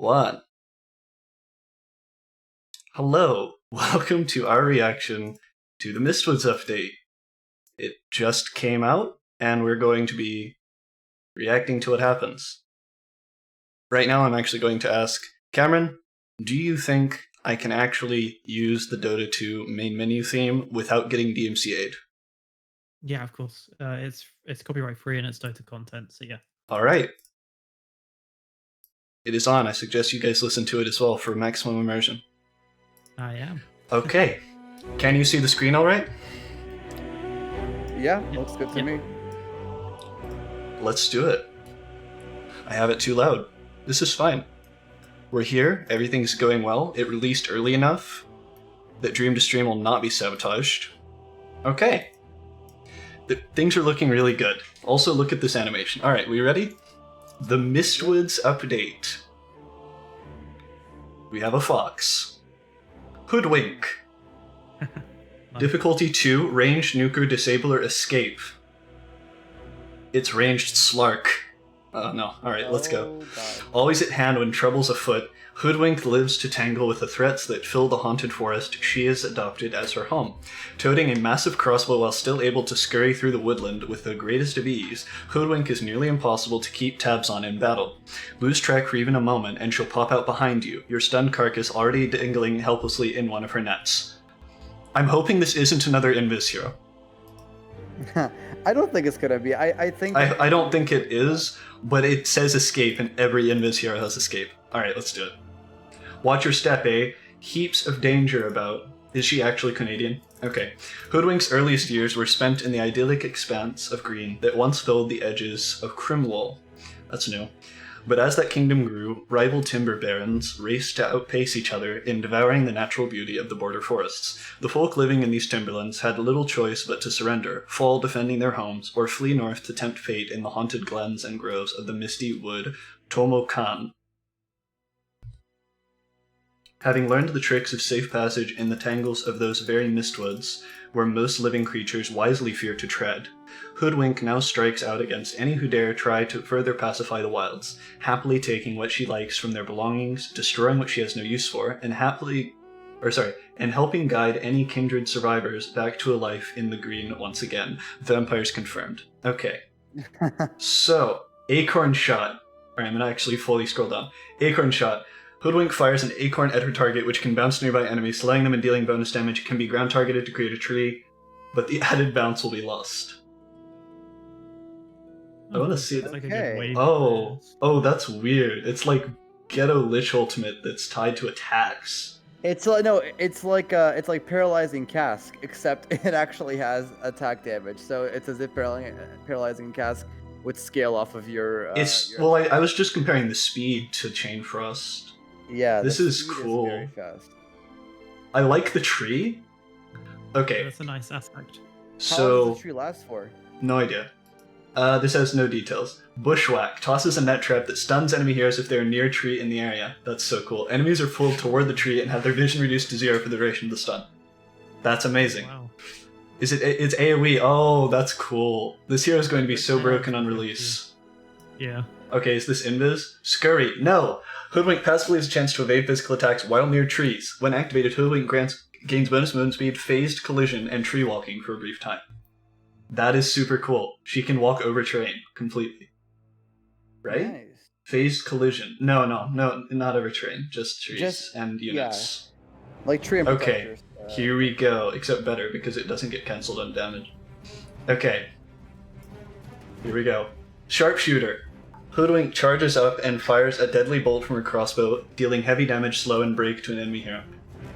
One. Hello, welcome to our reaction to the Mistwoods update. It just came out, and we're going to be reacting to what happens. Right now I'm actually going to ask, Cameron, do you think I can actually use the Dota 2 main menu theme without getting DMCA'd? Yeah, of course. It's copyright free and it's Dota content, so yeah. Alright. It is on. I suggest you guys listen to it as well for maximum immersion. I am. Okay. Can you see the screen alright? Yeah, looks good to me. Let's do it. I have it too loud. This is fine. We're here, everything's going well. It released early enough that Dream to Stream will not be sabotaged. Okay. Things are looking really good. Also, look at this animation. Alright, we ready? The Mistwoods update. We have a fox. Hoodwink. Nice. Difficulty 2, ranged nuker disabler escape. It's ranged slark. Oh no, alright, let's go. God. Always at hand when trouble's afoot, Hoodwink lives to tangle with the threats that fill the haunted forest she has adopted as her home. Toting a massive crossbow while still able to scurry through the woodland with the greatest of ease, Hoodwink is nearly impossible to keep tabs on in battle. Lose track for even a moment and she'll pop out behind you, your stunned carcass already dangling helplessly in one of her nets. I'm hoping this isn't another Invis hero. I don't think it's gonna be. I think I don't think it is, but it says escape and every Invis hero has escape. Alright, let's do it. Watch your step, eh? Heaps of danger about. Is she actually Canadian? Okay. Hoodwink's earliest years were spent in the idyllic expanse of green that once filled the edges of Crimlol. That's new. But as that kingdom grew, rival timber barons raced to outpace each other in devouring the natural beauty of the border forests. The folk living in these timberlands had little choice but to surrender, fall defending their homes, or flee north to tempt fate in the haunted glens and groves of the misty wood Tomokan. Having learned the tricks of safe passage in the tangles of those very mistwoods, where most living creatures wisely fear to tread, Hoodwink now strikes out against any who dare try to further pacify the wilds, happily taking what she likes from their belongings, destroying what she has no use for, and helping guide any kindred survivors back to a life in the green once again. Vampires confirmed. Okay. So, Acorn Shot. Alright, I'm gonna actually fully scroll down. Acorn Shot. Hoodwink fires an acorn at her target, which can bounce nearby enemies, slaying them and dealing bonus damage. It can be ground targeted to create a tree, but the added bounce will be lost. I want to see That's that. like a good wave. Oh, that's weird. It's like Ghetto Lich Ultimate that's tied to attacks. it's like no, it's like paralyzing cask, except it actually has attack damage. So it's as if paralyzing cask would scale off of your. Well, I was just comparing the speed to Chain Frost. Yeah, This is cool. very fast. I like the tree. Okay, That's a nice aspect. How long so does the tree last for? no idea. This has no details. Bushwhack tosses a net trap that stuns enemy heroes if they are near a tree in the area. That's so cool. Enemies are pulled toward the tree and have their vision reduced to 0 for the duration of the stun. That's amazing. Wow. It's AoE. Oh, that's cool. This hero is going to be so broken on release. Yeah. Okay, is this Invis? Scurry. No! Hoodwink passively has a chance to evade physical attacks while near trees. When activated, Hoodwink gains bonus movement speed, phased collision, and tree walking for a brief time. That is super cool. She can walk over terrain completely. Right? Nice. Phased collision. No, not over terrain. Just trees and units. Like tree and Okay, protectors. here we go. Except better, because it doesn't get cancelled on damage. Okay. Here we go. Sharpshooter. Hoodwink charges up and fires a deadly bolt from her crossbow, dealing heavy damage, slow, and break to an enemy hero.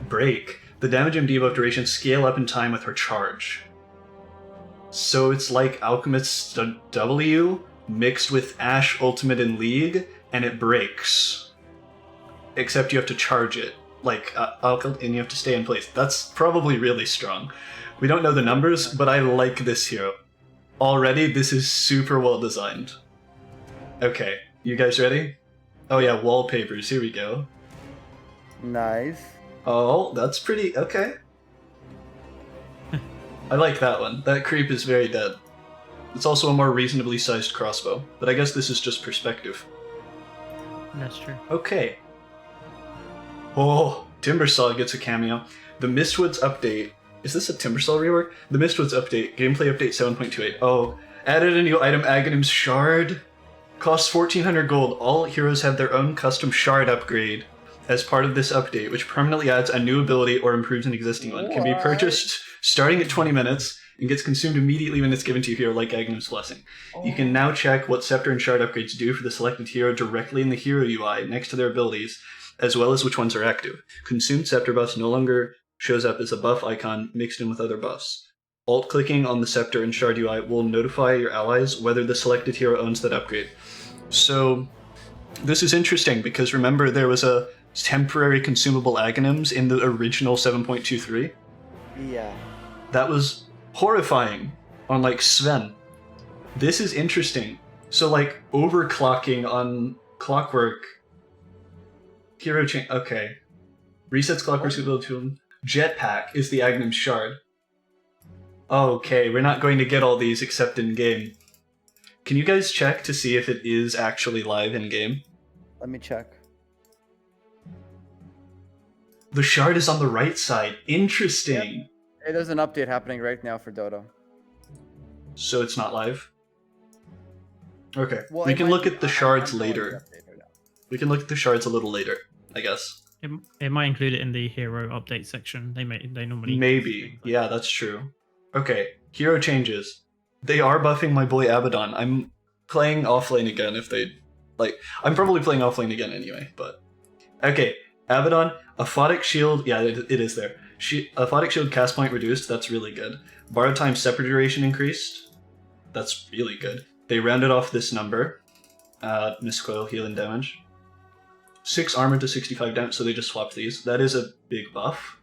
Break. The damage and debuff duration scale up in time with her charge. So it's like Alchemist's W mixed with Ash Ultimate in League, and it breaks. Except you have to charge it, and you have to stay in place. That's probably really strong. We don't know the numbers, but I like this hero. Already, this is super well designed. Okay, you guys ready? Oh yeah, wallpapers, here we go. Nice. Oh, that's pretty, okay. I like that one. That creep is very dead. It's also a more reasonably sized crossbow, but I guess this is just perspective. That's true. Okay, Oh, Timbersaw gets a cameo. The Mistwoods update. Is this a Timbersaw rework? The Mistwoods update. Gameplay update 7.28. Oh, added a new item, Aghanim's Shard. Costs 1400 gold. All heroes have their own custom shard upgrade as part of this update, which permanently adds a new ability or improves an existing one. Can be purchased starting at 20 minutes and gets consumed immediately when it's given to your hero, like Aghanim's Blessing. You can now check what Scepter and Shard upgrades do for the selected hero directly in the hero UI next to their abilities, as well as which ones are active. Consumed Scepter buffs no longer shows up as a buff icon mixed in with other buffs. Alt-clicking on the Scepter and Shard UI will notify your allies whether the selected hero owns that upgrade. So, this is interesting because remember there was a temporary consumable Aghanims in the original 7.23? Yeah. That was horrifying on, like, Sven. This is interesting. So, like, overclocking on Clockwork... Hero chain... Okay. Resets Clockwork's ability to... Jetpack is the Aghanim's Shard. Okay, we're not going to get all these except in-game. Can you guys check to see if it is actually live in-game? Let me check. The shard is on the right side. Interesting. Yep. Hey, there's an update happening right now for Dota. So it's not live? Okay. Well, we it can might look be- at the I'm shards going to later. update right now. We can look at the shards a little later, I guess. It might include it in the hero update section. They normally Maybe. things like Yeah, that's true. Okay. Hero changes. They are buffing my boy Abaddon. I'm playing offlane again if they... Like, I'm probably playing offlane again anyway, but... Okay. Abaddon, Aphotic Shield... Yeah, it is there. Aphotic Shield cast point reduced. That's really good. Borrowed time separate duration increased. That's really good. They rounded off this number. Miscoil healing damage. 6 armor to 65 damage, so they just swapped these. That is a big buff.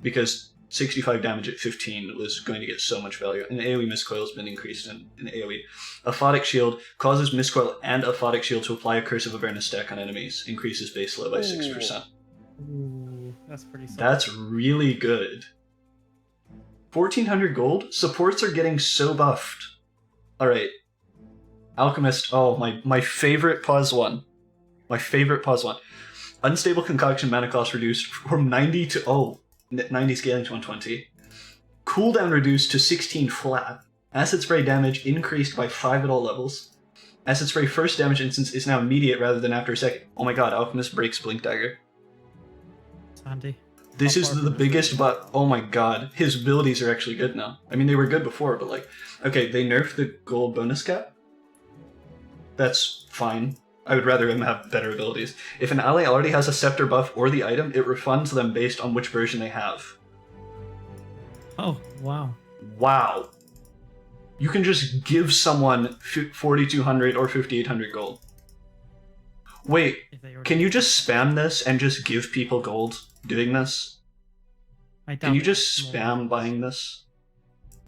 Because 65 damage at 15 was going to get so much value. And AoE Miscoil has been increased in AoE. Aphotic Shield causes Miscoil and Aphotic Shield to apply a Curse of Avernus stack on enemies. Increases base low by 6%. Ooh, that's pretty solid. That's really good. 1400 gold? Supports are getting so buffed. Alright. Alchemist, oh, my favorite pause one. My favorite pause one. Unstable Concoction mana cost reduced from 90 to 90 scaling to 120. Cooldown reduced to 16 flat. Acid Spray damage increased by 5 at all levels. Acid Spray first damage instance is now immediate rather than after a second. Oh my god, Alchemist breaks Blink Dagger. It's handy. This is the biggest but oh my god, his abilities are actually good now. I mean, they were good before, but like... Okay, they nerfed the gold bonus cap. That's fine. I would rather him have better abilities. If an ally already has a Scepter buff or the item, it refunds them based on which version they have. Oh, wow. Wow. You can just give someone 4,200 or 5,800 gold. Wait, If they already- can you just spam this and just give people gold doing this? I doubt Can you it's just more spam than- buying this?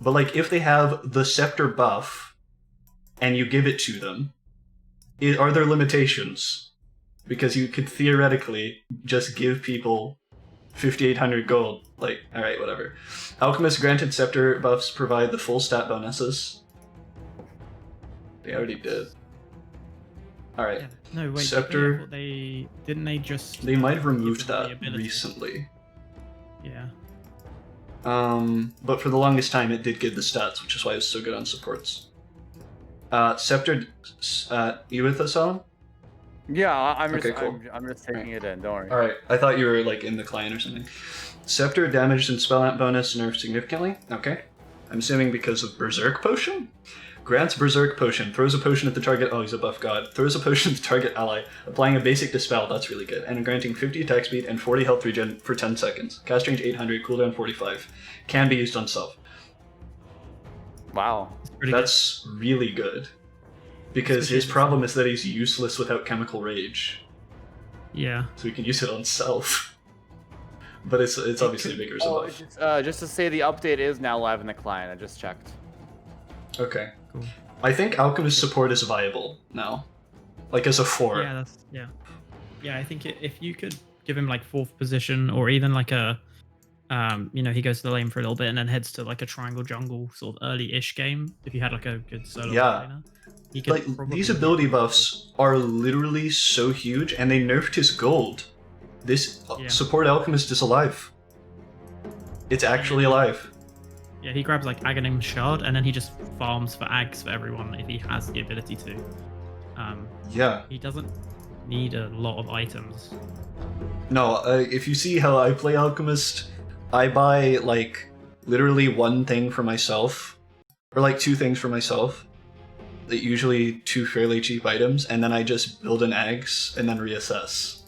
But like, if they have the Scepter buff, and you give it to them, are there limitations? Because you could theoretically just give people 5,800 gold. Like, alright, whatever. Alchemist granted Scepter buffs provide the full stat bonuses. They already did. Alright. Yeah. No, wait. Scepter- I thought didn't they just? They might have give removed them the that ability? recently. Yeah. But for the longest time it did give the stats, which is why it was so good on supports. Scepter, you with us, Alan? Yeah, I'm just, Okay, cool. I'm just taking it in. Don't worry. Alright, I thought you were like in the client or something. Scepter damaged and spell amp bonus nerfed significantly. Okay. I'm assuming because of Berserk Potion? Grants Berserk Potion. Throws a potion at the target. Oh, he's a buff god. Throws a potion at the target ally. Applying a basic dispel. That's really good. And granting 50 attack speed and 40 health regen for 10 seconds. Cast range 800, cooldown 45. Can be used on self. Wow. It's pretty That's really good. Because Especially his if- problem is that he's useless without Chemical Rage. good. Yeah. So we can use it on self. But it's obviously bigger as a Oh, buff. just to say, the update is now live in the client. I just checked. Okay. Cool. I think Alchemist support is viable now. Like as a 4. Yeah, yeah. I think if you could give him like 4th position or even like a he goes to the lane for a little bit and then heads to like a triangle jungle sort of early-ish game. If you had like a good solo Yeah. laner, he could Like, probably these be ability really buffs are literally so huge, and they nerfed his gold. This Yeah. support alchemist is alive. It's actually alive. Yeah, he grabs like Aghanim Shard and then he just farms for Ags for everyone if he has the ability to. Yeah. He doesn't need a lot of items. No, if you see how I play alchemist, I buy like literally one thing for myself, or like two things for myself. Usually two fairly cheap items, and then I just build an Ags and then reassess.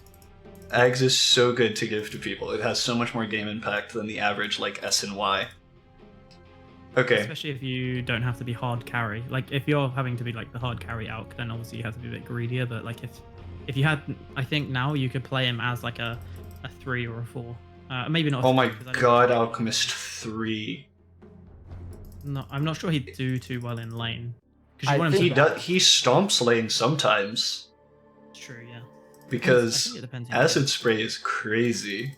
Ags is so good to give to people. It has so much more game impact than the average like S and Y. Okay. Especially if you don't have to be hard carry. Like if you're having to be like the hard carry alch, then obviously you have to be a bit greedier. But like if you had, I think now you could play him as like a 3 or a 4. Maybe not. Oh my god, Alchemist 3. No, I'm not sure he'd do too well in lane. I You want think He him does. He stomps lane sometimes True, yeah. because I think it depends who acid you spray is crazy. get.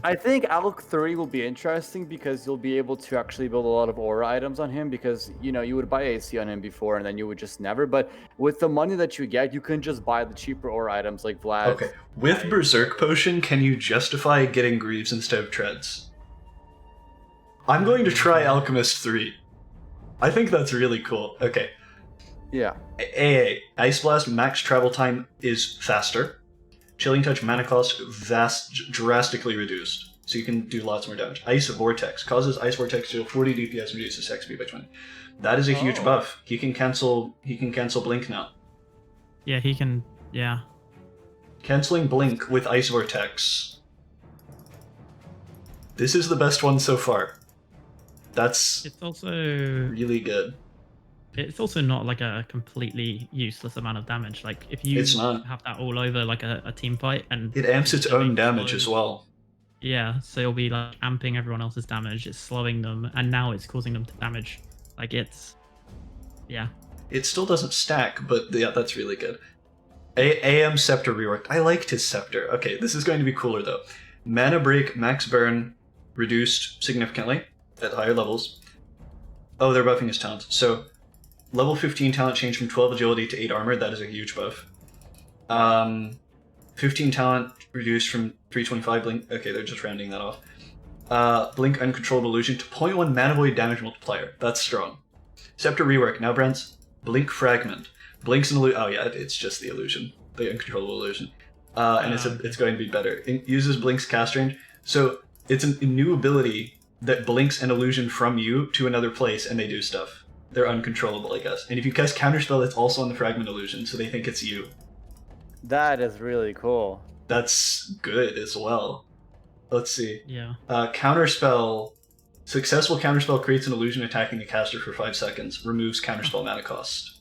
I think Alk 3 will be interesting because you'll be able to actually build a lot of aura items on him because, you would buy AC on him before and then you would just never. But with the money that you get, you can just buy the cheaper aura items like Vlad. Okay. With Right. Berserk Potion, can you justify getting Greaves instead of Treads? I'm going to try Alchemist 3. I think that's really cool. Okay. Yeah. AA. Ice Blast max travel time is faster. Chilling Touch mana cost drastically reduced, so you can do lots more damage. Ice Vortex causes Ice Vortex to deal 40 DPS and reduces XP by 20. That is a huge Oh. buff. He can cancel Blink now. Yeah, he can. Yeah. Canceling Blink with Ice Vortex. This is the best one so far. That's It's also really good. it's also not like a completely useless amount of damage. Like if you It's not. have that all over like a team fight and It amps its doing own damage slow- as well. Yeah, so you'll be like amping everyone else's damage. It's slowing them, and now it's causing them to damage. Like it's, yeah. It still doesn't stack, but yeah, that's really good. AM Scepter reworked. I liked his Scepter. Okay, this is going to be cooler though. Mana Break max burn reduced significantly at higher levels. Oh, they're buffing his talents. So, level 15 talent change from 12 agility to 8 armor. That is a huge buff. 15 talent reduced from 325 blink. Okay, they're just rounding that off. Blink Uncontrolled Illusion to 0.1 mana void damage multiplier. That's strong. Scepter rework. Now, Brents. Blink Fragment. Blinks an illusion. Oh yeah, it's just the illusion, the uncontrollable illusion, and it's going to be better. It uses Blink's cast range, so it's a new ability that blinks an illusion from you to another place, and they do stuff. They're uncontrollable, I guess. And if you cast Counterspell, it's also on the Fragment illusion, so they think it's you. That is really cool. That's good as well. Let's see. Yeah. Counterspell. Successful Counterspell creates an illusion attacking the caster for 5 seconds. Removes Counterspell mana cost.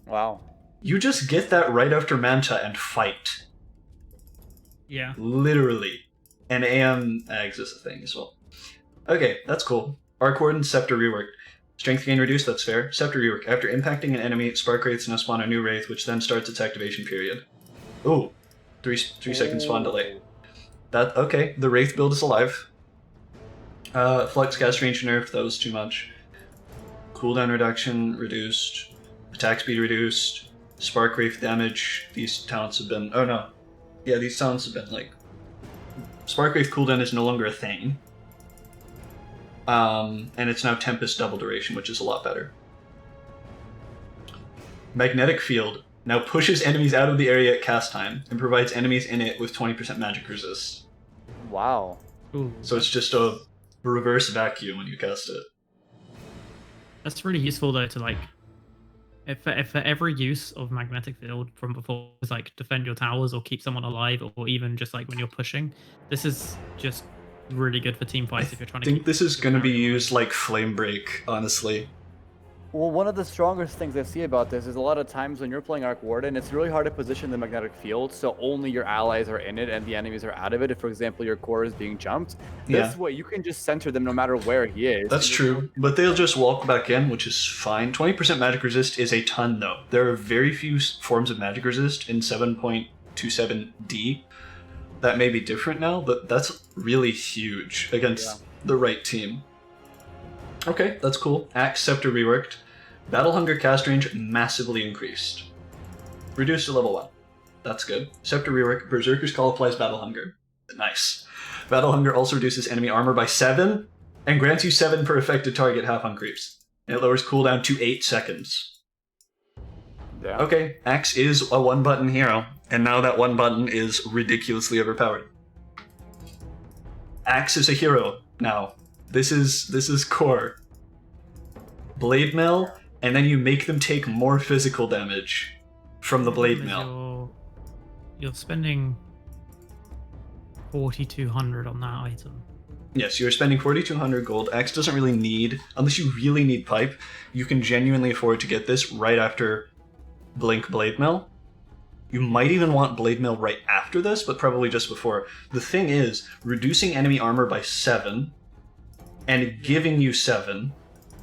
Wow. You just get that right after Manta and fight. Yeah. Literally. And AM Ags is a thing as well. Okay, that's cool. Arc Warden, Scepter reworked. Strength gain reduced, that's fair. Scepter rework. After impacting an enemy, Spark Wraiths now spawn a new Wraith, which then starts its activation period. Ooh. 3 second spawn delay. That okay, the Wraith build is alive. Flux cast range nerfed, that was too much. Cooldown reduction reduced. Attack speed reduced. Spark Wraith damage. These talents have been. Oh no. Yeah, these talents have been like. Spark Wraith cooldown is no longer a thing. And it's now Tempest double duration, which is a lot better. Magnetic Field now pushes enemies out of the area at cast time and provides enemies in it with 20% magic resist. Wow. Ooh, So it's just a reverse vacuum when you cast it. that's really useful though to like. If for every use of magnetic field from before is like defend your towers or keep someone alive or even just like when you're pushing, this is just really good for team fights if you're trying I to. think this is going to be used like Flame Break, honestly. Well, one of the strongest things I see about this is a lot of times when you're playing Arc Warden, it's really hard to position the magnetic field so only your allies are in it and the enemies are out of it. If, for example, your core is being jumped, this way you can just center them no matter where he is. That's true, but they'll just walk back in, which is fine. 20% magic resist is a ton, though. There are very few forms of magic resist in 7.27 D. that may be different now, but that's really huge against the right team. Okay, that's cool. Axe Scepter reworked. Battle Hunger cast range massively increased. Reduced to level 1. That's good. Scepter rework. Berserker's Call applies Battle Hunger. Nice. Battle Hunger also reduces enemy armor by 7 and grants you 7 per affected target half on creeps. And it lowers cooldown to 8 seconds. Yeah. Okay, Axe is a one-button hero, and now that one button is ridiculously overpowered. Axe is a hero now. This is core. Blade Mail, and then you make them take more physical damage from the Blade Mail. You're spending 4,200 on that item. Yes, you're spending 4,200 gold. Axe doesn't really need, unless you really need pipe, you can genuinely afford to get this right after Blink Blade Mail. You might even want Blade Mail right after this, but probably just before. The thing is, reducing enemy armor by 7 and giving you 7,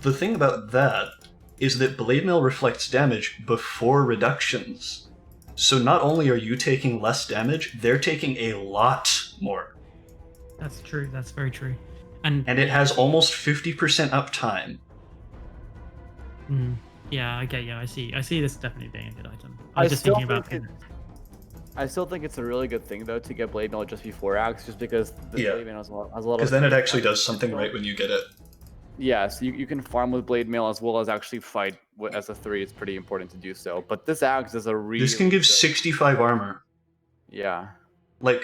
the thing about that is that Blade Mail reflects damage before reductions. So not only are you taking less damage, they're taking a lot more. That's true, that's very true. And it has almost 50% uptime. Yeah, okay, yeah, I see this definitely being a good item. I was just still thinking about think I still think it's a really good thing though to get Blade Mail just before Axe, just because the Blade Mail has a lot of. Because then it actually does something right when you get it. Yeah, so you can farm with Blade Mail as well as actually fight as a 3. It's pretty important to do so. But this Axe is a really. This can give good... 65 armor. Yeah. Like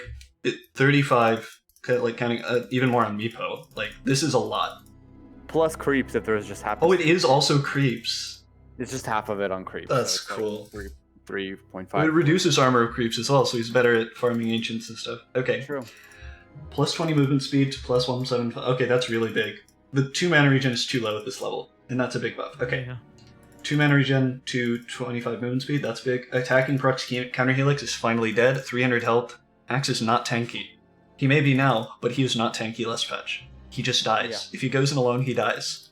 35. Like counting even more on Meepo. Like this is a lot. Plus creeps if there's just half. Oh, it is also creeps. It's just half of it on creeps. That's so cool. Like 3.5. It reduces armor of creeps as well, so he's better at farming ancients and stuff. Okay. True. Plus 20 movement speed to plus 175. Okay, that's really big. The 2 mana regen is too low at this level, and that's a big buff. Okay. Yeah. 2 mana regen to 25 movement speed, that's big. Attacking procs counter helix is finally dead. 300 health. Axe is not tanky. He may be now, but he is not tanky last patch. He just dies. Yeah. If he goes in alone, he dies.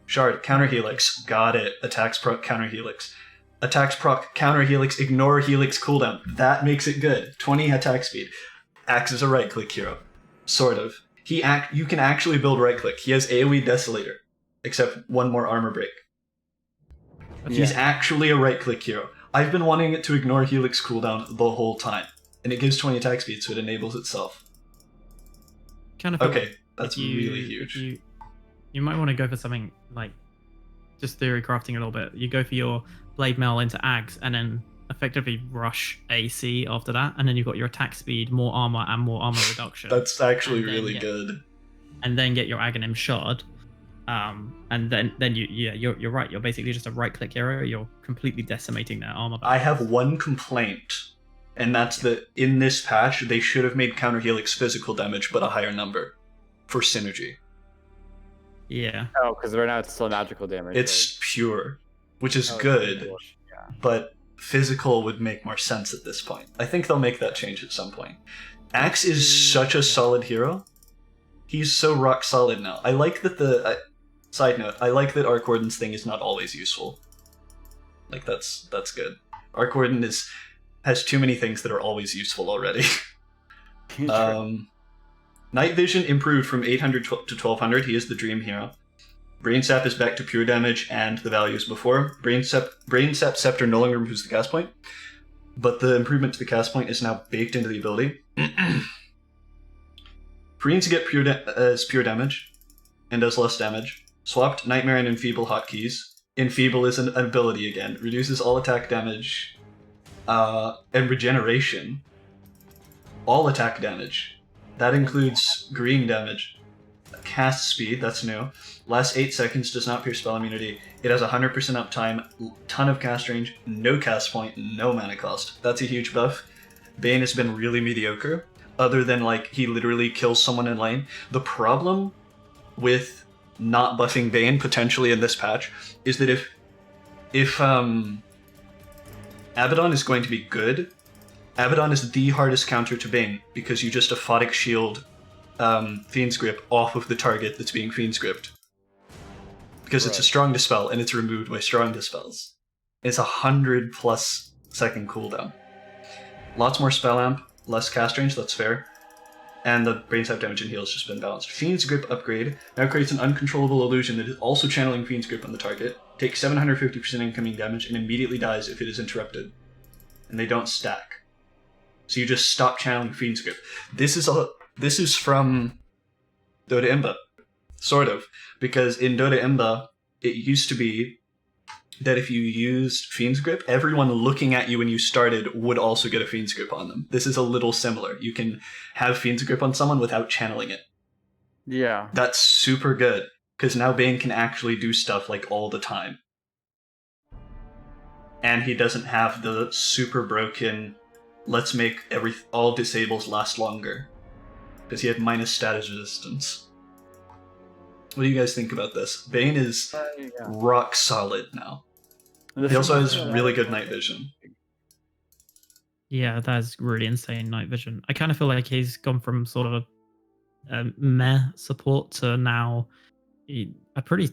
Shard, counter helix. Got it. Attacks proc counter helix. Attacks proc counter helix, ignore helix cooldown. That makes it good. 20 attack speed. Axe is a right click hero. Sort of. You can actually build right click. He has AoE Desolator. Except one more armor break. He's actually a right click hero. I've been wanting it to ignore helix cooldown the whole time. And it gives 20 attack speed, so it enables itself. Kind of okay, that's really huge. You might want to go for something like just theory crafting a little bit. You go for your Blade Mail into Axe and then effectively rush AC after that, and then you've got your attack speed, more armor, and more armor reduction. That's actually really good. And then get your Aghanim Shard. And then you're right. You're basically just a right click hero. You're completely decimating their armor. I have one complaint, and that's that in this patch they should have made counter helix physical damage, but a higher number for synergy. Yeah. Oh, because right now it's still magical damage. It's pure, which is Oh, good, yeah. but physical would make more sense at this point. I think they'll make that change at some point. Axe is such a solid hero. He's so rock solid now. I like that side note, I like that Arc Warden's thing is not always useful. Like, that's good. Arc Warden has too many things that are always useful already. Night Vision improved from 800 to 1200. He is the dream hero. Brain Sap is back to pure damage and the values before. Brain Sap Scepter no longer improves the cast point, but the improvement to the cast point is now baked into the ability. Preens get pure damage and does less damage. Swapped Nightmare and Enfeeble hotkeys. Enfeeble is an ability again. Reduces all attack damage and regeneration. All attack damage. That includes green damage. Cast speed, that's new. Last 8 seconds does not pierce spell immunity. It has 100% uptime, ton of cast range, no cast point, no mana cost. That's a huge buff. Bane has been really mediocre, other than like he literally kills someone in lane. The problem with not buffing Bane potentially in this patch is that if Abaddon is going to be good, Abaddon is the hardest counter to Bane because you just aphotic shield Fiend's Grip off of the target that's being Fiend's Gripped. Because it's a strong dispel and it's removed by strong dispels. It's 100+ second cooldown. Lots more spell amp. less cast range, that's fair. And the brain sap damage and heal has just been balanced. Fiend's Grip upgrade now creates an uncontrollable illusion that is also channeling Fiend's Grip on the target, takes 750% incoming damage, and immediately dies if it is interrupted. And they don't stack. So you just stop channeling Fiend's Grip. This is from Dota Imba. Sort of. Because in Dota Imba, it used to be that if you used Fiend's Grip, everyone looking at you when you started would also get a Fiend's Grip on them. This is a little similar. You can have Fiend's Grip on someone without channeling it. Yeah. That's super good, because now Bane can actually do stuff like all the time. And he doesn't have the super broken, let's make all disables last longer, because he had minus status resistance. What do you guys think about this? Bane is rock solid now. He also has really good night vision. Yeah, that's really insane night vision. I kind of feel like he's gone from sort of a meh support to now a pretty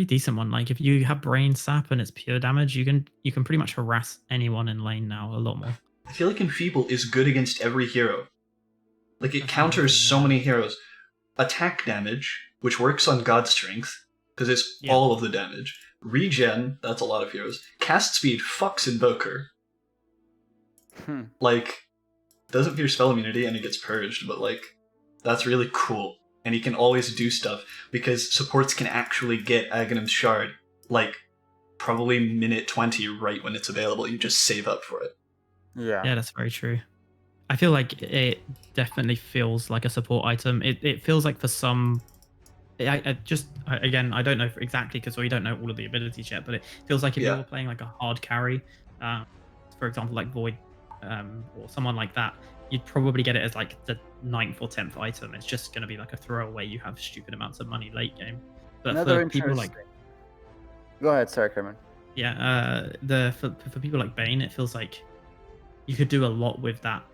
decent one. Like if you have brain sap and it's pure damage, you can pretty much harass anyone in lane now a lot more. I feel like Enfeeble is good against every hero. Like it counters so many heroes. Attack damage, which works on God Strength, because it's all of the damage. Regen, that's a lot of heroes. Cast speed fucks Invoker. Like, doesn't fear spell immunity and it gets purged, but like, that's really cool. And he can always do stuff, because supports can actually get Aghanim's Shard, like, probably minute 20 right when it's available. You just save up for it. Yeah, that's very true. I feel like it definitely feels like a support item. It feels like for some... Again, I don't know exactly because we don't know all of the abilities yet, but it feels like if you were playing like a hard carry, for example, like Void or someone like that, you'd probably get it as like the 9th or 10th item. It's just going to be like a throwaway. You have stupid amounts of money late game. But for people like... Go ahead, sorry, Kerman. Yeah, for people like Bane, it feels like you could do a lot with that.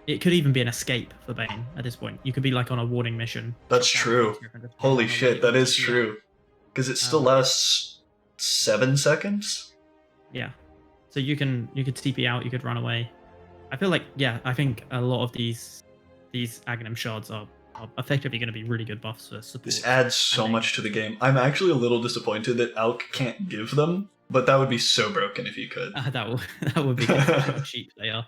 It could even be an escape for Bane at this point. You could be like on a warding mission. That's true. Holy shit, that is true. Because it still lasts 7 seconds? Yeah. So you could TP out, you could run away. I feel like, I think a lot of these Aghanim shards are effectively going to be really good buffs for support. This adds so much to the game. I'm actually a little disappointed that Alk can't give them, but that would be so broken if he could. That would be how cheap they are.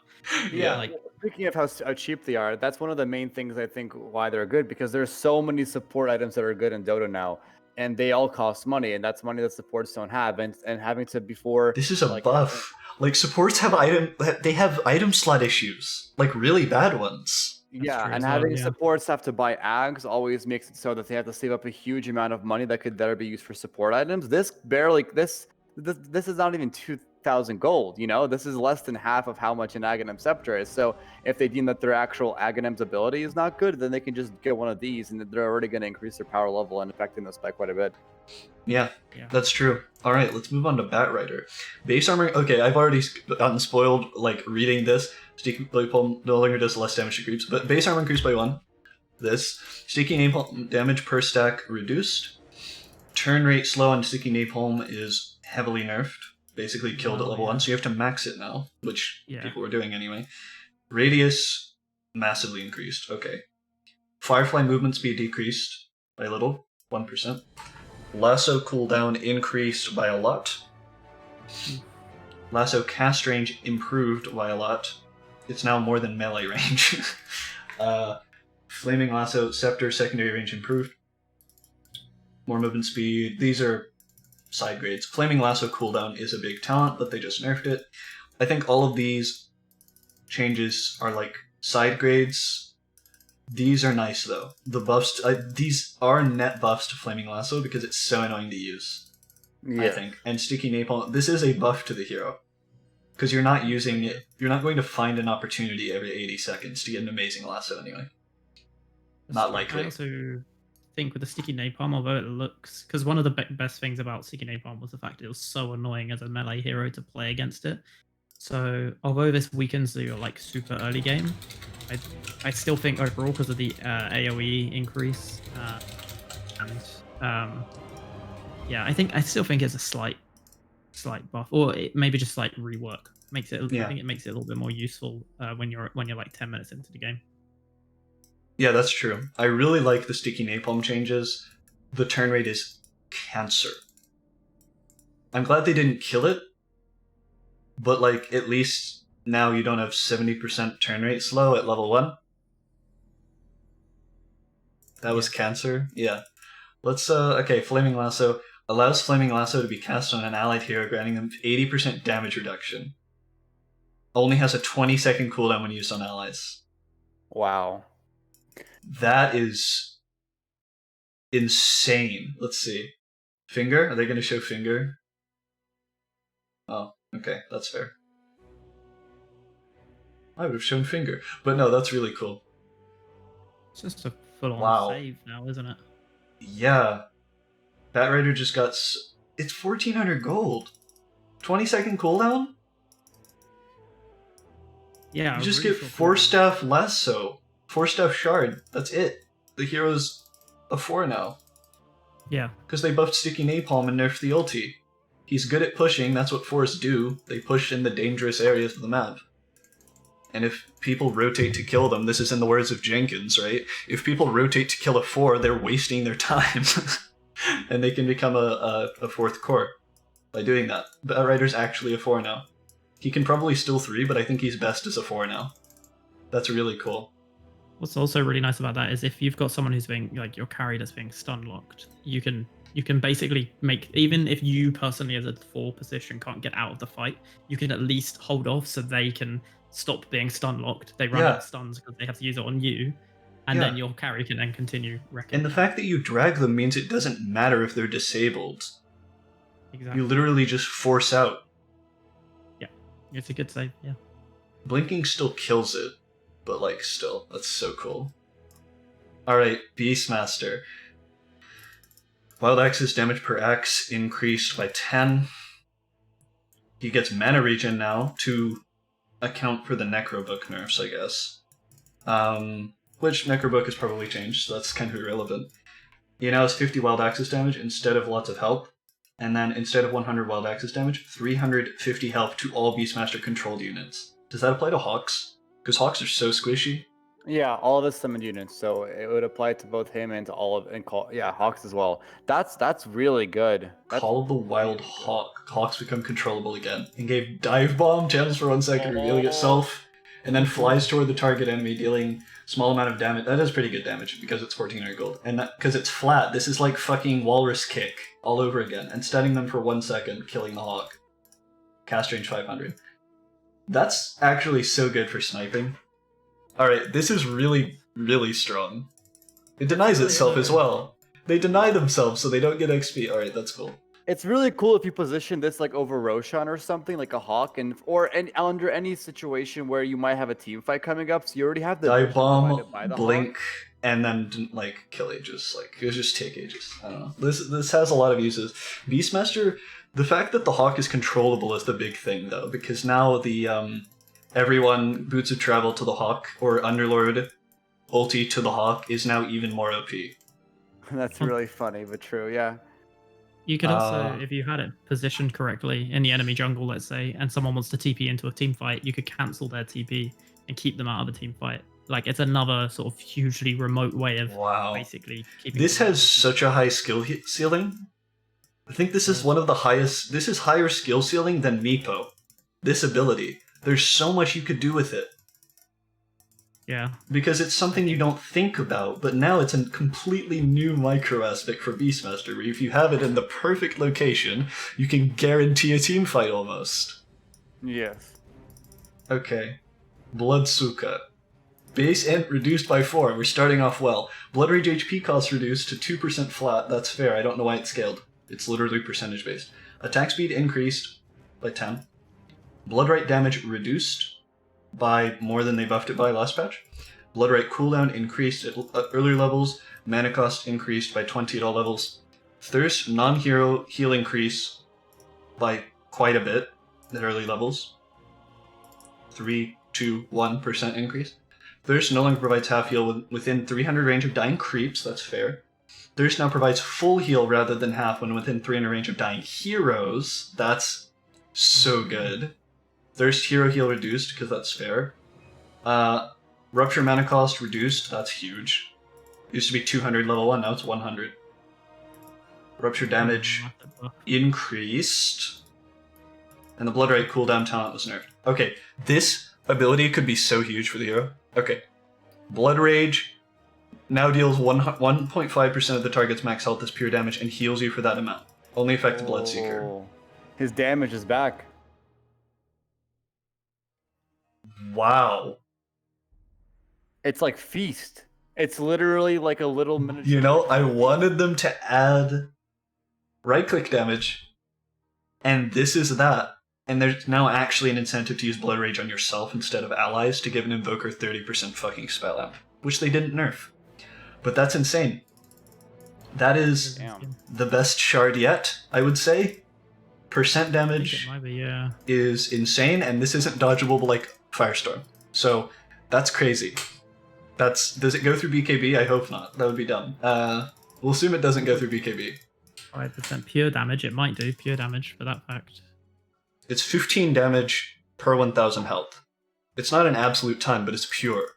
Yeah, like speaking of how cheap they are, that's one of the main things I think why they're good, because there's so many support items that are good in Dota now, and they all cost money, and that's money that supports don't have, and having to before. This is a buff. Like supports have item slot issues, like really bad ones. Yeah, and having supports have to buy ags always makes it so that they have to save up a huge amount of money that could better be used for support items. This is not even 2,000 gold, you know? This is less than half of how much an Aghanim Scepter is. So if they deem that their actual Aghanim's ability is not good, then they can just get one of these, and they're already going to increase their power level and affecting this by quite a bit. Yeah, that's true. All right, let's move on to Batrider. Base armor. Okay, I've already gotten spoiled, like, reading this. Sticky Napalm no longer does less damage to creeps, but base armor increased by 1. This. Sticky Napalm damage per stack reduced. Turn rate slow on Sticky Napalm is heavily nerfed. Basically killed at level 1, so you have to max it now, which people were doing anyway. Radius massively increased. Okay. Firefly movement speed decreased by a little, 1%. Lasso cooldown increased by a lot. Lasso cast range improved by a lot. It's now more than melee range. Flaming Lasso Scepter secondary range improved. More movement speed. These are side grades. Flaming Lasso cooldown is a big talent, but they just nerfed it. I think all of these changes are like side grades. These are nice though. The buffs, these are net buffs to Flaming Lasso because it's so annoying to use. I think. And Sticky Napalm, this is a buff to the hero. Because you're not using it, you're not going to find an opportunity every 80 seconds to get an amazing lasso anyway. Not likely. I also think with the Sticky Napalm, although it looks... Because one of the best things about Sticky Napalm was the fact it was so annoying as a melee hero to play against it. So, although this weakens your like super early game, I still think overall, because of the AoE increase, I still think it's a slight buff, or maybe just like rework Makes it. Yeah. I think it makes it a little bit more useful when you're like 10 minutes into the game. Yeah, that's true. I really like the sticky napalm changes. The turn rate is cancer. I'm glad they didn't kill it, but like at least now you don't have 70% turn rate slow at level 1. That was cancer? Yeah. Let's, okay, Flaming Lasso. Allows Flaming Lasso to be cast on an allied hero, granting them 80% damage reduction. Only has a 20-second cooldown when used on allies. Wow. That is insane. Let's see. Finger? Are they going to show Finger? Oh, okay, that's fair. I would have shown Finger. But no, that's really cool. It's just a full-on save now, isn't it? Yeah. Bat Rider just got... It's 1,400 gold. 20-second cooldown? Yeah. You just get 4-staff Lasso. 4-staff Shard. That's it. The hero's a 4 now. Yeah. Because they buffed Sticky Napalm and nerfed the ulti. He's good at pushing, that's what 4s do. They push in the dangerous areas of the map. And if people rotate to kill them, this is in the words of Jenkins, right? If people rotate to kill a 4, they're wasting their time. And they can become a 4th core by doing that. Bat Rider's actually a 4 now. He can probably still 3, but I think he's best as a 4 now. That's really cool. What's also really nice about that is if you've got someone who's being, like, your carry that's being stun locked, you can basically make, even if you personally as a 4 position can't get out of the fight, you can at least hold off so they can stop being stun locked. They run out of stuns because they have to use it on you, and then your carry can then continue wrecking. And the fact that you drag them means it doesn't matter if they're disabled. Exactly. You literally just force out. Yeah, it's a good save, yeah. Blinking still kills it, but like still, that's so cool. Alright, Beastmaster. Wild Axe's damage per axe increased by 10. He gets mana regen now to account for the Necrobook nerfs, I guess. Which Necrobook has probably changed, so that's kind of irrelevant. He now has 50 Wild Axis damage instead of lots of help, and then instead of 100 Wild Axis damage, 350 health to all Beastmaster controlled units. Does that apply to Hawks? Because Hawks are so squishy. Yeah, all of his summoned units, so it would apply to both him and to all of Hawks as well. That's really good. Call the Wild Hawk. Hawks become controllable again. And gave Dive Bomb, channels for 1 second, revealing itself, and then flies toward the target enemy, dealing small amount of damage. That is pretty good damage because it's 1400 gold. And because it's flat, this is like fucking Walrus Kick all over again. And stunning them for 1 second, killing the Hawk. Cast range 500. That's actually so good for sniping. Alright, this is really, really strong. It denies itself as well. They deny themselves so they don't get XP. Alright, that's cool. It's really cool if you position this like over Roshan or something, like a Hawk, or under any situation where you might have a team fight coming up, so you already have the Dive Bomb, Blink, Hawk. And then like kill ages. Like it just take ages. I don't know. This has a lot of uses. Beastmaster, the fact that the Hawk is controllable is the big thing though, because now the everyone Boots of Travel to the Hawk or Underlord ulti to the Hawk is now even more OP. That's really funny, but true, yeah. You could also, if you had it positioned correctly in the enemy jungle, let's say, and someone wants to TP into a team fight, you could cancel their TP and keep them out of a team fight. Like, it's another sort of hugely remote way of basically keeping... This has such a high skill ceiling. I think this is one of the highest... This is higher skill ceiling than Meepo. This ability. There's so much you could do with it. Yeah. Because it's something you don't think about, but now it's a completely new micro aspect for Beastmaster, where if you have it in the perfect location, you can guarantee a team fight almost. Yes. Okay. Bloodsuka. Base int reduced by 4. We're starting off well. Blood Rage HP cost reduced to 2% flat. That's fair. I don't know why it's scaled. It's literally percentage based. Attack speed increased by 10. Blood Right damage reduced by more than they buffed it by last patch. Blood Right cooldown increased at earlier levels. Mana cost increased by 20 at all levels. Thirst non-hero heal increase by quite a bit at early levels. 3, 2, 1% increase. Thirst no longer provides half heal within 300 range of dying creeps, that's fair. Thirst now provides full heal rather than half when within 300 range of dying heroes. That's so good. Thirst hero heal reduced, because that's fair. Rupture mana cost reduced, that's huge. Used to be 200 level 1, now it's 100. Rupture damage increased. And the Blood Rite cooldown talent was nerfed. Okay, this ability could be so huge for the hero. Okay. Blood Rage now deals 1.5% of the target's max health as pure damage and heals you for that amount. Only affect the Bloodseeker. His damage is back. Wow. It's like Feast. It's literally like a little miniature. You know, I wanted them to add right-click damage, and this is that. And there's now actually an incentive to use Blood Rage on yourself instead of allies to give an Invoker 30% fucking spell amp, which they didn't nerf. But that's insane. That is the best shard yet, I would say. Percent damage is insane, and this isn't dodgeable like Firestorm. So that's crazy. Does it go through BKB? I hope not. That would be dumb. We'll assume it doesn't go through BKB. 5% pure damage. It might do pure damage for that fact. It's 15 damage per 1,000 health. It's not an absolute ton, but it's pure.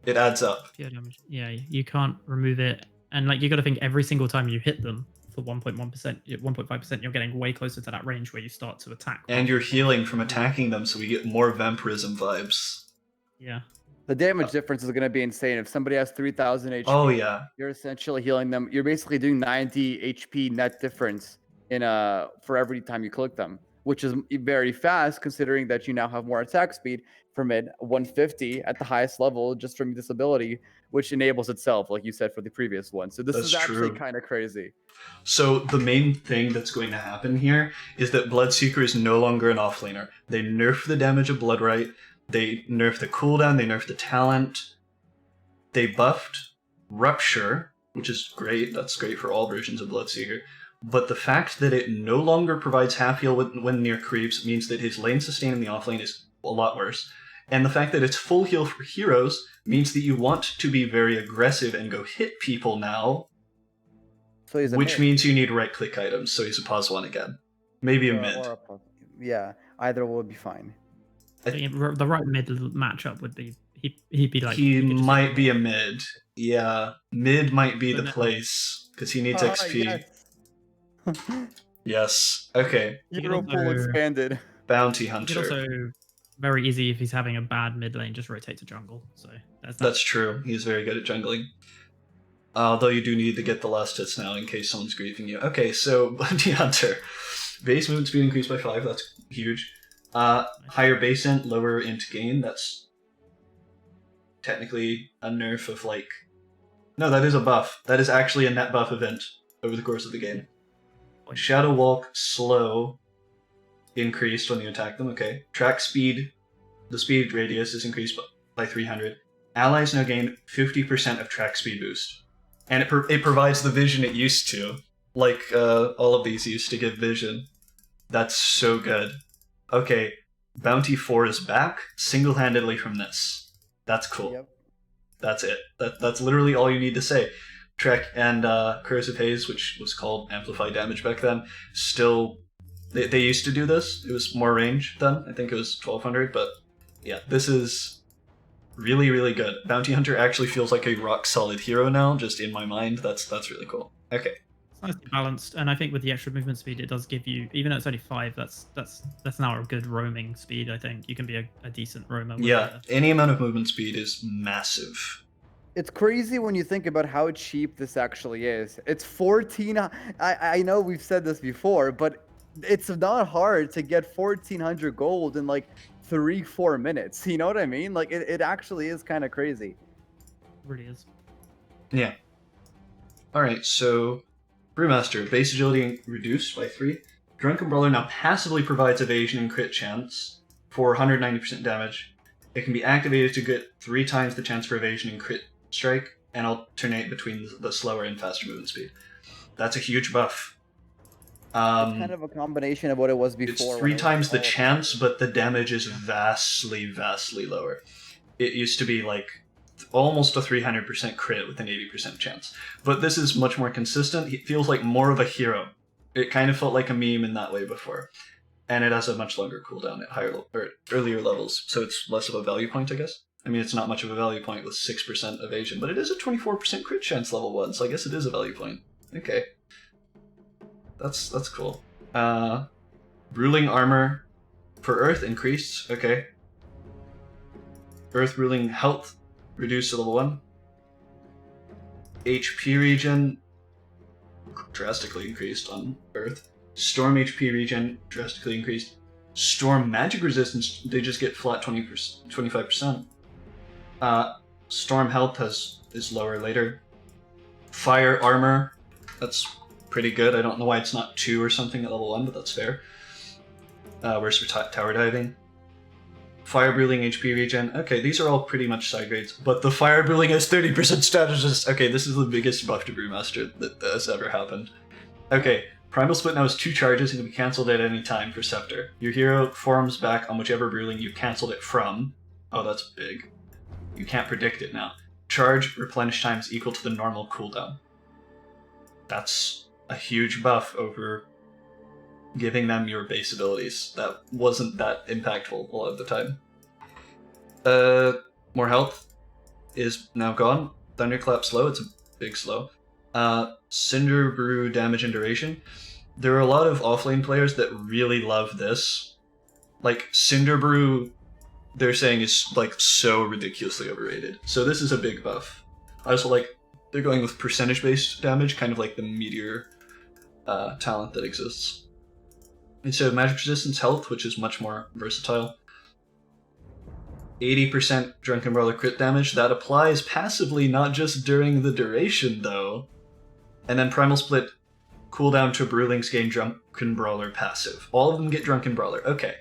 It adds up. Pure damage. Yeah, you can't remove it. And like you got to think every single time you hit them for 1.1%, 1.5%, you're getting way closer to that range where you start to attack. And you're healing from attacking them, so we get more vampirism vibes. Yeah. The damage difference is going to be insane. If somebody has 3,000 HP, oh yeah, you're essentially healing them. You're basically doing 90 HP net difference in for every time you click them, which is very fast considering that you now have more attack speed from it, 150 at the highest level just from this ability, which enables itself, like you said, for the previous one. So this is actually kind of crazy. So the main thing that's going to happen here is that Bloodseeker is no longer an offlaner. They nerf the damage of Blood Rite, they nerf the cooldown, they nerf the talent, they buffed Rupture, which is great, that's great for all versions of Bloodseeker. But the fact that it no longer provides half heal when near creeps means that his lane sustain in the offlane is a lot worse. And the fact that it's full heal for heroes means that you want to be very aggressive and go hit people now, so he's which means you need right-click items, so he's a pause one again. Maybe a mid. Yeah, either would be fine. The right mid matchup would be, he'd be like... He might be a mid. Yeah, mid might be the place, because he needs XP. Yes. Yes. Okay. Hero pool expanded. Bounty Hunter. Also, very easy if he's having a bad mid lane, just rotate to jungle. So that's true. He's very good at jungling. Although you do need to get the last hits now in case someone's griefing you. Okay, so Bounty Hunter. Base movement speed increased by 5. That's huge. Higher base int, lower int gain. That's technically a nerf of like... No, that is a buff. That is actually a net buff event over the course of the game. Shadow Walk slow increased when you attack them, okay. Track speed, the speed radius is increased by 300. Allies now gain 50% of track speed boost. And it provides the vision it used to. Like all of these used to give vision. That's so good. Okay, Bounty 4 is back, single-handedly from this. That's cool. Yep. That's it. That's literally all you need to say. Trek and Corrosive Haze, which was called Amplify Damage back then, still... They used to do this. It was more range then. I think it was 1200, but yeah, this is really, really good. Bounty Hunter actually feels like a rock-solid hero now, just in my mind. That's really cool. Okay. It's nicely balanced, and I think with the extra movement speed, it does give you, even though it's only 5, that's now a good roaming speed, I think. You can be a decent roamer. Yeah, any amount of movement speed is massive. It's crazy when you think about how cheap this actually is. It's 14... I know we've said this before, but it's not hard to get 1,400 gold in like 3-4 minutes. You know what I mean? Like it actually is kind of crazy. It really is. Yeah. Alright, so Brewmaster, base agility reduced by 3. Drunken Brawler now passively provides evasion and crit chance for 190% damage. It can be activated to get 3 times the chance for evasion and crit strike, and alternate between the slower and faster movement speed. That's a huge buff. It's kind of a combination of what it was before. It's 3 times the chance, but the damage is vastly, vastly lower. It used to be like almost a 300% crit with an 80% chance. But this is much more consistent. It feels like more of a hero. It kind of felt like a meme in that way before. and it has a much longer cooldown at or earlier levels, so it's less of a value point, I guess. I mean, it's not much of a value point with 6% evasion, but it is a 24% crit chance level 1, so I guess it is a value point. Okay. That's cool. Ruling armor for Earth increased, okay. Earth ruling health reduced to level 1. HP regen drastically increased on Earth. Storm HP regen drastically increased. Storm magic resistance, they just get flat 25%. Storm health is lower later. Fire armor, that's pretty good. I don't know why it's not 2 or something at level 1, but that's fair. Where's for tower diving? Fire Breathing HP regen. Okay, these are all pretty much side grades, but the Fire Breathing has 30% strategist. Okay, this is the biggest buff to Brewmaster that has ever happened. Okay, Primal Split now has 2 charges and can be cancelled at any time for Scepter. Your hero forms back on whichever Brewling you cancelled it from. Oh, that's big. You can't predict it now. Charge replenish time is equal to the normal cooldown. That's a huge buff over giving them your base abilities. That wasn't that impactful a lot of the time. More health is now gone. Thunderclap slow, it's a big slow. Cinder Brew damage and duration. There are a lot of offlane players that really love this. Like, Cinder Brew, they're saying is like so ridiculously overrated. So this is a big buff. I also like, they're going with percentage-based damage, kind of like the Meteor talent that exists. Instead of magic resistance, health, which is much more versatile. 80% Drunken Brawler crit damage. That applies passively, not just during the duration, though. And then Primal Split, cooldown to Brewlings gain Drunken Brawler passive. All of them get Drunken Brawler. Okay.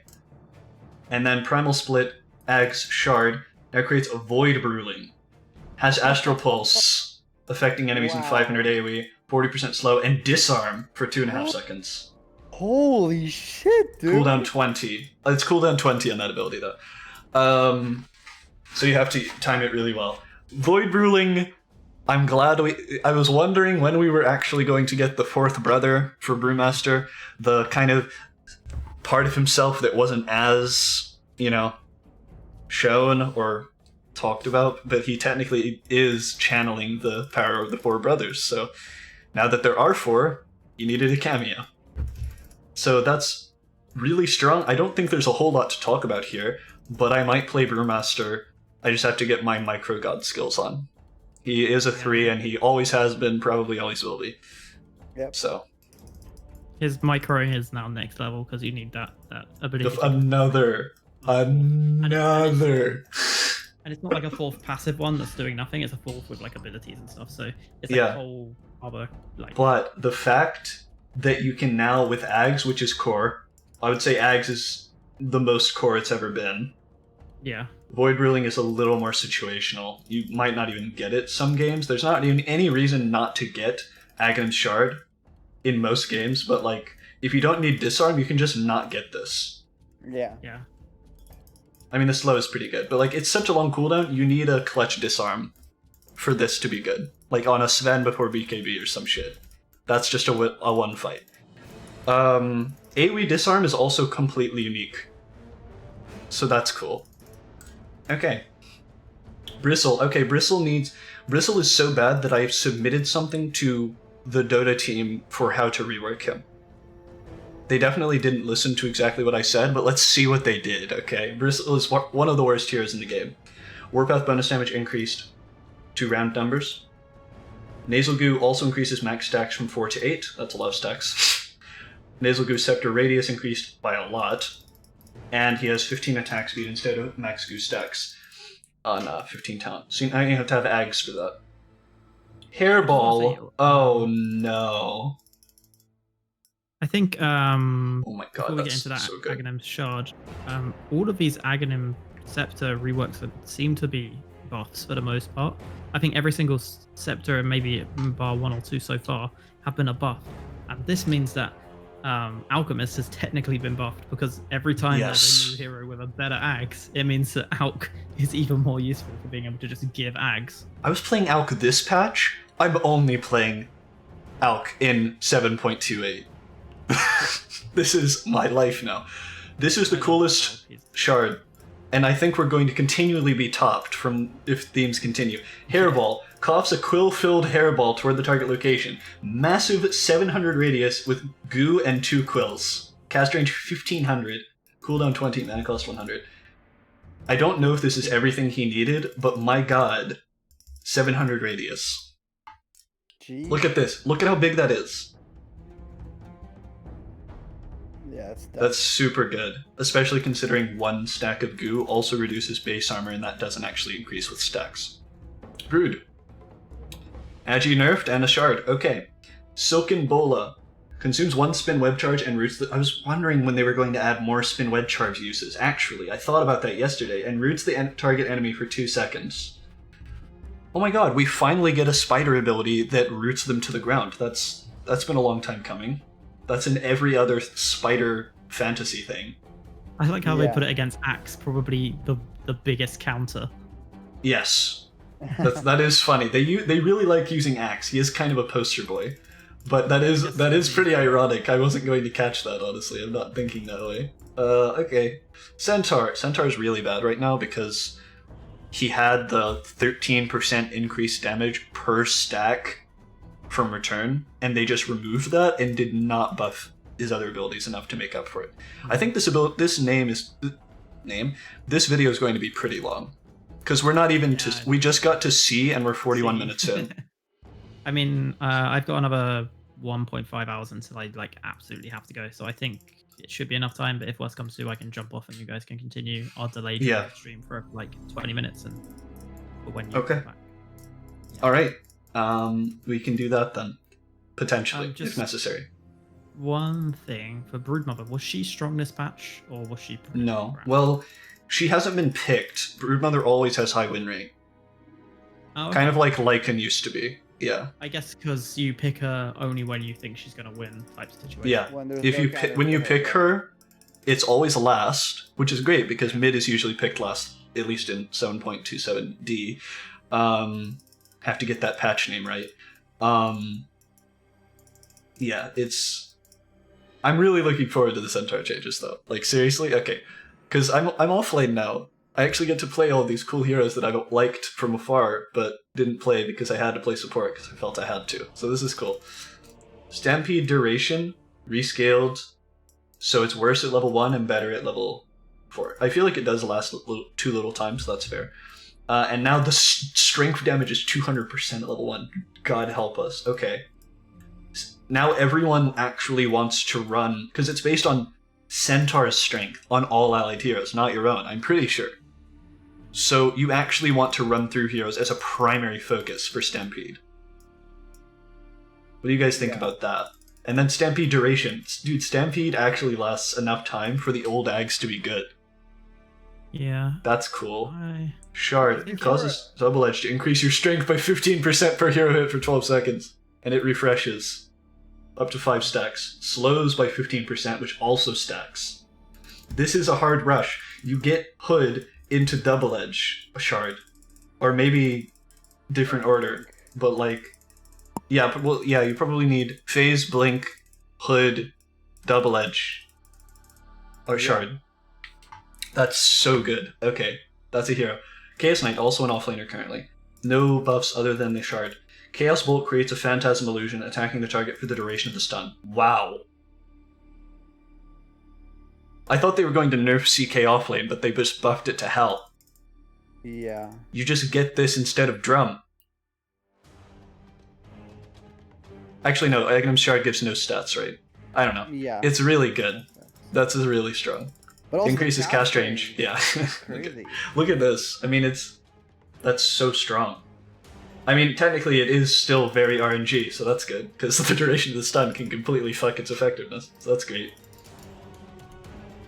And then Primal Split, Ag's Shard, now creates a Void Brewling. Has Astral Pulse, affecting enemies in 500 AoE, 40% slow, and Disarm for 2.5 seconds. Holy shit, dude. Cooldown 20. It's cooldown 20 on that ability, though. So you have to time it really well. Void Ruling, I'm glad I was wondering when we were actually going to get the 4th brother for Brewmaster, the kind of part of himself that wasn't as, shown or talked about, but he technically is channeling the power of the 4 brothers, so now that there are 4, you needed a cameo. So that's really strong. I don't think there's a whole lot to talk about here, but I might play Brewmaster. I just have to get my Micro God skills on. He is a 3, and he always has been, probably always will be. Yep. So his micro is now next level because you need that ability. Another. And it's not like a 4th passive one that's doing nothing. It's a 4th with like abilities and stuff. So it's like a whole other like. But the fact that you can now with Ags, which is core, I would say Ags is the most core it's ever been. Yeah. Void Ruling is a little more situational. You might not even get it some games. There's not even any reason not to get Aghanim's Shard in most games, but like, if you don't need Disarm, you can just not get this. Yeah. Yeah. I mean, the slow is pretty good, but like, it's such a long cooldown, you need a clutch Disarm for this to be good. Like on a Sven before BKB or some shit. That's just a one fight. AoE Disarm is also completely unique. So that's cool. Okay. Bristle. Okay, Bristle is so bad that I've submitted something to the Dota team for how to rework him. They definitely didn't listen to exactly what I said, but let's see what they did, okay? Bristle is one of the worst heroes in the game. Warpath bonus damage increased to round numbers. Nasal Goo also increases max stacks from 4 to 8. That's a lot of stacks. Nasal Goo Scepter radius increased by a lot. And he has 15 attack speed instead of max Goo stacks on 15 talent. So now you have to have Ags for that. Hairball. Oh no. I think oh my god, before we get that's into that so good. Aghanim Shard, all of these Aghanim Scepter reworks seem to be buffs for the most part. I think every single Scepter, and maybe bar 1 or 2 so far, have been a buff. And this means that Alchemist has technically been buffed, because every time there's a new hero with a better Ags, it means that Alch is even more useful for being able to just give Ags. I was playing Alch this patch. I'm only playing Alch in 7.28. This is my life now. This is the coolest shard, and I think we're going to continually be topped from if themes continue. Hairball coughs a quill-filled hairball toward the target location. Massive 700 radius with goo and 2 quills. Cast range 1500. Cooldown 20. Mana cost 100. I don't know if this is everything he needed, but my god, 700 radius. Gee. Look at this. Look at how big that is. Yeah, that's super good, especially considering 1 stack of goo also reduces base armor, and that doesn't actually increase with stacks. Rude. Agi nerfed and a shard. Okay. Silken Bola. Consumes 1 spin web charge and roots the... I was wondering when they were going to add more spin web charge uses. Actually, I thought about that yesterday. And roots the target enemy for 2 seconds. Oh my god, we finally get a spider ability that roots them to the ground. That's been a long time coming. That's in every other spider fantasy thing. I like how they put it against Axe, probably the biggest counter. Yes. That is funny. They really like using Axe. He is kind of a poster boy. But that is pretty ironic. I wasn't going to catch that, honestly. I'm not thinking that way. Okay. Centaur. Centaur's really bad right now because he had the 13% increased damage per stack from return, and they just removed that and did not buff his other abilities enough to make up for it. I think this video is going to be pretty long. Because we're not even we just got to C and we're 41 minutes in. I mean, I've got another 1.5 hours until I absolutely have to go, so I think it should be enough time. But if worse comes to, I can jump off and you guys can continue. I'll delay the stream for 20 minutes and for when you come back. Yeah. All right, we can do that then, potentially if necessary. One thing for Broodmother, was she strong this patch or was she? No, well, she hasn't been picked. Broodmother always has high win rate. Oh, okay. Kind of like Lycan used to be. Yeah. I guess because you pick her only when you think she's gonna win type situation. Yeah. When you pick her, it's always last, which is great because mid is usually picked last, at least in 7.27 D. Have to get that patch name right. Yeah, I'm really looking forward to the Centaur changes though. Like seriously, okay, because I'm offlane now. I actually get to play all these cool heroes that I've liked from afar, but didn't play because I had to play support because I felt I had to. So this is cool. Stampede duration, rescaled, so it's worse at level 1 and better at level 4. I feel like it does last too little time, so that's fair. And now the strength damage is 200% at level 1. God help us. Okay. Now everyone actually wants to run, because it's based on Centaur's strength on all allied heroes, not your own, I'm pretty sure. So you actually want to run through heroes as a primary focus for Stampede. What do you guys think about that? And then Stampede duration. Dude, Stampede actually lasts enough time for the old Ags to be good. Yeah. That's cool. Shard causes double edge to increase your strength by 15% per hero hit for 12 seconds. And it refreshes. Up to 5 stacks. Slows by 15%, which also stacks. This is a hard rush. You get Hood into double edge shard. Or maybe different order. But you probably need Phase, Blink, Hood, double edge, or shard. That's so good. Okay, that's a hero. Chaos Knight, also an offlaner currently. No buffs other than the shard. Chaos Bolt creates a phantasm illusion, attacking the target for the duration of the stun. Wow. I thought they were going to nerf CK offlane, but they just buffed it to hell. Yeah. You just get this instead of drum. Actually, no, Aghanim's Shard gives no stats, right? I don't know. Yeah. It's really good. That's really strong. But also increases cast range. Yeah. Crazy. Look at this. I mean, that's so strong. I mean, technically it is still very RNG, so that's good, because the duration of the stun can completely fuck its effectiveness, so that's great.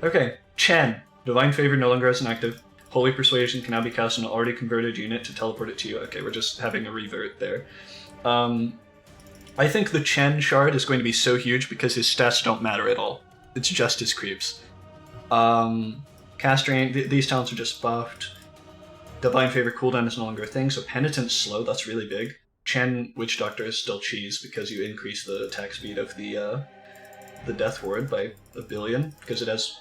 Okay, Chen. Divine Favor no longer has an active. Holy Persuasion can now be cast on an already converted unit to teleport it to you. Okay, we're just having a revert there. I think the Chen shard is going to be so huge because his stats don't matter at all. It's just his creeps. Cast range, these talents are just buffed. Divine Favor cooldown is no longer a thing, so Penitent's slow, that's really big. Chen Witch Doctor is still cheese because you increase the attack speed of the the Death Ward by 1 billion, because it has...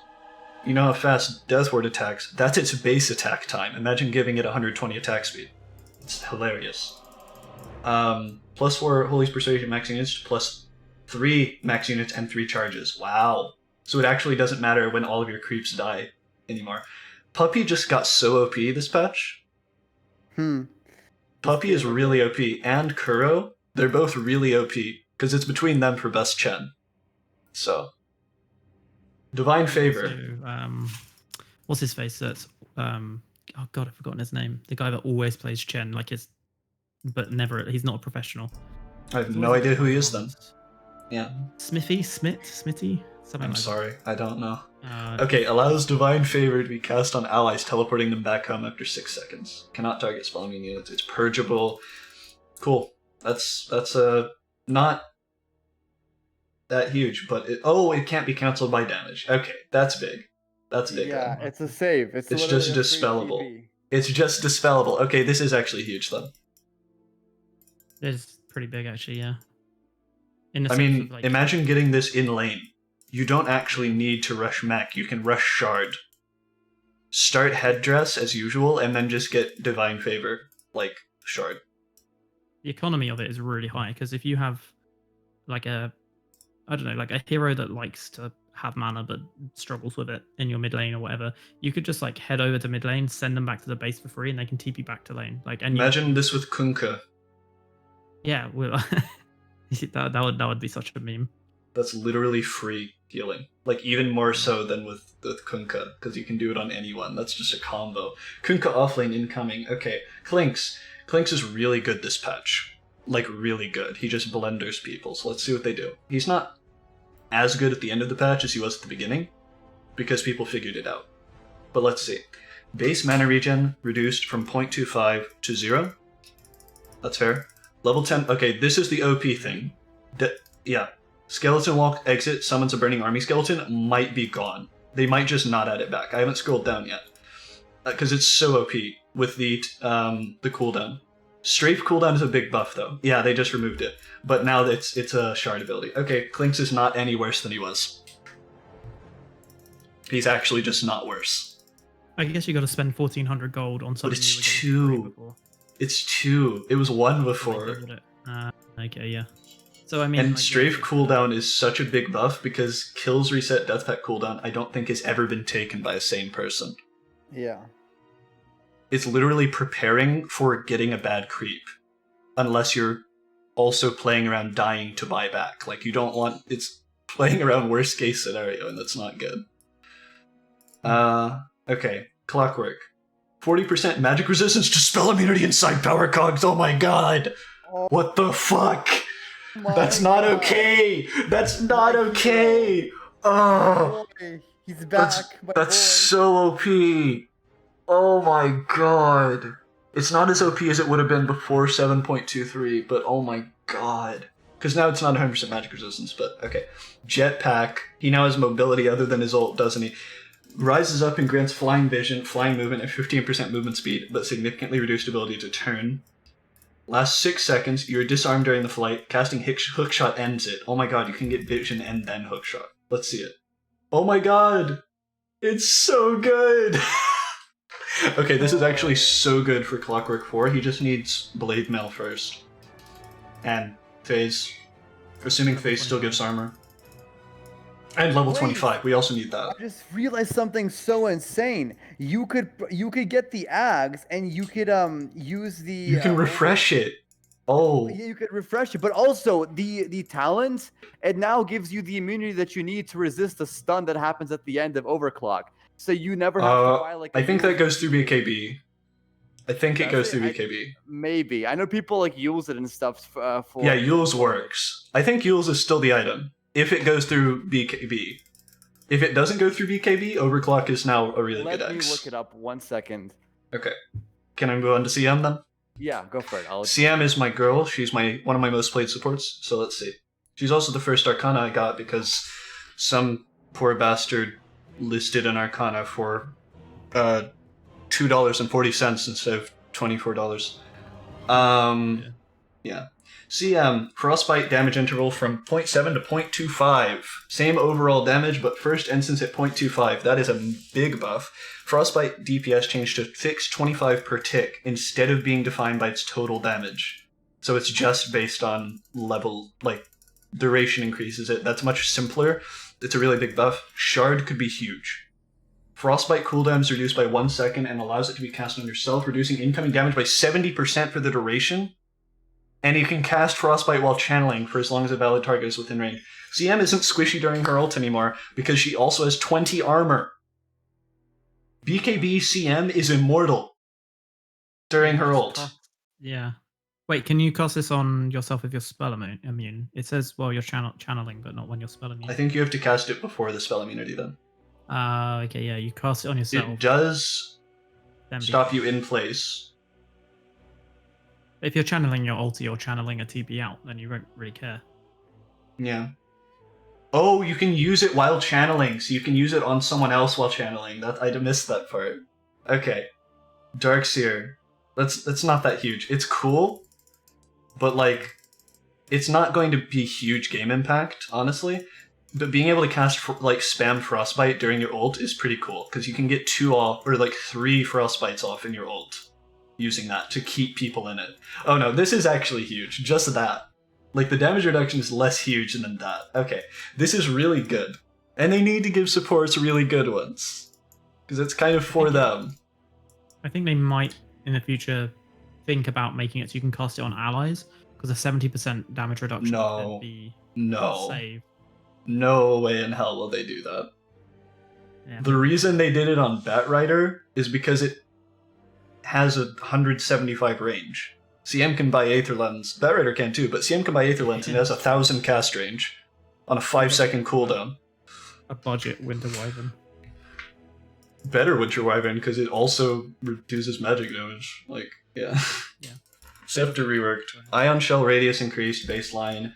You know how fast Death Ward attacks? That's its base attack time. Imagine giving it 120 attack speed. It's hilarious. +4 Holy's Persuasion max units, +3 max units, and 3 charges. Wow. So it actually doesn't matter when all of your creeps die anymore. Puppy just got so OP this patch. Puppy is really OP, and Kuro, they're both really OP, because it's between them for best Chen. So, Divine Favor. So, what's his face? That's oh god, I've forgotten his name. The guy that always plays Chen, like but never. He's not a professional. I have no idea who he is then. Yeah. Smithy. Something I'm like sorry, I don't know. that. Okay, allows Divine Favor to be cast on allies, teleporting them back home after 6 seconds. Cannot target spawning units. It's purgeable. Cool. That's not that huge, but it can't be cancelled by damage. Okay, that's big. That's big. Yeah, it's a save. It's just literally a free dispellable. TP. It's just dispellable. Okay, this is actually huge then. It's pretty big, actually. Yeah. In the I sense mean, of, like, imagine getting this in lane. You don't actually need to rush mech. You can rush shard. Start headdress as usual, and then just get Divine Favor, like shard. the economy of it is really high, because if you have like a hero that likes to have mana but struggles with it in your mid lane or whatever, you could just like head over to mid lane, send them back to the base for free, and they can TP back to lane. Like, and Imagine this with Kunkka. yeah, that would be such a meme. That's literally free healing. Like, even more so than with Kunkka, because you can do it on anyone. That's just a combo. Kunkka offlane incoming. Okay, Clinks. Clinks is really good this patch. Like, really good. He just blenders people, so let's see what they do. He's not as good at the end of the patch as he was at the beginning, because people figured it out. But let's see. Base mana regen reduced from 0.25 to 0. That's fair. Level 10. Okay, this is the OP thing. Yeah. Skeleton Walk exit summons a Burning Army skeleton might be gone. They might just not add it back. I haven't scrolled down yet. Because it's so OP with the cooldown. Strafe cooldown is a big buff though. Yeah, they just removed it. But now it's a shard ability. Okay, Clinks is not any worse than he was. He's actually just not worse. I guess you got to spend 1,400 gold on something. But it's you were getting free 2. before. It's 2. It was 1 before. Okay, yeah. So I mean, And like, Strafe yeah, cooldown is such a big buff because kills reset death pack cooldown I don't think has ever been taken by a sane person. Yeah. It's literally preparing for getting a bad creep. Unless you're also playing around dying to buy back. Like, you don't want... It's playing around worst case scenario, and that's not good. Okay. Clockwork. 40% magic resistance to spell immunity and side power cogs. Oh my god! What the fuck? That's not okay! That's not okay! Oh, Boy, he's back. that's so OP! Oh my god. It's not as OP as it would have been before 7.23, but oh my god. Because now it's not 100% magic resistance, but okay. Jetpack. He now has mobility other than his ult, doesn't he? Rises up and grants flying vision, flying movement, and 15% movement speed, but significantly reduced ability to turn. Last 6 seconds, you're disarmed during the flight. Casting hookshot ends it. Oh my god, you can get vision and then hookshot. Let's see it. Oh my god! It's so good! Okay, this is actually so good for Clockwork 4. He just needs Blade Mail first. And Phase. Assuming Phase still gives armor. And level 25, we also need that. I just realized something so insane. You could get the Ags and you could use the. You can refresh it. Oh. Yeah, you could refresh it, but also the talent. It now gives you the immunity that you need to resist the stun that happens at the end of Overclock. So you never have to buy like. I think that goes through BKB. I think it goes through BKB. Maybe I know people like use it and stuff for. Yeah, Yule's works. I think Yule's is still the item. If it goes through BKB. If it doesn't go through BKB, Overclock is now a really good X. Let me look it up 1 second. Okay. Can I go on to CM then? Yeah, go for it. CM is my girl. She's one of my most played supports, so let's see. She's also the first Arcana I got because some poor bastard listed an Arcana for $2.40 instead of $24. Yeah. CM, Frostbite damage interval from 0.7 to 0.25. Same overall damage, but first instance at 0.25. That is a big buff. Frostbite DPS changed to fixed 25 per tick instead of being defined by its total damage. So it's just based on level, like, duration increases it. That's much simpler. It's a really big buff. Shard could be huge. Frostbite cooldown is reduced by 1 second and allows it to be cast on yourself, reducing incoming damage by 70% for the duration. And you can cast Frostbite while channeling for as long as a valid target is within range. CM isn't squishy during her ult anymore because she also has 20 armor. BKB CM is immortal during her ult. Yeah. Wait, can you cast this on yourself if you're spell immune? It says while you're channeling, but not when you're spell immune. I think you have to cast it before the spell immunity then. Okay, yeah, you cast it on yourself. It does then stop you in place. If you're channeling your ulti or channeling a TP out, then you won't really care. Yeah. Oh, you can use it while channeling, so you can use it on someone else while channeling. I missed that part. Okay. Darkseer. That's not that huge. It's cool, but like, it's not going to be huge game impact, honestly. But being able to cast, like, spam Frostbite during your ult is pretty cool, because you can get 2 off, or like 3 Frostbites off in your ult, using that to keep people in it. Oh no, this is actually huge, just that. Like, the damage reduction is less huge than that. Okay, this is really good. And they need to give supports really good ones, because it's kind of for them. I think they might, in the future, think about making it so you can cast it on allies, because a 70% damage reduction could be saved. No way in hell will they do that. Yeah. The reason they did it on Batrider is because it has a 175 range. CM can buy Aether Lens. Batrider can too, but CM can buy Aether Lens and it has 1,000 cast range on a 5-second cooldown. A budget Winter Wyvern. Better Winter Wyvern because it also reduces magic damage. Like, yeah. Yeah. Scepter reworked. Ion Shell radius increased baseline.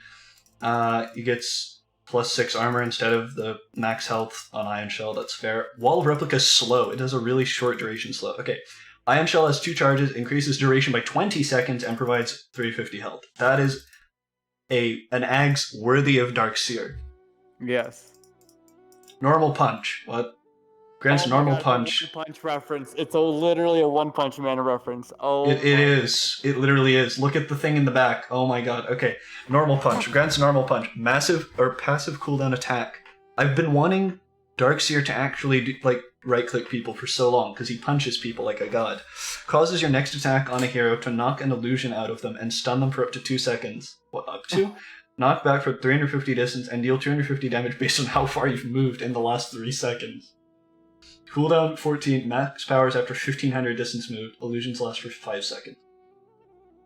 He gets +6 armor instead of the max health on Ion Shell. That's fair. Wall of Replica is slow. It has a really short duration slow. Okay. Ion Shell has 2 charges, increases duration by 20 seconds, and provides 350 health. That is an Ags worthy of Darkseer. Yes. Normal Punch. What? Grants normal punch. One punch reference. It's literally a One Punch Man reference. Oh, it is. It literally is. Look at the thing in the back. Oh my god. Okay. Normal punch. Grants normal punch. Massive or passive cooldown attack. I've been wanting Darkseer to actually do, like, right-click people for so long because he punches people like a god. Causes your next attack on a hero to knock an illusion out of them and stun them for up to 2 seconds. What, up to? Knock back for 350 distance and deal 250 damage based on how far you've moved in the last 3 seconds. Cooldown 14, max powers after 1500 distance moved. Illusions last for 5 seconds.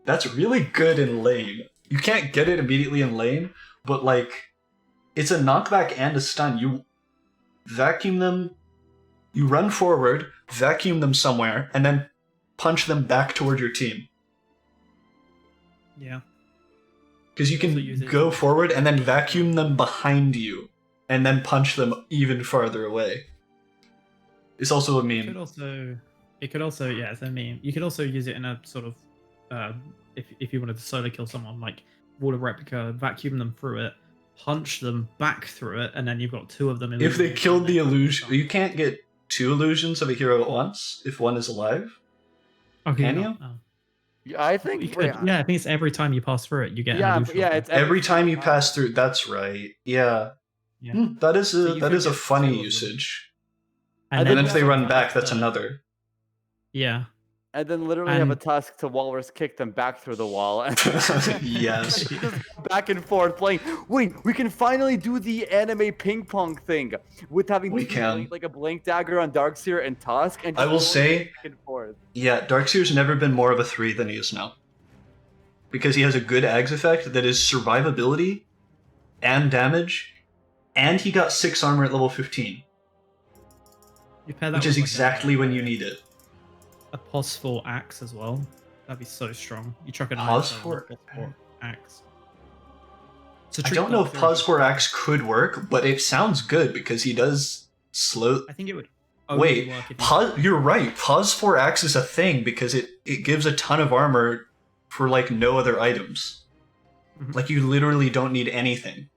That's really good in lane. You can't get it immediately in lane, but like, it's a knockback and a stun. You vacuum them, you run forward, vacuum them somewhere, and then punch them back toward your team. Yeah. Because you can go forward and then vacuum them behind you, and then punch them even farther away. It's also a meme. It could also, yeah, it's a meme. You could also use it in a sort of, if you wanted to solo kill someone, like Wall of Replica, vacuum them through it, punch them back through it, and then you've got 2 of them. If they killed the illusion, you can't get 2 illusions of a hero at once if one is alive. Okay, can you? Oh. Yeah, I think. Yeah, I think it's every time you pass through it, you get. Yeah, an illusion. yeah, it's every time you pass through. That's right. Yeah. That is a funny usage. And then if they run back, that's another. Yeah. And then literally have a task to walrus kick them back through the wall. Yes. Just back and forth playing. Wait, we can finally do the anime ping pong thing with having like a Blink Dagger on Darkseer and Tusk. And I will say, back and forth. Yeah, Darkseer's never been more of a 3 than he is now. Because he has a good Ags effect that is survivability and damage, and he got 6 armor at level 15. Which is exactly when you need it. A POS4 axe as well. That'd be so strong. You chuck an POS4 axe. I don't know if POS4 axe could work, but it sounds good because he does slow. I think it would. Wait, you're right. POS4 axe is a thing because it gives a ton of armor for like no other items. Like, you literally don't need anything.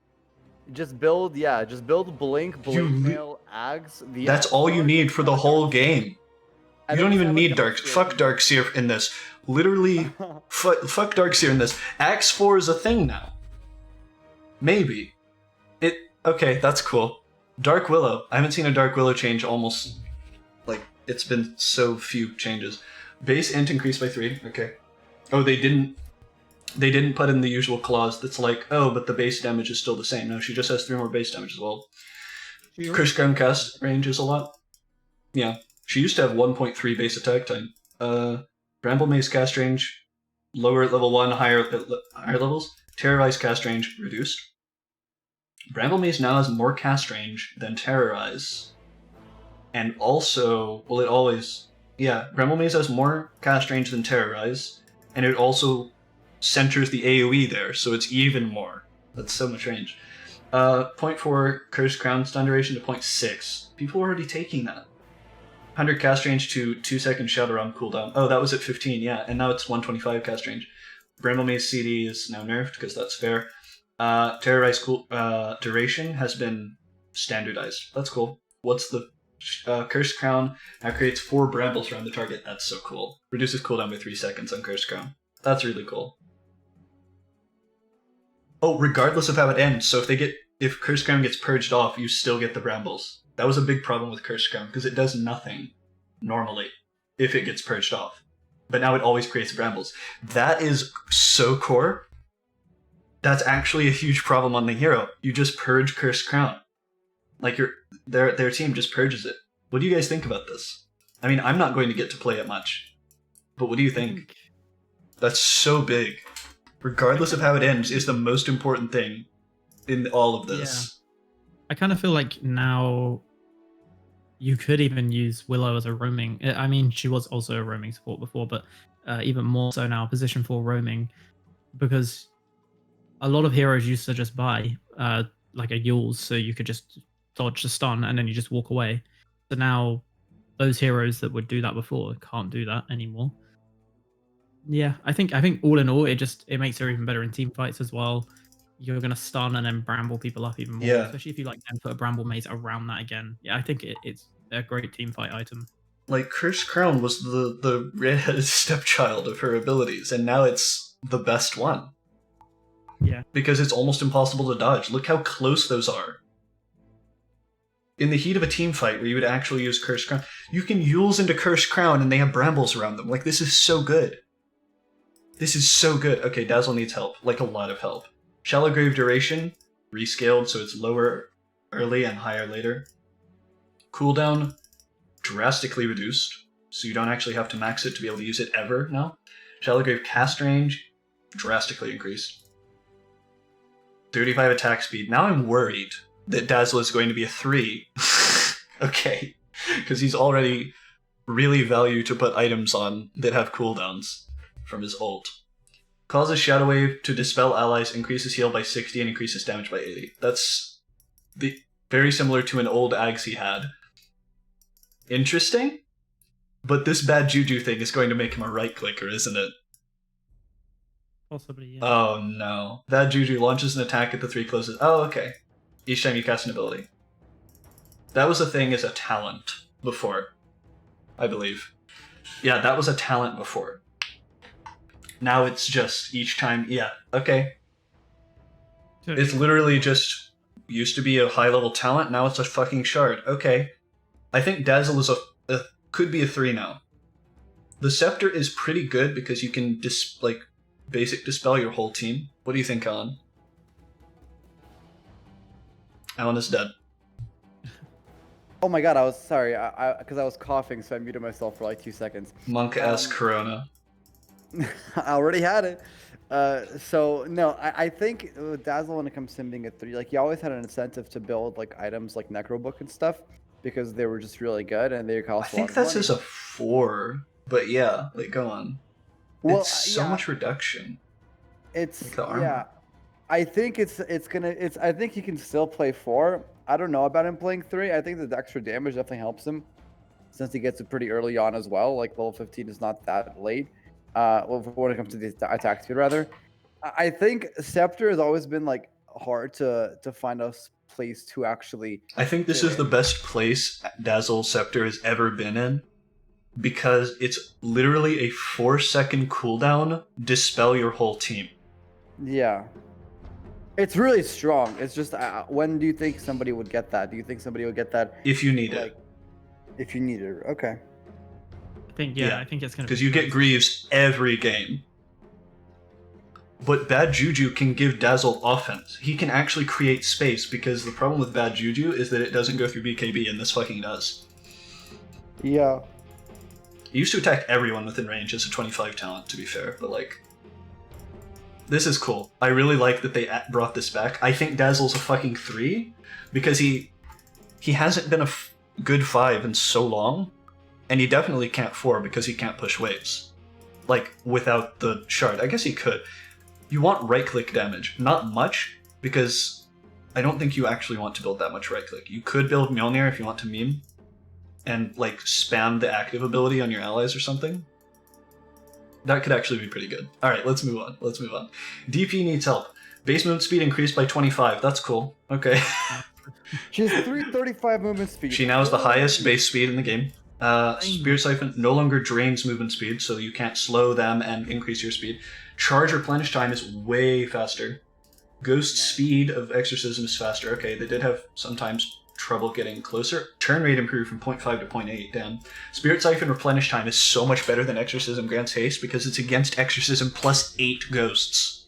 Just build Blink, Mail, Ags. That's all you need for the whole game. You don't even need fuck Darkseer in this. Literally, fuck Darkseer in this. Axe 4 is a thing now. Maybe. Okay, that's cool. Dark Willow. I haven't seen a Dark Willow change almost, like, it's been so few changes. Base int increased by 3, okay. Oh, they didn't put in the usual clause that's like, oh, but the base damage is still the same. No, she just has 3 more base damage as well. Curse Crown cast range is a lot. Yeah. She used to have 1.3 base attack time. Bramble Maze cast range, lower at level 1, higher levels. Terrorize cast range, reduced. Bramble Maze now has more cast range than Terrorize. And also, well, it always... Yeah, Bramble Maze has more cast range than Terrorize, and it also centers the AoE there, so it's even more. That's so much range. 0.4 Curse Crown stun duration to 0.6. People are already taking that. 100 cast range to 2-second Shadow Realm cooldown. Oh, that was at 15, yeah, and now it's 125 cast range. Bramble Maze CD is now nerfed, because that's fair. Terrorize duration has been standardized. That's cool. What's the Curse Crown? Now creates 4 brambles around the target. That's so cool. Reduces cooldown by 3 seconds on Curse Crown. That's really cool. Oh, regardless of how it ends. So if Curse Crown gets purged off, you still get the brambles. That was a big problem with Curse Crown, because it does nothing normally if it gets purged off. But now it always creates brambles. That is so core. That's actually a huge problem on the hero. You just purge Curse Crown. Like, their team just purges it. What do you guys think about this? I mean, I'm not going to get to play it much. But what do you think? That's so big. Regardless of how it ends, is the most important thing in all of this. Yeah. I kind of feel like now you could even use Willow as a roaming. I mean, she was also a roaming support before, but even more so now, position for roaming, because a lot of heroes used to just buy like a Yules, so you could just dodge the stun and then you just walk away. So now those heroes that would do that before can't do that anymore. Yeah, I think all in all, it makes her even better in team fights as well. You're gonna stun and then bramble people up even more, especially if you like then put a bramble maze around that again. Yeah, I think it's a great team fight item. Like, Curse Crown was the redheaded stepchild of her abilities, and now it's the best one. Yeah. Because it's almost impossible to dodge. Look how close those are. In the heat of a team fight where you would actually use Curse Crown, you can Yules into Curse Crown and they have brambles around them. Like, this is so good. This is so good. Okay, Dazzle needs help. Like, a lot of help. Shallow Grave duration, rescaled, so it's lower early and higher later. Cooldown, drastically reduced, so you don't actually have to max it to be able to use it ever now. Shallow Grave cast range, drastically increased. 35 attack speed. Now I'm worried that Dazzle is going to be a 3. Okay, because he's already really value to put items on that have cooldowns from his ult. Causes Shadow Wave to dispel allies, increases heal by 60, and increases damage by 80. That's very similar to an old Ags he had. Interesting, but this bad juju thing is going to make him a right-clicker, isn't it? Possibly, yeah. Oh no. Bad juju launches an attack at the 3 closest. Oh, okay. Each time you cast an ability. That was a thing as a talent before, I believe. Yeah, that was a talent before. Now it's just each time, yeah, okay. It's literally just used to be a high-level talent, now it's a fucking shard. Okay. I think Dazzle is could be a 3 now. The Scepter is pretty good because you can basic dispel your whole team. What do you think, Alan? Alan is dead. Oh my god, I was sorry, because I was coughing, so I muted myself for like 2 seconds. Monk-ass Corona. I already had it. So no, I think Dazzle, when it comes to him being a 3, like, he always had an incentive to build like items like Necro Book and stuff because they were just really good and they cost a lot of money. I think that's as a 4, but yeah, like, go on. Well, it's so much reduction. It's like the armor. Yeah. I think I think he can still play 4. I don't know about him playing 3. I think the extra damage definitely helps him since he gets it pretty early on as well. Like, level 15 is not that late. When it comes to the attack speed, rather. I think Scepter has always been like hard to find a place to actually. I think this fit is the in. best place Dazzle Scepter has ever been in, because it's literally a 4-second cooldown, dispel your whole team. Yeah. It's really strong. It's just when do you think somebody would get that? Do you think somebody would get that If you need like it. if you need it? Okay. I think I think it's gonna Because you get Greaves every game. But Bad Juju can give Dazzle offense. He can actually create space, because the problem with Bad Juju is that it doesn't go through BKB, and this fucking does. Yeah. He used to attack everyone within range as a 25 talent, to be fair, but like... This is cool. I really like that they brought this back. I think Dazzle's a fucking 3, because he hasn't been a good 5 in so long, and he definitely can't 4 because he can't push waves. Like, without the shard. I guess he could. You want right-click damage. Not much, because I don't think you actually want to build that much right-click. You could build Mjolnir if you want to meme, and like spam the active ability on your allies or something. That could actually be pretty good. Alright, let's move on. DP needs help. Base movement speed increased by 25. That's cool. Okay. She has 335 movement speed. She now has the highest base speed in the game. Spirit Siphon no longer drains movement speed, so you can't slow them and increase your speed. Charge replenish time is way faster. Ghost speed of exorcism is faster. Okay, they did have sometimes trouble getting closer. Turn rate improved from 0.5 to 0.8, damn. Spirit Siphon replenish time is so much better than Exorcism grants haste, because it's against Exorcism plus 8 ghosts.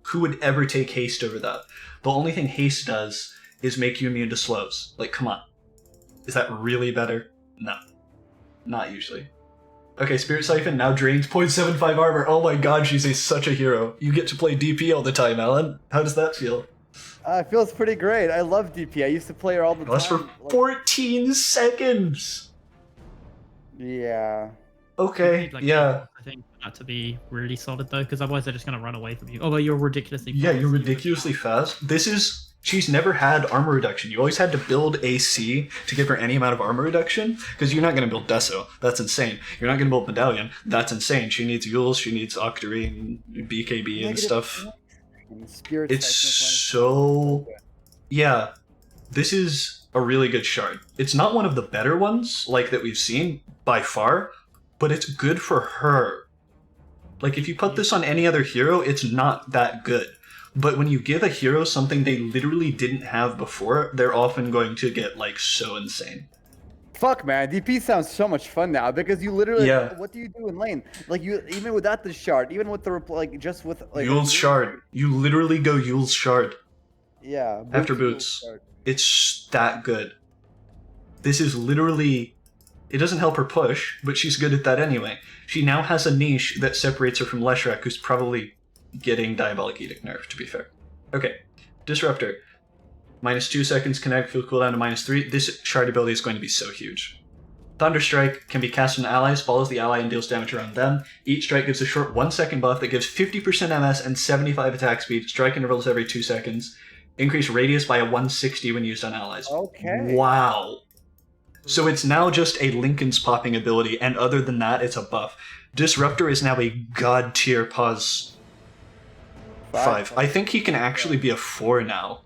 Who would ever take haste over that? The only thing haste does is make you immune to slows. Like, come on. Is that really better? No. Not usually. Okay, Spirit Siphon now drains 0.75 armor. Oh my god, she's such a hero. You get to play DP all the time, Alan. How does that feel? It feels pretty great. I love DP. I used to play her all the time. That's for 14 seconds! Yeah. Okay, Like, yeah. I think that to be really solid though, because otherwise they're just gonna run away from you. Although you're ridiculously fast. Yeah, you're ridiculously fast. She's never had armor reduction. You always had to build AC to give her any amount of armor reduction, because you're not going to build Deso. That's insane. You're not going to build Medallion. That's insane. She needs Yules, she needs Octarine, BKB and stuff. It's so... Yeah. This is a really good shard. It's not one of the better ones, like that we've seen, by far, but it's good for her. Like, if you put this on any other hero, it's not that good. But when you give a hero something they literally didn't have before, they're often going to get, like, so insane. Fuck, man. DP sounds so much fun now, because you literally... Yeah. What do you do in lane? Like, you even without the shard, even with the... Like, just with... Like, Yule's Shard. You literally go Yule's Shard. Yeah. After boots. It's that good. This is literally... It doesn't help her push, but she's good at that anyway. She now has a niche that separates her from Leshrac, who's probably getting Diabolic Edict nerfed, to be fair. Okay. Disruptor. -2 seconds connect, field cooldown to -3. This shard ability is going to be so huge. Thunderstrike can be cast on allies, follows the ally and deals damage around them. Each strike gives a short 1-second buff that gives 50% MS and 75 attack speed. Strike intervals every 2 seconds. Increase radius by a 160 when used on allies. Okay. Wow. So it's now just a Lincoln's popping ability, and other than that, it's a buff. Disruptor is now a god tier pause 5. I think he can actually be a 4 now.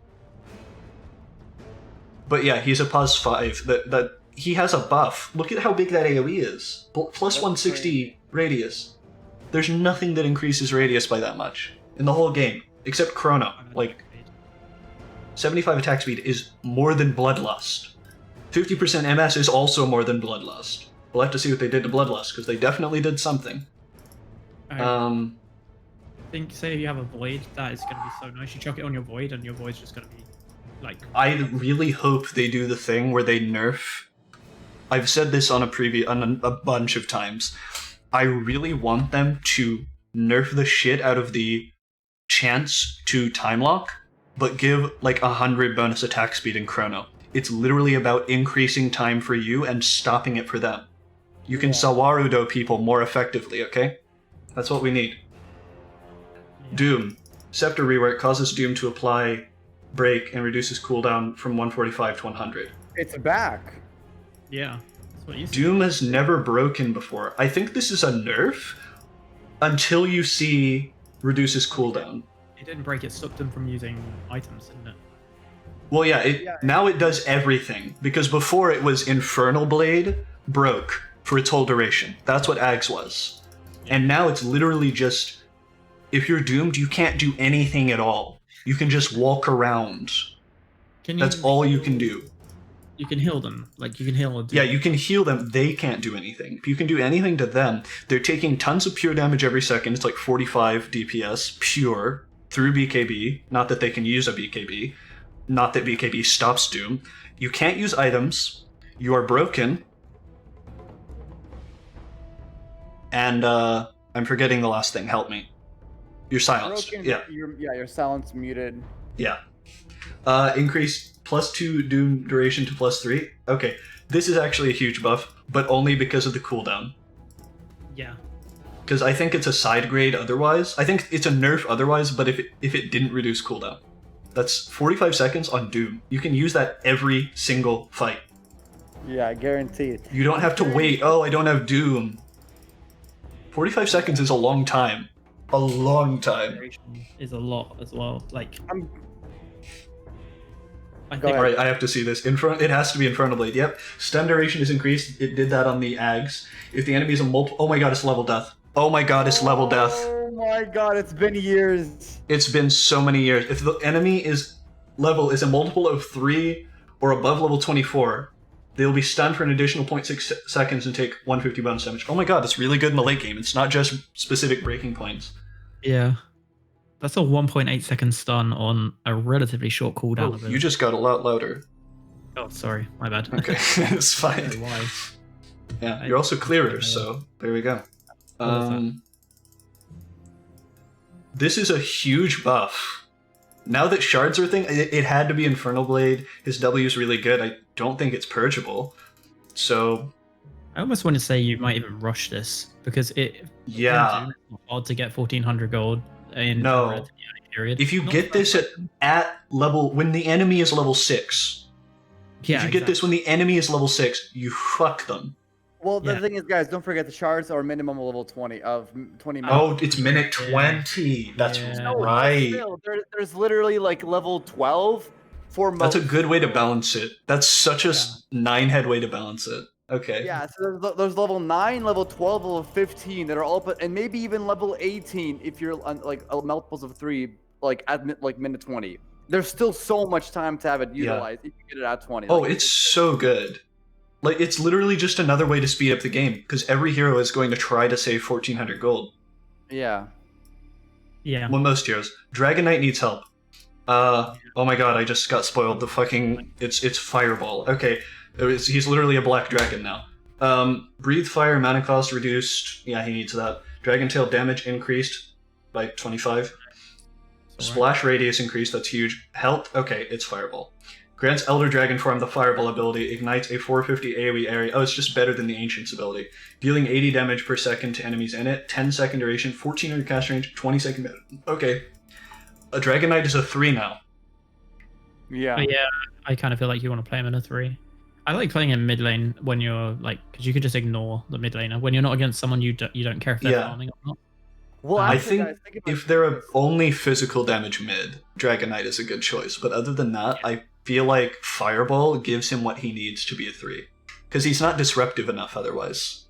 But yeah, he's a pause 5. That he has a buff. Look at how big that AoE is. Plus 160 radius. There's nothing that increases radius by that much in the whole game, except Chrono. Like, 75 attack speed is more than Bloodlust. 50% MS is also more than Bloodlust. We'll have to see what they did to Bloodlust, because they definitely did something. I think, say if you have a Void, that is going to be so nice. You chuck it on your Void, and your Void's just going to be, like... I really hope they do the thing where they nerf... I've said this on a bunch of times. I really want them to nerf the shit out of the chance to time lock, but give, like, 100 bonus attack speed in Chrono. It's literally about increasing time for you and stopping it for them. You can Sawarudo people more effectively, okay? That's what we need. Doom. Scepter rework causes Doom to apply break and reduces cooldown from 145 to 100. It's back. Yeah. That's what you Doom has never broken before. I think this is a nerf until you see reduces cooldown. It didn't break. It stopped them from using items, didn't it? Well, yeah, now it does everything, because before it was Infernal Blade broke for its whole duration. That's what Ags was. And now it's literally just, if you're doomed, you can't do anything at all. You can just walk around. That's all you can do. You can heal them. Like, you can heal a dude. Yeah, you can heal them. They can't do anything. If you can do anything to them, they're taking tons of pure damage every second. It's like 45 DPS, pure, through BKB. Not that they can use a BKB. Not that BKB stops Doom. You can't use items. You are broken. And, I'm forgetting the last thing. Help me. You're silenced. Broken, Yeah. You're silenced, muted. Yeah. Increase +2 Doom duration to +3. Okay, this is actually a huge buff, but only because of the cooldown. Yeah. Because I think it's a side grade otherwise. I think it's a nerf otherwise, but if it didn't reduce cooldown. That's 45 seconds on Doom. You can use that every single fight. Yeah, guaranteed. You don't have to wait, oh, I don't have Doom. 45 seconds is a long time. A long time. Is a lot as well. Like, Alright, I have to see this. It has to be Infernal Blade. Yep. Stun duration is increased. It did that on the Ags. If the enemy is a multiple... Oh my god, it's level death. Oh my god, it's level death. Oh my god, it's been years. It's been so many years. If the enemy is a multiple of 3 or above level 24, they will be stunned for an additional 0.6 seconds and take 150 bonus damage. Oh my god, that's really good in the late game. It's not just specific breaking points. yeah. That's a 1.8 second stun on a relatively short cooldown. Oh, of it. you just got a lot louder. Oh, sorry. My bad. Okay, it's I don't fine. know why. Yeah, you're also clearer, so there we go. This is a huge buff. Now that shards are a thing, it had to be Infernal Blade. His W is really good. I don't think it's purgeable. So, I almost want to say you might even rush this because yeah. it's hard to get 1400 gold in No. a relatively early period. If you Not get this at level, when the enemy is level 6, yeah, if you get this when the enemy is level 6, you fuck them. Well, the Yeah. thing is, guys, don't forget the shards are minimum level 20 of 20 minutes. Oh, it's minute 20. That's Yeah. right. Still, there's literally like level 12 for most. That's a good way to balance it. That's such a 9-head way to balance it. Okay. Yeah, so there's level 9, level 12, level 15 that are all, and maybe even level 18 if you're on like multiples of 3, like at minute 20. There's still so much time to have it utilized if you get it at 20. Oh, Like, it's so good. Like, it's literally just another way to speed up the game, because every hero is going to try to save 1400 gold. yeah. Yeah. Well, most heroes. Dragon Knight needs help. Oh my god, I just got spoiled. The fucking... It's Fireball. Okay, he's literally a black dragon now. Breathe Fire, mana cost reduced. Yeah, he needs that. Dragon Tail damage increased by 25. Splash radius increased, that's huge. Health, okay, it's Fireball. Grants Elder Dragon Form the Fireball ability, ignites a 450 AoE area. Oh, it's just better than the Ancient's ability. Dealing 80 damage per second to enemies in it, 10 second duration, 1400 cast range, 20 second... Okay. A Dragon Knight is a 3 now. Yeah. But yeah, I kind of feel like you want to play him in a 3. I like playing in mid lane when you're like, because you can just ignore the mid laner. When you're not against someone you don't care if they're farming or not. Well, I actually, think guys, think about if they're this. only physical damage mid, Dragon Knight is a good choice. But other than that, I feel like Fireball gives him what he needs to be a 3. Because he's not disruptive enough otherwise.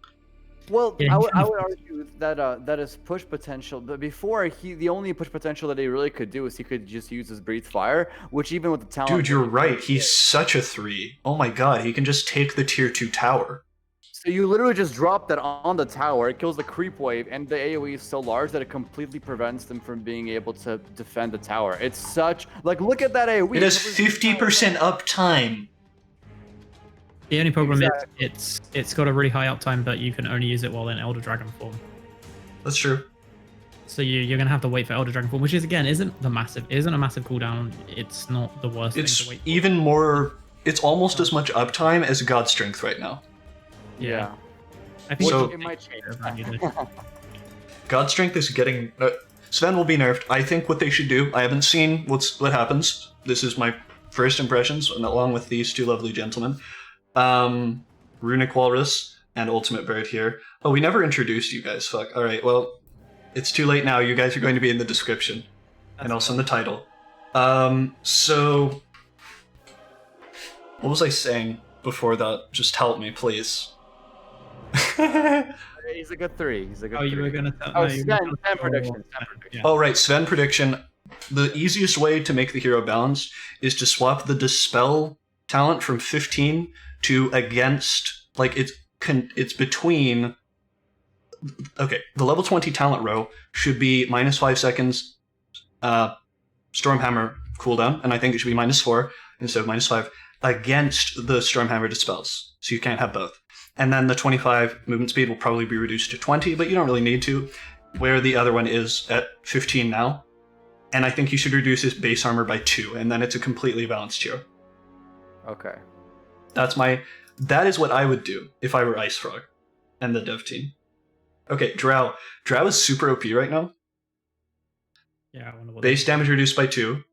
Well, Yeah, I he would kind of- argue that that is push potential. But before the only push potential that he really could do is he could just use his Breathe Fire, which even with the talent. Dude, you're right. He's such a 3. Oh my god, he can just take the tier 2 tower. So you literally just drop that on the tower. It kills the creep wave, and the AOE is so large that it completely prevents them from being able to defend the tower. It's such like look at that AOE. It has 50% uptime. The only problem Exactly. is it's got a really high uptime, but you can only use it while in Elder Dragon form. That's true. So you're gonna have to wait for Elder Dragon form, which is again isn't a massive cooldown. It's not the worst thing It's to wait for. even more... It's almost as much uptime as God Strength right now. Yeah. I think So- It might change. God Strength is getting... Sven will be nerfed. I think what they should do... I haven't seen what happens. This is my first impressions, and along with these two lovely gentlemen. Runic Walrus and Ultimate Bird here. Oh, we never introduced you guys. Fuck. Alright, well, it's too late now. You guys are going to be in the description. and also in the title. So what was I saying before that? Just help me, please. He's a good 3. He's a good Oh, 3. you were gonna tell. Oh, no, you were Sven, gonna Sven tell- prediction. Sven prediction. Oh, right, Sven prediction. The easiest way to make the hero balanced is to swap the Dispel talent from 15 to against, like, it's between. Okay, the level 20 talent row should be -5 seconds Stormhammer cooldown, and I think it should be -4 instead of -5 against the Stormhammer dispels. So you can't have both. And then the 25 movement speed will probably be reduced to 20, but you don't really need to, where the other one is at 15 now. And I think you should reduce his base armor by 2, and then it's a completely balanced hero. Okay. That is what I would do if I were Ice Frog and the dev team. Okay, Drow. Drow is super OP right now. Yeah, I wonder what Base damage reduced by 2.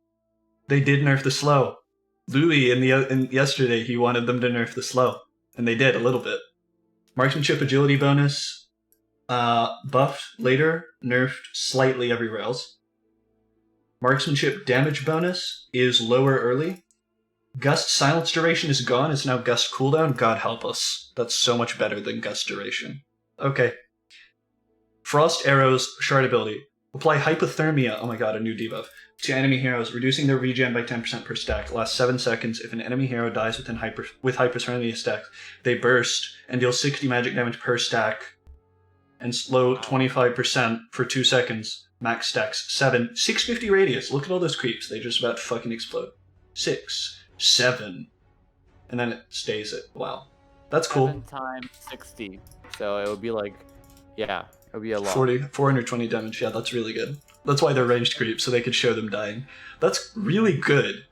They did nerf the slow. Louis in yesterday, he wanted them to nerf the slow, and they did a little bit. Marksmanship agility bonus, buffed later, nerfed slightly everywhere else. Marksmanship damage bonus is lower early. Gust silence duration is gone, it's now gust cooldown. God help us. That's so much better than gust duration. Okay. Frost arrows, shard ability. Apply hypothermia, oh my god, a new debuff, to enemy heroes, reducing their regen by 10% per stack. Lasts 7 seconds. If an enemy hero dies with hypothermia stacks, they burst and deal 60 magic damage per stack and slow 25% for 2 seconds. Max stacks 7. 650 radius. Look at all those creeps. They just about fucking explode. 6, 7. And then it stays at, wow. That's cool. 7 times 60. So it would be like, yeah, it would be a lot. 420 damage. Yeah, that's really good. That's why they're ranged creeps, so they could show them dying. That's really good.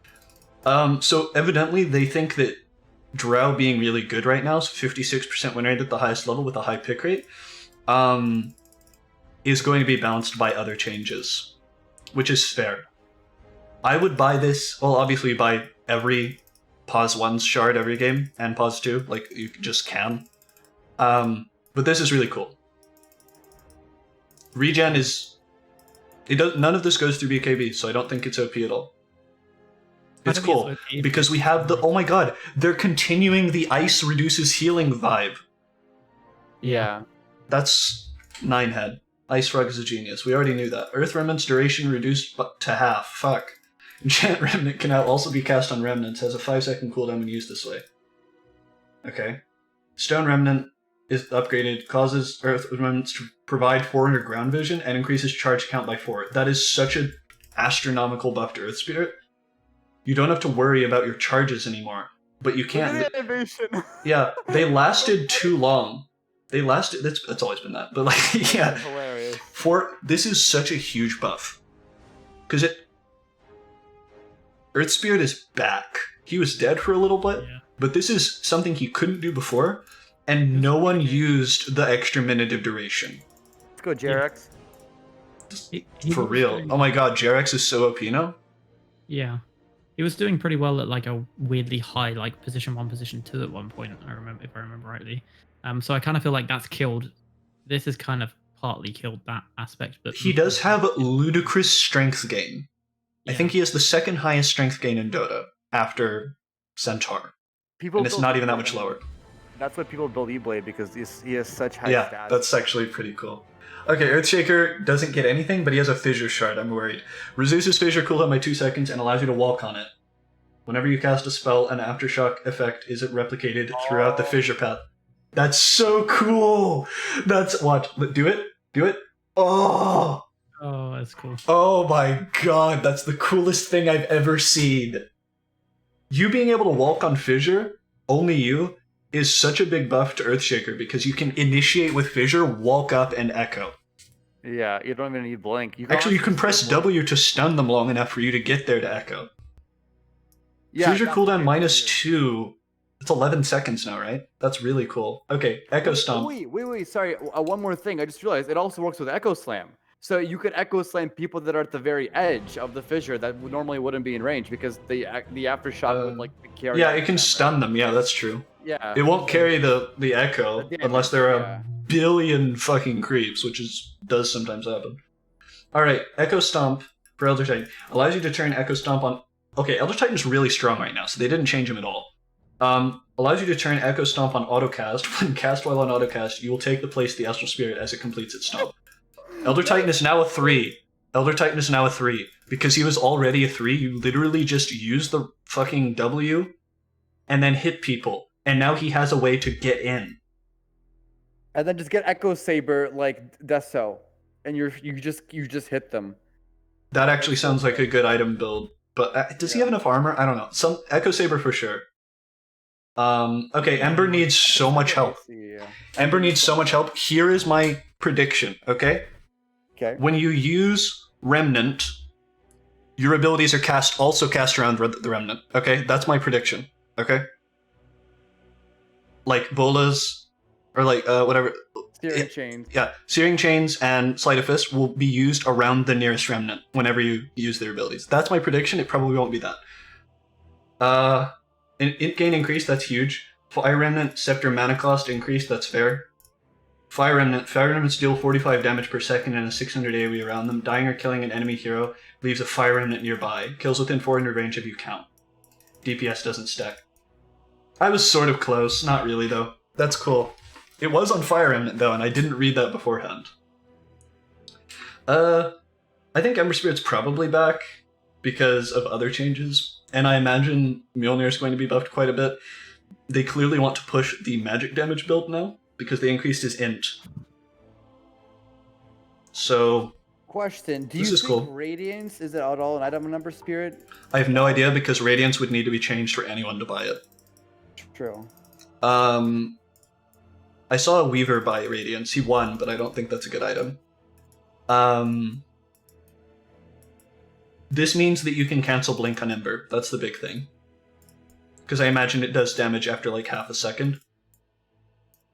So evidently they think that Drow being really good right now, so 56% win rate at the highest level with a high pick rate, is going to be balanced by other changes, which is fair. I would buy this, well, obviously buy every pause 1's shard every game, and pause 2, like, you just can. But this is really cool. Regen is... none of this goes through BKB, so I don't think it's OP at all. It's cool, because we have the... Oh my god, they're continuing the ice reduces healing vibe. Yeah. That's 9-head. Ice Frog is a genius. We already knew that. Earth Remnant's duration reduced to half. Fuck. Enchant Remnant can now also be cast on Remnants. Has a 5-second cooldown when used this way. Okay. Stone Remnant is upgraded. Causes Earth Remnants to provide 400 ground vision and increases charge count by 4. That is such an astronomical buff to Earth Spirit. You don't have to worry about your charges anymore. But you can't... Look at the animation. Yeah, they lasted too long. They lasted... That's always been that. But, like, yeah. That's hilarious. This is such a huge buff. Because Earth Spirit is back. He was dead for a little bit, but this is something he couldn't do before, and no one used the extra minute of duration. Let's go, Jerax. For real. Oh my god, Jerax is so OP now? Yeah. He was doing pretty well at like a weirdly high, like position 1, position 2 at one point, if I remember rightly. So I kind of feel like that's killed. This has kind of partly killed that aspect. But he does have ludicrous strength gain. I think he has the second highest strength gain in Dota after Centaur. And it's not even that much lower. That's what people build E-Blade, because he has such high yeah, stats. That's actually pretty cool. Okay, Earthshaker doesn't get anything, but he has a Fissure Shard, I'm worried. Reduces Fissure cooldown by 2 seconds and allows you to walk on it. Whenever you cast a spell, an Aftershock effect is replicated throughout the Fissure path. That's so cool! Watch, do it, Oh! Oh, that's cool. Oh my god, that's the coolest thing I've ever seen. You being able to walk on Fissure, only you, is such a big buff to Earthshaker because you can initiate with Fissure, walk up, and echo. Yeah, you don't even need Blink. You can press W to stun them long enough for you to get there to echo. Yeah, Fissure cooldown -2. It's 11 seconds now, right? That's really cool. Okay, Echo Stomp. Wait, sorry. One more thing. I just realized it also works with Echo Slam. So you could Echo Slam people that are at the very edge of the Fissure that normally wouldn't be in range because the Aftershock would like carry. Yeah, it can stun them. Yeah, that's true. Yeah. It won't carry the Echo unless there are a billion fucking creeps, which does sometimes happen. All right, Echo Stomp for Elder Titan. Allows you to turn Echo Stomp on... Okay, Elder Titan's really strong right now, so they didn't change him at all. Allows you to turn Echo Stomp on autocast. When cast while on autocast, you will take the place of the Astral Spirit as it completes its stomp. Elder Titan is now a 3. Elder Titan is now a 3. Because he was already a 3, you literally just use the fucking W and then hit people. And now he has a way to get in. And then just get Echo Saber like Deso, and you just hit them. That actually sounds like a good item build. But does he have enough armor? I don't know. Some Echo Saber for sure. Okay, Ember needs so much help. Ember needs so much help. Here is my prediction, okay? Okay. When you use Remnant, your abilities are also cast around the Remnant, okay? That's my prediction, okay? Like Bolas, or like, whatever. Searing Chains. Yeah, Searing Chains and Sleight of Fist will be used around the nearest Remnant whenever you use their abilities. That's my prediction. It probably won't be that. Int gain increase, that's huge. Fire Remnant, Scepter mana cost increase, that's fair. Fire Remnants deal 45 damage per second and a 600 AoE around them. Dying or killing an enemy hero leaves a Fire Remnant nearby. Kills within 400 range if you count. DPS doesn't stack. I was sort of close, not really though. That's cool. It was on Fire Remnant though, and I didn't read that beforehand. I think Ember Spirit's probably back because of other changes. And I imagine Mjolnir is going to be buffed quite a bit. They clearly want to push the magic damage build now, because they increased his int. So... Question, do you think cool. Radiance is it at all an item in Ember Spirit? I have no idea, because Radiance would need to be changed for anyone to buy it. True. I saw a Weaver buy Radiance. He won, but I don't think that's a good item. This means that you can cancel Blink on Ember. That's the big thing. Because I imagine it does damage after like half a second.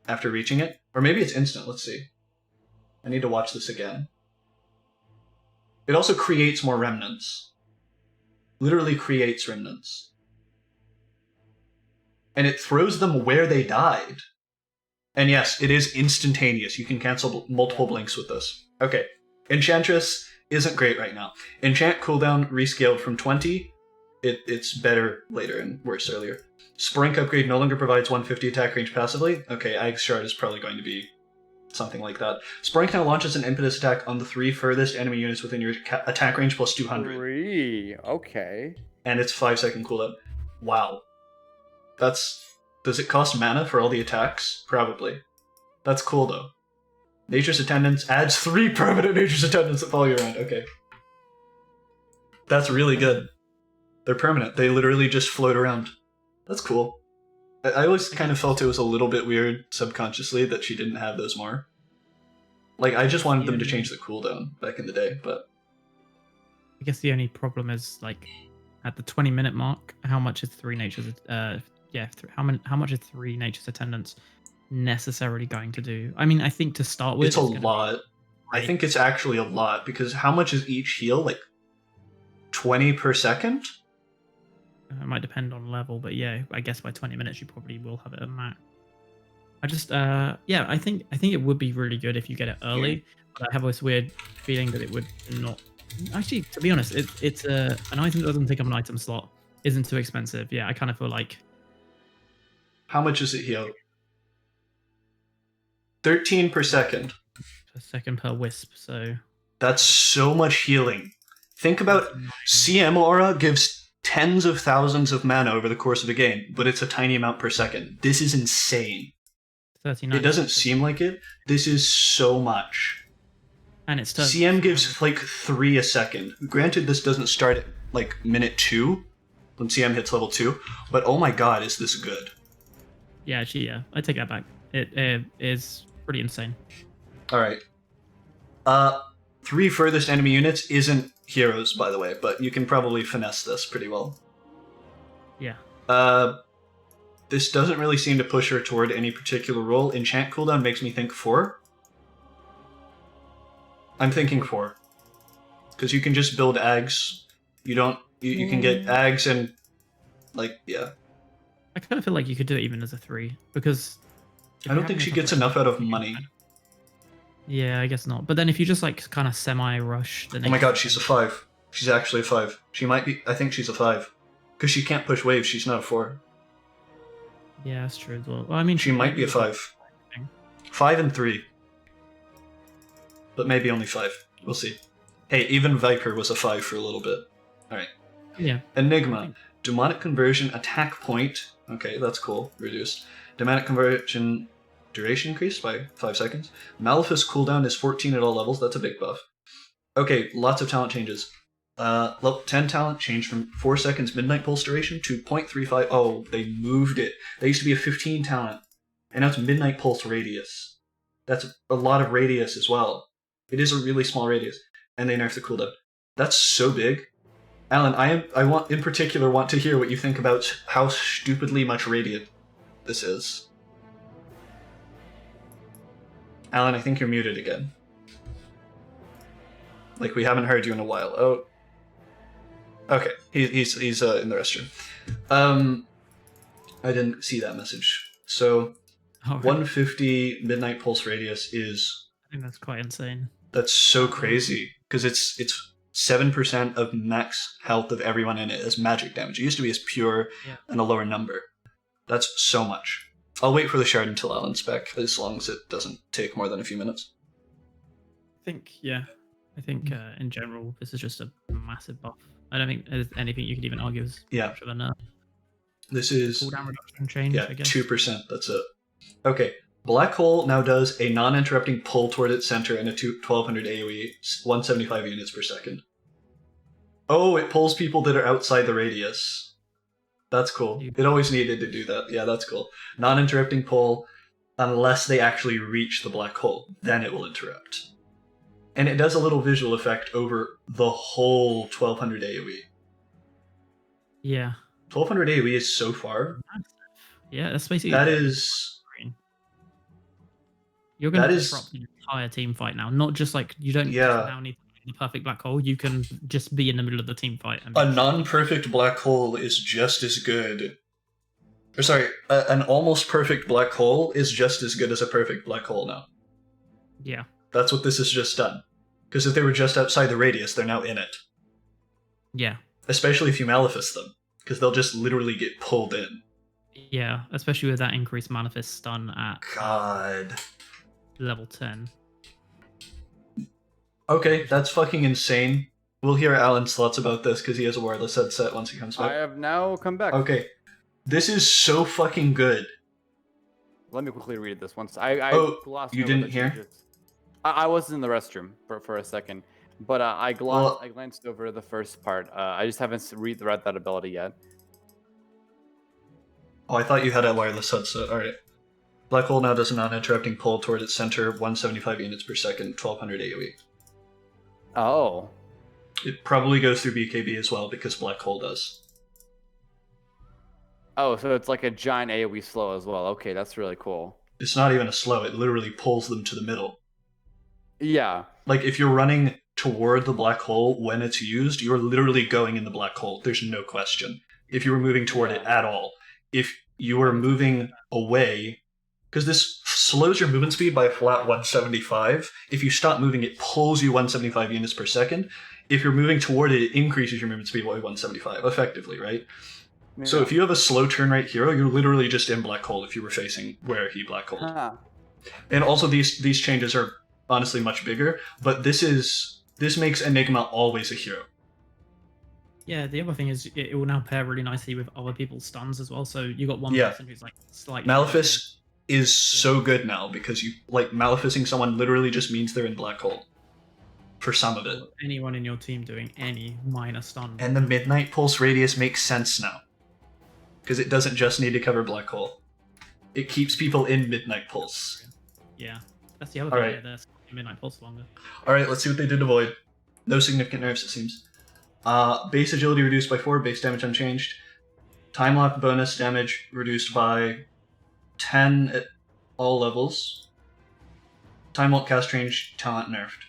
After reaching it. Or maybe it's instant, let's see. I need to watch this again. It also creates more remnants. Literally creates remnants. And it throws them where they died. And yes, it is instantaneous. You can cancel multiple blinks with this. Okay, Enchantress isn't great right now. Enchant cooldown rescaled from 20. It's better later and worse earlier. Sprink upgrade no longer provides 150 attack range passively. Okay, Ike's Shard is probably going to be something like that. Sprink now launches an impetus attack on the 3 furthest enemy units within your attack range plus 200. 3, okay. And it's 5-second cooldown. Wow. Does it cost mana for all the attacks? Probably. That's cool though. Nature's Attendants adds 3 permanent Nature's Attendants that follow you around. Okay. That's really good. They're permanent. They literally just float around. That's cool. I always kind of felt it was a little bit weird subconsciously that she didn't have those more. Like, I just wanted them to change the cooldown back in the day, but... I guess the only problem is, like, at the 20-minute mark, how much is 3 Nature's... how much is 3 Nature's Attendants necessarily going to do? I mean, I think to start with... It's a lot. I think it's actually a lot, because how much is each heal? Like, 20 per second? It might depend on level, but yeah, I guess by 20 minutes you probably will have it at max. I just, yeah, I think it would be really good if you get it early, but I have this weird feeling that it would not... Actually, to be honest, it's an item that doesn't take up an item slot, isn't too expensive. Yeah, I kind of feel like... How much is it heal? 13 per second. Per second per wisp, so... That's so much healing. Think about CM Aura gives tens of thousands of mana over the course of a game, but it's a tiny amount per second. This is insane. 39. It doesn't seem like it. This is so much. And it's tough. CM gives like 3 a second. Granted, this doesn't start at like minute 2 when CM hits level 2, but oh my god, is this good. Yeah, actually, yeah. I take that back. It is pretty insane. Alright. 3 furthest enemy units isn't heroes, by the way, but you can probably finesse this pretty well. Yeah. This doesn't really seem to push her toward any particular role. Enchant cooldown makes me think 4. I'm thinking 4. Because you can just build Ags. You can get Ags and, like, yeah. I kind of feel like you could do it even as a 3, because... I don't think she gets enough out of money. Yeah, I guess not. But then if you just, like, kind of semi-rush... Oh my god, she's a 5. She's actually a 5. She might be. I think she's a 5. Because she can't push waves, she's not a 4. Yeah, that's true as well. Well, I mean, She might be a 5. 5 and 3. But maybe only 5. We'll see. Hey, even Viper was a 5 for a little bit. Alright. Yeah. Enigma. Demonic conversion attack point. Okay, that's cool. Reduced. Demonic conversion duration increased by 5 seconds. Malefice cooldown is 14 at all levels. That's a big buff. Okay, lots of talent changes. Level 10 talent changed from 4 seconds Midnight Pulse duration to 0.35. Oh, they moved it. They used to be a 15 talent. And now it's Midnight Pulse radius. That's a lot of radius as well. It is a really small radius. And they nerfed the cooldown. That's so big. Alan, I want in particular want to hear what you think about how stupidly much radiant this is. Alan, I think you're muted again. Like we haven't heard you in a while. Oh. Okay, he's in the restroom. I didn't see that message. So, 150 Midnight Pulse radius is. I think that's quite insane. That's so crazy because it's 7% of max health of everyone in it as magic damage. It used to be as pure and a lower number. That's so much. I'll wait for the shard until Alan's back, as long as it doesn't take more than a few minutes. I think in general this is just a massive buff. I don't think there's anything you could even argue is much of a nerf. This is cooldown reduction change. I guess 2%. That's it. Okay. Black Hole now does a non-interrupting pull toward its center and a 1200 AoE, 175 units per second. Oh, it pulls people that are outside the radius. That's cool. It always needed to do that. Yeah, that's cool. Non-interrupting pull, unless they actually reach the black hole. Then it will interrupt. And it does a little visual effect over the whole 1200 AoE. Yeah. 1200 AoE is so far. Yeah, that's basically... That is... You're going to disrupt the entire team fight now. Not just like, you don't now need the perfect black hole. You can just be in the middle of the team fight. A non-perfect black hole is just as good. Or sorry, an almost perfect black hole is just as good as a perfect black hole now. Yeah. That's what this has just done. Because if they were just outside the radius, they're now in it. Yeah. Especially if you Malefice them. Because they'll just literally get pulled in. Yeah, especially with that increased Malefice stun at... God... level 10. Okay, that's fucking insane. We'll hear Alan's thoughts about this because he has a wireless headset once he comes back. I have now come back. Okay, this is so fucking good. Let me quickly read this once. Oh, you didn't hear? I was in the restroom for a second, but I glanced over the first part. I just haven't read that ability yet. Oh, I thought you had a wireless headset. Alright. Black Hole now does a non-interrupting pull toward its center, 175 units per second, 1200 AoE. Oh. It probably goes through BKB as well, because Black Hole does. Oh, so it's like a giant AoE slow as well. Okay, that's really cool. It's not even a slow, it literally pulls them to the middle. Yeah. Like, if you're running toward the Black Hole when it's used, you're literally going in the Black Hole. There's no question. If you were moving toward it at all. If you were moving away... Because this slows your movement speed by a flat 175. If you stop moving, it pulls you 175 units per second. If you're moving toward it, it increases your movement speed by 175, effectively, right? Yeah. So if you have a slow turn right hero, you're literally just in Black Hole if you were facing where he Black Holed. And also these changes are honestly much bigger, but this makes Enigma always a hero. Yeah, the other thing is it will now pair really nicely with other people's stuns as well. So you got one person who's like slightly... Malefice is so good now because you like Maleficing someone literally just means they're in Black Hole. For some of it. Anyone in your team doing any minor stun. And the Midnight Pulse radius makes sense now. Because it doesn't just need to cover Black Hole. It keeps people in Midnight Pulse. Yeah. That's the other thing. There's Midnight Pulse longer. Alright, let's see what they did to Void. No significant nerfs, it seems. Base agility reduced by 4, base damage unchanged. Time lock bonus damage reduced by 10 at all levels. Time Walk cast range talent nerfed.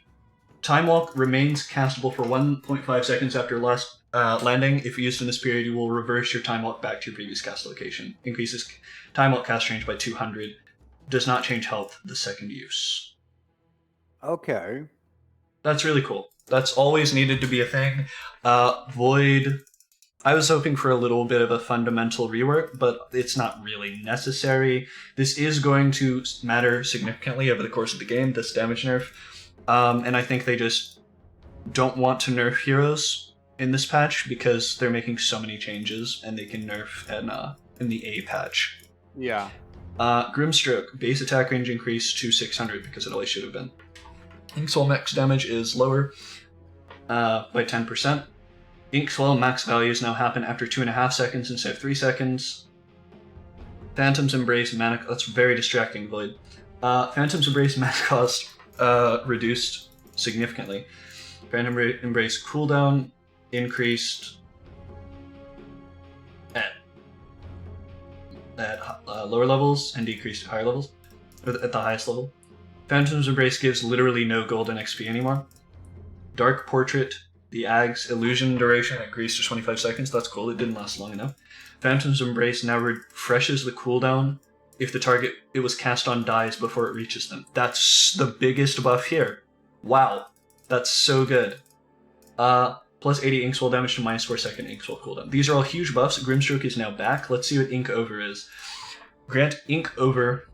Time Walk remains castable for 1.5 seconds after last landing. If used in this period, you will reverse your Time Walk back to your previous cast location. Increases Time Walk cast range by 200. Does not change health the second use. Okay. That's really cool. That's always needed to be a thing. Void, I was hoping for a little bit of a fundamental rework, but it's not really necessary. This is going to matter significantly over the course of the game, this damage nerf. And I think they just don't want to nerf heroes in this patch because they're making so many changes, and they can nerf in the A patch. Yeah. Grimstroke, base attack range increased to 600 because it always should have been. Inkswell max damage is lower by 10%. Inkswell max values now happen after 2.5 seconds instead of 3 seconds. Phantom's Embrace mana... That's very distracting, Void. Phantom's Embrace mana cost reduced significantly. Phantom Embrace cooldown increased at lower levels and decreased at higher levels, or at the highest level. Phantom's Embrace gives literally no golden XP anymore. Dark Portrait, the Ag's illusion duration increased to 25 seconds. That's cool, it didn't last long enough. Phantom's Embrace now refreshes the cooldown if the target it was cast on dies before it reaches them. That's the biggest buff here. Wow, that's so good. Plus 80 Inkswell damage to -4 second Inkswell cooldown. These are all huge buffs. Grimstroke is now back. Let's see what Ink Over is. Grant Ink Over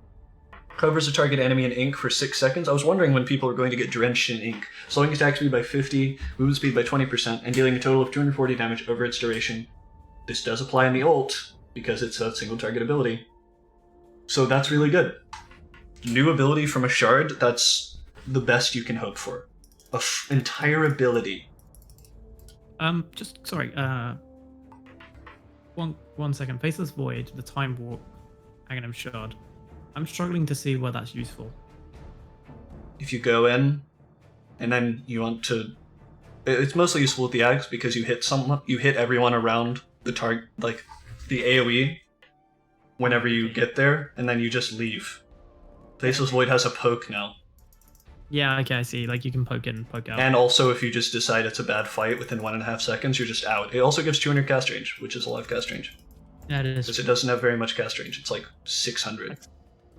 covers a target enemy in ink for 6 seconds. I was wondering when people were going to get drenched in ink. Slowing attack speed by 50, movement speed by 20%, and dealing a total of 240 damage over its duration. This does apply in the ult, because it's a single target ability. So that's really good. New ability from a shard, that's the best you can hope for. Entire ability. Sorry, one second. Faceless Void, the Time Warp, Aghanim Shard. I'm struggling to see where that's useful. If you go in, and then you want to... It's mostly useful with the Ags, because you hit everyone around the target, like, the AoE, whenever you get there, and then you just leave. Faceless Void has a poke now. Yeah, okay, I see. Like, you can poke in, poke out. And also, if you just decide it's a bad fight within 1.5 seconds, you're just out. It also gives 200 cast range, which is a lot of cast range. Yeah, it is. Because it doesn't have very much cast range. It's like 600.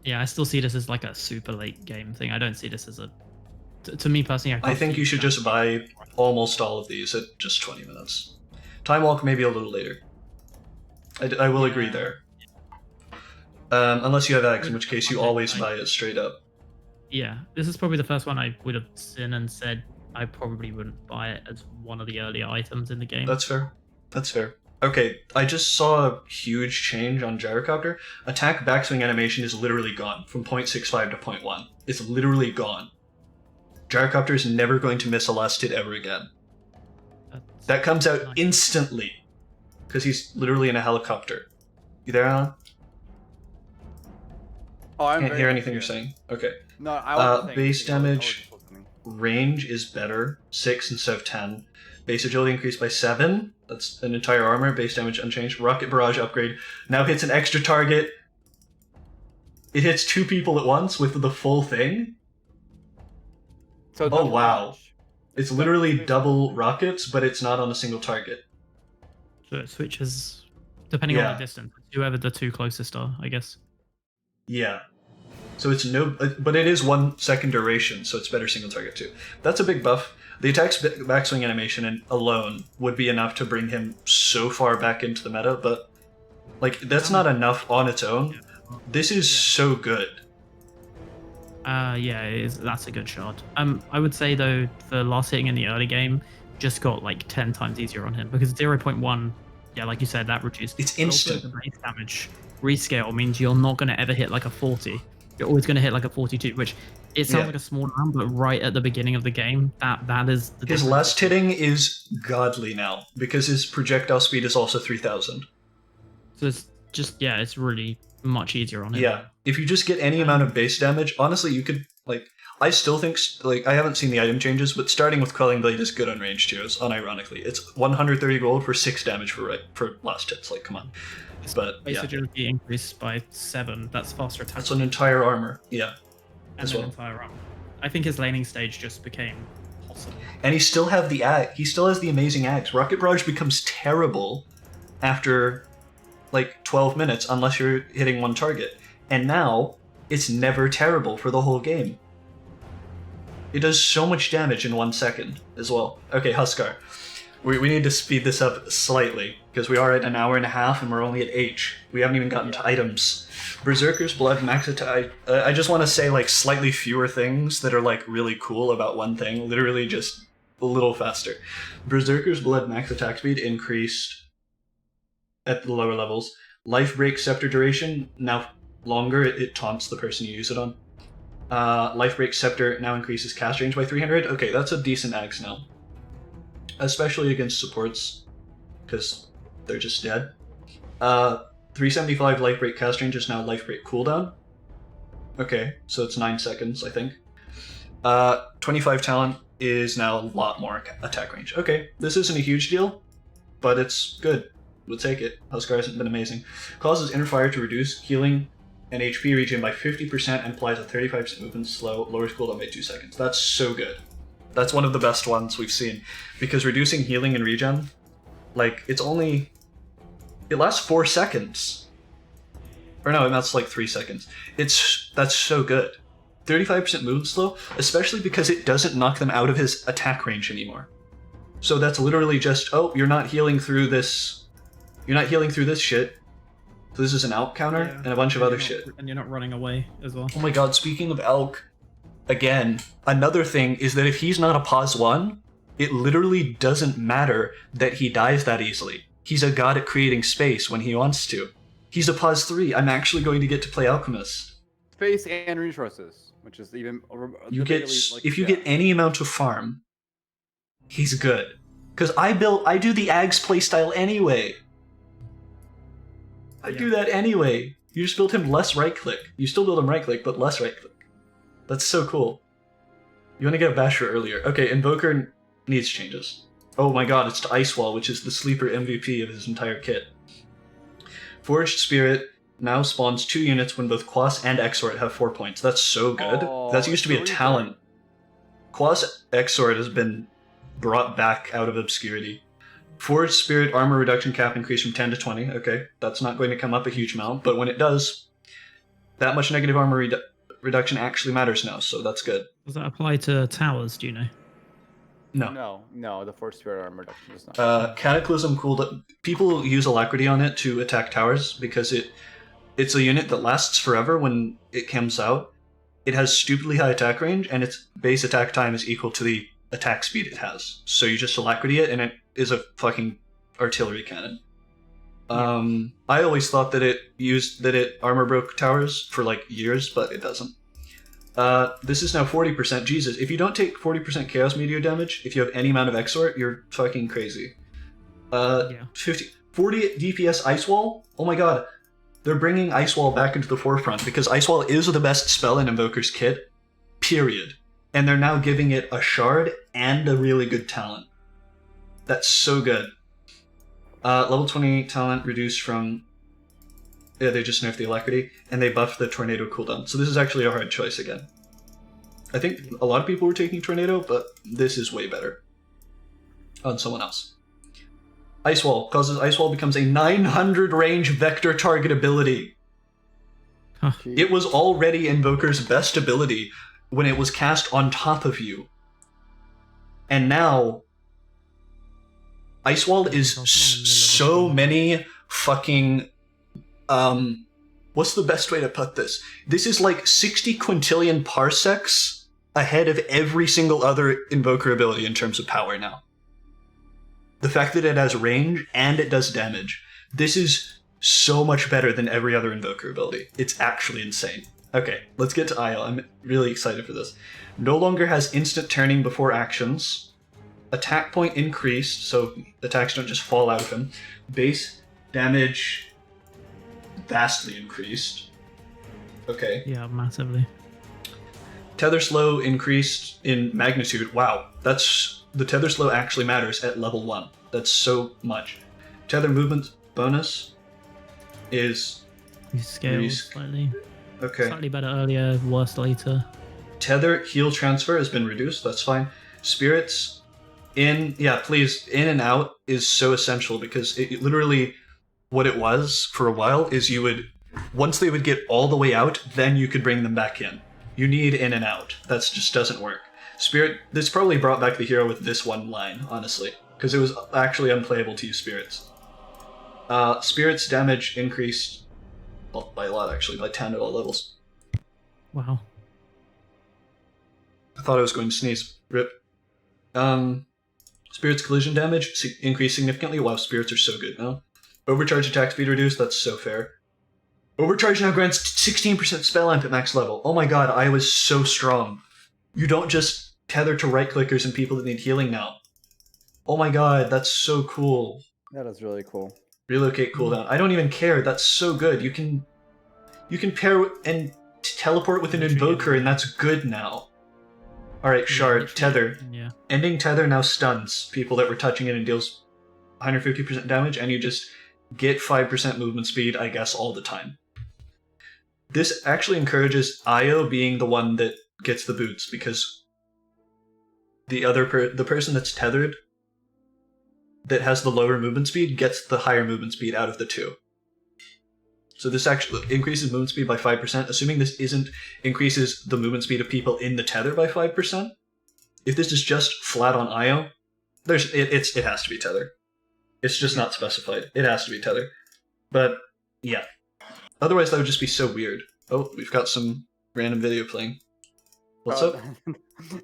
Yeah, I still see this as like a super late game thing. I don't see this as a... To me personally, I think you should just buy almost all of these at just 20 minutes. Time Walk maybe a little later. I will agree there. Unless you have Ags, in which case you always buy it straight up. Yeah, this is probably the first one I would have seen and said I probably wouldn't buy it as one of the earlier items in the game. That's fair. That's fair. Okay, I just saw a huge change on Gyrocopter. Attack backswing animation is literally gone from 0.65 to 0.1. It's literally gone. Gyrocopter is never going to miss a last hit ever again. That comes out instantly, because he's literally in a helicopter. You there, Alan? Oh, I can't hear anything you're saying. Okay. No, I base damage range is better, 6 instead of 10. Base agility increased by 7. That's an entire armor. Base damage unchanged. Rocket barrage upgrade now hits an extra target. It hits 2 people at once with the full thing. So oh wow! It's literally double rockets, but it's not on a single target. So it switches depending on the distance. Whoever the 2 closest are, I guess. Yeah. So it's but it is 1 second duration, so it's better single target too. That's a big buff. The attack's backswing animation alone would be enough to bring him so far back into the meta, but like that's not enough on its own. This is so good. Yeah, it is. That's a good shot. I would say though, the last hitting in the early game just got like 10 times easier on him because 0.1, yeah, like you said, that reduced. It's instant. The base damage rescale means you're not going to ever hit like a 40. You're always going to hit like a 42, which it sounds like a small amount, but right at the beginning of the game, that is the his last hitting is godly now because his projectile speed is also 3000. So it's just it's really much easier on him. Yeah, if you just get any amount of base damage, honestly, you could I still think I haven't seen the item changes, but starting with Quelling Blade is good on ranged heroes. Unironically, it's 130 gold for 6 damage for last hits. Like, come on. But base agility increased by 7. That's faster attack. That's an entire armor. Yeah. And an entire armor. I think his laning stage just became possible. And he still has the amazing Ags. Rocket Barrage becomes terrible after like 12 minutes unless you're hitting 1 target. And now it's never terrible for the whole game. It does so much damage in 1 second as well. Okay, Huskar. We need to speed this up slightly, because we are at an hour and a half and we're only at H. We haven't even gotten to items. Berserker's Blood max attack. I just want to say like slightly fewer things that are like really cool about one thing. Literally just a little faster. Berserker's Blood max attack speed increased at the lower levels. Life Break Scepter duration, now longer. It taunts the person you use it on. Life Break Scepter now increases cast range by 300. Okay, that's a decent axe now. Especially against supports, because they're just dead. 375 Life Break cast range is now Life Break cooldown. Okay, so it's 9 seconds, I think. 25 talent is now a lot more attack range. Okay, this isn't a huge deal, but it's good. We'll take it. Huskar hasn't been amazing. Causes inner fire to reduce healing and HP regen by 50% and applies a 35% movement slow, lowers cooldown by 2 seconds. That's so good. That's one of the best ones we've seen, because reducing healing and regen, like, it lasts 4 seconds. Or no, that's like 3 seconds. That's so good. 35% movement slow, especially because it doesn't knock them out of his attack range anymore. So that's literally just, oh, you're not healing through this shit. So this is an Alk counter and a bunch of other shit. And you're not running away as well. Oh my god, speaking of Alk, again, another thing is that if he's not a pause 1, it literally doesn't matter that he dies that easily. He's a god at creating space when he wants to. He's a pause 3. I'm actually going to get to play Alchemist. Space and resources, which is even... If you get any amount of farm, he's good. Because I do the Ags playstyle anyway. I do that anyway. You just build him less right-click. You still build him right-click, but less right-click. That's so cool. You want to get Basher earlier. Okay, Invoker needs changes. Oh my god, it's to Ice Wall, which is the sleeper MVP of his entire kit. Forged Spirit now spawns 2 units when both Quas and Exort have 4 points. That's so good. That used to be a talent. Quas Exort has been brought back out of obscurity. Forged Spirit armor reduction cap increased from 10 to 20. Okay, that's not going to come up a huge amount, but when it does, that much negative armor reduction actually matters now, so that's good. Does that apply to towers, do you know? No, the Forged Spirit armor reduction does not. Cataclysm cooldown. People use Alacrity on it to attack towers because it's a unit that lasts forever when it comes out. It has stupidly high attack range, and its base attack time is equal to the attack speed it has. So you just Alacrity it, and it is a fucking artillery cannon. I always thought that it armor broke towers for like years, but it doesn't. This is now 40%. Jesus, if you don't take 40% Chaos Meteor damage, if you have any amount of Exort, you're fucking crazy. 40 DPS Ice Wall? Oh my god. They're bringing Ice Wall back into the forefront, because Ice Wall is the best spell in Invoker's kit. Period. And they're now giving it a shard and a really good talent. That's so good. Level 20 talent reduced from... Yeah, they just nerfed the Alacrity, and they buffed the Tornado cooldown. So this is actually a hard choice again. I think a lot of people were taking Tornado, but this is way better. On someone else. Ice Wall. Causes Ice Wall becomes a 900 range vector target ability. Huh. It was already Invoker's best ability when it was cast on top of you. And now... Ice Wall is so many fucking... what's the best way to put this? This is like 60 quintillion parsecs ahead of every single other Invoker ability in terms of power now. The fact that it has range and it does damage. This is so much better than every other Invoker ability. It's actually insane. Okay, let's get to Isle. I'm really excited for this. No longer has instant turning before actions. Attack point increased, so attacks don't just fall out of him. Base damage... vastly increased. Okay. Yeah, massively. Tether slow increased in magnitude. Wow, the tether slow actually matters at level 1. That's so much. Tether movement bonus is... You scale slightly. Okay. Slightly better earlier, worse later. Tether heal transfer has been reduced, that's fine. Spirits in and out is so essential, because it literally... What it was for a while is you would, once they would get all the way out, then you could bring them back in. You need in and out. That just doesn't work. Spirit. This probably brought back the hero with this one line, honestly, because it was actually unplayable to use spirits. Spirits damage increased by a lot, actually, by 10 at all levels. Wow. I thought I was going to sneeze. Rip. Spirits collision damage increased significantly. Wow, spirits are so good now. Overcharge attack speed reduced. That's so fair. Overcharge now grants 16% spell amp at max level. Oh my god, I was so strong. You don't just tether to right clickers and people that need healing now. Oh my god, that's so cool. That is really cool. Relocate cooldown. I don't even care. That's so good. You can pair and teleport with an invoker, and that's good now. Alright, Shard, tether. Yeah. Ending tether now stuns people that were touching it and deals 150% damage, and you just get 5% movement speed, I guess, all the time. This actually encourages Io being the one that gets the boots, because the person that's tethered that has the lower movement speed gets the higher movement speed out of the two. So this actually increases movement speed by 5%, assuming this increases the movement speed of people in the tether by 5%. If this is just flat on Io, it has to be tether. It's just not specified. It has to be tether. But, yeah. Otherwise that would just be so weird. Oh, we've got some random video playing. What's up?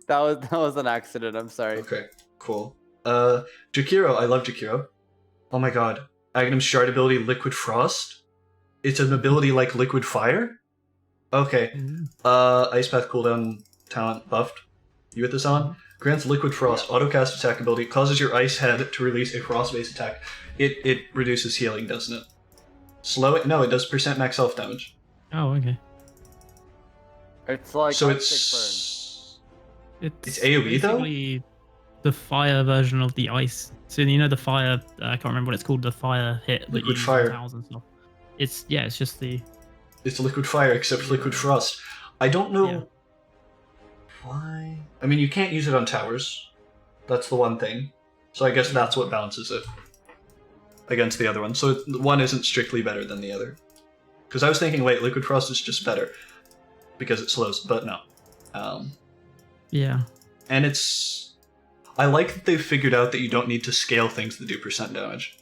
that was an accident, I'm sorry. Okay, cool. Jakiro, I love Jakiro. Oh my god. Aghanim's Shard ability, Liquid Frost? It's an ability like Liquid Fire? Okay. Ice Path cooldown talent buffed. You with this on? Grants Liquid Frost, autocast attack ability, causes your ice head to release a frost-based attack. It reduces healing, doesn't it? Slow it? No, it does percent max health damage. Oh, okay. It's like so it's it's AoE though? Basically the fire version of the ice. So you know the fire, I can't remember what it's called, the fire hit that Liquid you fire. use on towers and stuff. It's just the... It's Liquid Fire, except Liquid Frost. I don't know why... I mean, you can't use it on towers. That's the one thing. So I guess that's what balances it against the other one. So one isn't strictly better than the other. Because I was thinking, wait, Liquid Frost is just better because it slows, but no. Yeah. And it's... I like that they've figured out that you don't need to scale things that do percent damage.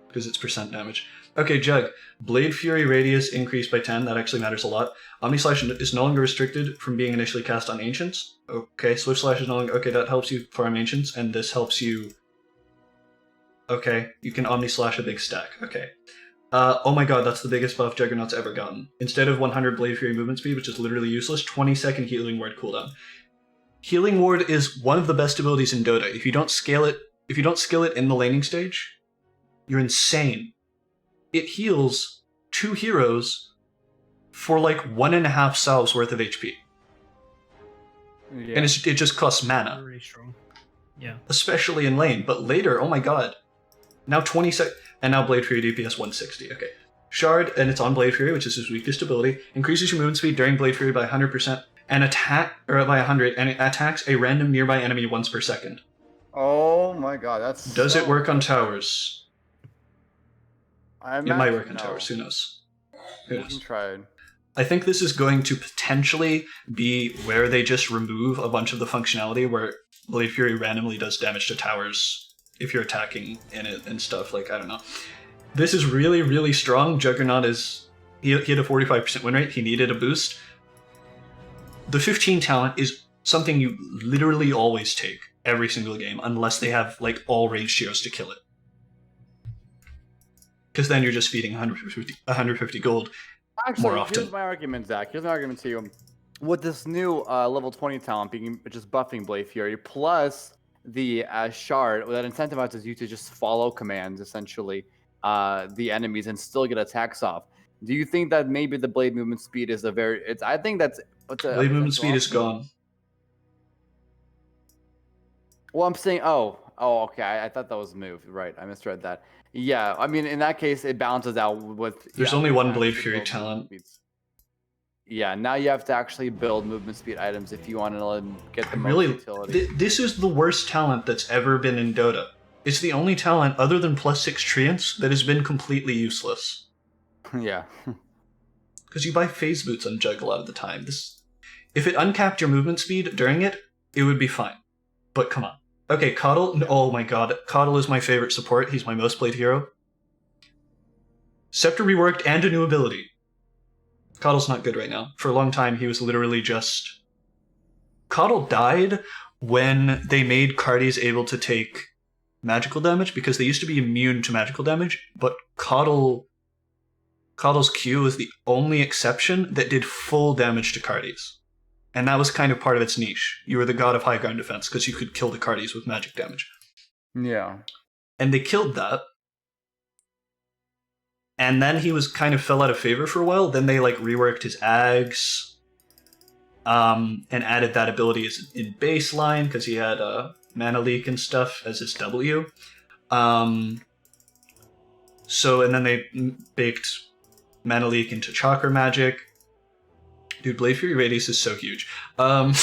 Because it's percent damage. Okay, Jug. Blade Fury radius increased by 10. That actually matters a lot. Omni Slash is no longer restricted from being initially cast on Ancients. Okay, Swift Slash is no longer... Okay, that helps you farm Ancients, and this helps you... Okay, you can Omni Slash a big stack. Okay. Oh my god, that's the biggest buff Juggernaut's ever gotten. Instead of 100 Blade Fury movement speed, which is literally useless, 20-second Healing Ward cooldown. Healing Ward is one of the best abilities in Dota. If you don't skill it in the laning stage, you're insane. It heals 2 heroes for like 1.5 salves worth of HP. Yeah. And it just costs mana. Really strong. Yeah. Especially in lane, but later, oh my god. Now 20 sec... And now Blade Fury DPS 160, okay. Shard, and it's on Blade Fury, which is his weakest ability, increases your movement speed during Blade Fury by 100%, and by 100, and it attacks a random nearby enemy once per second. Oh my god, that's Does so it work on towers? It might work on towers, who knows? Who We can knows? try it. I think this is going to potentially be where they just remove a bunch of the functionality where Blade Fury randomly does damage to towers if you're attacking in it and stuff, like, I don't know. This is really, really strong. Juggernaut is... He had a 45% win rate, he needed a boost. The 15 talent is something you literally always take every single game, unless they have, like, all ranged heroes to kill it. Because then you're just feeding 150 gold Actually, more often. here's my argument, Zach. Here's my argument to you. With this new level 20 talent being just buffing Blade Fury, plus the Shard, that incentivizes you to just follow commands, essentially, the enemies, and still get attacks off. Do you think that maybe the blade movement speed is a very... I think that's... Blade movement speed is gone. Well, I'm saying... Oh, okay. I thought that was moved. Right, I misread that. Yeah, I mean, in that case, it balances out with... There's only one Blade Fury talent. Yeah, now you have to actually build movement speed items if you want to get the most utility. This is the worst talent that's ever been in Dota. It's the only talent, other than +6 Treants, that has been completely useless. Yeah. Because you buy phase boots on Jug a lot of the time. If it uncapped your movement speed during it, it would be fine. But come on. Okay, Coddle. Oh my god. Coddle is my favorite support. He's my most played hero. Scepter reworked and a new ability. Coddle's not good right now. For a long time, he was literally just... Coddle died when they made Cardies able to take magical damage, because they used to be immune to magical damage, but Coddle's Q was the only exception that did full damage to Cardies. And that was kind of part of its niche. You were the god of high ground defense, because you could kill the Cardies with magic damage. Yeah. And they killed that. And then he was kind of fell out of favor for a while. Then they like reworked his Ags, and added that ability in baseline, because he had mana leak and stuff as his W. And then they baked mana leak into chakra magic. Dude, Blade Fury Radius is so huge. But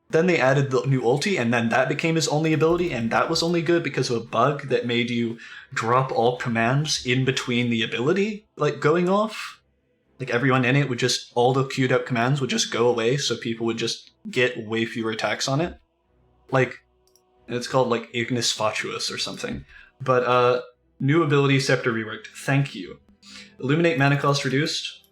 then they added the new ulti, and then that became his only ability, and that was only good because of a bug that made you drop all commands in between the ability, like, going off. Like, everyone in it would just, all the queued up commands would just go away, so people would just get way fewer attacks on it. Like, and it's called, like, Ignis Fatuus or something. But, new ability, Scepter reworked. Thank you. Illuminate mana cost reduced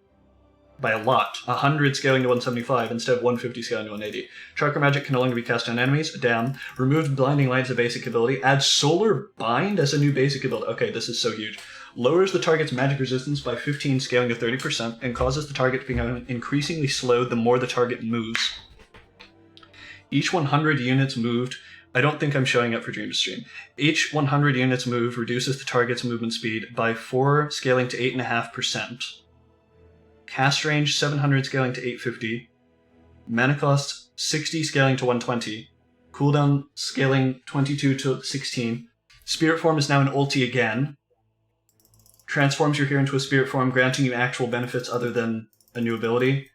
by a lot. 100 scaling to 175 instead of 150 scaling to 180. Chakra magic can no longer be cast on enemies. Damn. Removed blinding light as a basic ability. Add solar bind as a new basic ability. Okay, this is so huge. Lowers the target's magic resistance by 15 scaling to 30% and causes the target to become increasingly slowed the more the target moves. Each 100 units moved... I don't think I'm showing up for Dream to Stream. Each 100 units moved reduces the target's movement speed by 4 scaling to 8.5%. Cast range 700 scaling to 850. Mana cost 60 scaling to 120. Cooldown scaling 22 to 16. Spirit form is now an ulti again. Transforms your hero into a spirit form, granting you actual benefits other than a new ability.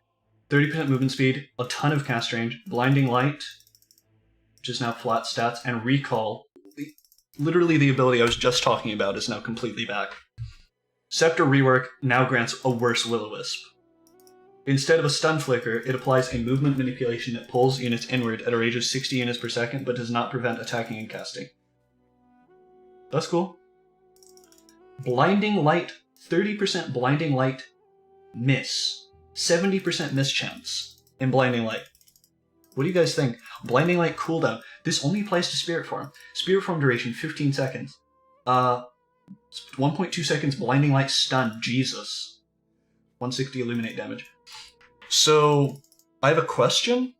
30% movement speed, a ton of cast range, blinding light, which is now flat stats, and recall. Literally the ability I was just talking about is now completely back. Scepter rework now grants a worse Will-O-Wisp. Instead of a stun flicker, it applies a movement manipulation that pulls units inward at a rate of 60 units per second, but does not prevent attacking and casting. That's cool. Blinding light, 30% blinding light miss. 70% miss chance in blinding light. What do you guys think? Blinding light cooldown. This only applies to spirit form. Spirit form duration, 15 seconds. 1.2 seconds blinding light stun. Jesus. 160 illuminate damage. So, I have a question.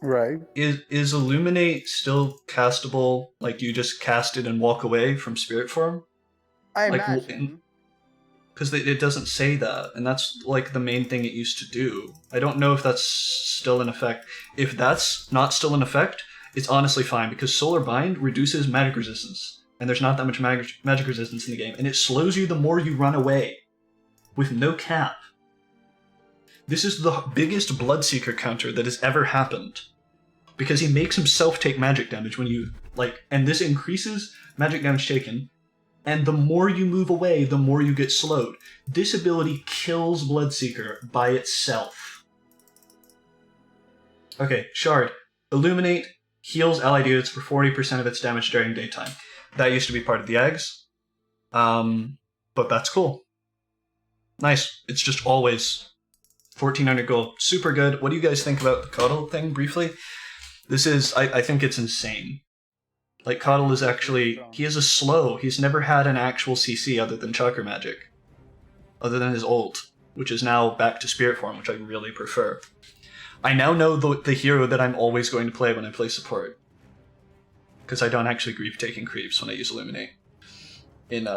Right. Is illuminate still castable? Like, do you just cast it and walk away from spirit form? I Like, imagine. Because it doesn't say that, and that's like the main thing it used to do. I don't know if that's still in effect. If that's not still in effect, it's honestly fine, because Solar Bind reduces magic resistance, and there's not that much magic resistance in the game, and it slows you the more you run away, with no cap. This is the biggest Bloodseeker counter that has ever happened, because he makes himself take magic damage when you, like, and this increases magic damage taken, and the more you move away, the more you get slowed. This ability kills Bloodseeker by itself. Okay, Shard. Illuminate heals allied units for 40% of its damage during daytime. That used to be part of the Eggs. But that's cool. Nice. It's just always 1400 gold. Super good. What do you guys think about the Coddle thing, briefly? This is... I think it's insane. Like, Coddle is actually... He is a slow. He's never had an actual CC other than Chakra Magic. Other than his ult, which is now back to Spirit Form, which I really prefer. I now know the hero that I'm always going to play when I play support. Because I don't actually grief taking creeps when I use Illuminate in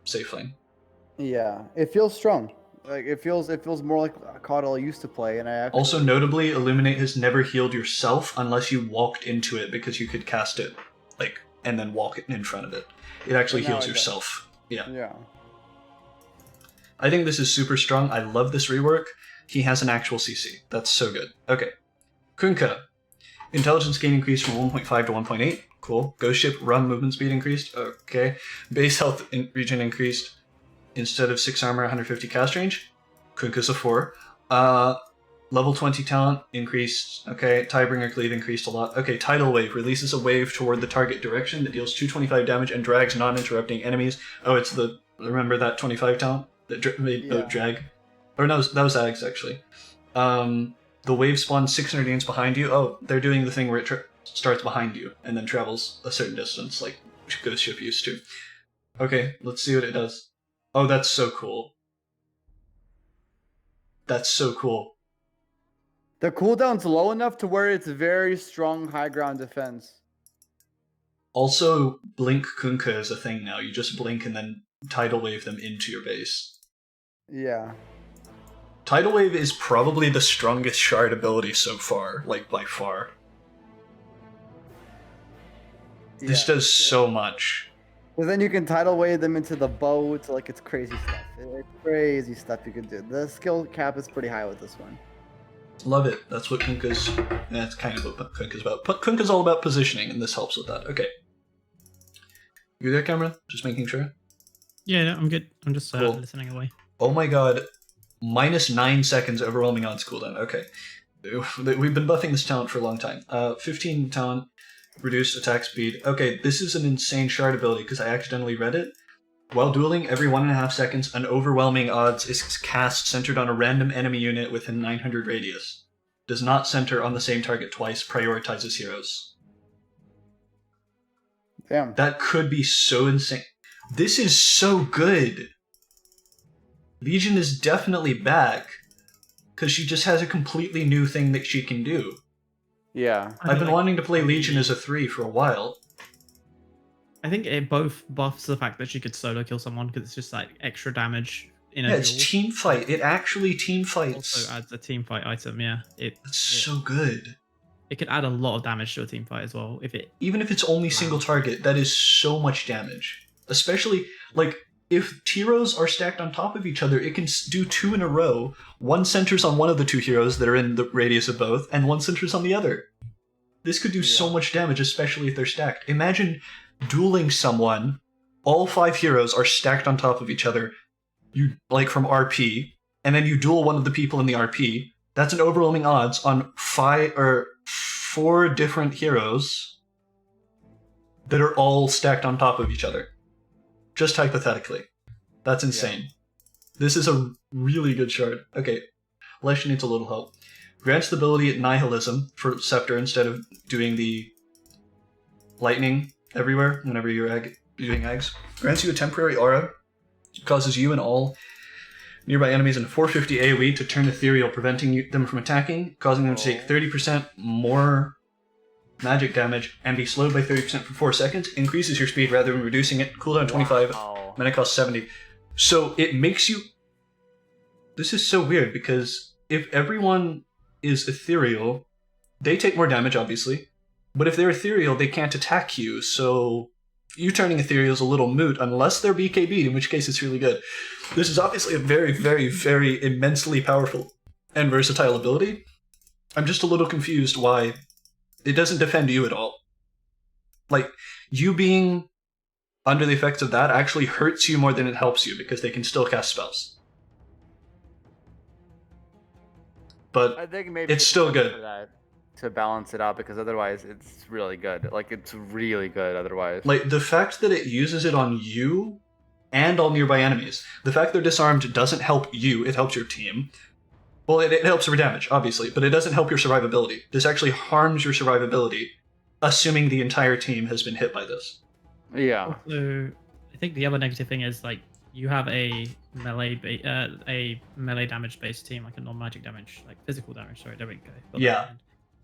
safe lane. Yeah, it feels strong. Like it feels more like Coddle I used to play, and I actually... Also, notably, Illuminate has never healed yourself unless you walked into it, because you could cast it, like, and then walk it in front of it. It actually heals yourself. Yeah. Yeah. I think this is super strong. I love this rework. He has an actual CC. That's so good. Okay. Kunkka. Intelligence gain increased from 1.5 to 1.8. Cool. Ghost Ship run movement speed increased. Okay. Base health region increased. instead of 6 armor, 150 cast range. Kunkka's a 4. Level 20 talent increased. Okay, Tidebringer Cleave increased a lot. Okay, Tidal Wave releases a wave toward the target direction that deals 225 damage and drags non-interrupting enemies. Oh, it's the... Remember that 25 talent that made Boat drag? Or no, that was Ags, actually. The wave spawns 600 units behind you. Oh, they're doing the thing where it starts behind you and then travels a certain distance, like Ghost Ship used to. Okay, let's see what it does. Oh, that's so cool. That's so cool. The cooldown's low enough to where it's very strong high ground defense. Also, Blink Kunkka is a thing now. You just blink and then Tidal Wave them into your base. Yeah. Tidal Wave is probably the strongest shard ability so far, like by far. This does so much. But then you can tidal wave them into the boat, like it's crazy stuff. It's crazy stuff you can do. The skill cap is pretty high with this one. Love it. That's what Kunkka's... That's kind of what Kunkka's about. Kunkka's all about positioning, and this helps with that. Okay. You there, Cameron? Just making sure? Yeah, no, I'm good. I'm just Cool. listening away. Oh my god. Minus 9 seconds overwhelming odds cooldown. Okay. We've been buffing this talent for a long time. 15 talent, reduced attack speed. Okay, this is an insane shard ability because I accidentally read it. While dueling, every 1.5 seconds, an overwhelming odds is cast centered on a random enemy unit within 900 radius. Does not center on the same target twice, prioritizes heroes. Damn. That could be so insane. This is so good. Legion is definitely back, because she just has a completely new thing that she can do. Yeah. I've been wanting to play Legion as a 3 for a while. I think it both buffs the fact that she could solo kill someone because it's just like extra damage in a Yeah, duel. it's team fight. It actually team fights. Also adds a team fight item. Yeah, It's so good. it could add a lot of damage to a team fight as well if it. Even if it's only single target, that is so much damage. Especially, like, if Tiros are stacked on top of each other, it can do 2 in a row. One centers on one of the 2 heroes that are in the radius of both, and one centers on the other. This could do so much damage, especially if they're stacked. Imagine dueling someone, all 5 heroes are stacked on top of each other, you like from RP, and then you duel one of the people in the RP. That's an overwhelming odds on 4 different heroes that are all stacked on top of each other. Just hypothetically. That's insane. Yeah. This is a really good shard. Okay, Lesh needs a little help. Grants the ability at Nihilism for Scepter instead of doing the lightning everywhere whenever you're doing eggs. Grants you a temporary aura. Causes you and all nearby enemies in 450 AoE to turn ethereal, preventing them from attacking, causing them to take 30% more magic damage and be slowed by 30% for 4 seconds. Increases your speed rather than reducing it. Cooldown 25, mana cost 70. So it makes you... This is so weird because if everyone is ethereal, they take more damage, obviously. But if they're ethereal, they can't attack you, so you turning ethereal is a little moot unless they're BKB'd, in which case it's really good. This is obviously a very, very, very immensely powerful and versatile ability. I'm just a little confused why it doesn't defend you at all. Like, you being under the effects of that actually hurts you more than it helps you because they can still cast spells. But I think maybe it's still good. For that, to balance it out, because otherwise it's really good. Like, it's really good otherwise. Like, the fact that it uses it on you and all nearby enemies. The fact they're disarmed doesn't help you, it helps your team. Well, it helps for damage, obviously, but it doesn't help your survivability. This actually harms your survivability, assuming the entire team has been hit by this. Yeah. So I think the other negative thing is, like, you have a melee damage based team, like a non-magic damage, like physical damage. Sorry, there we go. Yeah.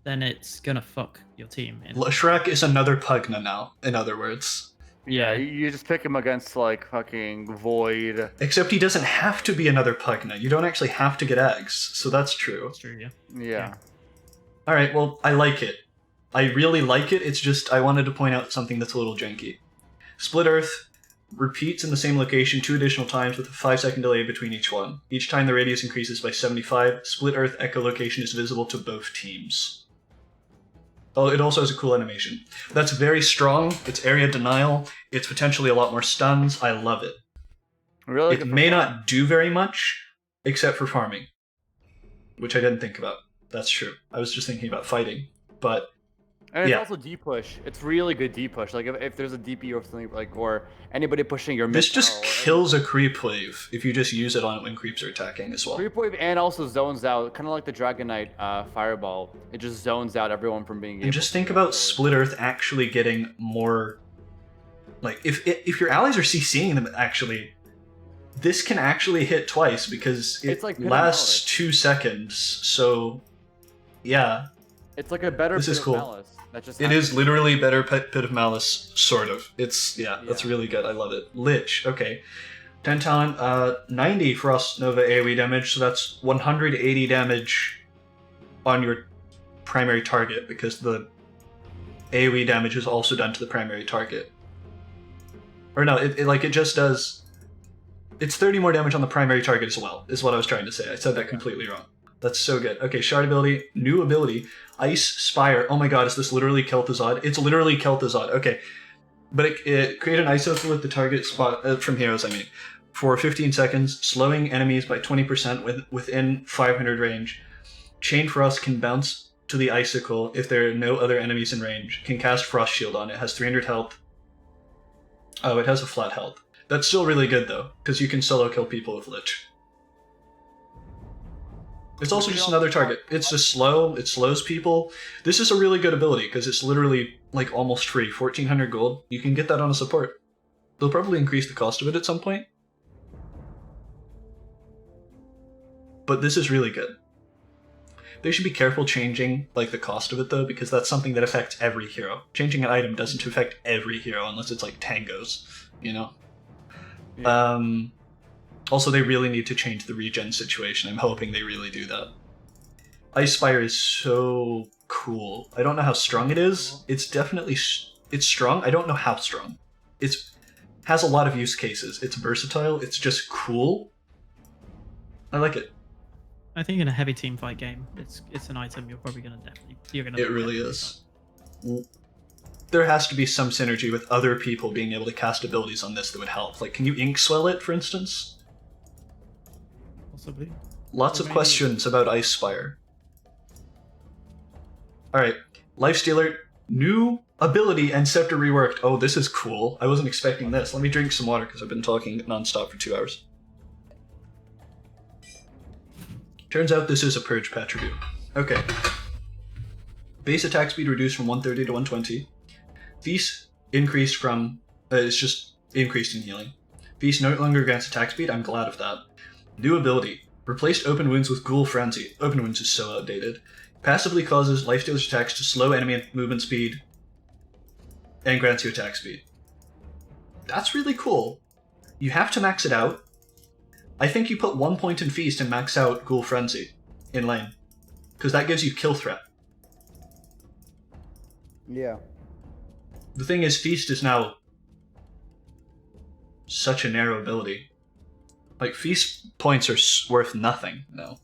Then it's gonna fuck your team. Shrek is another Pugna now, in other words. Yeah, you just pick him against, like, fucking Void. Except he doesn't have to be another Pugna. You don't actually have to get eggs, so that's true. That's true, yeah. Yeah. Alright, well, I like it. I really like it, it's just I wanted to point out something that's a little janky. Split Earth repeats in the same location 2 additional times with a 5-second delay between each one. Each time the radius increases by 75, Split Earth echolocation is visible to both teams. Oh, it also has a cool animation. That's very strong, it's area denial, it's potentially a lot more stuns, I love it. Really? It may not do very much, except for farming, which I didn't think about. That's true. I was just thinking about fighting, but And it's yeah. also D-push. It's really good D-push. Like, if there's a DP or something, like, or anybody pushing your mid This just tower or kills a creep wave if you just use it on it when creeps are attacking as well. Creep wave and also zones out, kind of like the Dragon Knight Fireball. It just zones out everyone from being able And just to think get about forward. Split Earth actually getting more... Like, if your allies are CCing them, actually, this can actually hit twice because it It's like Pit of lasts Malice. 2 seconds, so... Yeah, It's like a better This Pit is of cool. Malice. That just it is literally better Pit of Malice, sort of. It's, that's Yeah. really good, I love it. Lich, okay. 10 talent, 90 Frost Nova AoE damage, so that's 180 damage on your primary target, because the AoE damage is also done to the primary target. Or no, it just does... It's 30 more damage on the primary target as well, is what I was trying to say. I said that completely wrong. That's so good. Okay, Shard ability, new ability, Ice Spire. Oh my god, is this literally Kel'Thuzad? It's literally Kel'Thuzad, okay. But it create an iso with the target spot, from heroes I mean, for 15 seconds, slowing enemies by 20% within 500 range. Chain Frost can bounce to the icicle if there are no other enemies in range. Can cast Frost Shield on it, has 300 health. Oh, it has a flat health. That's still really good though, because you can solo kill people with Lich. It's also just another target. It's just slow, it slows people. This is a really good ability, because it's literally, like, almost free. 1400 gold. You can get that on a support. They'll probably increase the cost of it at some point. But this is really good. They should be careful changing, like, the cost of it, though, because that's something that affects every hero. Changing an item doesn't affect every hero, unless it's, like, tangos, you know? Yeah. Also, they really need to change the regen situation. I'm hoping they really do that. Ice Spire is so cool. I don't know how strong it is. It's definitely... it's strong. I don't know how strong. It has a lot of use cases. It's versatile. It's just cool. I like it. I think in a heavy team fight game, it's an item you're probably gonna definitely It really is. There has to be some synergy with other people being able to cast abilities on this that would help. Like, can you ink swell it, for instance? Possibly. Lots of questions about Ice Spire. Alright, Lifestealer, new ability and scepter reworked. Oh, this is cool. I wasn't expecting this. Let me drink some water because I've been talking non-stop for 2 hours. Turns out this is a purge patch review. Okay. Base attack speed reduced from 130 to 120. Feast increased from... it's just increased in healing. Feast no longer grants attack speed. I'm glad of that. New ability. Replaced Open Wounds with Ghoul Frenzy. Open Wounds is so outdated. Passively causes Lifestealer's attacks to slow enemy movement speed and grants you attack speed. That's really cool. You have to max it out. I think you put 1 point in Feast and max out Ghoul Frenzy in lane, because that gives you kill threat. Yeah. The thing is, Feast is now such a narrow ability. Like, Feast points are worth nothing now.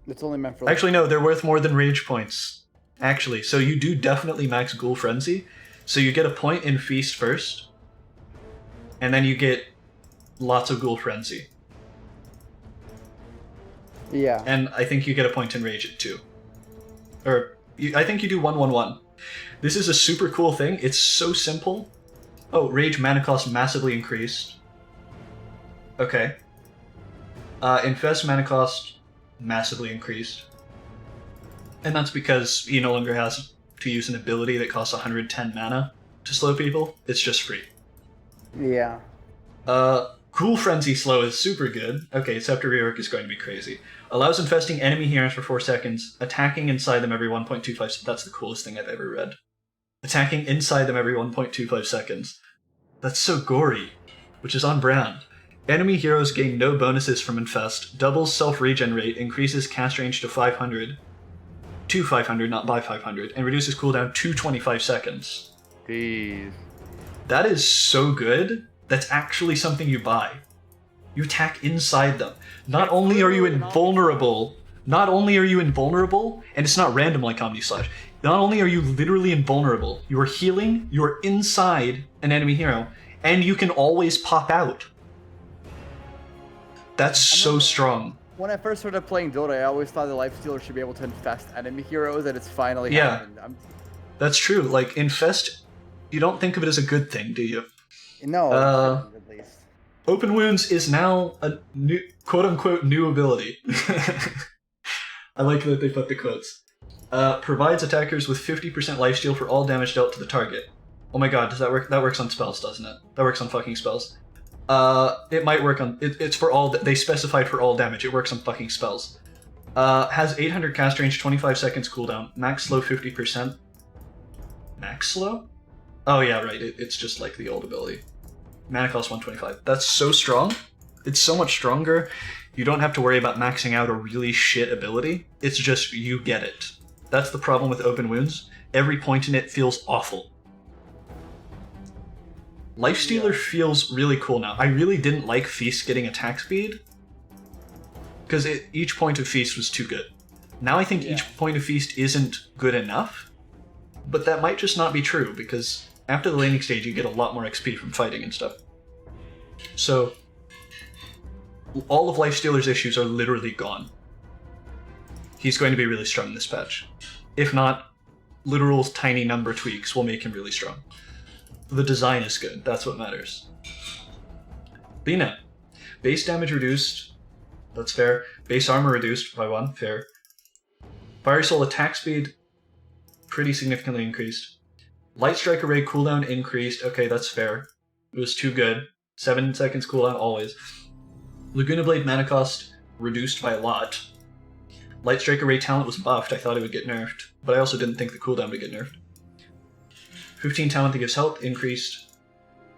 It's only meant for... Actually, no, they're worth more than rage points. Actually, so you do definitely max Ghoul Frenzy. So you get a point in Feast first, and then you get lots of Ghoul Frenzy. Yeah. And I think you get a point in Rage too. Or, I think you do 1-1-1. This is a super cool thing. It's so simple. Oh, Rage mana cost massively increased. Okay. Infest mana cost massively increased. And that's because he no longer has to use an ability that costs 110 mana to slow people. It's just free. Yeah. Ghoul Frenzy slow is super good. Okay, Scepter Rework is going to be crazy. Allows infesting enemy heroes for 4 seconds, attacking inside them every 1.25... That's the coolest thing I've ever read. Attacking inside them every 1.25 seconds. That's so gory, which is on brand. Enemy heroes gain no bonuses from Infest, doubles self-regen rate, increases cast range to 500, not by 500, and reduces cooldown to 25 seconds. Jeez. That is so good. That's actually something you buy. You attack inside them. Not only are you invulnerable, and it's not random like Omni Slash, not only are you literally invulnerable, you are healing, you are inside an enemy hero, and you can always pop out. That's so strong. When I first started playing Dota, I always thought the lifestealer should be able to infest enemy heroes, and it's finally happened. That's true. Like, infest, you don't think of it as a good thing, do you? No, at least. Open Wounds is now a new, quote-unquote, new ability. I like that they put the quotes. Provides attackers with 50% lifesteal for all damage dealt to the target. Oh my god, does that work? That works on spells, doesn't it? That works on fucking spells. It might work on... It's for all... They specified for all damage. It works on fucking spells. Has 800 cast range, 25 seconds cooldown. Max slow 50%. Max slow? Oh yeah, right. It's just like the old ability. Mana cost 125. That's so strong. It's so much stronger. You don't have to worry about maxing out a really shit ability. It's just you get it. That's the problem with Open Wounds. Every point in it feels awful. Lifestealer feels really cool now. I really didn't like Feast getting attack speed, because each point of Feast was too good. Now I think each point of Feast isn't good enough, but that might just not be true, because after the laning stage you get a lot more XP from fighting and stuff. So, all of Lifestealer's issues are literally gone. He's going to be really strong this patch. If not, literal tiny number tweaks will make him really strong. The design is good, that's what matters. Lina. Base damage reduced, that's fair. Base armor reduced by 1, fair. Fire Soul attack speed, pretty significantly increased. Light Strike Array cooldown increased, okay, that's fair. It was too good. 7 seconds cooldown, always. Laguna Blade mana cost reduced by a lot. Light Strike Array talent was buffed, I thought it would get nerfed, but I also didn't think the cooldown would get nerfed. 15 talent that gives health increased,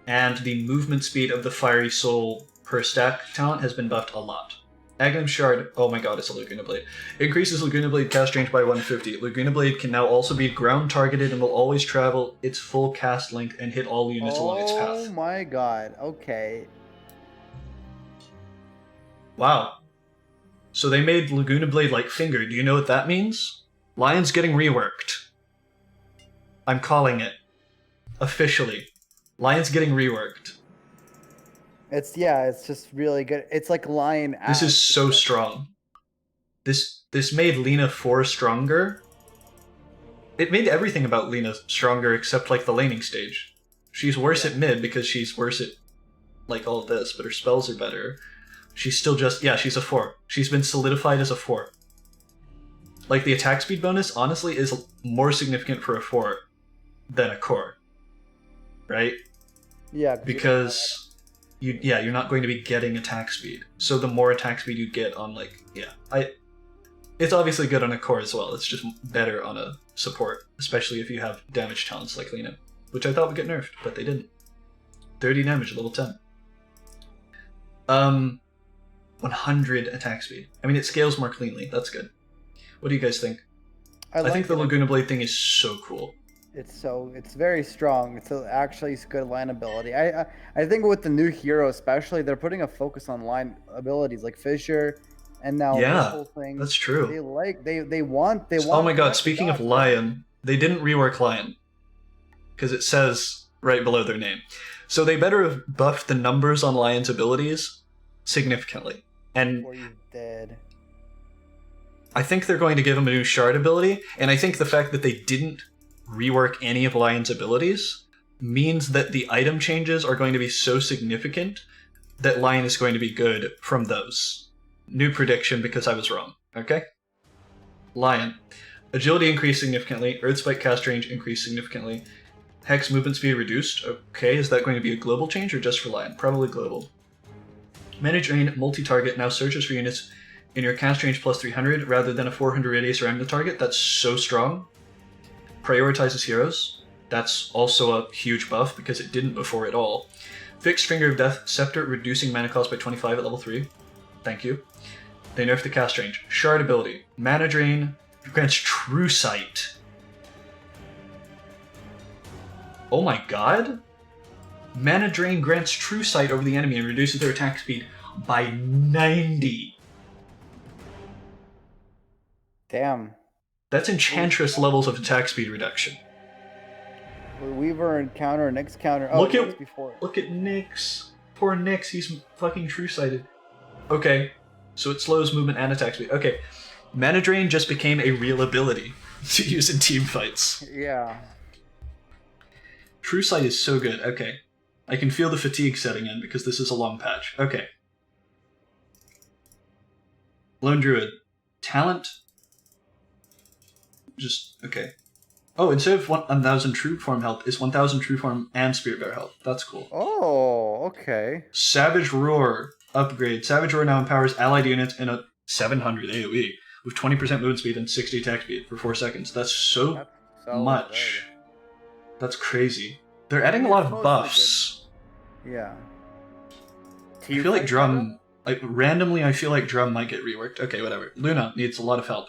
and the movement speed of the Fiery Soul per stack talent has been buffed a lot. Aghanim Shard, oh my god, it's a Laguna Blade. Increases Laguna Blade cast range by 150. Laguna Blade can now also be ground targeted and will always travel its full cast length and hit all units along its path. Oh my god, okay. Wow. So they made Laguna Blade like Finger. Do you know what that means? Lion's getting reworked. I'm calling it. Officially. Lion's getting reworked. It's just really good. It's like Lion. This is so strong. This made Lina 4 stronger. It made everything about Lina stronger except like the laning stage. She's worse at mid because she's worse at like all this, but her spells are better. She's still just, she's a 4. She's been solidified as a 4. Like the attack speed bonus honestly is more significant for a 4 than a core. Right? Yeah. Because you're not going to be getting attack speed. So the more attack speed you get on like, it's obviously good on a core as well. It's just better on a support, especially if you have damage talents like Lina, which I thought would get nerfed, but they didn't. 30 damage, level 10. 100 attack speed. I mean, it scales more cleanly. That's good. What do you guys think? I think the Laguna Blade thing is so cool. It's very strong. It's actually good line ability. I think with the new hero especially, they're putting a focus on line abilities like Fissure, and now this whole thing. That's true. They want. Oh my god! Speaking of Lion, they didn't rework Lion because it says right below their name. So they better have buffed the numbers on Lion's abilities significantly. And before he's dead. I think they're going to give him a new shard ability, and I think the fact that they didn't rework any of Lion's abilities means that the item changes are going to be so significant that Lion is going to be good from those. New prediction because I was wrong, okay? Lion. Agility increased significantly, Earth Spike cast range increased significantly, Hex movement speed reduced, okay, is that going to be a global change or just for Lion? Probably global. Manage Rain multi-target now searches for units in your cast range plus 300 rather than a 400 radius around the target. That's so strong. Prioritizes heroes. That's also a huge buff because it didn't before at all. Fixed Finger of Death Scepter reducing mana cost by 25 at level 3. Thank you. They nerfed the cast range. Shard ability. Mana Drain grants True Sight. Oh my god? Mana Drain grants True Sight over the enemy and reduces their attack speed by 90. Damn. That's Enchantress levels of attack speed reduction. Weaver and counter, Nyx counter. Oh, Look at before. Nyx. Poor Nyx, he's fucking true-sighted. Okay, so it slows movement and attack speed. Okay, Mana Drain just became a real ability to use in team fights. Yeah. True Sight is so good. Okay, I can feel the fatigue setting in because this is a long patch. Okay. Lone Druid. Talent. Just, okay. Oh, instead of 1,000 true form health, it's 1,000 true form and Spirit Bear health. That's cool. Oh, okay. Savage Roar upgrade. Savage Roar now empowers allied units in a 700 AoE with 20% movement speed and 60 attack speed for 4 seconds. That's so much. That's crazy. They're adding a lot of buffs. Yeah. I feel like Drum... Like, randomly, I feel like Drum might get reworked. Okay, whatever. Luna needs a lot of help.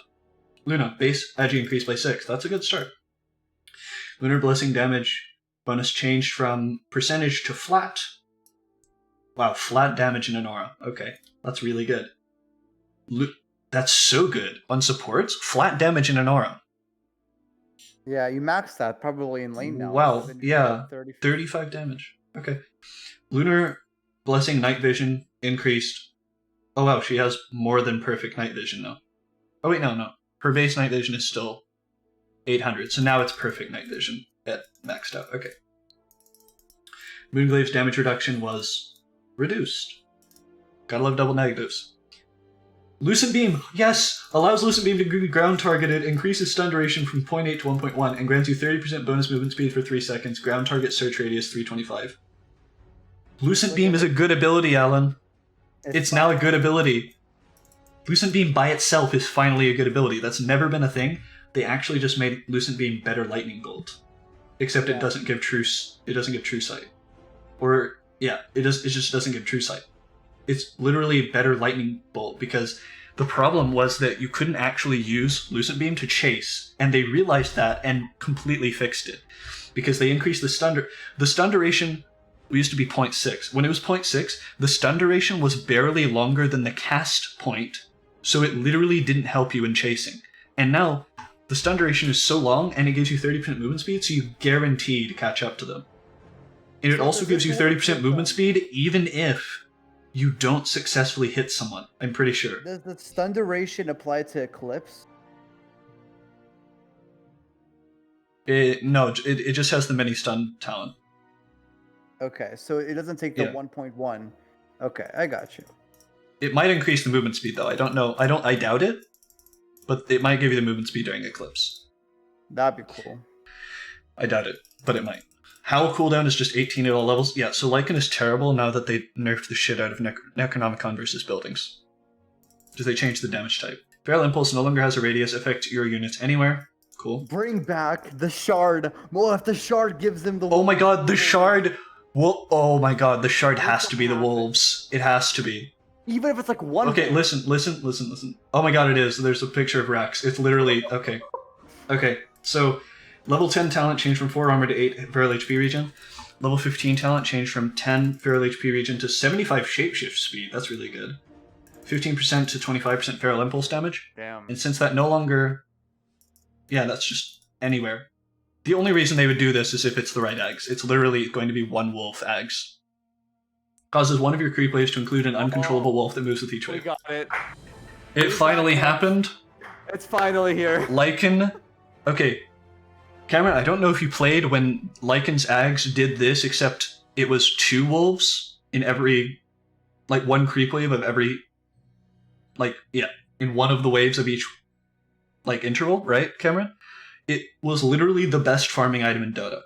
Luna, base agi increased by 6. That's a good start. Lunar Blessing damage bonus changed from percentage to flat. Wow, flat damage in an aura. Okay, that's really good. That's so good. On supports, flat damage in an aura. Yeah, you maxed that probably in lane now. Wow, yeah, 35 damage. Okay. Lunar Blessing Night Vision increased. Oh wow, she has more than perfect night vision now. Oh wait, no. Her base night vision is still 800, so now it's perfect night vision at maxed out. Okay. Moonglave's damage reduction was reduced. Gotta love double negatives. Lucent Beam, yes! Allows Lucent Beam to be ground targeted, increases stun duration from 0.8 to 1.1, and grants you 30% bonus movement speed for 3 seconds. Ground target search radius 325. Lucent Beam is a good ability, Alan. It's now a good ability. Lucent Beam by itself is finally a good ability. That's never been a thing. They actually just made Lucent Beam better Lightning Bolt. Except it doesn't give true sight. Or yeah, it just doesn't give true sight. It's literally better Lightning Bolt because the problem was that you couldn't actually use Lucent Beam to chase, and they realized that and completely fixed it. Because they increased the stun duration used to be 0.6. When it was 0.6, the stun duration was barely longer than the cast point, so it literally didn't help you in chasing. And now, the stun duration is so long, and it gives you 30% movement speed, so you guarantee to catch up to them. And it also gives you 30% movement speed, even if you don't successfully hit someone, I'm pretty sure. Does the stun duration apply to Eclipse? No, it just has the many stun talent. Okay, so it doesn't take the 1.1. Okay, I got you. It might increase the movement speed, though. I don't know. I doubt it, but it might give you the movement speed during Eclipse. That'd be cool. I doubt it, but it might. Howl cooldown is just 18 at all levels. Yeah, so Lycan is terrible now that they nerfed the shit out of Necronomicon versus buildings. Because they changed the damage type. Feral Impulse no longer has a radius, affect your units anywhere. Cool. Bring back the Shard. Well, if the Shard gives them the... Oh my god, the Shard... Well, oh my god, the Shard has to be the Wolves. It has to be. Even if it's like one... Okay, listen. Oh my god, it is. There's a picture of Rax. It's literally... Okay. Okay, so... Level 10 talent changed from 4 armor to 8 feral HP regen. Level 15 talent changed from 10 feral HP regen to 75 shapeshift speed. That's really good. 15% to 25% feral impulse damage. Damn. And since that no longer... Yeah, that's just anywhere. The only reason they would do this is if it's the right Ags. It's literally going to be one wolf Ags. Causes one of your creep waves to include an uncontrollable wolf that moves with each wave. We got it. It finally happened. It's finally here. Lycan... Okay. Cameron, I don't know if you played when Lycan's Ags did this, except it was 2 wolves in every... Like, one creep wave of every... Like, yeah, in one of the waves of each, like, interval, right, Cameron? It was literally the best farming item in Dota.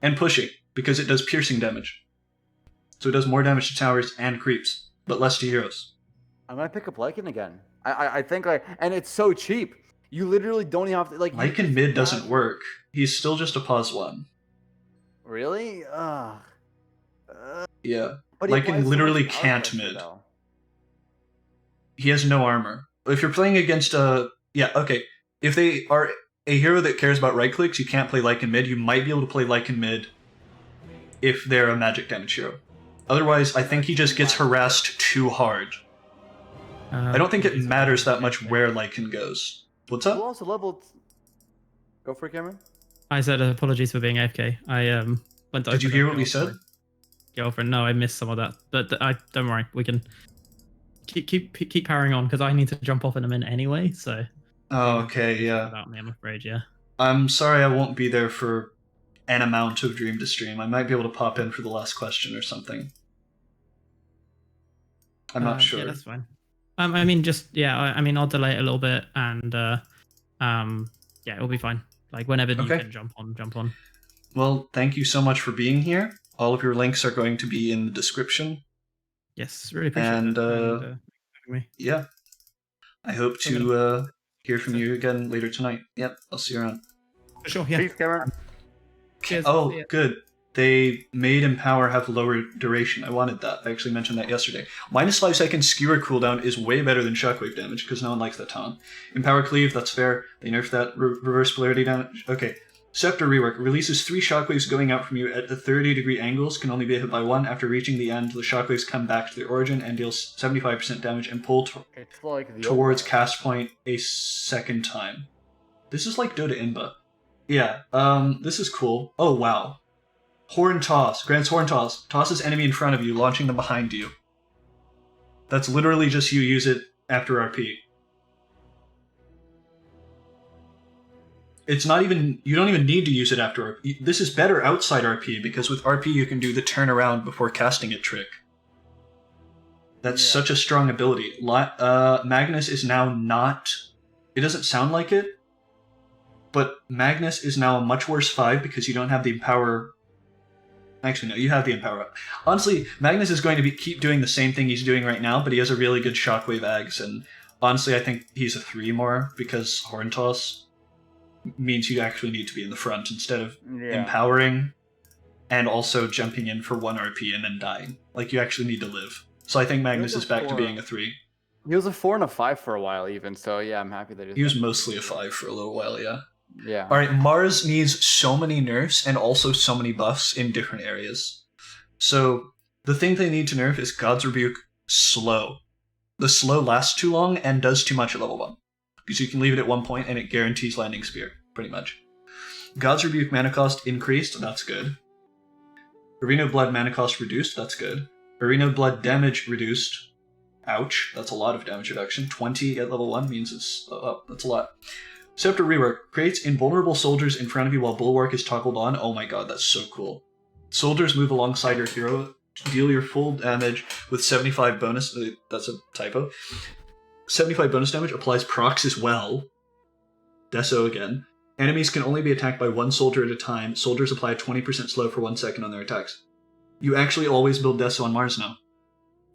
And pushing, because it does piercing damage. So it does more damage to towers and creeps, but less to heroes. I'm gonna pick up Lycan again. I think, like... And it's so cheap. You literally don't even have to, like... Lycan mid doesn't work. He's still just a pause 1. Really? Yeah. But Lycan literally can't mid. He has no armor. If you're playing against a... Yeah, okay. If they are a hero that cares about right clicks, you can't play Lycan mid. You might be able to play Lycan mid if they're a magic damage hero. Otherwise, I think he just gets harassed too hard. I don't think it matters that much where Lycan goes. What's up? Who also leveled... Go for it, Cameron. I said apologies for being AFK. I went to... Did you hear what we said? Girlfriend. No, I missed some of that. But don't worry, we can keep powering on because I need to jump off in a minute anyway. So. Oh, okay, yeah. Without me, I'm afraid, yeah. I'm sorry I won't be there for an amount of Dream to Stream. I might be able to pop in for the last question or something. I'm not sure. Yeah, that's fine. I mean, I'll delay it a little bit, and yeah, it'll be fine. Like whenever you can jump on. Well, thank you so much for being here. All of your links are going to be in the description. Yes, really appreciate it. And, yeah, I hope to hear from you again later tonight. Yep, I'll see you around. For sure, yeah. Peace, Cameron. Cheers. Oh, good. They made Empower have lower duration. I wanted that. I actually mentioned that yesterday. -5 seconds skewer cooldown is way better than shockwave damage, because no one likes that taunt. Empower Cleave, that's fair. They nerfed that. Reverse polarity damage. Okay. Scepter Rework. Releases 3 shockwaves going out from you at the 30-degree angles, can only be hit by 1. After reaching the end, the shockwaves come back to their origin and deal 75% damage and pull towards cast point a second time. This is like Dota Inba. Yeah, this is cool. Oh, wow. Horn Toss. Grants Horn Toss. Tosses enemy in front of you, launching them behind you. That's literally just you use it after RP. It's not even... You don't even need to use it after RP. This is better outside RP, because with RP you can do the turn around before casting it trick. That's such a strong ability. Magnus is now not... It doesn't sound like it, but Magnus is now a much worse 5 because you don't have the Empower... Actually, no, you have the Empower up. Honestly, Magnus is going to keep doing the same thing he's doing right now, but he has a really good Shockwave Ags, and honestly, I think he's a 3 more, because Horn Toss means you actually need to be in the front instead of empowering and also jumping in for 1 RP and then dying. Like, you actually need to live. So I think Magnus is back to being a 3. He was a 4 and a 5 for a while even, so yeah, I'm happy that he was mostly a 5 for a little while, yeah. Yeah. Alright, Mars needs so many nerfs and also so many buffs in different areas. So, the thing they need to nerf is God's Rebuke slow. The slow lasts too long and does too much at level 1. Because you can leave it at 1 point and it guarantees landing spear, pretty much. God's Rebuke mana cost increased, that's good. Arena of Blood mana cost reduced, that's good. Arena of Blood damage reduced. Ouch, that's a lot of damage reduction. 20 at level 1 means it's that's a lot. Scepter Rework. Creates invulnerable soldiers in front of you while Bulwark is toggled on. Oh my god, that's so cool. Soldiers move alongside your hero, deal your full damage with 75 bonus... that's a typo. 75 bonus damage, applies procs as well. Deso again. Enemies can only be attacked by 1 soldier at a time. Soldiers apply a 20% slow for 1 second on their attacks. You actually always build Deso on Mars now.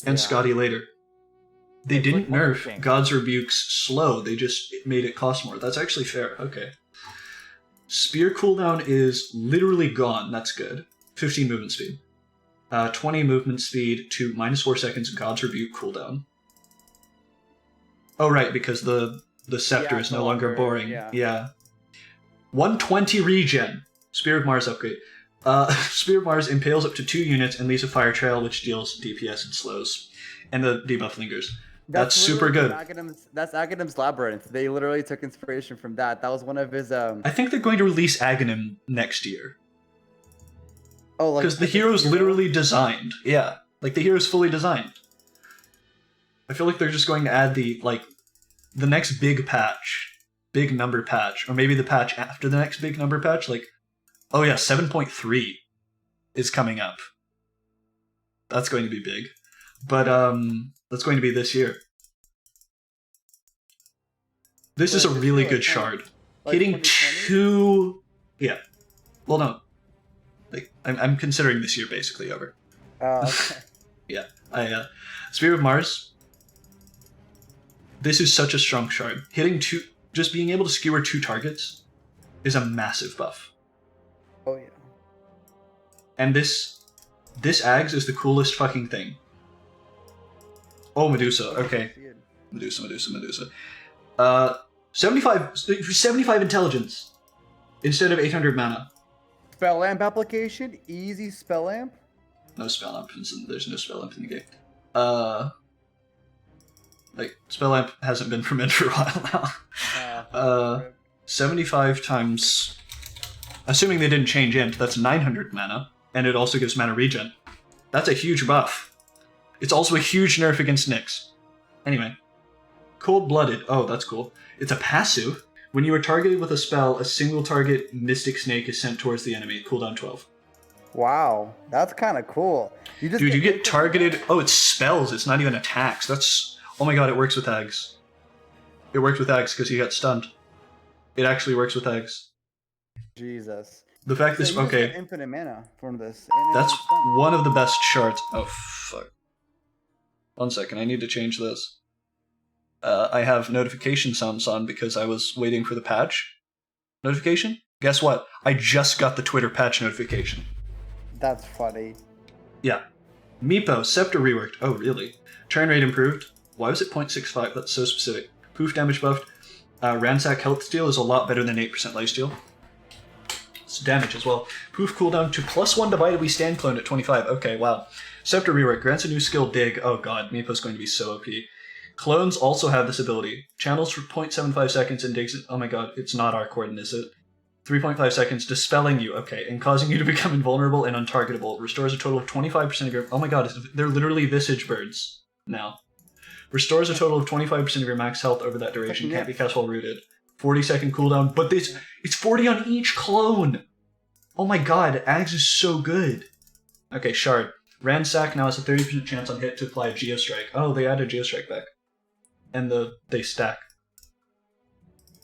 And Scotty later. They didn't nerf God's Rebuke's slow, they just made it cost more. That's actually fair, okay. Spear cooldown is literally gone, that's good. 15 movement speed. 20 movement speed to -4 seconds God's Rebuke cooldown. Oh right, because the scepter is no longer boring. Yeah. 120 regen. Spear of Mars upgrade. Spear of Mars impales up to 2 units and leaves a fire trail which deals DPS and slows. And the debuff lingers. That's super good. That's Aghanim's Labyrinth. They literally took inspiration from that. That was one of his... I think they're going to release Aghanim next year. Oh, like... Because the hero's literally designed. Yeah. Like, the hero's fully designed. I feel like they're just going to add the next big patch. Big number patch. Or maybe the patch after the next big number patch. Like, oh yeah, 7.3 is coming up. That's going to be big. But, that's going to be this year. This is a really good shard. Hitting 2... Yeah. Well, no. Like, I'm considering this year basically over. Oh, okay. Yeah. Spear of Mars. This is such a strong shard. Hitting 2... Just being able to skewer 2 targets is a massive buff. Oh, yeah. And this Ags is the coolest fucking thing. Oh, Medusa. Okay. Medusa. 75 intelligence instead of 800 mana. Spell lamp application, easy spell lamp. No spell lamp. There's no spell lamp in the game. Like spell lamp hasn't been fermented for a while now. 75 times. Assuming they didn't change int, that's 900 mana, and it also gives mana regen. That's a huge buff. It's also a huge nerf against Nyx. Anyway. Cold-Blooded. Oh, that's cool. It's a passive. When you are targeted with a spell, a single target Mystic Snake is sent towards the enemy. Cooldown 12. Wow, that's kind of cool. Dude, you get targeted... Oh, it's spells. It's not even attacks. That's... Oh my god, it works with Ags. It works with Ags because he got stunned. It actually works with Ags. Jesus. The fact this... Okay. Infinite mana from this. That's one of the best shards. Oh, fuck. 1 second, I need to change this. I have notification sounds on because I was waiting for the patch notification. Guess what? I just got the Twitter patch notification. That's funny. Yeah. Meepo, Scepter reworked. Oh, really? Turn rate improved. Why was it 0.65? That's so specific. Poof damage buffed. Ransack health steal is a lot better than 8% lifesteal. It's damage as well. Poof cooldown to +1 divided we stand clone at 25. Okay, wow. Scepter rework grants a new skill, Dig. Oh god, Meepo's going to be so OP. Clones also have this ability. Channels for 0.75 seconds and digs... Oh my god, it's not Arcorden, is it? 3.5 seconds, dispelling you, okay, and causing you to become invulnerable and untargetable. Restores a total of 25% of your... Oh my god, they're literally Visage Birds now. Restores a total of 25% of your max health over that duration. Can't be cast while rooted. 40-second cooldown, but it's 40 on each clone! Oh my god, Ags is so good. Okay, Shard. Ransack now has a 30% chance on hit to apply a Geostrike. Oh, they added Geostrike back. And they stack.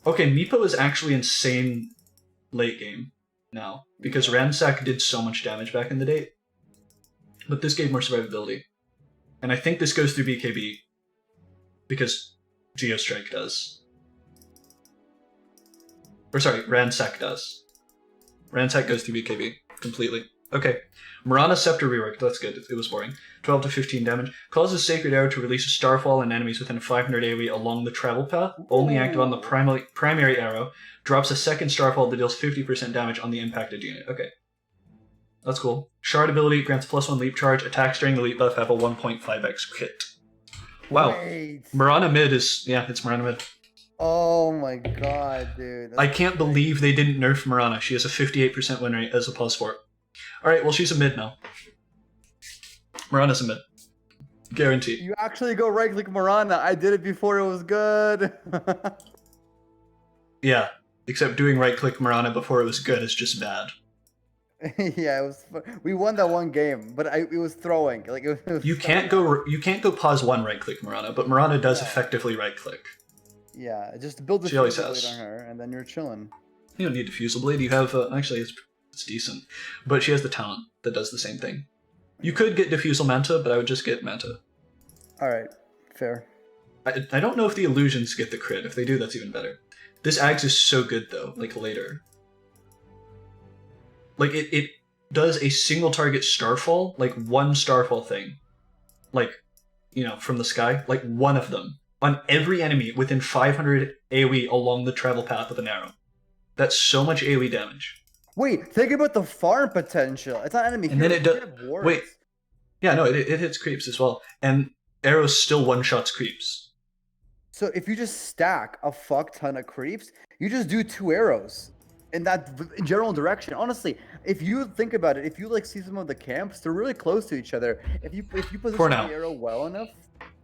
Okay, Meepo is actually insane late game now, because Ransack did so much damage back in the day. But this gave more survivability. And I think this goes through BKB, because Geostrike does. Or sorry, Ransack does. Ransack goes through BKB completely. Okay. Mirana Scepter reworked. That's good. It was boring. 12 to 15 damage. Causes Sacred Arrow to release a starfall on enemies within 500 AoE along the travel path. Only active on the primary arrow. Drops a second starfall that deals 50% damage on the impacted unit. Okay. That's cool. Shard ability grants +1 leap charge. Attacks during the leap buff have a 1.5x crit. Wow. Wait. Mirana mid is... Yeah, it's Mirana mid. Oh my god, dude. I can't believe they didn't nerf Mirana. She has a 58% win rate as a +4. Alright, well she's a mid now. Mirana's a mid. Guaranteed. You actually go right click Mirana. I did it before it was good. Yeah, except doing right click Mirana before it was good is just bad. Yeah, it was. We won that one game, but it was throwing. Like it was You can't go pause one right click Mirana, but Mirana does effectively right click. Yeah, just build the She always Diffusal has. Blade on her, and then you're chilling. You don't need Diffusal Blade. You have actually it's decent, but she has the talent that does the same thing. You could get Diffusal Manta, but I would just get Manta. All right, fair. I don't know if the illusions get the crit. If they do, that's even better. This Ags is so good though. Like later, like it does a single target starfall, like one starfall thing, like from the sky, like one of them on every enemy within 500 AoE along the travel path with an arrow. That's so much AoE damage. Wait, think about the farm potential. It's not enemy. And then it does. Wait. Wait. Yeah, no, it hits creeps as well, and arrows still one-shots creeps. So if you just stack a fuck ton of creeps, you just do 2 arrows in that general direction. Honestly, if you think about it, if you like see some of the camps, they're really close to each other. If you position the arrow well enough,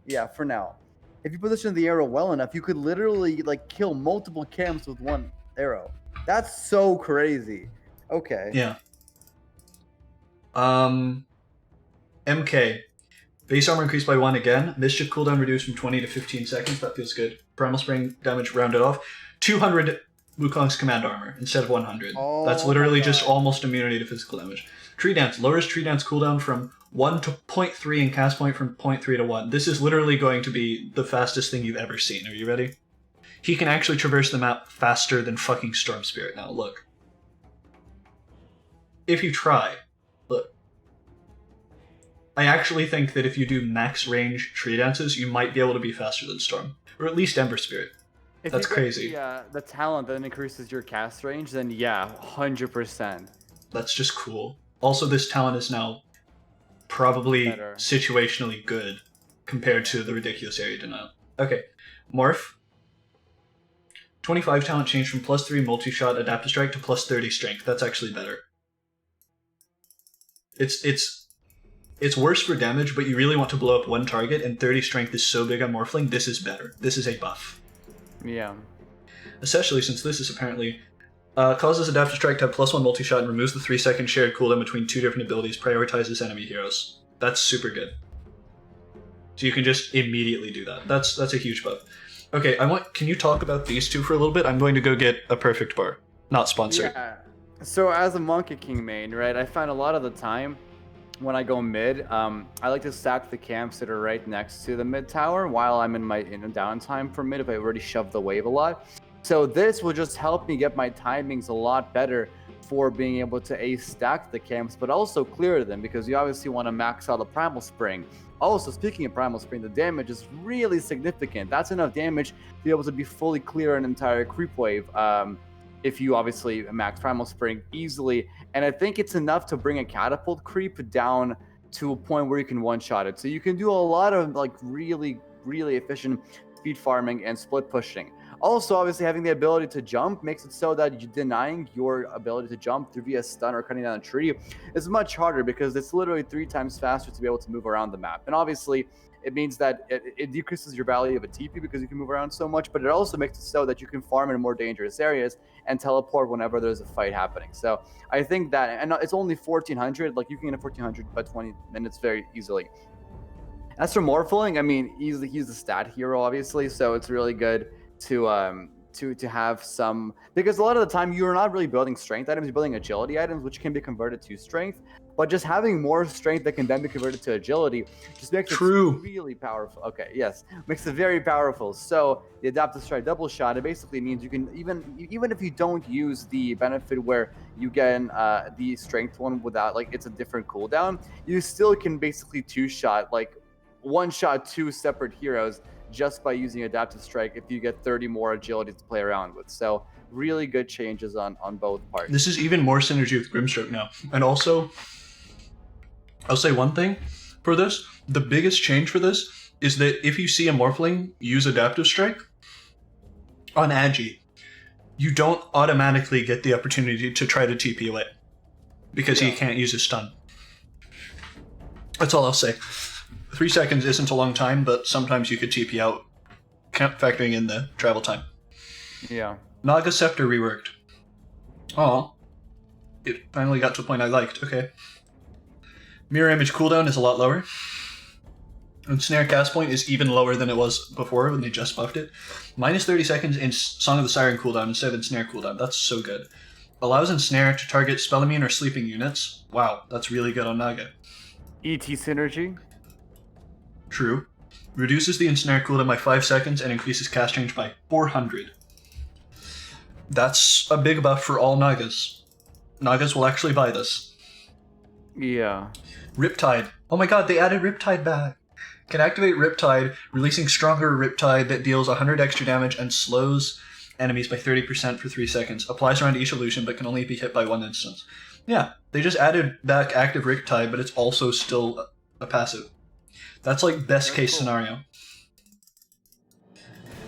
yeah, for now. If you position the arrow well enough, you could literally like kill multiple camps with one arrow. That's so crazy. Okay. Yeah. MK. Base armor increased by 1 again. Mischief cooldown reduced from 20 to 15 seconds. That feels good. Primal Spring damage rounded off. 200 Wukong's command armor instead of 100. Oh, that's literally just almost immunity to physical damage. Tree Dance. Lowers Tree Dance cooldown from 1 to 0.3 and cast point from 0.3 to 1. This is literally going to be the fastest thing you've ever seen. Are you ready? He can actually traverse the map faster than fucking Storm Spirit now. Look. If you try, look. I actually think that if you do max range tree dances, you might be able to be faster than Storm. Or at least Ember Spirit. If That's you get crazy. The talent that increases your cast range, then yeah, 100%. That's just cool. Also, this talent is now probably Better. situationally good compared to the ridiculous area denial. Okay, Morph. 25 talent change from +3 multi-shot adaptive strike to +30 strength. That's actually better. It's it's worse for damage, but you really want to blow up one target, and 30 strength is so big on Morphling, this is better. This is a buff. Yeah. Especially since this is apparently causes Adaptive Strike to have +1 multi-shot and removes the 3-second shared cooldown between 2 different abilities, prioritizes enemy heroes. That's super good. So you can just immediately do that. That's a huge buff. Okay, can you talk about these two for a little bit? I'm going to go get a perfect bar. Not sponsored. Yeah. So as a Monkey King main, right, I find a lot of the time when I go mid, I like to stack the camps that are right next to the mid tower while I'm in a downtime for mid if I already shoved the wave a lot. So this will just help me get my timings a lot better for being able to stack the camps, but also clear them, because you obviously want to max out a Primal Spring. Also, speaking of Primal Spring, the damage is really significant. That's enough damage to be able to be fully clear an entire creep wave. If you obviously max Primal Spring easily. And I think it's enough to bring a catapult creep down to a point where you can one-shot it. So you can do a lot of like really, really efficient speed farming and split pushing. Also, obviously, having the ability to jump makes it so that denying your ability to jump through via stun or cutting down a tree is much harder, because it's literally 3 times faster to be able to move around the map. And obviously, it means that it decreases your value of a TP because you can move around so much, but it also makes it so that you can farm in more dangerous areas and teleport whenever there's a fight happening. So I think that, and it's only 1400, like you can get a 1400 by 20 minutes very easily. As for Morphling, I mean, he's the stat hero, obviously, so it's really good to have some, because a lot of the time you're not really building strength items, you're building agility items, which can be converted to strength. But just having more strength that can then be converted to agility just makes it really powerful. Okay, yes, makes it very powerful. So the Adaptive Strike double shot, it basically means you can, even if you don't use the benefit where you get the strength one without, like, it's a different cooldown, you still can basically two-shot, like one-shot 2 separate heroes just by using Adaptive Strike if you get 30 more agility to play around with. So really good changes on both parts. This is even more synergy with Grimstroke now. And also, I'll say one thing for this. The biggest change for this is that if you see a Morphling use Adaptive Strike on Agi, you don't automatically get the opportunity to try to TP away, because he can't use his stun. That's all I'll say. 3 seconds isn't a long time, but sometimes you could TP out, factoring in the travel time. Yeah. Naga Scepter reworked. Oh, it finally got to a point I liked. Okay. Mirror Image cooldown is a lot lower. And Snare cast point is even lower than it was before when they just buffed it. Minus 30 seconds in Song of the Siren cooldown instead of Ensnare cooldown. That's so good. Allows Ensnare to target spell immune or sleeping units. Wow, that's really good on Naga. ET synergy. True. Reduces the Ensnare cooldown by 5 seconds and increases cast range by 400. That's a big buff for all Nagas. Nagas will actually buy this. Yeah. Riptide. Oh my god, they added Riptide back. Can activate Riptide, releasing stronger Riptide that deals 100 extra damage and slows enemies by 30% for 3 seconds. Applies around each illusion but can only be hit by 1 instance. Yeah, they just added back active Riptide, but it's also still a passive. That's like best case scenario.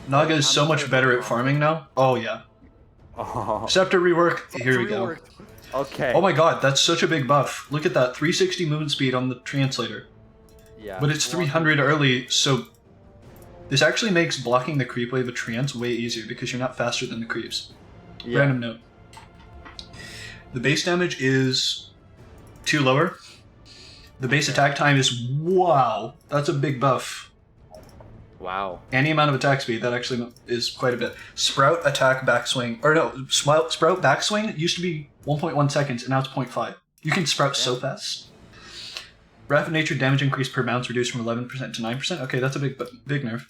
Naga is so much better at farming now. Oh yeah. Oh. Scepter rework. Here we go. Okay. Oh my god, that's such a big buff. Look at that, 360 movement speed on the Translator. Yeah. But it's 300 early, so this actually makes blocking the creep wave of Trance way easier because you're not faster than the creeps. Yeah. Random note. The base damage is 2 lower. The base attack time is, wow, that's a big buff. Wow. Any amount of attack speed, that actually is quite a bit. Sprout attack backswing, or no, Sprout backswing used to be 1.1 seconds, and now it's 0.5. You can Sprout so fast. Wrath of Nature damage increase per bounce reduced from 11% to 9%. Okay, that's a big nerf.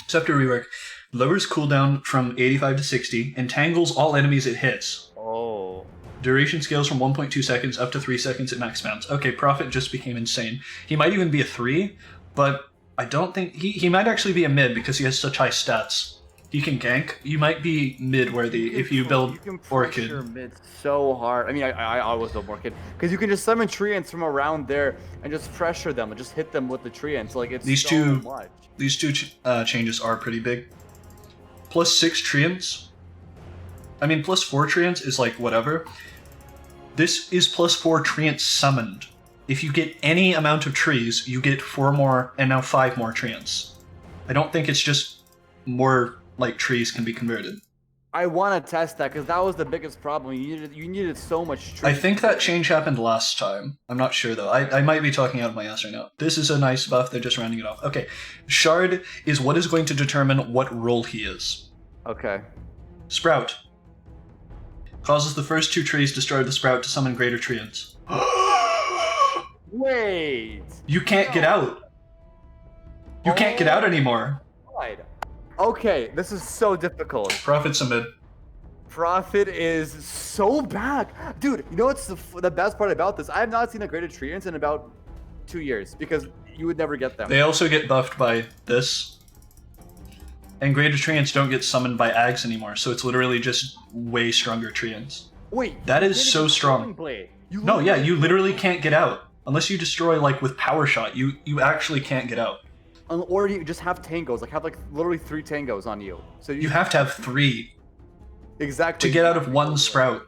Scepter rework. Lowers cooldown from 85 to 60, entangles all enemies it hits. Oh. Duration scales from 1.2 seconds up to 3 seconds at max bounce. Okay, Prophet just became insane. He might even be a 3, but I don't think... He might actually be a mid because he has such high stats. He can gank. You might be mid-worthy if you build Orchid. You can pressure mid so hard. I mean, I always build Orchid. Because you can just summon Treants from around there and just pressure them and just hit them with the Treants. Like, it's These much. These two changes are pretty big. Plus 6 Treants. I mean, plus 4 Treants is like whatever. This is plus 4 Treants summoned. if you get any amount of trees, you get 4 more and now 5 more treants. I don't think it's just more like trees can be converted. I want to test that because that was the biggest problem. You needed so much tree. I think that change happened last time. I'm not sure though. I might be talking out of my ass right now. This is a nice buff. They're just rounding it off. Okay. Shard is what is going to determine what role he is. Okay. Sprout. Causes the first 2 trees destroy the sprout to summon greater treants. Wait. You can't get out. You can't get out anymore. God. Okay, this is so difficult. Prophet's a mid. Prophet is so back. Dude, you know what's the best part about this? I have not seen a graded treants in about 2 years because you would never get them. They also get buffed by this. And greater treants don't get summoned by Ags anymore, so it's literally just way stronger treants. Wait, that is so strong. No, yeah, you literally can't get out. Unless you destroy like with power shot, you actually can't get out. Or you just have tangos, like have like literally 3 tangos on you. So you have to have 3. Exactly. To get out of 1 sprout.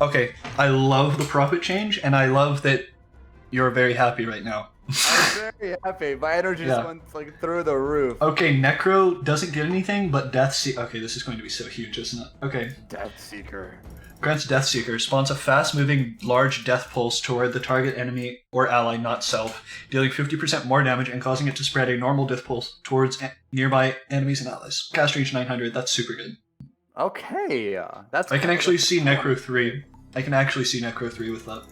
Okay, I love the profit change, and I love that you're very happy right now. I'm very happy. My energy just went like through the roof. Okay, Necro doesn't get anything, but Deathseeker. Okay, this is going to be so huge, isn't it? Okay. Deathseeker. Grants Deathseeker, spawns a fast-moving large death pulse toward the target enemy or ally, not self, dealing 50% more damage and causing it to spread a normal death pulse towards nearby enemies and allies. Cast range 900, that's super good. Okay, that's. I can actually see Necro 3. I can actually see Necro 3 with that.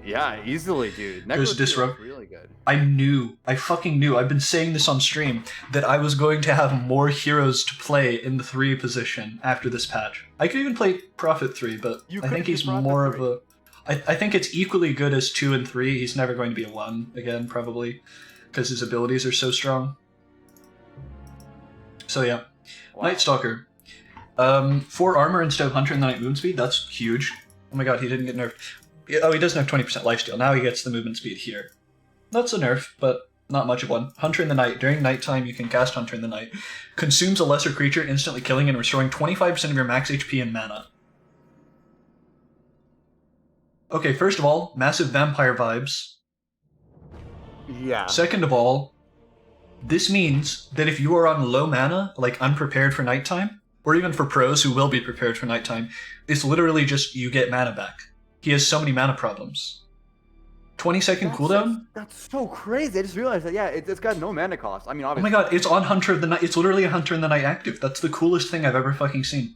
Yeah, easily, dude. There's Disrupt. Really good. I fucking knew, I've been saying this on stream, that I was going to have more heroes to play in the 3 position after this patch. I could even play Prophet 3, but I think he's more of a... I think it's equally good as 2 and 3. He's never going to be a 1 again, probably, because his abilities are so strong. So yeah. Wow. Night Stalker. 4 armor instead of Hunter in the Night movement speed, that's huge. Oh my god, he didn't get nerfed. Oh, he doesn't have 20% lifesteal. Now he gets the movement speed here. That's a nerf, but not much of one. Hunter in the Night. During nighttime, you can cast Hunter in the Night. Consumes a lesser creature, instantly killing and restoring 25% of your max HP and mana. Okay, first of all, massive vampire vibes. Yeah. Second of all, this means that if you are on low mana, like unprepared for nighttime, or even for pros who will be prepared for nighttime, it's literally just you get mana back. He has so many mana problems. 20-second cooldown? That's so crazy. I just realized that, yeah, it's got no mana cost. I mean, obviously. Oh my god, it's on Hunter of the Night. It's literally a Hunter in the Night active. That's the coolest thing I've ever fucking seen.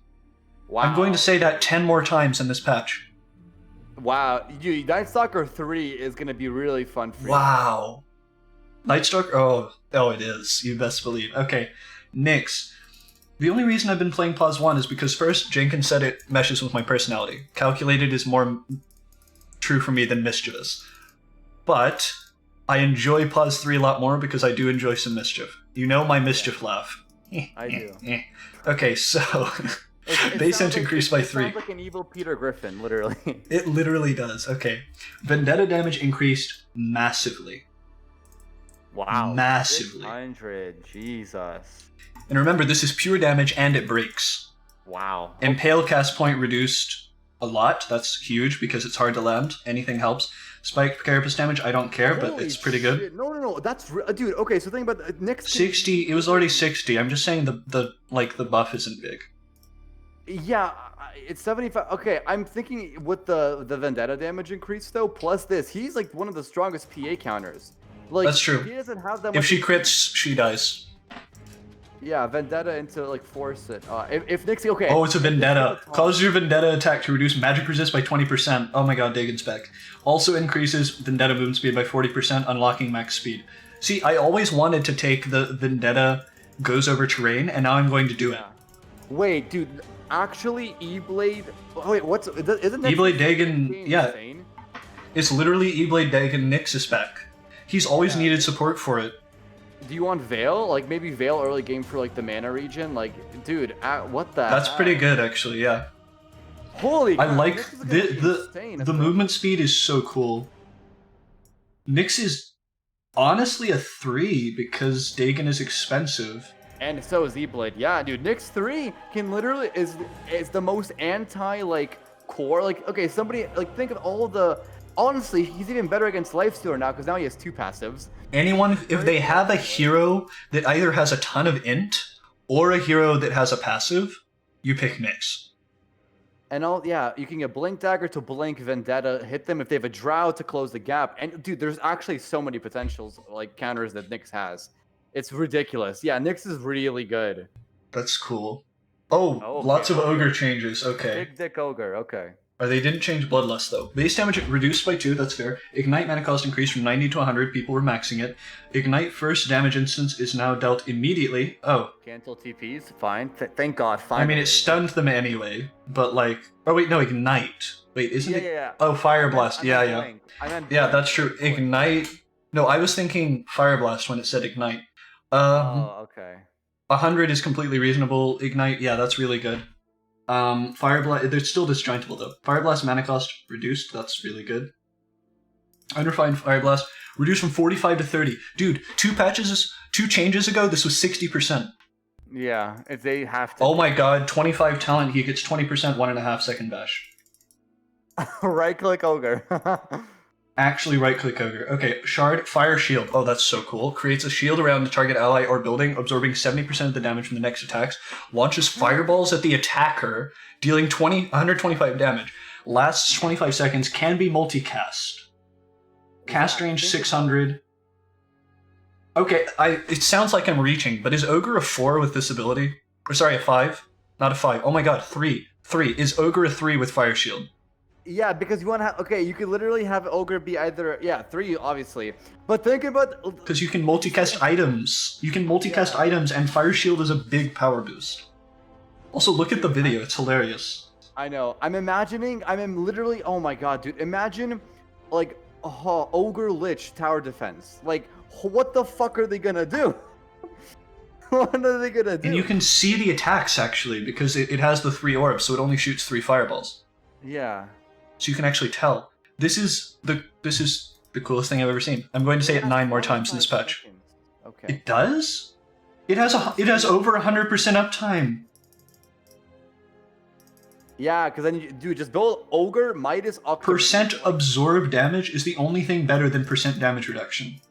Wow. I'm going to say that 10 more times in this patch. Wow. Night Stalker 3 is going to be really fun for you. Wow. Night Stalker? Oh, it is. You best believe. Okay, Nyx. The only reason I've been playing Pause 1 is because first, Jenkins said it meshes with my personality. Calculated is more true for me than Mischievous. But I enjoy Pause 3 a lot more because I do enjoy some mischief. You know my mischief laugh. I do. Okay, so base int increased by 3. It sounds like an evil Peter Griffin, literally. It literally does. Okay. Vendetta damage increased massively. Wow. Massively. 600. Jesus. And remember, this is pure damage and it breaks. Wow. Impale cast point reduced a lot. That's huge because it's hard to land. Anything helps. Spike carapace damage, I don't care, but it's pretty good. No. That's dude. Okay, so think about the next 60. It was already 60. I'm just saying the buff isn't big. Yeah, it's 75. Okay, I'm thinking with the Vendetta damage increase though, plus this, he's like one of the strongest PA counters. Like, that's true. He doesn't have that much. If she crits, she dies. Yeah, Vendetta into like force it. If Nixie, okay. Oh, it's a Vendetta. Causes your Vendetta attack to reduce magic resist by 20%. Oh my god, Dagon's back. Also increases Vendetta movement speed by 40%, unlocking max speed. See, I always wanted to take the Vendetta goes over terrain, and now I'm going to do it. Wait, dude. Actually, E-Blade... Oh, wait, isn't E-Blade Dagon... Yeah. Insane? It's literally E-Blade Dagon Nyx's back. He's always needed support for it. Do you want Veil? Like, maybe Veil early game for, like, the mana regen? Like, dude, what the That's pretty good, actually, yeah. Holy crap, I like... The movement speed is so cool. Nyx is honestly a 3 because Dagon is expensive. And so is E-Blade. Yeah, dude, Nyx 3 can literally... is the most anti, like, core... Like, okay, somebody... Like, think of all the honestly, he's even better against Lifestealer now because now he has 2 passives. Anyone, if they have a hero that either has a ton of int or a hero that has a passive, you pick Nyx. And you can get Blink Dagger to blink Vendetta, hit them if they have a Drow to close the gap. And dude, there's actually so many potentials like counters that Nyx has. It's ridiculous. Yeah, Nyx is really good. That's cool. Oh, Okay, lots of ogre changes. Okay. Big Dick Ogre. Okay. They didn't change Bloodlust, though. Base damage reduced by 2, that's fair. Ignite mana cost increased from 90 to 100, people were maxing it. Ignite first damage instance is now dealt immediately. Oh. Cancel TPs, fine. Thank God, fine. I mean, it stunned them anyway, but like... Oh wait, no, Ignite. Wait, isn't it? Yeah. Oh, Fire Blast, yeah. Yeah, that's true. Ignite... No, I was thinking Fire Blast when it said Ignite. Okay. 100 is completely reasonable. Ignite, yeah, that's really good. Fire Blast, they're still disjointable though. Fire Blast mana cost reduced, that's really good. Unrefined Fire Blast reduced from 45 to 30. Dude, 2 changes ago, this was 60%. Yeah, if they have to. Oh my god, 25 talent, he gets 20% 1.5 second bash. Right click Ogre. Actually right click Ogre. Okay, Shard, Fire Shield. Oh, that's so cool. Creates a shield around the target ally or building, absorbing 70% of the damage from the next attacks. Launches fireballs at the attacker, dealing 125 damage. Lasts 25 seconds, can be multicast. Cast range 600. Okay, it sounds like I'm reaching, but is Ogre a 4 with this ability? Or sorry, a 5? Not a 5. Oh my god, 3. 3. Is Ogre a 3 with Fire Shield? Yeah, because you want to have... Okay, you could literally have Ogre be either... Yeah, 3, obviously. But think about... Because you can multicast items. You can multicast items, and Fire Shield is a big power boost. Also, look at the video. It's hilarious. I know. I'm literally... Oh my god, dude. Imagine, like, Ogre Lich tower defense. Like, what the fuck are they gonna do? What are they gonna do? And you can see the attacks, actually, because it has the 3 orbs, so it only shoots 3 fireballs. Yeah. So you can actually tell. This is the coolest thing I've ever seen. I'm going to say it 9 more times in this patch. Okay. It does? It has over 100% uptime. Yeah, because then you just build Ogre, Midas, Octopus. Percent absorbed damage is the only thing better than percent damage reduction.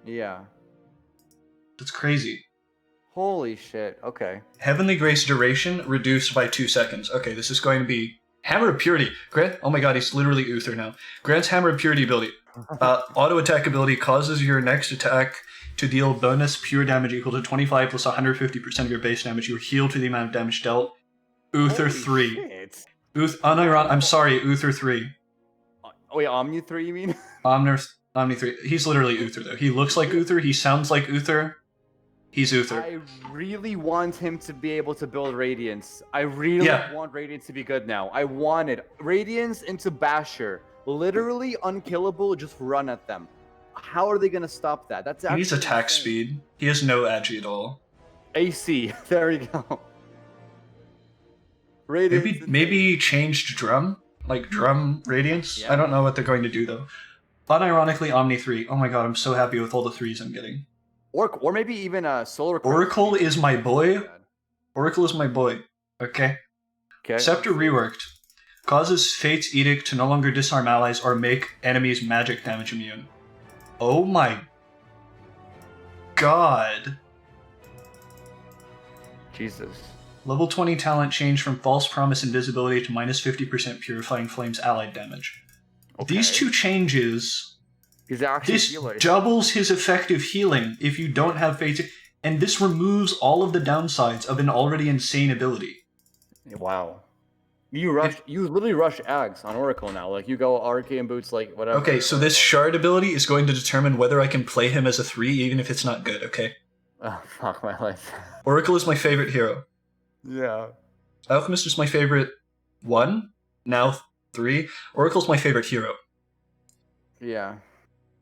Yeah. That's crazy. Holy shit. Okay. Heavenly Grace duration reduced by 2 seconds. Okay, this is going to be Hammer of Purity. Oh my god, he's literally Uther now. Grants Hammer of Purity ability. Auto attack ability causes your next attack to deal bonus pure damage equal to 25 plus 150% of your base damage. You are healed to the amount of damage dealt. Uther 3. I'm sorry, Uther 3. Wait, Omni 3 you mean? Omni 3. He's literally Uther though. He looks like Uther, he sounds like Uther. He's Uther. I really want him to be able to build Radiance. I really want Radiance to be good now. I want it. Radiance into Basher. Literally unkillable, just run at them. How are they going to stop that? That's actually He needs attack insane. speed. He has no agi at all. AC. There we go. Radiance. Maybe changed drum? Like drum Radiance? Yeah. I don't know what they're going to do though. Unironically, Omni 3. Oh my god, I'm so happy with all the 3s I'm getting. Or maybe even Solar. Oracle is my boy. Oracle is my boy. Okay. Scepter reworked. Causes Fate's Edict to no longer disarm allies or make enemies magic damage immune. Oh my god. Jesus. Level 20 talent changed from False Promise Invisibility to minus 50% Purifying Flames allied damage. Okay. These 2 changes... He's actually This healer. doubles his effective healing if you don't have Fate's... And this removes all of the downsides of an already insane ability. Wow. You literally rush Ags on Oracle now. Like, you go Arcane Boots, like, whatever. Okay, so this Shard ability is going to determine whether I can play him as a 3 even if it's not good, okay? Oh, fuck my life. Oracle is my favorite hero. Yeah. Alchemist is my favorite 1, now 3. Oracle's my favorite hero. Yeah.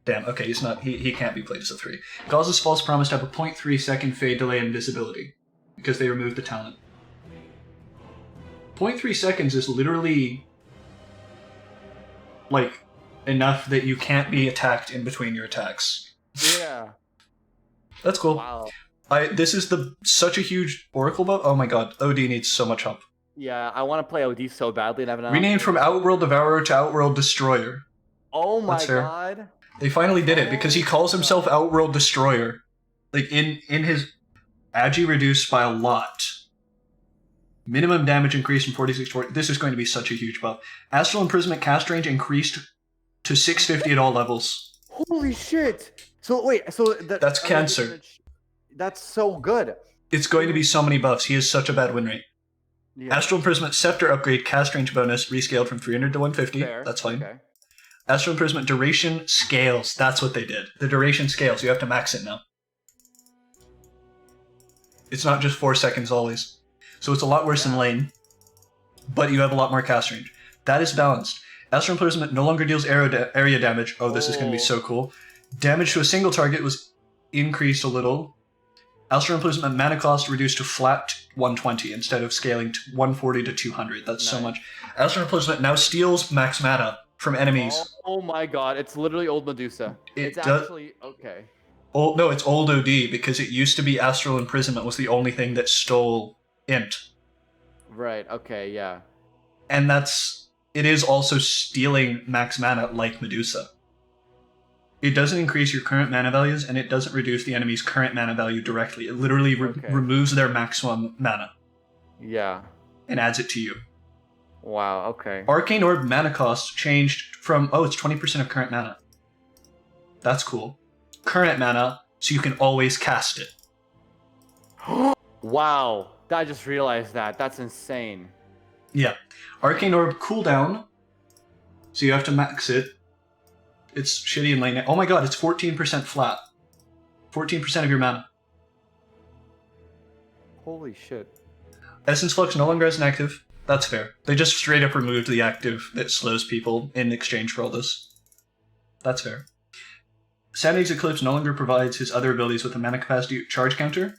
Damn, okay, he's not. He can't be played as a 3. Causes False Promise to have a 0.3 second fade delay invisibility. Because they removed the talent. 0.3 seconds is literally... like, enough that you can't be attacked in between your attacks. Yeah. That's cool. Wow. This is such a huge Oracle buff. Oh my god, OD needs so much help. Yeah, I want to play OD so badly and have an Renamed from Outworld Devourer to Outworld Destroyer. Oh my That's fair. god. They finally did it because he calls himself Outworld Destroyer. Like, in his agi reduced by a lot. Minimum damage increased from 46 to 40. This is going to be such a huge buff. Astral Imprisonment cast range increased to 650 at all levels. Holy shit. So wait, so That's cancer. That's so good. It's going to be so many buffs. He has such a bad win rate. Yeah. Astral Imprisonment Scepter upgrade cast range bonus rescaled from 300 to 150. Fair. That's fine. Okay. Astral Imprisonment duration scales. That's what they did. The duration scales. You have to max it now. It's not just 4 seconds always. So it's a lot worse than lane, but you have a lot more cast range. That is balanced. Astral Imprisonment no longer deals area damage. Oh, this is going to be so cool. Damage to a single target was increased a little. Astral Imprisonment mana cost reduced to flat 120 instead of scaling to 140 to 200. That's so much. Astral Imprisonment now steals max mana from enemies. Oh my god, it's literally old Medusa. It's actually okay. Oh, no, it's old OD because it used to be Astral Imprisonment was the only thing that stole int. Right, okay, yeah. And it is also stealing max mana like Medusa. It doesn't increase your current mana values, and it doesn't reduce the enemy's current mana value directly. It literally removes their maximum mana. Yeah. And adds it to you. Wow, okay. Arcane Orb mana cost changed from, it's 20% of current mana. That's cool. Current mana, so you can always cast it. Wow, I just realized that. That's insane. Yeah. Arcane Orb cooldown, so you have to max it. It's shitty in lane. Oh my god, it's 14% flat. 14% of your mana. Holy shit. Essence Flux no longer has an active. That's fair. They just straight up removed the active that slows people in exchange for all this. That's fair. Sanity's Eclipse no longer provides his other abilities with a mana capacity charge counter.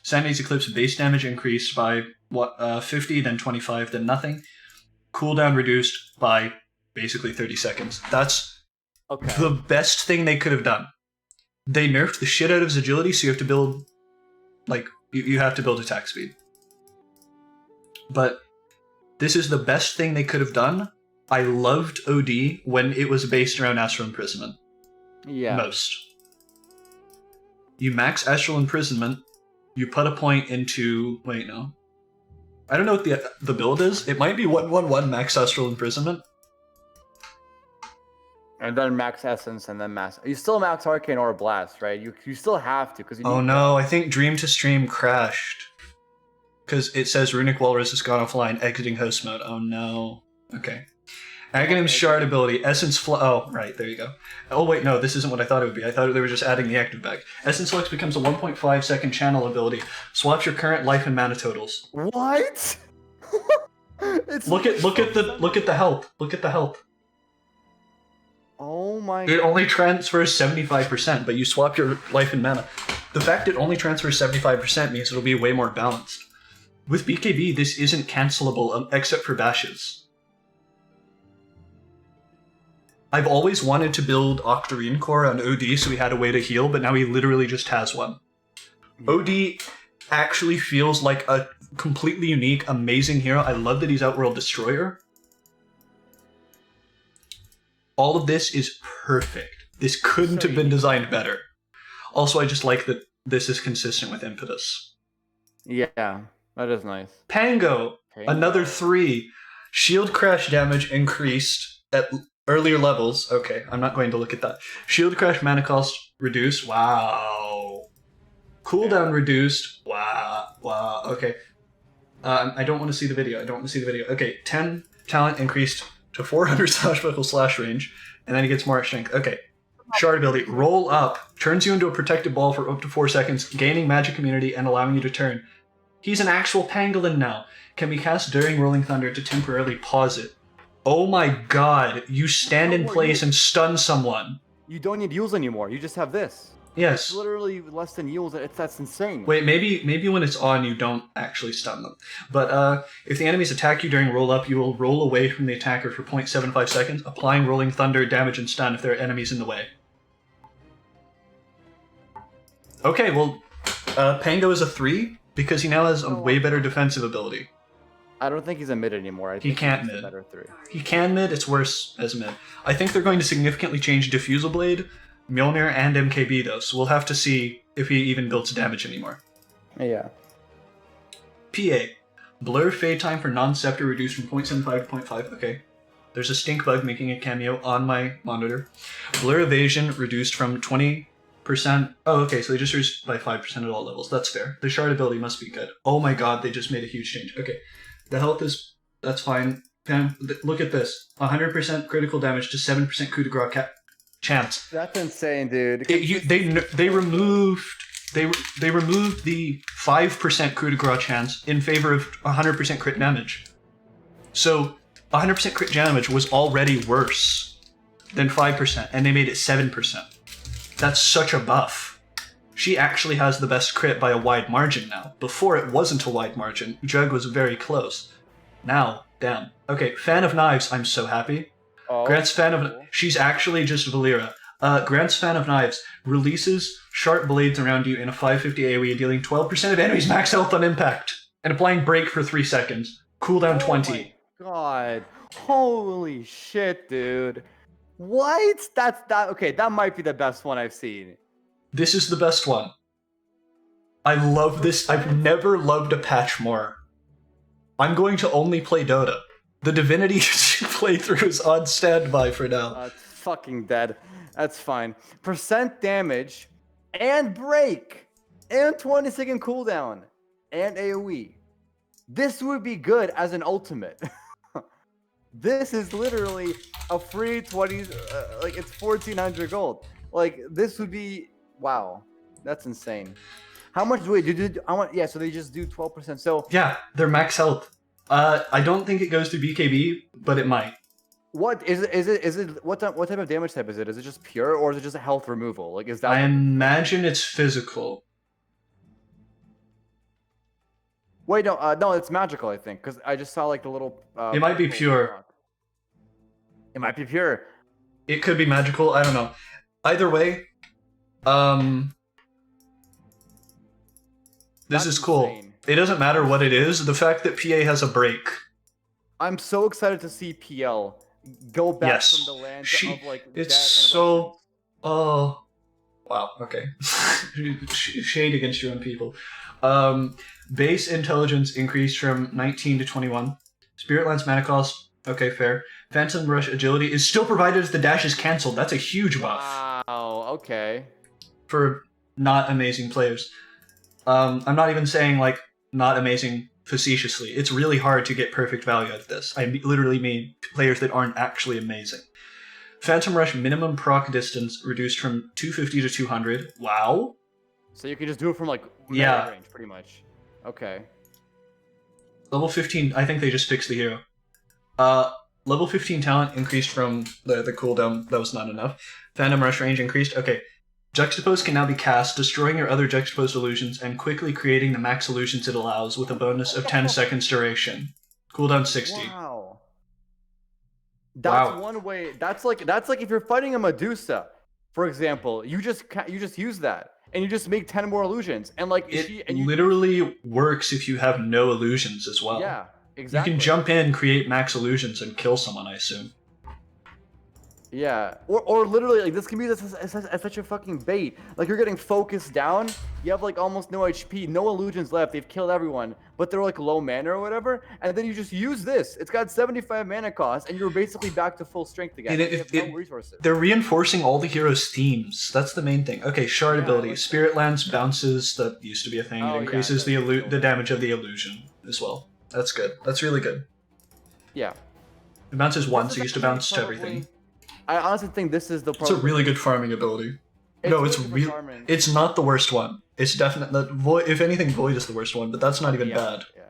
Sanity's Eclipse base damage increased by 50, then 25, then nothing. Cooldown reduced by basically 30 seconds. That's the best thing they could have done. They nerfed the shit out of his agility, so you have to build, you have to build attack speed. But this is the best thing they could have done. I loved OD when it was based around Astral Imprisonment. Yeah. Most. You max Astral Imprisonment, you put a point into... Wait, no. I don't know what the build is. It might be 1-1-1 max Astral Imprisonment. And then max Essence, and then max... You still max Arcane or Blast, right? You still have to, because you need... Oh no, I think Dream to Stream crashed. Because it says Runic Walrus has gone offline, exiting host mode. Oh no. Okay. Aghanim's Shard ability, Essence Oh, right, there you go. Oh wait, no, this isn't what I thought it would be. I thought they were just adding the active back. Essence Flux becomes a 1.5 second channel ability. Swaps your current life and mana totals. What? Look at the health. Look at the health. Oh my It only transfers 75%, but you swap your life and mana. The fact it only transfers 75% means it'll be way more balanced. With BKB, this isn't cancelable except for bashes. I've always wanted to build Octarine Core on OD so he had a way to heal, but now he literally just has one. OD actually feels like a completely unique, amazing hero. I love that he's Outworld Destroyer. All of this is perfect. This couldn't have been designed better. Also, I just like that this is consistent with Impetus. Yeah, that is nice. Pango, another 3. Shield crash damage increased at earlier levels. Okay, I'm not going to look at that. Shield crash mana cost reduced. Wow. Cooldown reduced. Wow. Okay. I don't want to see the video. Okay, 10 talent increased to 400 slash range, and then he gets more strength. Okay. Shard ability, roll up, turns you into a protected ball for up to 4 seconds, gaining magic immunity and allowing you to turn. He's an actual pangolin now. Can be cast during Rolling Thunder to temporarily pause it. Oh my god, you stand in place and stun someone. You don't need Yules anymore, you just have this. Yes. It's literally less than Yules, that's insane. Wait, maybe when it's on you don't actually stun them. But if the enemies attack you during roll up, you will roll away from the attacker for 0.75 seconds, applying Rolling Thunder, damage, and stun if there are enemies in the way. Okay, well, Pango is a 3, because he now has a way better defensive ability. I don't think he's a mid anymore. I He think can't he's mid. a better 3. He can mid, it's worse as mid. I think they're going to significantly change Diffusal Blade, Mjolnir, and MKB though, so we'll have to see if he even builds damage anymore. Yeah. PA. Blur fade time for non-scepter reduced from 0.75 to 0.5. Okay. There's a stink bug making a cameo on my monitor. Blur evasion reduced from 20%. Oh, okay, so they just reduced by 5% at all levels. That's fair. The shard ability must be good. Oh my god, they just made a huge change. Okay. The health is... That's fine. Look at this. 100% critical damage to 7% coup de grace chance. That's insane, dude. They removed the 5% coup de grace chance in favor of 100% crit damage. So 100% crit damage was already worse than 5%, and they made it 7%. That's such a buff. She actually has the best crit by a wide margin now. Before it wasn't a wide margin. Jug was very close. Now, damn. Okay, Fan of Knives, I'm so happy. Oh, Grant's Fan of... cool. She's actually just Valera. Grant's Fan of Knives releases sharp blades around you in a 550 AoE, dealing 12% of enemies max health on impact, and applying break for 3 seconds. Cooldown 20. Oh my god. Holy shit, dude. What? Okay, that might be the best one I've seen. This is the best one. I love this. I've never loved a patch more. I'm going to only play Dota. The Divinity playthrough is on standby for now. It's fucking dead. That's fine. Percent damage and break and 20-second cooldown and AoE. This would be good as an ultimate. This is literally a free 20, like it's 1400 gold. Like this would be, wow, that's insane. How much do we I want, yeah, so they just do 12%. So Yeah, they're max health. I don't think it goes to BKB, but it might. what is it what type of damage type is it? Is it just pure or is it just a health removal? Like is that I imagine it's physical. Wait, no, it's magical, I think, because I just saw like the little. It might be pure. It might be pure. It could be magical, I don't know. Either way, this That's is cool. insane. It doesn't matter what it is, the fact that PA has a break. I'm so excited to see PL go back Yes. from the land She- of like. It's dead and so... Russians. Oh... Wow, okay. Shade against your own people. Base intelligence increased from 19 to 21. Spirit Lance mana cost, okay, fair. Phantom Rush agility is still provided if the dash is cancelled. That's a huge buff Wow. Okay. for not amazing players. I'm not even saying, like, not amazing facetiously. It's really hard to get perfect value out of this. I literally mean players that aren't actually amazing. Phantom Rush minimum proc distance reduced from 250 to 200. Wow. So you can just do it from like Yeah. range, pretty much. Okay. Level 15, I think they just fixed the hero. Level 15 talent increased from the cooldown. That was not enough. Phantom Rush range increased. Okay. Juxtapose can now be cast, destroying your other juxtaposed illusions and quickly creating the max illusions it allows with a bonus of 10 seconds duration. Cooldown 60. Wow. That's Wow. one way. That's like if you're fighting a Medusa, for example, you just use that and you just make 10 more illusions and like It literally works if you have no illusions as well. yeah, exactly. You can jump in, create max illusions, and kill someone, I assume. Yeah, or literally like this can be as such a fucking bait. Like you're getting focused down, you have like almost no HP, no illusions left. They've killed everyone, but they're like low mana or whatever, and then you just use this. It's got 75 mana cost, and you're basically back to full strength again. And You have no resources. They're reinforcing all the heroes' themes. That's the main thing. Okay, shard Yeah, ability. like that. Spirit Lance bounces, that used to be a thing. Oh, It yeah, increases that's cool. the damage of the illusion as well. That's good. That's really good. Yeah. It bounces once, This it is used to actually bounce to probably- everything. I honestly think this is the. It's a really good farming ability. No, it's really good for real. farming. It's not the worst one. It's definitely Void. If anything, Void is the worst one, but that's not even Yeah, bad. Yeah.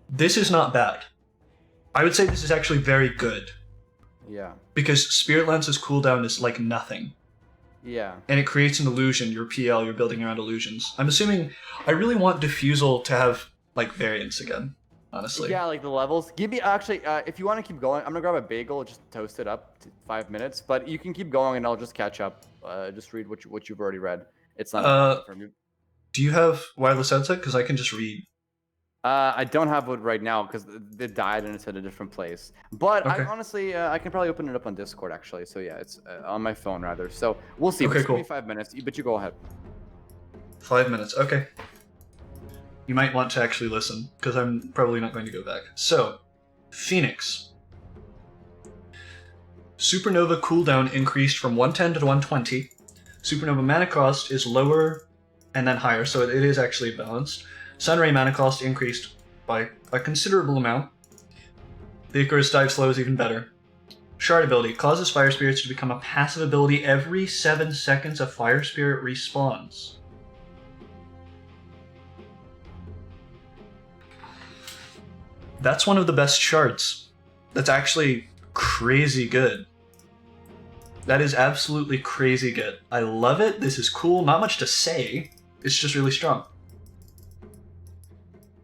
This is not bad. I would say this is actually very good Yeah. because Spirit Lance's cooldown is like nothing, Yeah. and it creates an illusion. Your PL, you're building around illusions. I'm assuming. I really want Diffusal to have like variance again. Honestly. Yeah, like the levels. Give me actually, if you want to keep going, I'm gonna grab a bagel, just toast it up to 5 minutes. But you can keep going, and I'll just catch up. Just read what you've already read. It's not Uh, from you. Do you have wireless headset? Because I can just read. I don't have it right now because it died and it's at a different place. But Okay. I honestly, I can probably open it up on Discord actually. So yeah, it's on my phone rather. So we'll see. Okay, Just cool. Give me 5 minutes, but you go ahead. 5 minutes. Okay. You might want to actually listen, because I'm probably not going to go back. So, Phoenix. Supernova cooldown increased from 110 to 120. Supernova mana cost is lower and then higher, so it is actually balanced. Sunray mana cost increased by a considerable amount. The Icarus dive slow is even better. Shard ability causes fire spirits to become a passive ability every 7 seconds a fire spirit respawns. That's one of the best shards. That's actually crazy good. That is absolutely crazy good. I love it. This is cool. Not much to say. It's just really strong.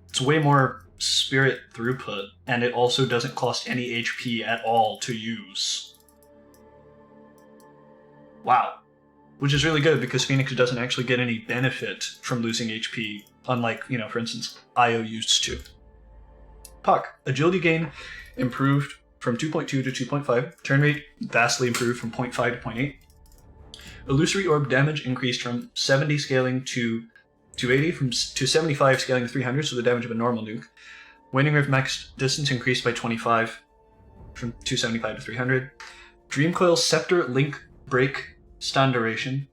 It's way more spirit throughput, and it also doesn't cost any HP at all to use. Wow. Which is really good because Phoenix doesn't actually get any benefit from losing HP, unlike, for instance, Io used to. Puck. Agility gain improved from 2.2 to 2.5. Turn rate vastly improved from 0.5 to 0.8. Illusory orb damage increased from 70 scaling to 280, to 75 scaling to 300, so the damage of a normal nuke. Waning Rift max distance increased by 25 from 275 to 300. Dreamcoil Scepter Link Break stun duration.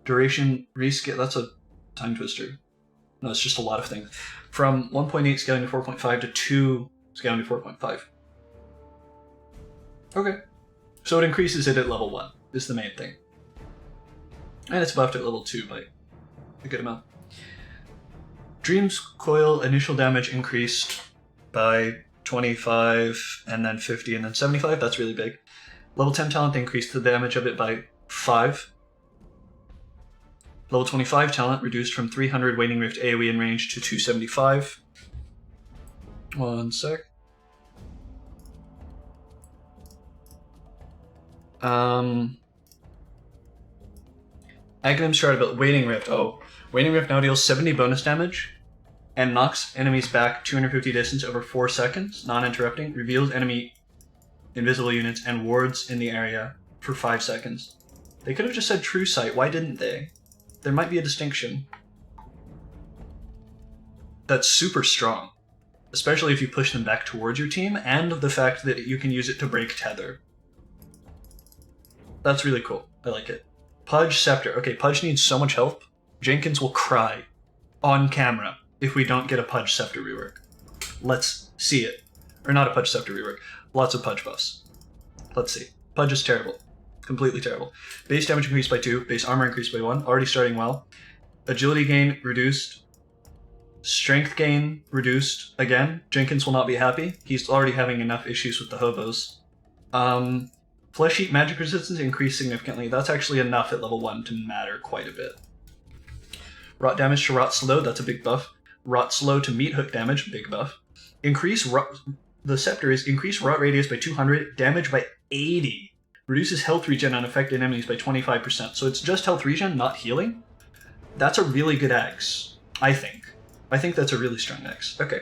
Duration rescale, that's a time twister. No, it's just a lot of things. From 1.8 scaling to 4.5 to 2 scaling to 4.5. Okay. So it increases it at level 1, is the main thing. And it's buffed at level 2 by a good amount. Dream's Coil initial damage increased by 25, and then 50, and then 75. That's really big. Level 10 talent increased the damage of it by 5. Level 25 talent reduced from 300 Waning Rift AoE in range to 275. One sec. Aghanim's Shard about Waning Rift. Oh, Waning Rift now deals 70 bonus damage and knocks enemies back 250 distance over 4 seconds, non-interrupting, reveals enemy invisible units, and wards in the area for 5 seconds. They could have just said True Sight. Why didn't they? There might be a distinction. That's super strong, especially if you push them back towards your team, and the fact that you can use it to break tether. That's really cool. I like it. Pudge Scepter. Okay, Pudge needs so much help. Jenkins will cry on camera if we don't get a Pudge Scepter rework. Let's see it. Or not a Pudge Scepter rework. Lots of Pudge buffs. Let's see. Pudge is terrible. Completely terrible. Base damage increased by 2. Base armor increased by 1. Already starting well. Agility gain reduced. Strength gain reduced again. Jenkins will not be happy. He's already having enough issues with the hobos. Flesh Eat magic resistance increased significantly. That's actually enough at level 1 to matter quite a bit. Rot damage to Rot Slow, that's a big buff. Rot Slow to Meat Hook damage, big buff. The Scepter is increase Rot radius by 200, damage by 80. Reduces health regen on affected enemies by 25%. So it's just health regen, not healing? That's a really good axe, I think. I think that's a really strong axe. Okay.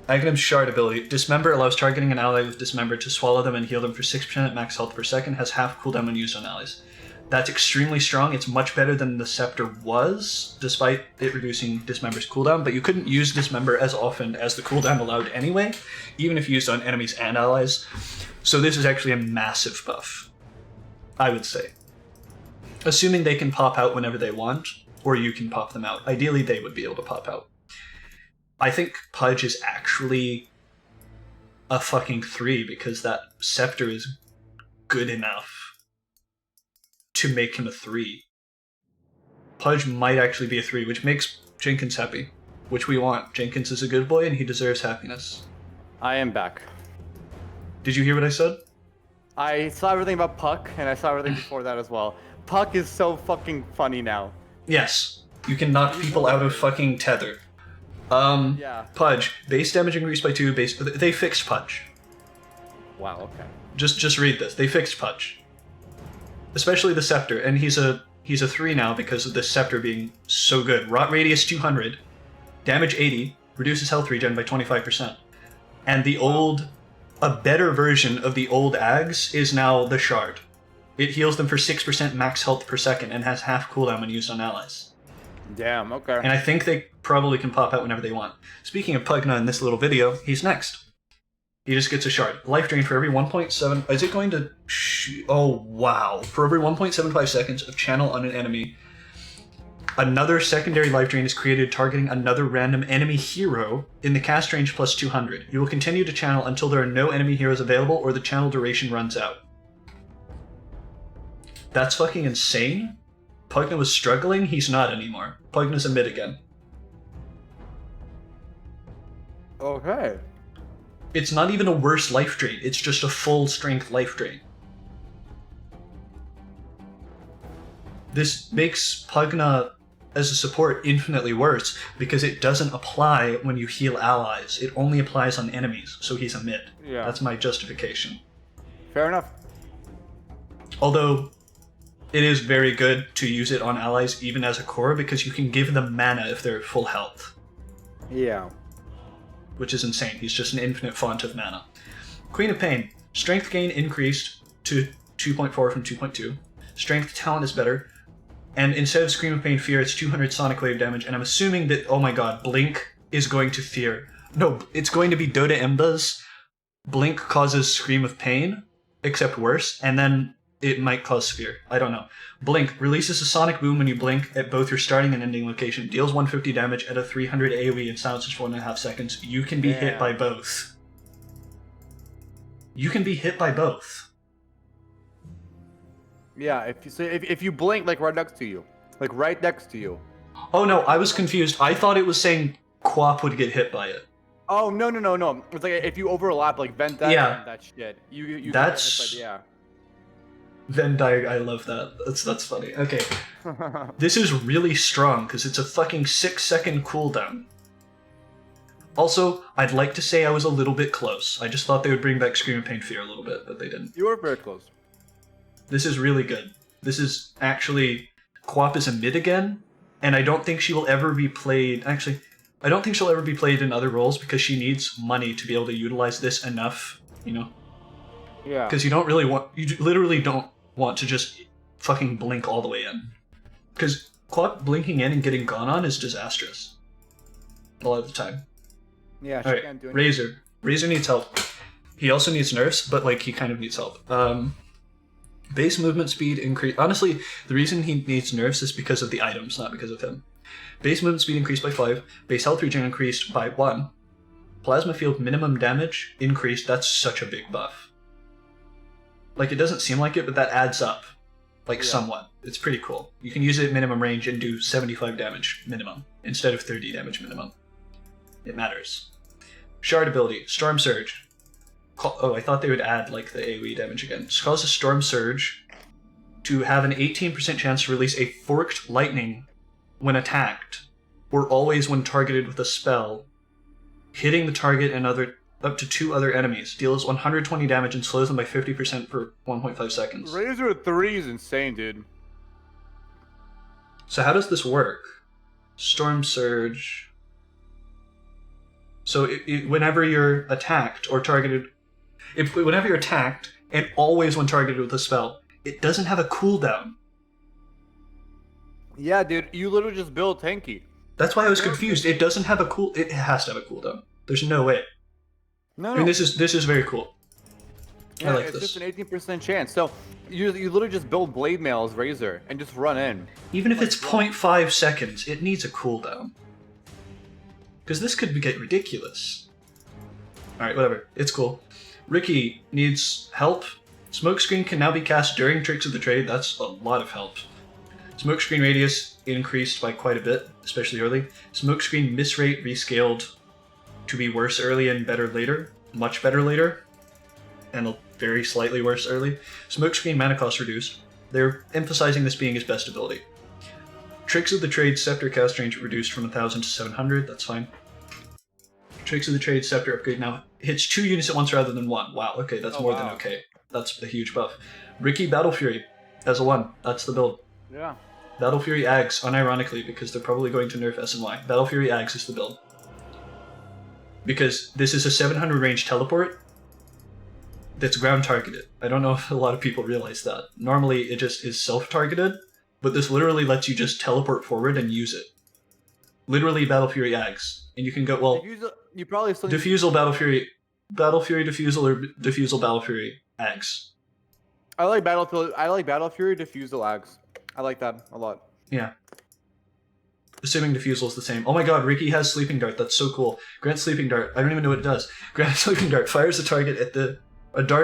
Aghanim's Shard ability. Dismember allows targeting an ally with Dismember to swallow them and heal them for 6% max health per second. Has half cooldown when used on allies. That's extremely strong. It's much better than the Scepter was, despite it reducing Dismember's cooldown, but you couldn't use Dismember as often as the cooldown allowed anyway, even if used on enemies and allies. So this is actually a massive buff, I would say. Assuming they can pop out whenever they want, or you can pop them out. Ideally, they would be able to pop out. I think Pudge is actually a fucking 3 because that Scepter is good enough to make him a 3. Pudge might actually be a 3, which makes Jenkins happy, which we want. Jenkins is a good boy and he deserves happiness. I am back. Did you hear what I said? I saw everything about Puck, and I saw everything before that as well. Puck is so fucking funny now. Yes. You can knock people out of fucking tether. Yeah. Pudge. Base damage increased by 2. They fixed Pudge. Wow, okay. Just read this. They fixed Pudge. Especially the Scepter, and he's a 3 now because of the Scepter being so good. Rot radius 200, damage 80, reduces health regen by 25%. And a better version of the old Ags is now the Shard. It heals them for 6% max health per second and has half cooldown when used on allies. Damn, okay. And I think they probably can pop out whenever they want. Speaking of Pugna in this little video, he's next. He just gets a shard. Life drain for every 1.7... Is it going to... Oh, wow. For every 1.75 seconds of channel on an enemy, another secondary life drain is created targeting another random enemy hero in the cast range plus 200. You will continue to channel until there are no enemy heroes available or the channel duration runs out. That's fucking insane. Pugna was struggling, he's not anymore. Pugna's a mid again. Okay. It's not even a worse life drain, it's just a full strength life drain. This makes Pugna as a support infinitely worse because it doesn't apply when you heal allies. It only applies on enemies, so he's a mid. Yeah. That's my justification. Fair enough. Although, it is very good to use it on allies even as a core because you can give them mana if they're at full health. Yeah. Which is insane. He's just an infinite font of mana. Queen of Pain. Strength gain increased to 2.4 from 2.2. Strength talent is better. And instead of Scream of Pain Fear, it's 200 Sonic Wave damage. And I'm assuming that, oh my god, Blink is going to Fear. No, it's going to be Dota Emba's. Blink causes Scream of Pain, except worse. And then it might cause Fear. I don't know. Blink releases a sonic boom when you blink at both your starting and ending location. Deals 150 damage at a 300 AoE and silences for 1.5 seconds. You can be hit by both. You can be hit by both. Yeah, if you blink like right next to you. Like right next to you. Oh no, I was confused. I thought it was saying Quap would get hit by it. Oh no. It's like if you overlap like Vent that Yeah. and that shit. You That's- get hit by, Venn diagram, I love that. That's funny. Okay. This is really strong because it's a fucking 6-second cooldown. Also, I'd like to say I was a little bit close. I just thought they would bring back Scream of Pain Fear a little bit, but they didn't. You were very close. This is really good. This is actually... Quap is a mid again, and I don't think she will ever be played... Actually, I don't think she'll ever be played in other roles because she needs money to be able to utilize this enough, you know? Yeah. Because you don't really want... You literally don't want to just fucking blink all the way in. Because Quap blinking in and getting gone on is disastrous. A lot of the time. Yeah, she Alright, can't do anything. Razor. Razor needs help. He also needs nerfs, but like he kind of needs help. Base movement speed increase. Honestly, the reason he needs nerfs is because of the items, not because of him. Base movement speed increased by 5. Base health regen increased by 1. Plasma field minimum damage increased. That's such a big buff. Like, it doesn't seem like it, but that adds up. Like, somewhat. It's pretty cool. You can use it at minimum range and do 75 damage minimum, instead of 30 damage minimum. It matters. Shard ability. Storm Surge. Oh, I thought they would add, like, the AoE damage again. Just causes Storm Surge to have an 18% chance to release a Forked Lightning when attacked, or always when targeted with a spell, hitting the target and up to 2 other enemies. Deals 120 damage and slows them by 50% for 1.5 seconds. Razor 3 is insane, dude. So how does this work? Storm Surge. So whenever you're attacked or targeted... whenever you're attacked, and always when targeted with a spell, it doesn't have a cooldown. Yeah, dude, you literally just build tanky. That's why I was confused. It doesn't have a cool... It has to have a cooldown. There's no way. No, I mean, this is very cool. Yeah, I like it's this. just an 18% chance. So you literally just build Blade Mail as Razor and just run in. Even if it's 0.5 seconds, it needs a cooldown. Because this could get ridiculous. Alright, whatever. It's cool. Ricky needs help. Smokescreen can now be cast during Tricks of the Trade. That's a lot of help. Smokescreen radius increased by quite a bit, especially early. Smokescreen miss rate rescaled to be worse early and better later. Much better later. And very slightly worse early. Smokescreen mana cost reduced. They're emphasizing this being his best ability. Tricks of the Trade Scepter cast range reduced from 1000 to 700. That's fine. Tricks of the Trade Scepter upgrade now hits 2 units at once rather than 1. Wow, okay, that's more than okay. That's a huge buff. Ricky Battle Fury as a 1. That's the build. Yeah. Battle Fury Ags, unironically, because they're probably going to nerf S and Y. Battle Fury Ags is the build. because this is a 700 range teleport that's ground targeted. I don't know if a lot of people realize that. Normally it just is self-targeted, but this literally lets you just teleport forward and use it. Literally Battle Fury Ags. And you can go, well, you probably still Diffusal Battle Fury Diffusal, or Diffusal Battle Fury Ags. I like Battle Fury Diffusal Ags. I like that a lot. Yeah. Assuming Diffusal is the same. Oh my god, Ricky has Sleeping Dart. That's so cool. Grant Sleeping Dart. I don't even know what it does. Grant Sleeping Dart fires a dart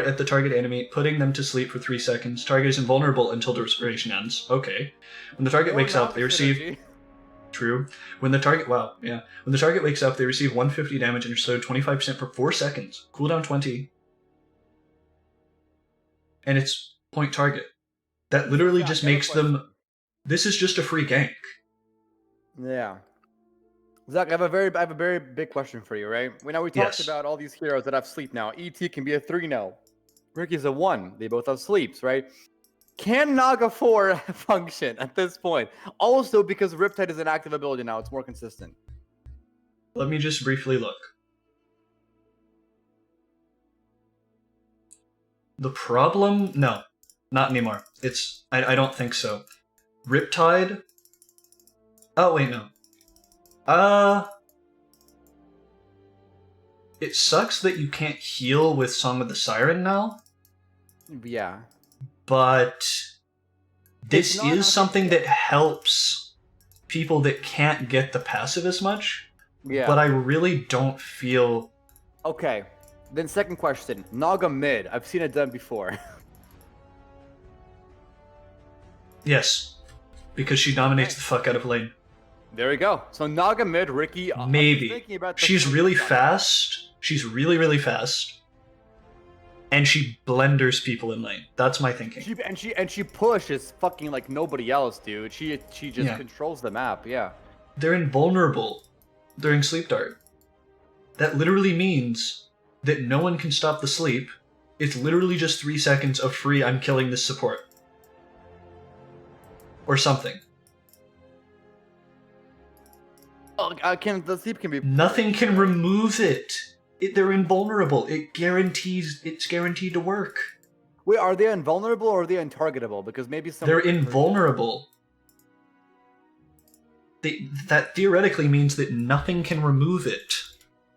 at the target enemy, putting them to sleep for 3 seconds. Target is invulnerable until duration ends. Okay. When the target wakes up, they receive... True. When the target wakes up, they receive 150 damage and are slowed 25% for 4 seconds. Cooldown 20. And it's point target. That literally just makes them... This is just a free gank. Yeah. Zach, I have a very big question for you, right? We talked about all these heroes that have sleep now. ET can be a 3 now. Ricky's a 1. They both have sleeps, right? Can Naga 4 function at this point? Also, because Riptide is an active ability now, it's more consistent. Let me just briefly look. The problem? No. Not anymore. I don't think so. Riptide? Oh, wait, no. It sucks that you can't heal with Song of the Siren now. Yeah. But this is something that helps people that can't get the passive as much. Yeah. But I really don't feel... Okay. Then second question. Naga mid. I've seen it done before. Yes. Because she dominates the fuck out of lane. There we go. So Naga mid, Ricky. Maybe. She's really fast. She's really, really fast. And she blenders people in lane. That's my thinking. She pushes fucking like nobody else, dude. She just controls the map, yeah. They're invulnerable during Sleep Dart. That literally means that no one can stop the sleep. It's literally just 3 seconds of free I'm killing this support. Or something. Oh, the sleep can be... Nothing can remove it. They're invulnerable. It's guaranteed to work. Wait, are they invulnerable or are they untargetable? Because maybe some... They're invulnerable. That theoretically means that nothing can remove it.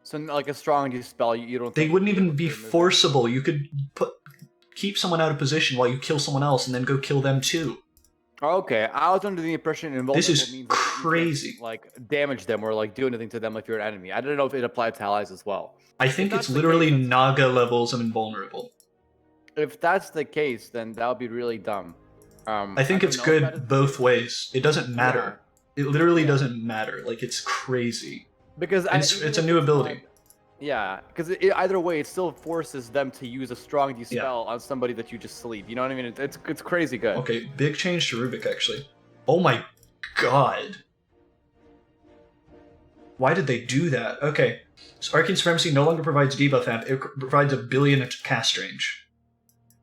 So like a strong dispel, you don't... They wouldn't even be forcible. You could keep someone out of position while you kill someone else and then go kill them too. Okay, I was under the impression invulnerable this is means crazy. You can, like damage them or like do anything to them if you're an enemy. I don't know if it applied to allies as well. I think it's literally Naga levels of invulnerable. If that's the case, then that would be really dumb. I think it's good both ways. It doesn't matter. Yeah. It literally doesn't matter. Like, it's crazy. Because it's a new ability. Yeah, because either way, it still forces them to use a strong dispel on somebody that you just sleep. You know what I mean? It's crazy good. Okay, big change to Rubik, actually. Oh my god. Why did they do that? Okay, so Arcane Supremacy no longer provides debuff amp. It provides a billion at cast range.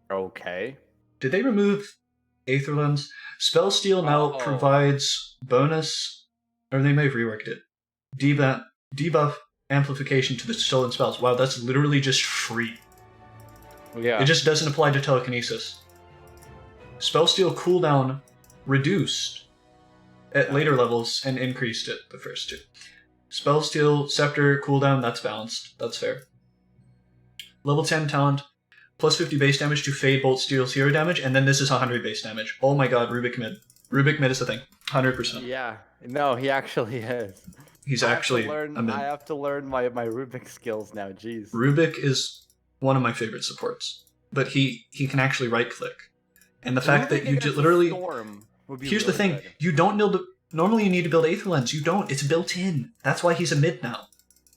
Okay. Did they remove Aether Lens? Spell Steal now provides bonus, or they may have reworked it. Debuff amplification to the stolen spells. Wow, that's literally just free. Yeah. It just doesn't apply to telekinesis. Spellsteal cooldown reduced at later levels and increased at the first two. Spellsteal Scepter cooldown, that's balanced. That's fair. Level 10 talent, plus 50 base damage to Fade Bolt Steel's hero damage, and then this is 100 base damage. Oh my god, Rubik mid. Rubik mid is the thing. 100%. Yeah. No, he actually is. He's actually I have to learn my Rubik skills now, jeez. Rubik is one of my favorite supports. But he can actually right-click. And the fact that you literally... Here's the thing. You don't build... Normally you need to build Aether Lens. You don't. It's built in. That's why he's a mid now.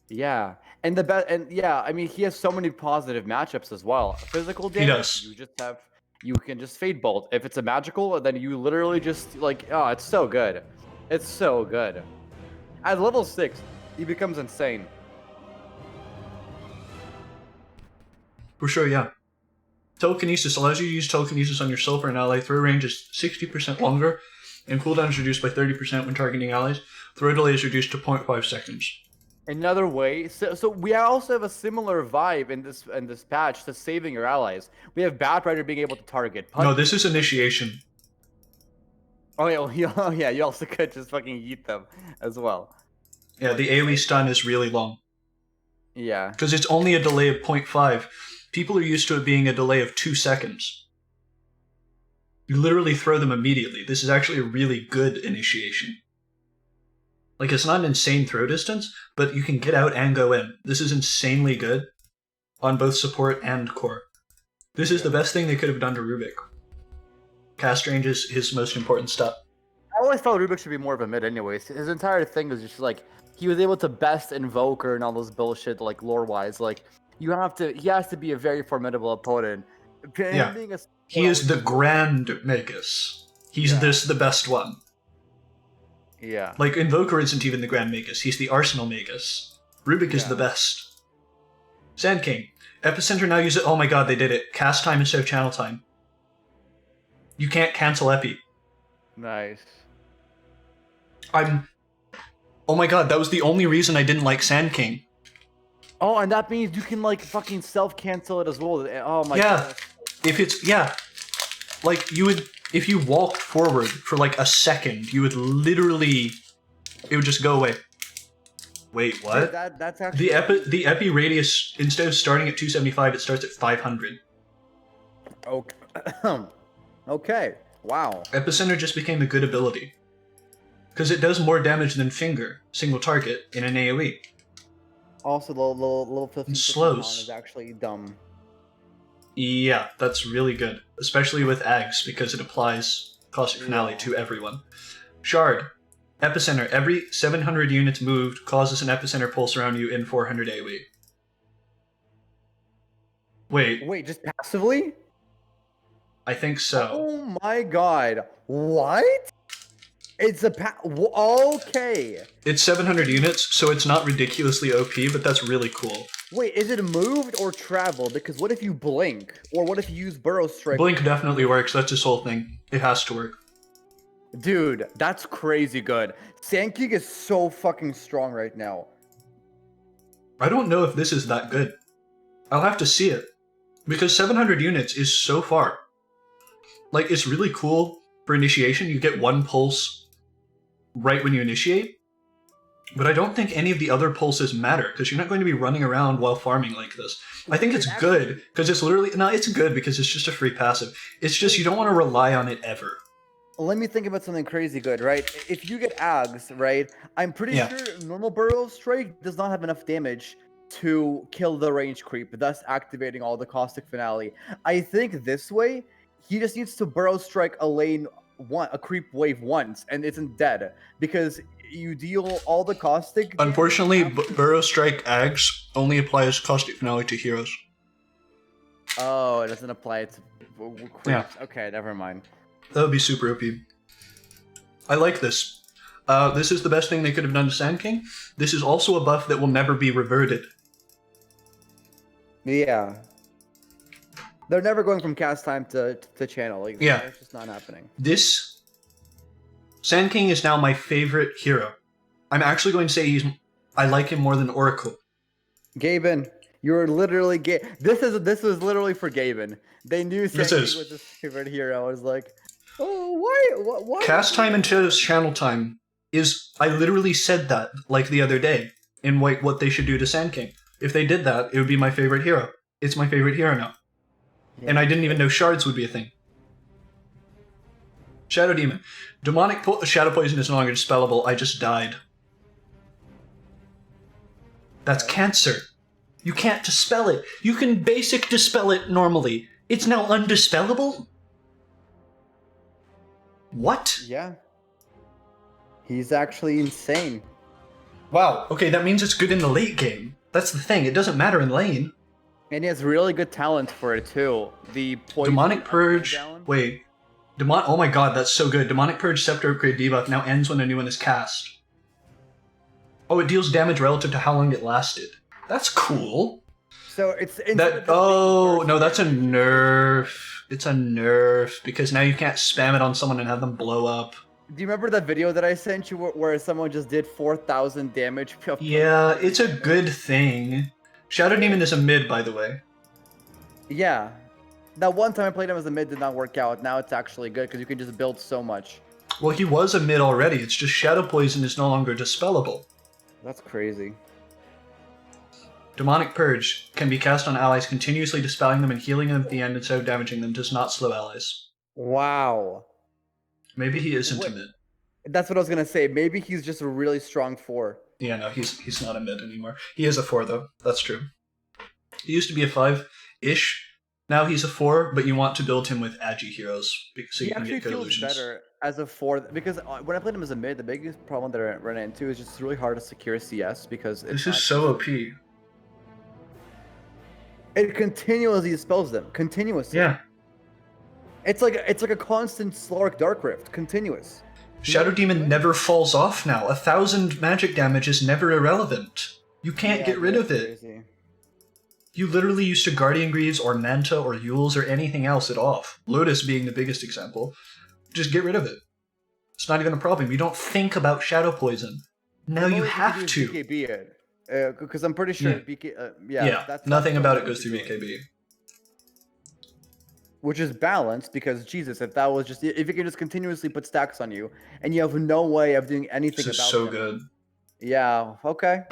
Yeah. And I mean, he has so many positive matchups as well. Physical damage, he does. You can just Fade Bolt. If it's a magical, then you literally just, like, oh, it's so good. It's so good. At level 6, he becomes insane. For sure, yeah. Telekinesis allows you to use telekinesis on yourself or an ally. Throw range is 60% longer, and cooldown is reduced by 30% when targeting allies. Throw delay is reduced to 0.5 seconds. Another way, so we also have a similar vibe in this patch to saving your allies. We have Batrider being able to target. No, this is initiation. Oh yeah, well, yeah, you also could just fucking yeet them as well. Yeah, the AoE stun is really long. Yeah. Because it's only a delay of 0.5. People are used to it being a delay of 2 seconds. You literally throw them immediately. This is actually a really good initiation. Like, it's not an insane throw distance, but you can get out and go in. This is insanely good on both support and core. This is the best thing they could have done to Rubik. Cast range is his most important step. I always thought Rubik should be more of a mid anyways. His entire thing was just like, he was able to best Invoker and all this bullshit, like, lore-wise. Like, he has to be a very formidable opponent. Yeah. He is the Grand Magus. He's the best one. Yeah. Like, Invoker isn't even the Grand Magus. He's the Arsenal Magus. Rubik is the best. Sand King. Epicenter now uses it. Oh my god, they did it. Cast time instead of channel time. You can't cancel Epi. Nice. Oh my god, that was the only reason I didn't like Sand King. Oh, and that means you can, like, fucking self-cancel it as well. Oh my god. If it's, like, you would, if you walked forward for, like, a second, you would literally, it would just go away. Wait, what? Dude, that's actually... The Epi radius, instead of starting at 275, it starts at 500. Okay. Okay. Wow. Epicenter just became a good ability. Because it does more damage than Finger, single target, in an AoE. Also, the little 15 slows. is actually dumb. Yeah, that's really good. Especially with Ags, because it applies Caustic Finale to everyone. Shard. Epicenter. Every 700 units moved causes an Epicenter pulse around you in 400 AoE. Wait, just passively? I think so. Oh my god. What? It's a okay. It's 700 units, so it's not ridiculously OP, but that's really cool. Wait, is it moved or travel? Because what if you blink? Or what if you use Burrow Strike? Blink definitely works, that's his whole thing. It has to work. Dude, that's crazy good. Sand King is so fucking strong right now. I don't know if this is that good. I'll have to see it. Because 700 units is so far. Like, it's really cool for initiation. You get one pulse right when you initiate. But I don't think any of the other pulses matter, because you're not going to be running around while farming like this. I think it's good, because it's literally... No, it's good because it's just a free passive. It's just you don't want to rely on it ever. Let me think about something crazy good, right? If you get Ags, right, I'm pretty sure normal Burrow Strike does not have enough damage to kill the range creep, thus activating all the Caustic Finale. I think this way, he just needs to Burrow Strike a creep wave once, and it's dead, because you deal all the Caustic... Unfortunately, Burrow Strike Ags only applies Caustic Finale to heroes. Oh, it doesn't apply to creeps. Yeah. Okay, never mind. That would be super OP. I like this. This is the best thing they could have done to Sand King. This is also a buff that will never be reverted. Yeah. They're never going from cast time to channel. Like, yeah. It's just not happening. This... Sand King is now my favorite hero. I'm actually going to say I like him more than Oracle. Gaben, you're literally This was literally for Gaben. They knew Sand King was his favorite hero. I was like, oh, why? Cast time into channel time is... I literally said that, like, the other day, in what they should do to Sand King. If they did that, it would be my favorite hero. It's my favorite hero now. Yeah. And I didn't even know shards would be a thing. Shadow Demon. Demonic Shadow Poison is no longer dispellable. I just died. That's cancer. You can't dispel it. You can basic dispel it normally. It's now undispellable? What? Yeah. He's actually insane. Wow. Okay, that means it's good in the late game. That's the thing. It doesn't matter in lane. And he has really good talent for it too. The poison Demonic Purge. Wait. Oh my god, that's so good. Demonic Purge Scepter Upgrade debuff now ends when a new one is cast. Oh, it deals damage relative to how long it lasted. That's cool. So it's oh no, that's a nerf. It's a nerf because now you can't spam it on someone and have them blow up. Do you remember that video that I sent you where someone just did 4,000 damage? Yeah, it's a good thing. Shadow Demon is a mid, by the way. Yeah. That one time I played him as a mid did not work out. Now it's actually good because you can just build so much. Well, he was a mid already. It's just Shadow Poison is no longer dispellable. That's crazy. Demonic Purge can be cast on allies, continuously dispelling them and healing them at the end instead of damaging them. Does not slow allies. Wow. Maybe he isn't Wait. a mid. That's what I was gonna say. Maybe he's just a really strong 4. Yeah, no, he's not a mid anymore. He is a 4, though. That's true. He used to be a 5-ish. Now he's a 4, but you want to build him with agi heroes so you He can actually get good feels illusions. better as a 4 because when I played him as a mid, the biggest problem that I ran into is just it's really hard to secure CS because This is so OP. it continuously dispels them. Continuously. Yeah. It's like a constant Slark Dark Rift. Continuous. Shadow Demon never falls off now. 1,000 magic damage is never irrelevant. You can't get rid of it. Crazy. You literally used to Guardian Greaves or Manta or Yules or anything else it off. Lotus being the biggest example. Just get rid of it. It's not even a problem. You don't think about Shadow Poison. Now you have to. BKB it. Because I'm pretty sure Yeah. BK. That's nothing about it goes through BKB. Which is balanced because Jesus, if that was just if you can just continuously put stacks on you and you have no way of doing anything This is about so them. good. Yeah. Okay.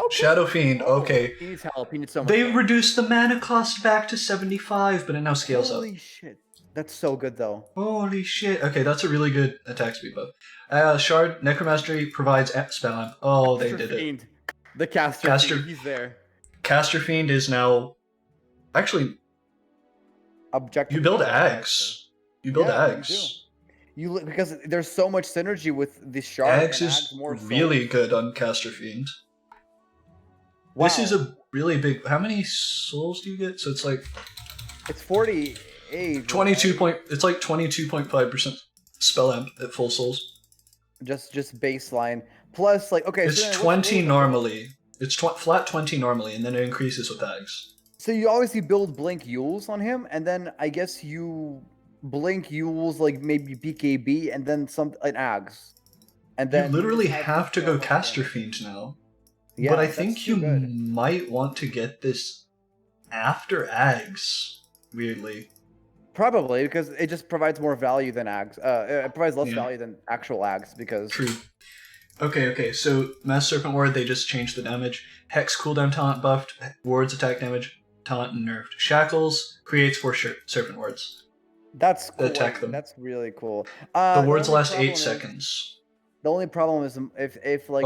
Shadow Fiend. Okay. He needs help. He needs so much. They help. reduced the mana cost back to 75, but it now scales up. Holy shit. That's so good though. Holy shit. Okay, that's a really good attack speed buff. Shard, Necromastery provides spell amp. Oh, they did it. Fiend. The caster. Caster- Fiend, he's there. Caster Fiend is now... Actually, Objective. you build Ags. You build Yeah, Ags. Because there's so much synergy with the shard. Ags and is more really souls. good on Caster Fiend. Wow. This is a really big... How many souls do you get? So it's like... It's 48. 22 right? It's like 22.5% spell amp at full souls. Just baseline. Plus, like, okay. It's so then 20 normally. It's flat 20 normally, and then it increases with Ags. So you obviously build Blink Yules on him, and then I guess you Blink Yules like maybe BKB, and then an Ags. And then You literally just have to so go much Caster damage. Fiend now. Yeah, but I that's think too you good. might want to get this after Ags, weirdly. Probably because it just provides more value than Ags. It provides less Yeah. value than actual Ags because True. Okay, so Mass Serpent Ward, they just changed the damage. Hex cooldown talent buffed, Ward's attack damage talent nerfed. Shackles creates 4 Serpent Wards. that's cool. Attack them. That's really cool. The wards only last 8 problem is- seconds. The only problem is if like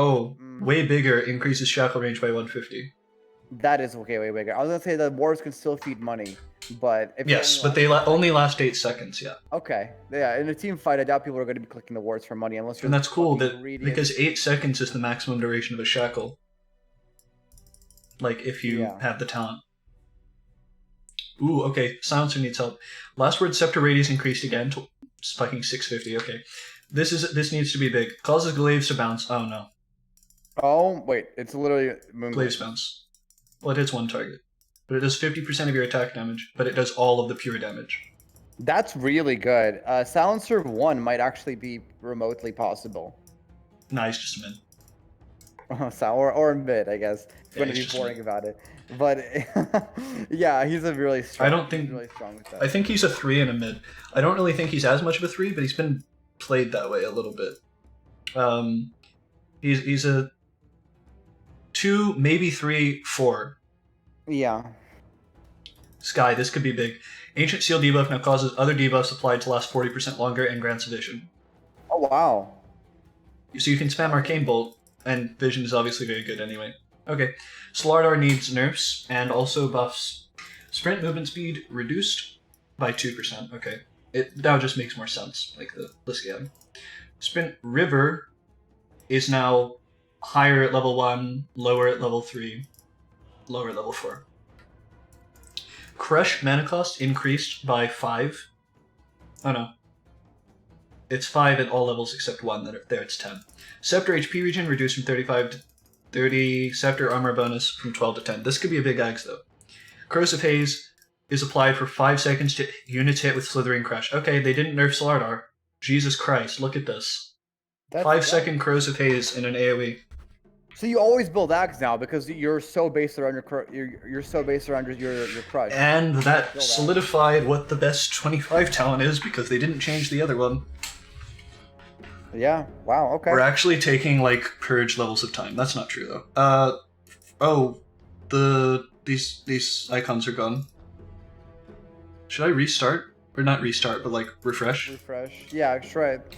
Way bigger, increases shackle range by 150. that is okay, way bigger. I was gonna say the wards can still feed money, but if Yes, only but they only last 8 seconds, yeah. okay, yeah. In a team fight, I doubt people are going to be clicking the wards for money unless you're. And that's cool fucking that greedy because 8 seconds is the maximum duration of a shackle. Like if you Yeah. have the talent. Ooh, okay. Silencer needs help. Last word scepter radius increased again to fucking 650. Okay, this needs to be big. Causes glaives to bounce. Oh no, Oh wait, it's literally moon glaives bounce. Well, it hits one target, but it does 50% of your attack damage. But it does all of the pure damage. That's really good. Silencer 1 might actually be remotely possible. Nice, just a minute. Or mid, I guess. It's Yeah, going to he's be just boring mid. about it. But yeah, he's a really strong. I don't think- he's really strong with that. I think he's a 3 and a mid. I don't really think he's as much of a 3, but he's been played that way a little bit. He's a 2, maybe 3, 4. Yeah. Sky, this could be big. Ancient Seal debuff now causes other debuffs applied to last 40% longer and grants Vision. Oh wow. So you can spam Arcane Bolt, and Vision is obviously very good anyway. Okay, Slardar needs nerfs, and also buffs. Sprint movement speed reduced by 2%. Okay, it now just makes more sense, like the scaling. Sprint River is now higher at level 1, lower at level 3, lower at level 4. Crush mana cost increased by 5. Oh no. It's 5 at all levels except 1. There it's 10. Scepter HP regen reduced from 35 to 30. Scepter armor bonus from 12 to 10. This could be a big axe though. Corrosive Haze is applied for 5 seconds to units hit with Slithering Crush. Okay, they didn't nerf Slardar. Jesus Christ, look at this. That's 5-second Crows of Haze in an AoE. So you always build Axe now because you're so based around you're so based around your crush. And that Build Axe. solidified what the best 25 talent is because they didn't change the other one. Yeah. Wow. Okay. We're actually taking like purge levels of time. That's not true though. These icons are gone. Should I restart? Or not restart, but like refresh? Refresh. Yeah. Try it.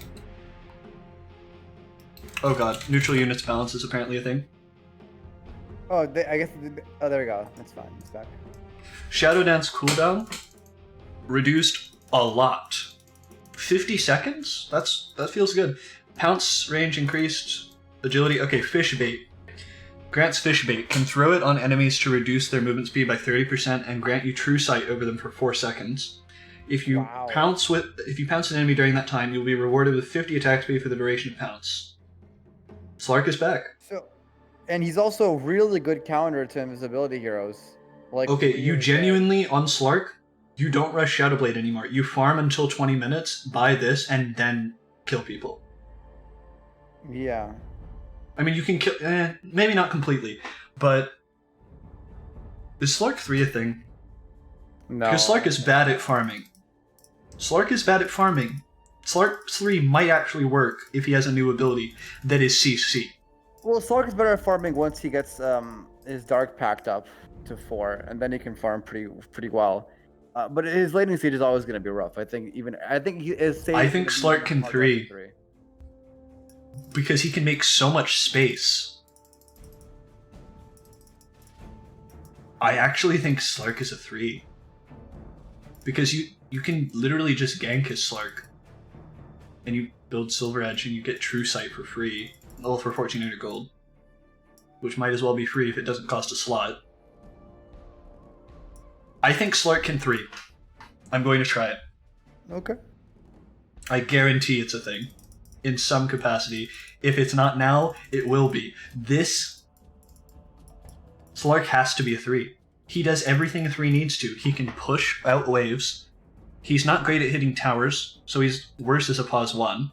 Oh god, neutral units balance is apparently a thing. Oh, I guess. Oh, there we go. That's fine. It's back. Shadow Dance cooldown reduced a lot. 50 seconds? That feels good. Pounce range increased. Agility. Okay, Fish Bait. Grants Fish Bait. Can throw it on enemies to reduce their movement speed by 30% and grant you True Sight over them for 4 seconds. If you pounce an enemy during that time, you'll be rewarded with 50 attack speed for the duration of pounce. Slark is back. So, and he's also really good counter to invisibility heroes. Like okay, you genuinely on Slark, you don't rush Shadowblade anymore. You farm until 20 minutes, buy this, and then kill people. Yeah. I mean, you can kill, maybe not completely, but is Slark 3 a thing? No. Because Slark is bad at farming. Slark is bad at farming. Slark 3 might actually work if he has a new ability that is CC. Well, Slark is better at farming once he gets his Dark packed up to 4, and then he can farm pretty well. But his laning stage is always going to be rough. I think he is. I think Slark can 3 because he can make so much space. I actually think Slark is a 3 because you can literally just gank his Slark. And you build Silver Edge and you get True Sight for free. All for 1400 gold. Which might as well be free if it doesn't cost a slot. I think Slark can 3. I'm going to try it. Okay. I guarantee it's a thing. In some capacity. If it's not now, it will be. This Slark has to be a 3. He does everything a 3 needs to. He can push out waves. He's not great at hitting towers, so he's worse as a pause 1.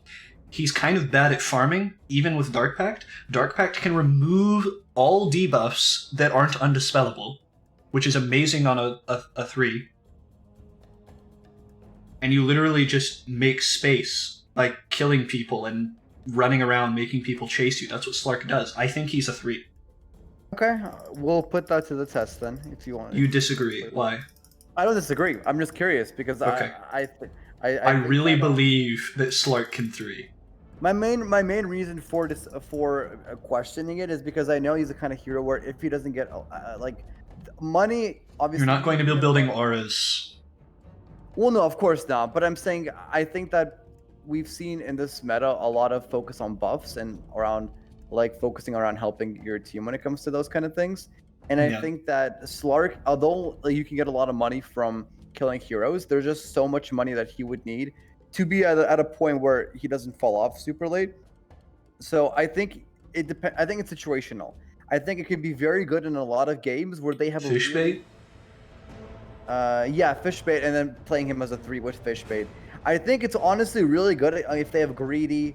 He's kind of bad at farming, even with Dark Pact. Dark Pact can remove all debuffs that aren't undispellable, which is amazing on a 3. And you literally just make space by killing people and running around making people chase you. That's what Slark does. I think he's a 3. Okay, we'll put that to the test then, if you want. You disagree. Why? I don't disagree. I'm just curious because okay. I really believe that Slark can 3. My main reason for this questioning it is because I know he's the kind of hero where if he doesn't get like money, obviously you're not going to be building auras. Well, no, of course not. But I'm saying I think that we've seen in this meta a lot of focus on buffs and around like focusing around helping your team when it comes to those kind of things. And I think that Slark, although you can get a lot of money from killing heroes, there's just so much money that he would need to be at a point where he doesn't fall off super late. So I think it depends. I think it's situational. I think it could be very good in a lot of games where they have fish bait. Yeah, fish bait, and then playing him as a 3 with fish bait. I think it's honestly really good if they have greedy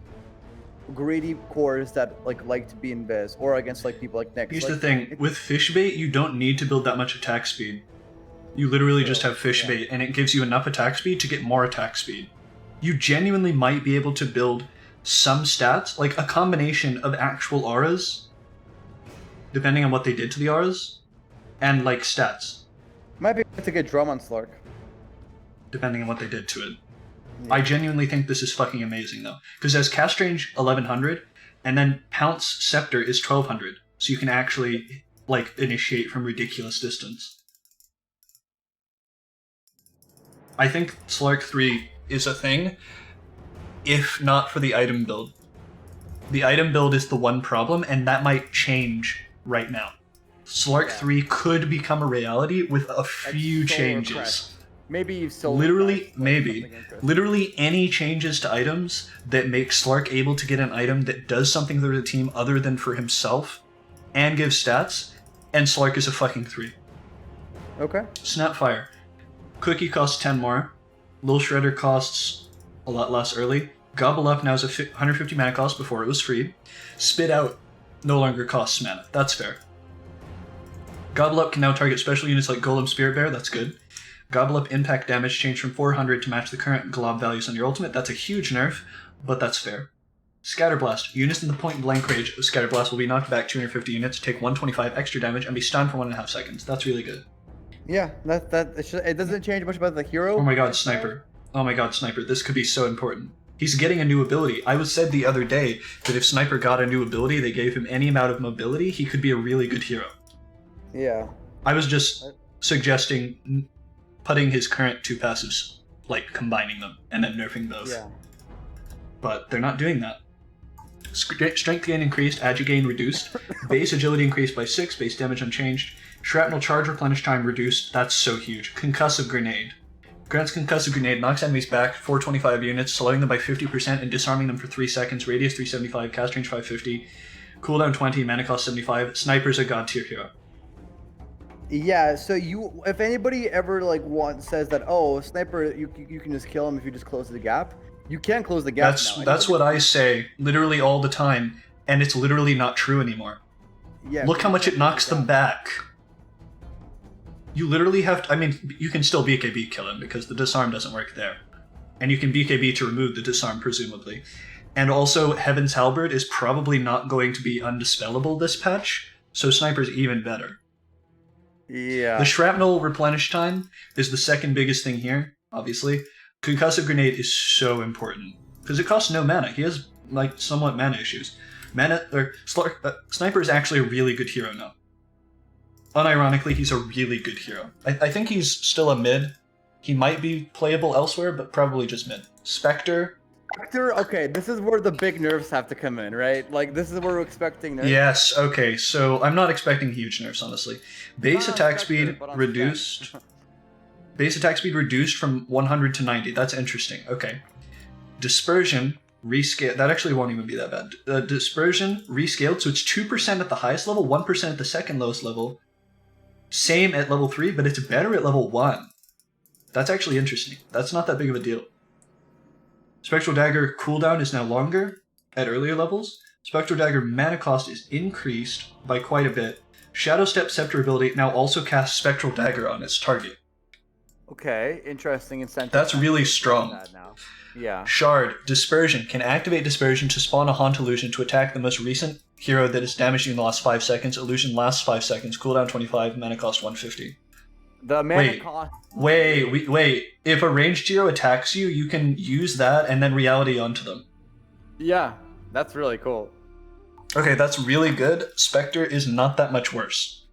cores that like to be invis, or against like people like Nick. Here's the thing, with fish bait, you don't need to build that much attack speed. You literally just have fish bait, and it gives you enough attack speed to get more attack speed. You genuinely might be able to build some stats, like a combination of actual auras, depending on what they did to the auras, and like stats. Might be able to get drum on Slark. Depending on what they did to it. Yeah. I genuinely think this is fucking amazing though, because as cast range 1100, and then Pounce Scepter is 1200, so you can actually like initiate from ridiculous distance. I think Slark 3 is a thing, if not for the item build. The item build is the one problem, and that might change right now. Slark 3 could become a reality with a few changes. Repressed. Maybe literally any changes to items that make Slark able to get an item that does something for the team other than for himself and gives stats, and Slark is a fucking 3. Okay. Snapfire. Cookie costs 10 more. Lil Shredder costs a lot less early. Gobble Up now has a 150 mana cost before it was free. Spit Out no longer costs mana. That's fair. Gobble Up can now target special units like Golem Spirit Bear. That's good. Gobble Up impact damage changed from 400 to match the current glob values on your ultimate. That's a huge nerf, but that's fair. Scatterblast. Units in the point-blank range of Scatterblast will be knocked back 250 units, take 125 extra damage, and be stunned for 1.5 seconds. That's really good. Yeah, it doesn't change much about the hero. Oh my god, Sniper. Oh my god, Sniper. This could be so important. He's getting a new ability. I was said the other day that if Sniper got a new ability, they gave him any amount of mobility, he could be a really good hero. Yeah. I was just suggesting putting his current 2 passives, like combining them, and then nerfing both. Yeah. But they're not doing that. Strength gain increased, agi gain reduced, base agility increased by 6, base damage unchanged, shrapnel charge replenish time reduced, that's so huge. Concussive grenade. Grants concussive grenade, knocks enemies back 425 units, slowing them by 50% and disarming them for 3 seconds, radius 375, cast range 550, cooldown 20, mana cost 75, Sniper's a god tier hero. Yeah, so if anybody ever says that, oh, Sniper, you can just kill him if you just close the gap, you can close the gap now. That's what I say literally all the time, and it's literally not true anymore. Yeah. Look how much it knocks them back. You literally have to, I mean, you can still BKB kill him because the disarm doesn't work there. And you can BKB to remove the disarm, presumably. And also, Heaven's Halberd is probably not going to be undispellable this patch, so Sniper's even better. Yeah. The Shrapnel replenish time is the second biggest thing here, obviously. Concussive Grenade is so important, because it costs no mana. He has, somewhat mana issues. Sniper is actually a really good hero now. Unironically, he's a really good hero. I think he's still a mid. He might be playable elsewhere, but probably just mid. Spectre. Spectre, okay, this is where the big nerfs have to come in, right? This is where we're expecting nerfs. Yes, okay, so I'm not expecting huge nerfs, honestly. Base attack speed reduced. Base attack speed reduced from 100 to 90. That's interesting. Okay. Dispersion rescale. That actually won't even be that bad. Dispersion rescaled, so it's 2% at the highest level, 1% at the second lowest level. Same at level 3, but it's better at level 1. That's actually interesting. That's not that big of a deal. Spectral Dagger cooldown is now longer at earlier levels. Spectral Dagger mana cost is increased by quite a bit. Shadow Step Scepter ability now also casts Spectral Dagger on its target. Okay, interesting incentive. That's really strong. That now. Yeah. Shard, Dispersion, can activate Dispersion to spawn a Haunt Illusion to attack the most recent hero that is damaged in the last 5 seconds. Illusion lasts 5 seconds, cooldown 25, mana cost 150. The mana cost. Wait. If a ranged hero attacks you, you can use that and then reality onto them. Yeah, that's really cool. Okay, that's really good. Spectre is not that much worse.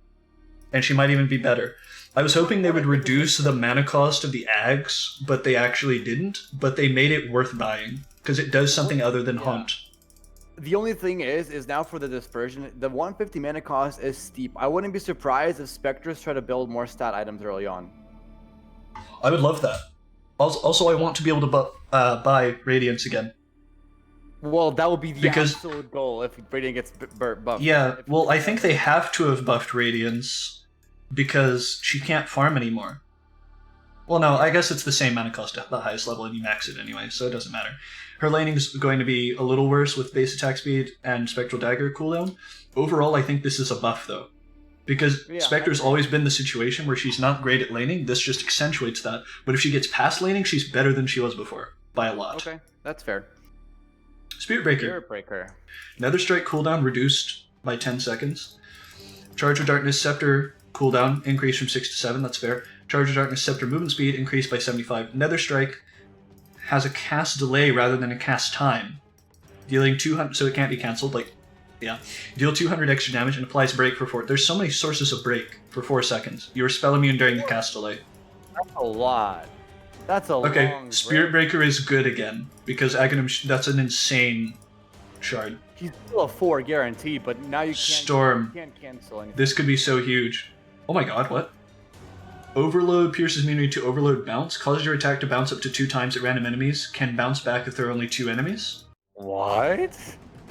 And she might even be better. I was hoping they would reduce the mana cost of the Ags, but they actually didn't. But they made it worth buying, because it does something other than Haunt. The only thing is now for the dispersion, the 150 mana cost is steep. I wouldn't be surprised if Spectres try to build more stat items early on. I would love that. Also, I want to be able to buy Radiance again. Well, that would be the absolute goal if Radiant gets buffed. Yeah, well, I think they have to have buffed Radiance, because she can't farm anymore. Well, no, I guess it's the same mana cost at the highest level, and you max it anyway, so it doesn't matter. Her laning is going to be a little worse with base attack speed and Spectral Dagger cooldown. Overall, I think this is a buff, though. Because Spectre's always been the situation where she's not great at laning, this just accentuates that. But if she gets past laning, she's better than she was before. By a lot. Okay, that's fair. Spirit Breaker. Spirit Breaker. Nether Strike cooldown reduced by 10 seconds. Charge of Darkness Scepter cooldown increased from 6 to 7, that's fair. Charge of Darkness Scepter movement speed increased by 75. Nether Strike has a cast delay rather than a cast time. Dealing 200, so it can't be cancelled, Deal 200 extra damage and applies break for 4. There's so many sources of break for 4 seconds. You are spell immune during the cast delay. That's a lot. That's a long Okay, Spirit Breaker is good again, because Aghanim, that's an insane shard. He's still a 4 guaranteed, but now you can't, Storm. You can't cancel anything. This could be so huge. Oh my god, what? Overload pierces immunity to overload bounce, causes your attack to bounce up to 2 times at random enemies, can bounce back if there are only 2 enemies. What?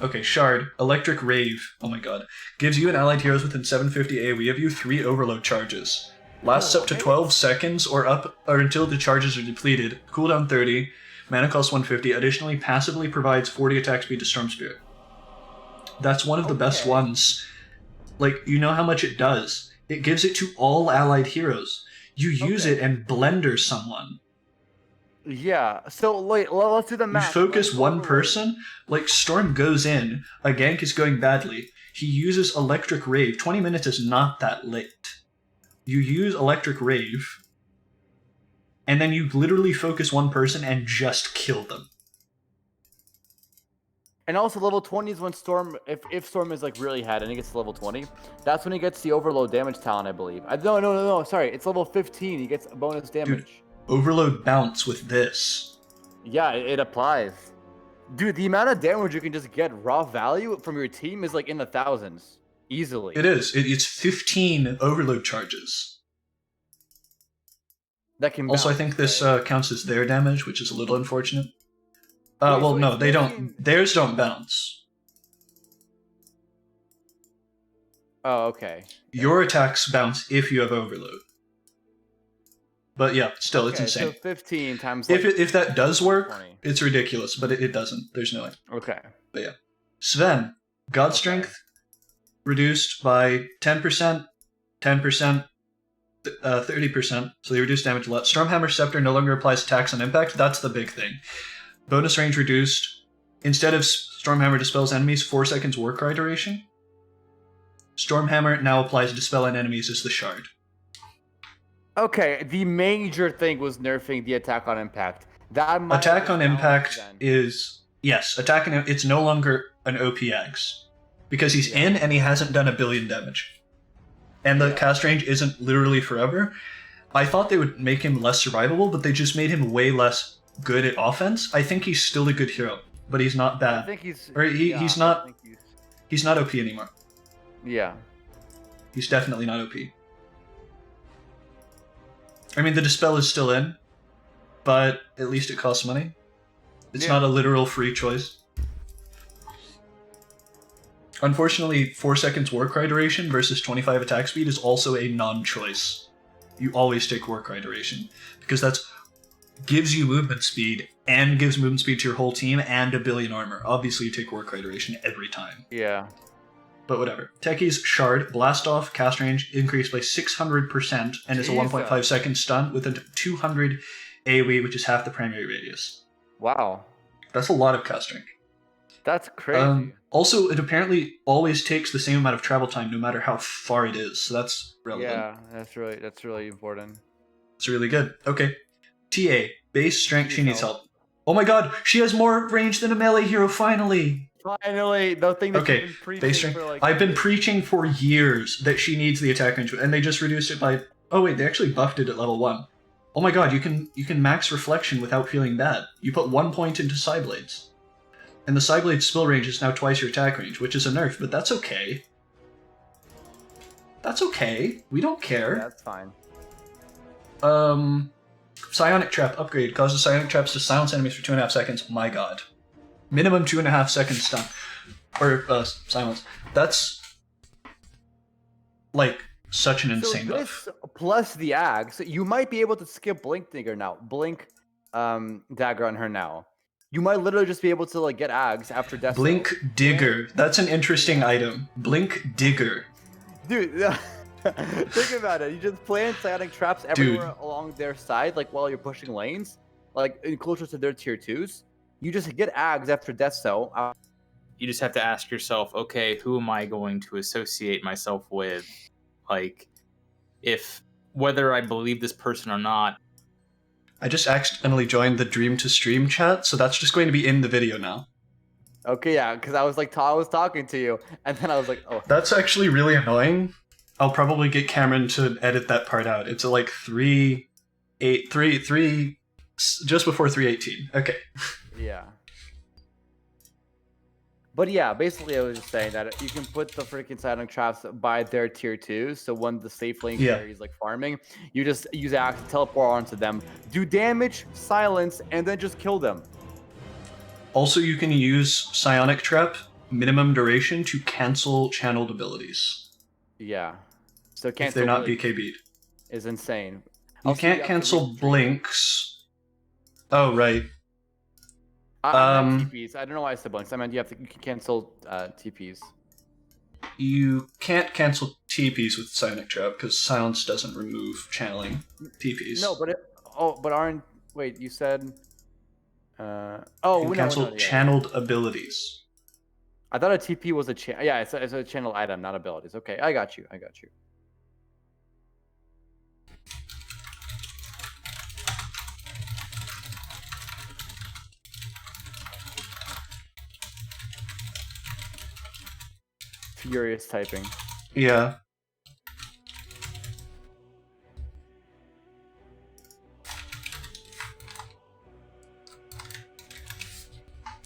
Okay, Shard, Electric Rave, oh my god, gives you and allied heroes within 750 AoE of you 3 overload charges. Lasts up to 12 seconds or until the charges are depleted, cooldown 30, Mana cost 150. Additionally, passively provides 40 attack speed to Storm Spirit. That's one of the best ones. Like, you know how much it does. It gives it to all allied heroes. You use it and blender someone. Yeah, so wait, let's do the You math. focus one person, like Storm goes in, a gank is going badly. He uses Electric Rave. 20 minutes is not that late. You use Electric Rave, and then you literally focus one person and just kill them. And also level 20 is when Storm, if Storm is like really head and he gets to level 20, that's when he gets the overload damage talent, I believe. No, sorry, it's level 15, he gets bonus damage. Dude, overload bounce with this. Yeah, it applies. Dude, the amount of damage you can just get raw value from your team is like in the thousands. Easily. It is. It's 15 overload charges. That can Also, I bounce, think this right? counts as their damage, which is a little unfortunate. Wait, Well, so no, it's they making- don't. Theirs don't bounce. Oh, okay. Your attacks bounce if you have overload. But yeah, still, it's Okay, insane. So 15 times like If that does work, 20. it's ridiculous, but it doesn't. There's no way. Okay. But yeah. Sven, God Okay. Strength reduced by 10%, 10%, 30%, so they reduce damage a lot. Stormhammer Scepter no longer applies attacks on impact. That's the big thing. Bonus range reduced. Instead of Stormhammer dispels enemies, 4 seconds war cry duration. Stormhammer now applies dispel on enemies as the shard. Okay, the major thing was nerfing the attack on impact. That might Attack have on been impact then. is... Yes, attack on... It's no longer an OPX. Because he's in and he hasn't done a billion damage. And the cast range isn't literally forever. I thought they would make him less survivable, but they just made him way less good at offense. I think he's still a good hero, but he's not I bad. think he's... Or he's not... I think He's not OP anymore. Yeah. He's definitely not OP. I mean, the Dispel is still in, but at least it costs money. It's Yeah. not a literal free choice. Unfortunately, 4 seconds Warcry duration versus 25 attack speed is also a non-choice. You always take Warcry duration, because that's gives you movement speed, and gives movement speed to your whole team, and a billion armor. Obviously, you take Warcry duration every time. Yeah. But whatever. Techie's Shard, Blast Off, cast range increased by 600% and is a 1.5 Jesus. second stun with a 200 AoE, which is half the primary radius. Wow. That's a lot of cast range. That's crazy. Also, it apparently always takes the same amount of travel time no matter how far it is, so that's relevant. Yeah, that's really important. It's really good. Okay. TA, base strength, she needs help. help. Oh my god, she has more range than a melee hero, finally! Finally, the thing that Okay, you've been preaching base strength. for like... I've been preaching for years that she needs the attack range, and they just reduced it by... Oh wait, they actually buffed it at level 1. Oh my god, you can max reflection without feeling bad. You put 1 point into Psyblades. And the Psyblade's spill range is now twice your attack range, which is a nerf, but that's okay. That's okay. We don't care. That's fine. Psionic Trap upgrade causes Psionic Traps to silence enemies for 2.5 seconds. My god. Minimum 2.5 seconds stun. Or, silence. That's... like, such an insane so buff. this plus the axe, you might be able to skip Blink Dagger now. Blink Dagger on her now. You might literally just be able to like get ags after death. Blink Digger. That's an interesting item. Blink Digger. Dude, think about it. You just plant psionic traps everywhere along their side, like while you're pushing lanes, like closer to their tier 2s. You just get ags after death cell. You just have to ask yourself, okay, who am I going to associate myself with? Like, if whether I believe this person or not. I just accidentally joined the Dream to Stream chat, so that's just going to be in the video now. Okay, yeah, because I was like, I was talking to you, and then I was like, oh. That's actually really annoying. I'll probably get Cameron to edit that part out. It's like 3 just before 3:18. Okay. Yeah. But yeah, basically I was just saying that you can put the freaking psionic traps by their tier 2, so when the safe lane carry is like farming, you just use axe to teleport onto them, do damage, silence, and then just kill them. Also, you can use Psionic Trap, minimum duration, to cancel channeled abilities. Yeah. So If cancel they're not Blink BKB'd. is insane. You Also, can't have to cancel reach- blinks. Oh, right. I meant TPs. I don't know why I said bunks. I meant you can cancel TPs. You can't cancel TPs with Psionic Trap because Silence doesn't remove channeling TPs. No, but aren't wait? You said You can cancel channeled abilities. I thought a TP was it's a channel item, not abilities. Okay, I got you. Furious typing. Yeah.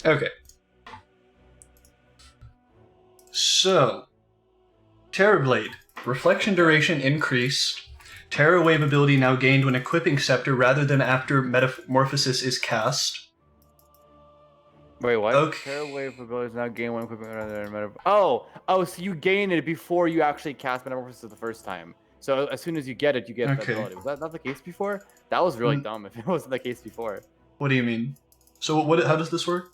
Okay. So, Terrorblade. Reflection duration increased. Terror Wave ability now gained when equipping Scepter rather than after Metamorphosis is cast. Wait, what? Okay. Terror Wave abilities now gain one equipment rather than so you gain it before you actually cast Metamorphosis the first time. So as soon as you get it, you get the ability. Was that not the case before? That was really dumb if it wasn't the case before. What do you mean? So how does this work?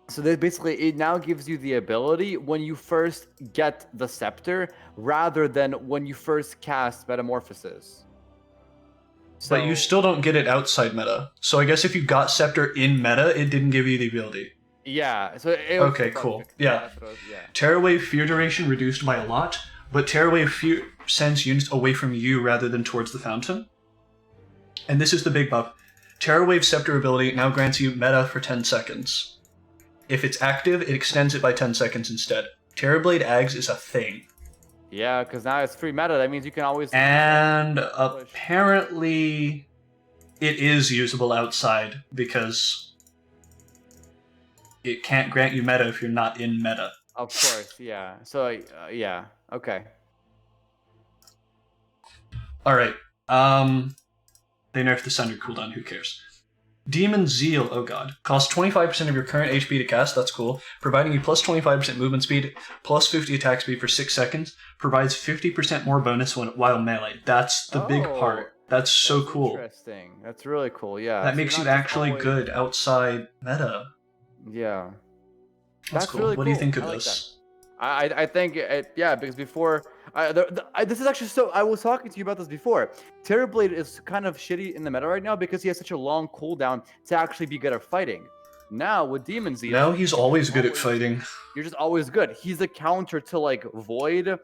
So it now gives you the ability when you first get the Scepter rather than when you first cast Metamorphosis. But you still don't get it outside meta. So I guess if you got Scepter in meta, it didn't give you the ability. Yeah. So it was okay, cool. Yeah. Terror Wave fear duration reduced by a lot, but Terror Wave fear sends units away from you rather than towards the fountain. And this is the big buff. Terror Wave Scepter ability now grants you meta for 10 seconds. If it's active, it extends it by 10 seconds instead. Terrorblade Ags is a thing. Yeah, because now it's free meta. That means you can always... And apparently it is usable outside because it can't grant you meta if you're not in meta. Of course, yeah. So, yeah. Okay. Alright. They nerfed the Sunder cooldown, who cares? Demon Zeal, oh god. Costs 25% of your current HP to cast, that's cool. Providing you plus 25% movement speed, plus 50 attack speed for 6 seconds. Provides 50% more bonus while melee. That's the big part. That's so cool. Interesting. That's really cool, yeah. That makes you actually good outside meta. Yeah. That's cool. Really what do you think of this? I think, because before... this is actually I was talking to you about this before. Terrorblade is kind of shitty in the meta right now because he has such a long cooldown to actually be good at fighting. Now, with Demon Zeal... Now he's always good at fighting. You're just always good. He's a counter to, like, Void,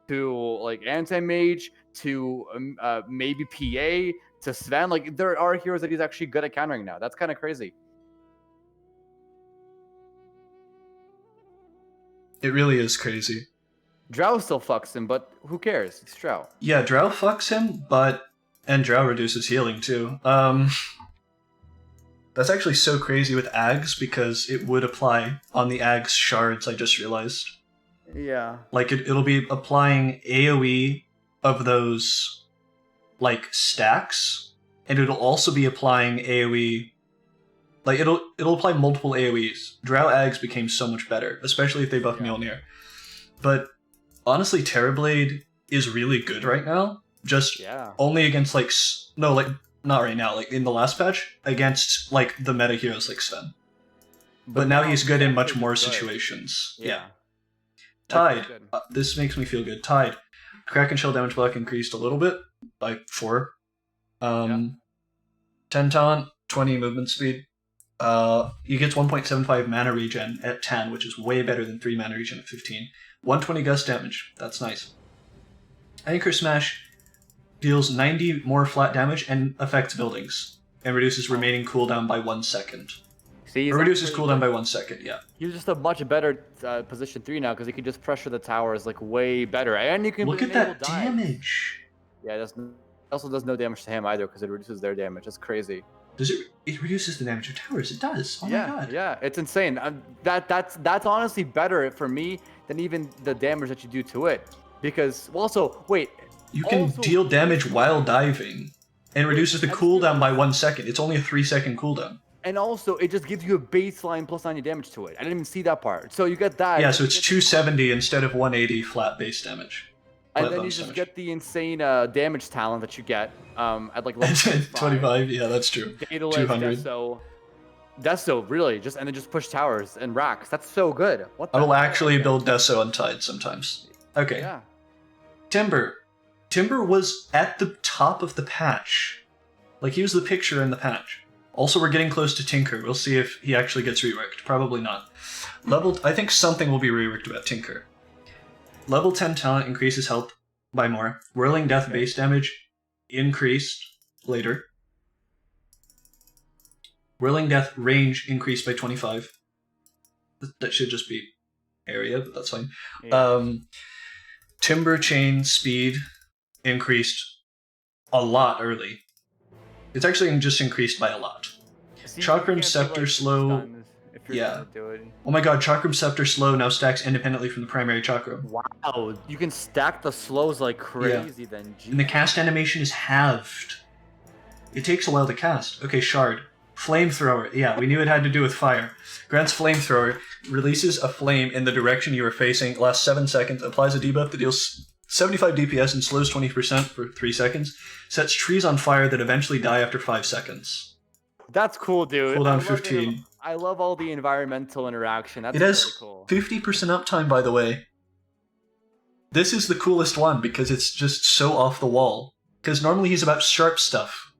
to, like, Anti-Mage, to maybe PA, to Sven. Like, there are heroes that he's actually good at countering now. That's kind of crazy. It really is crazy. Drow still fucks him, but who cares? It's Drow. Yeah, Drow fucks him, and Drow reduces healing too. That's actually so crazy with Ags because it would apply on the Ags shards, I just realized. Yeah. Like, it'll be applying AoE of those, like, stacks, and it'll also be applying AoE... Like, it'll apply multiple AoEs. Drow Ags became so much better, especially if they buff Mjolnir. But... honestly, Terrorblade is really good right now. Just only against, like... No, like, not right now. Like, in the last patch, against, like, the meta heroes like Sven. But now he's good in much more situations. Yeah. Tide. This makes me feel good. Tide. Kraken Shell damage block increased a little bit. By 4. 10 taunt, 20 movement speed. He gets 1.75 mana regen at 10, which is way better than 3 mana regen at 15. 120 gust damage. That's nice. Anchor Smash deals 90 more flat damage and affects buildings. And reduces remaining cooldown by 1 second. See, or reduces cooldown by 1 second, yeah. He's just a much better position 3 now because he can just pressure the towers like way better. And you can look at that damage. Yeah, it also does no damage to him either because it reduces their damage. That's crazy. Does it? It reduces the damage of towers. It does. Oh my god. Yeah, it's insane. That's honestly better for me than even the damage that you do to it. Because you can deal damage while diving, and reduces the cooldown by 1 second. It's only a 3-second cooldown. And also, it just gives you a baseline plus 90 damage to it. I didn't even see that part. So you get that. Yeah, so it's 270 instead of 180 flat base damage. And then you just get the insane damage talent that you get at like level 25. Yeah, that's true. 200. So Deso, really, and then just push towers and racks. That's so good. What I the will hell? actually build Deso Untied sometimes. Okay. Yeah. Timber. Timber was at the top of the patch. Like, he was the picture in the patch. Also, we're getting close to Tinker. We'll see if he actually gets reworked. Probably not. I think something will be reworked about Tinker. Level 10 talent increases health by more. Whirling Death base damage increased later. Whirling Death range increased by 25. That should just be area, but that's fine. Yeah. Timber Chain speed increased a lot early. It's actually just increased by a lot. See, Chakram you can't Scepter do, slow- stuns if you're yeah. trying to do it. Oh my god, Chakram Scepter slow now stacks independently from the primary chakra. Wow, you can stack the slows like crazy then. And the cast animation is halved. It takes a while to cast. Okay, Shard. Flamethrower. Yeah, we knew it had to do with fire. Grants Flamethrower, releases a flame in the direction you are facing, lasts 7 seconds, applies a debuff that deals 75 DPS and slows 20% for 3 seconds, sets trees on fire that eventually die after 5 seconds. That's cool, dude. Cooldown I love 15. I love all the environmental interaction. That's It really has cool. 50% uptime, by the way. This is the coolest one because it's just so off the wall. Because normally he's about sharp stuff.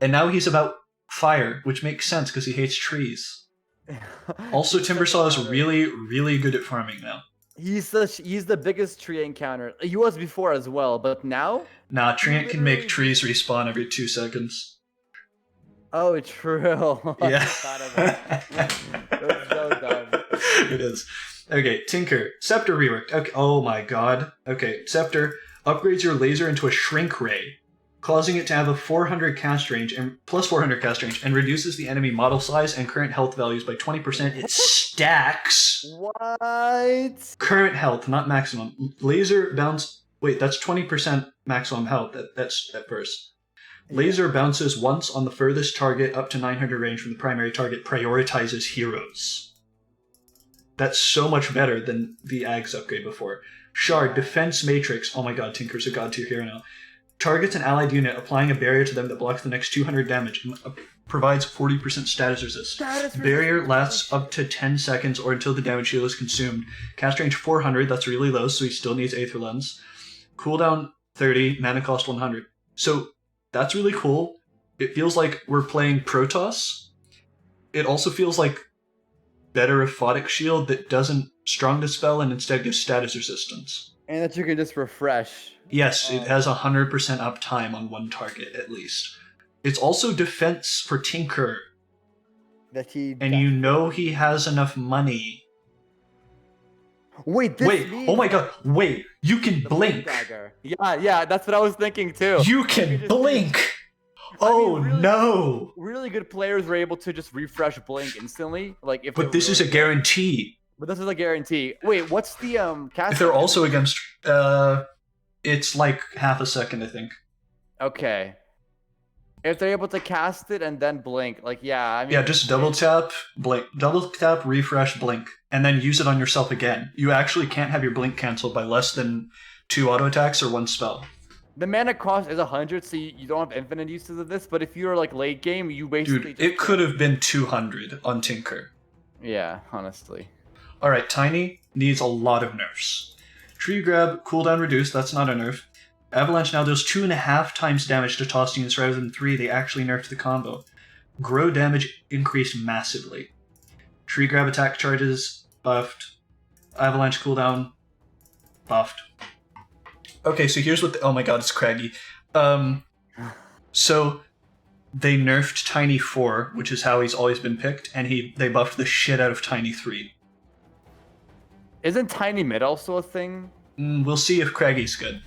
And now he's about fire, which makes sense because he hates trees. Also, Timbersaw is really, really good at farming now. He's the biggest tree encounter. He was before as well, but now? Nah, Treant can make Literally- trees respawn every 2 seconds. Oh, true. I Yeah. forgot of that. That's so dumb. It is. Okay, Tinker. Scepter reworked. Okay. Oh my god. Okay, Scepter upgrades your laser into a shrink ray, causing it to have a 400 cast range and plus 400 cast range, and reduces the enemy model size and current health values by 20%. It stacks What? current health, not maximum. Laser bounce. Wait, that's 20% maximum health. That's at first. Laser bounces once on the furthest target up to 900 range from the primary target. Prioritizes heroes. That's so much better than the Ags upgrade before. Shard, Defense Matrix. Oh my god, Tinker's a god tier hero now. Targets an allied unit, applying a barrier to them that blocks the next 200 damage and provides 40% status resist. Barrier lasts up to 10 seconds or until the damage shield is consumed. Cast range 400, that's really low, so he still needs Aether Lens. Cooldown 30, mana cost 100. So that's really cool. It feels like we're playing Protoss. It also feels like better Aphotic Shield that doesn't Strong Dispel and instead gives status resistance. And that you can just refresh. Yes, it has 100% uptime on one target at least. It's also defense for Tinker, That he. and you know he has enough money. Wait, this Wait, means oh my god, wait, you can The blink. Dagger. Yeah, that's what I was thinking too. You You can just- blink. Oh really- no. Really good players were able to just refresh Blink instantly. Like if But they're this is a really- guarantee. But this is a guarantee. Wait, what's the cast? If they're also against, it's like half a second, I think. Okay. If they're able to cast it and then blink, like yeah, I mean. Yeah, just double tap, blink, double tap, refresh, blink, and then use it on yourself again. You actually can't have your blink canceled by less than 2 auto attacks or 1 spell. The mana cost is 100, so you don't have infinite uses of this. But if you're like late game, you basically. Dude, it could have been 200 on Tinker. Yeah, honestly. Alright, Tiny needs a lot of nerfs. Tree Grab, cooldown reduced, that's not a nerf. Avalanche now does 2.5 times damage to tossed units rather than 3, they actually nerfed the combo. Grow damage increased massively. Tree Grab attack charges, buffed. Avalanche cooldown, buffed. Okay, so here's what oh my god, it's Craggy. So they nerfed Tiny 4, which is how he's always been picked, and they buffed the shit out of Tiny 3. Isn't Tiny Mid also a thing? We'll see if Craggy's good.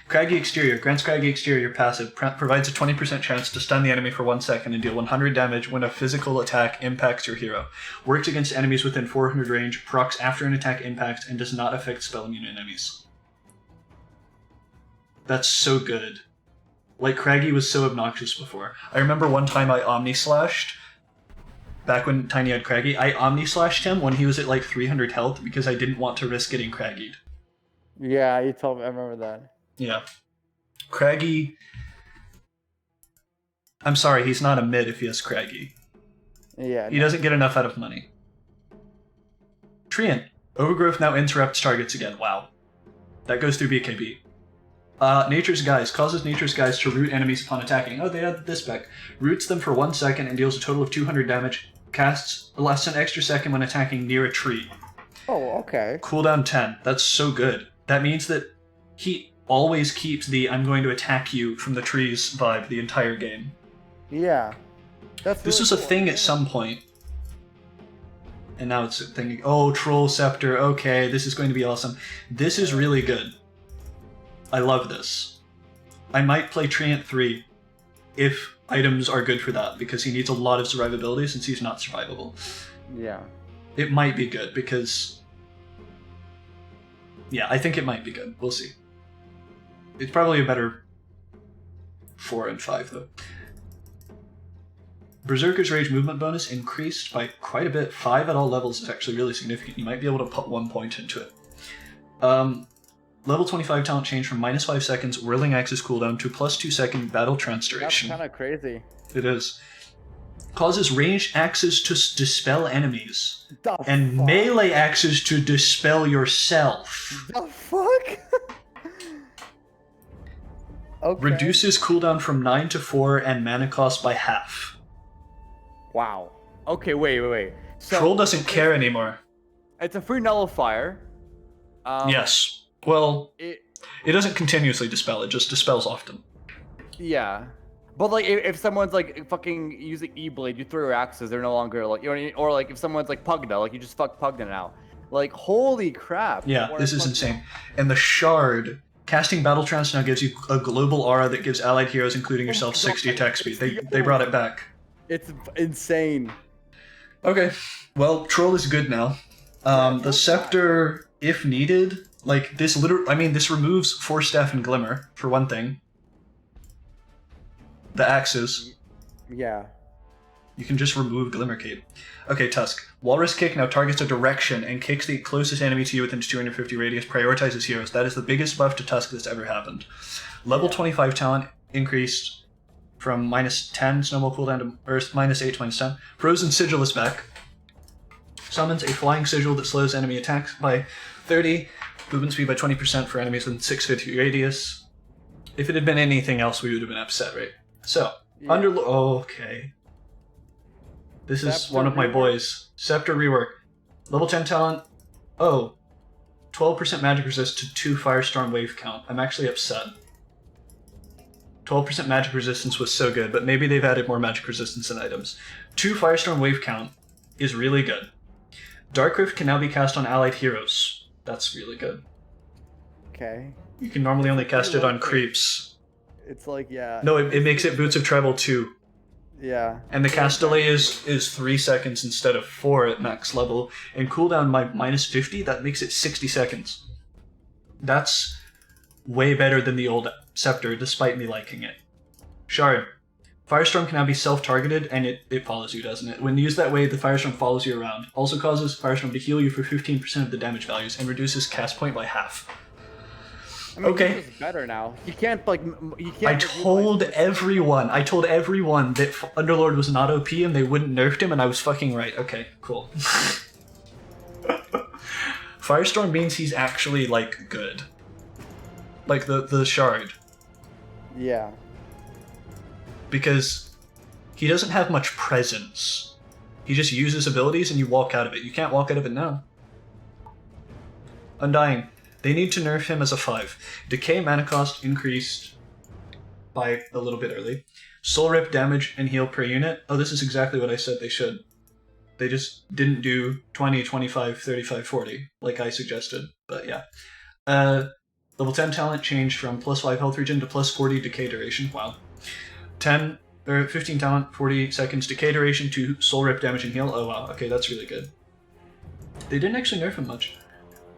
Craggy Exterior grants Craggy Exterior passive, provides a 20% chance to stun the enemy for 1 second and deal 100 damage when a physical attack impacts your hero. Works against enemies within 400 range, procs after an attack impacts, and does not affect spell immune enemies. That's so good. Like, Craggy was so obnoxious before. I remember one time I Omni-Slashed, back when Tiny had Craggy, I Omni-Slashed him when he was at like 300 health because I didn't want to risk getting Craggy'd. Yeah, you told me. I remember that. Yeah. Craggy... I'm sorry, he's not a mid if he has Craggy. Yeah. He doesn't get enough out of money. Treant. Overgrowth now interrupts targets again. Wow. That goes through BKB. Nature's Guise. Causes Nature's Guise to root enemies upon attacking. Oh, they added this back. Roots them for 1 second and deals a total of 200 damage. Lasts an extra second when attacking near a tree. Oh, okay. Cooldown 10. That's so good. That means that he always keeps the I'm going to attack you from the trees vibe the entire game. Yeah. This was a thing at some point. And now it's thinking, oh, Troll Scepter, okay, this is going to be awesome. This is really good. I love this. I might play Treant 3 if items are good for that, because he needs a lot of survivability since he's not survivable. Yeah. It might be good, because... Yeah, I think it might be good. We'll see. It's probably a better 4 and 5, though. Berserker's Rage movement bonus increased by quite a bit. 5 at all levels is actually really significant. You might be able to put 1 point into it. Level 25 talent change from -5 seconds Whirling Axe's cooldown to +2 second Battle Trance duration. That's kind of crazy. It is. Causes ranged axes to dispel enemies. The And fuck? melee axes to dispel yourself. The fuck? Okay. Reduces cooldown from 9 to 4 and mana cost by half. Wow. Okay, wait. So Troll doesn't care anymore. it's a free nullifier. Yes. Well, It, it doesn't continuously dispel, it just dispels often. yeah. But like, if someone's like fucking using E-Blade, you throw your axes, they're no longer like, you know what I mean? Or like if someone's like Pugna, like you just fuck Pugna now. Like, holy crap. Yeah, Or this is fucking- insane. And the Shard, casting Battle Trance now gives you a global aura that gives allied heroes, including yourself, 60 attack speed. They brought it back. It's insane. Okay, well, Troll is good now. The Scepter, if needed, like, this this removes Force Staff and Glimmer, for one thing. The axes. Yeah. You can just remove Glimmer Cape. Okay, Tusk. Walrus Kick now targets a direction and kicks the closest enemy to you within 250 radius, prioritizes heroes. That is the biggest buff to Tusk that's ever happened. Level 25 talent increased from -10 snowball cooldown to -8 to -10. Frozen Sigil is back. Summons a flying sigil that slows enemy attacks by 30, movement speed by 20% for enemies within 650 radius. If it had been anything else, we would have been upset, right? So, Yeah. okay. This is Scepter one of my rework. boys. Scepter rework. Level 10 talent. 12% magic resist to 2 Firestorm wave count. I'm actually upset. 12% magic resistance was so good, but maybe they've added more magic resistance in items. 2 Firestorm wave count is really good. Dark Rift can now be cast on allied heroes. That's really good. Okay. You can normally only cast it on creeps. It's like, yeah. No, it makes it Boots of Tribal 2. Yeah. And the cast delay is 3 seconds instead of 4 at max level. And cooldown by -50, that makes it 60 seconds. That's way better than the old Scepter, despite me liking it. Shard. Firestorm can now be self-targeted, and it follows you, doesn't it? When used that way, the Firestorm follows you around. Also causes Firestorm to heal you for 15% of the damage values, and reduces cast point by half. I mean, Okay. It's better now. You can't like, you can't. I like, told everyone that Underlord was not OP and they wouldn't nerf him, and I was fucking right. Okay, cool. Firestorm means he's actually, like, good. Like, the Shard. Yeah. Because he doesn't have much presence. He just uses abilities and you walk out of it. You can't walk out of it now. Undying. They need to nerf him as a 5. Decay mana cost increased by a little bit early. Soul Rip damage and heal per unit. Oh, this is exactly what I said they should. They just didn't do 20, 25, 35, 40, like I suggested. But yeah. Level 10 talent changed from +5 health regen to +40 decay duration. Wow. 15 talent, 40 seconds decay duration to Soul Rip damage and heal. Oh wow, okay, that's really good. They didn't actually nerf him much.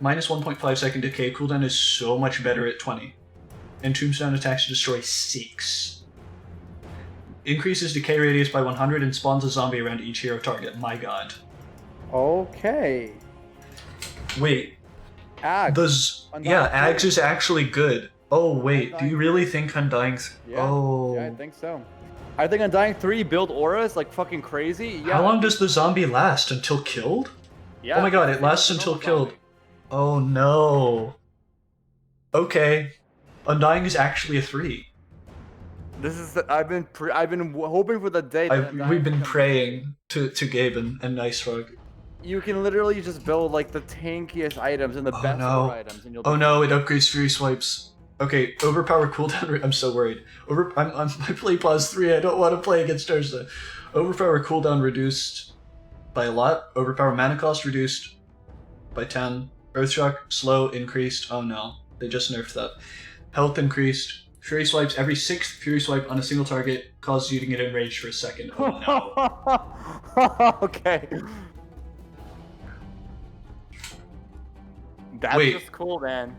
-1.5 second decay, cooldown is so much better at 20. And Tombstone attacks to destroy 6. Increases decay radius by 100 and spawns a zombie around each hero target. My god. Okay. Wait, Ags. Undying Ags three. is actually good. Oh wait, do you really think Undying... Yeah. Oh... Yeah, I think so. I think Undying 3 build auras like fucking crazy. Yeah. How long does the zombie last? Until killed? Yeah. Oh my god, it lasts It's a until normal killed. zombie. Oh no. Okay. Undying is actually a 3. This is I've been hoping for the day that Undying We've been becomes- praying to Gabe and Nice Rug. You can literally just build like the tankiest items and the Oh, best no. aura items, and you'll. Oh be no, it upgrades Fury Swipes. Okay, overpower cooldown. I'm so worried. I play pause 3. I don't want to play against Ursa. Overpower cooldown reduced by a lot. Overpower mana cost reduced by 10. Earthshock slow increased. Oh no, they just nerfed that. Health increased. Fury Swipes every 6th Fury Swipe on a single target causes you to get enraged for a second. Oh no. Okay. That's Wait. just cool, man.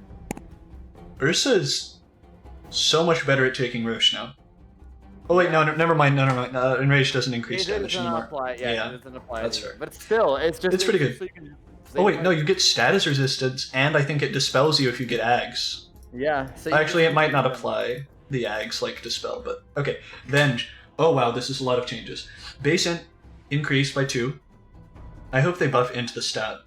Ursa is so much better at taking Roche now. Oh wait, no, never mind. Enraged doesn't increase It damage doesn't anymore. apply. Yeah, it doesn't apply. that's anymore. fair. But still, it's just. It's pretty good. so you can Oh wait, save no, money. you get status resistance, and I think it dispels you if you get Ags. Yeah. So you Actually, just- it might not apply the Ags like dispel, but okay. Venge. Oh wow, this is a lot of changes. Base int increased by 2. I hope they buff into the stat.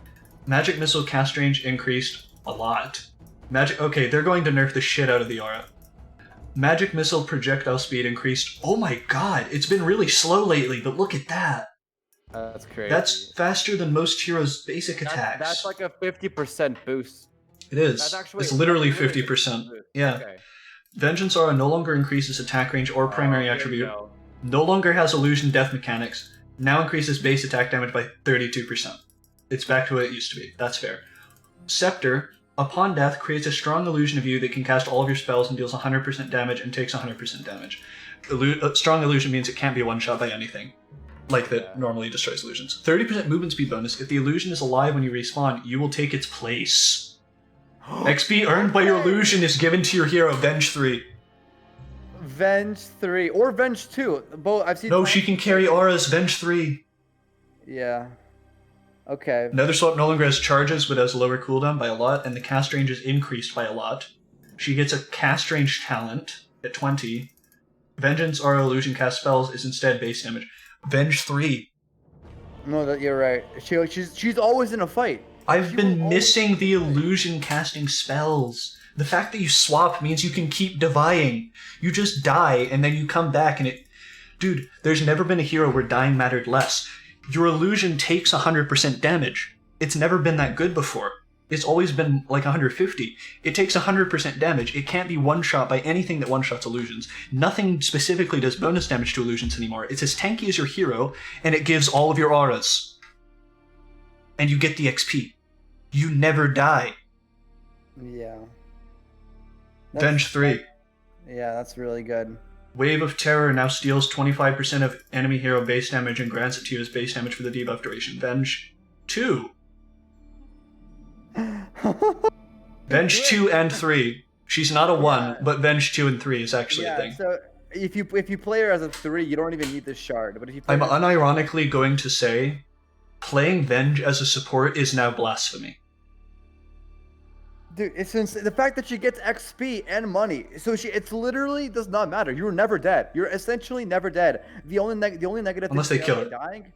Magic missile cast range increased a lot. Okay, they're going to nerf the shit out of the aura. Magic missile projectile speed increased. Oh my god, it's been really slow lately, but look at that. That's crazy. That's faster than most heroes' basic attacks. That's like a 50% boost. It is. That's actually It's literally that's 50%. boost. Yeah. Okay. Vengeance Aura no longer increases attack range or primary Here we attribute. go. No longer has illusion death mechanics. Now increases base attack damage by 32%. It's back to what it used to be. That's fair. Scepter, upon death, creates a strong illusion of you that can cast all of your spells and deals 100% damage and takes 100% damage. Strong illusion means it can't be one-shot by anything, like that normally destroys illusions. 30% movement speed bonus. If the illusion is alive when you respawn, you will take its place. XP earned by your illusion is given to your hero, Venge 3. Venge 3 or Venge 2. Both I've seen. No, she can carry auras, Venge 3. Yeah. Okay. Nether Swap no longer has charges, but has lower cooldown by a lot, and the cast range is increased by a lot. She gets a cast range talent at 20. Vengeance Aura Illusion cast spells is instead base damage. Venge 3. No, that you're right. She's always in a fight. I've She been will missing always the fight. illusion casting spells. The fact that you swap means you can keep divvying. You just die, and then you come back, and it... Dude, there's never been a hero where dying mattered less. Your illusion takes 100% damage. It's never been that good before. It's always been like 150. It takes 100% damage. It can't be one-shot by anything that one-shots illusions. Nothing specifically does bonus damage to illusions anymore. It's as tanky as your hero, and it gives all of your auras. And you get the XP. You never die. Yeah. Venge 3. Yeah, that's really good. Wave of Terror now steals 25% of enemy hero base damage and grants it to you as base damage for the debuff duration. Venge 2. Venge 2 and 3. She's not a 1, but Venge 2 and 3 is actually a thing. So if you play her as a 3, you don't even need this shard. But if you play I'm her as a- unironically going to say, playing Venge as a support is now blasphemy. Dude, it's the fact that she gets XP and money. So it's literally does not matter. You're never dead. You're essentially never dead. The only negative Unless thing they kill about her. dying.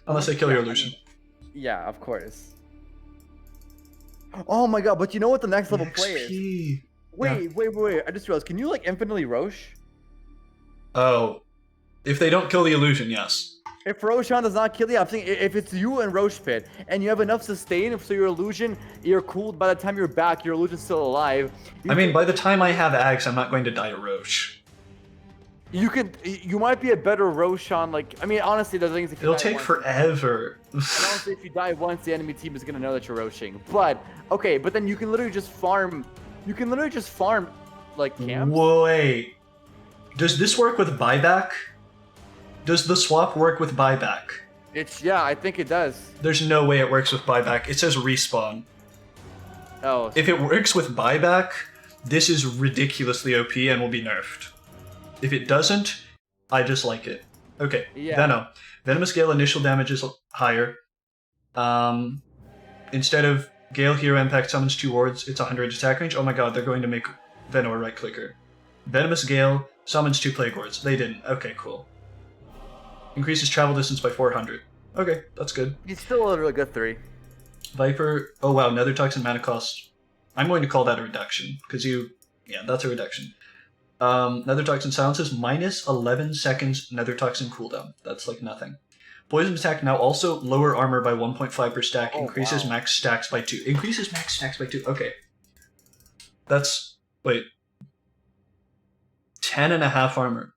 Unless they kill your Yeah, I illusion. mean, yeah, of course. Oh my god! But you know what the next level play is? XP. Wait! I just realized. Can you like infinitely Roche? Oh. If they don't kill the illusion, yes. If Roshan does not kill you, I'm saying if it's you and Roche Pit, and you have enough sustain, so your illusion, you're cooled by the time you're back, your illusion's still alive. I mean, by the time I have Ags, I'm not going to die a Roche. You might be a better Roshan, like, I mean, honestly, the thing is if you It'll die take once- forever. And honestly, if you die once, the enemy team is gonna know that you're Roshing. But, okay, but then you can literally just farm, like, camps. Wait. Does this work with buyback? Does the swap work with buyback? Yeah, I think it does. There's no way it works with buyback. It says respawn. Oh, If it works with buyback, this is ridiculously OP and will be nerfed. If it doesn't, I just like it. Okay, Yeah. Venom. Venomous Gale initial damage is higher. Instead of Gale Hero Impact summons 2 wards, it's 100 attack range. Oh my god, they're going to make Venom a right clicker. Venomous Gale summons 2 Plague Wards. They didn't. Okay, cool. Increases travel distance by 400. Okay, that's good. He's still a really good 3. Viper. Oh wow, Nether Toxin mana cost. I'm going to call that a reduction because yeah, that's a reduction. Nether Toxin silences minus 11 seconds Nether Toxin cooldown. That's like nothing. Poison attack now also lower armor by 1.5 per stack. Increases max stacks by 2. Increases max stacks by 2. Okay. That's wait. 10.5 armor.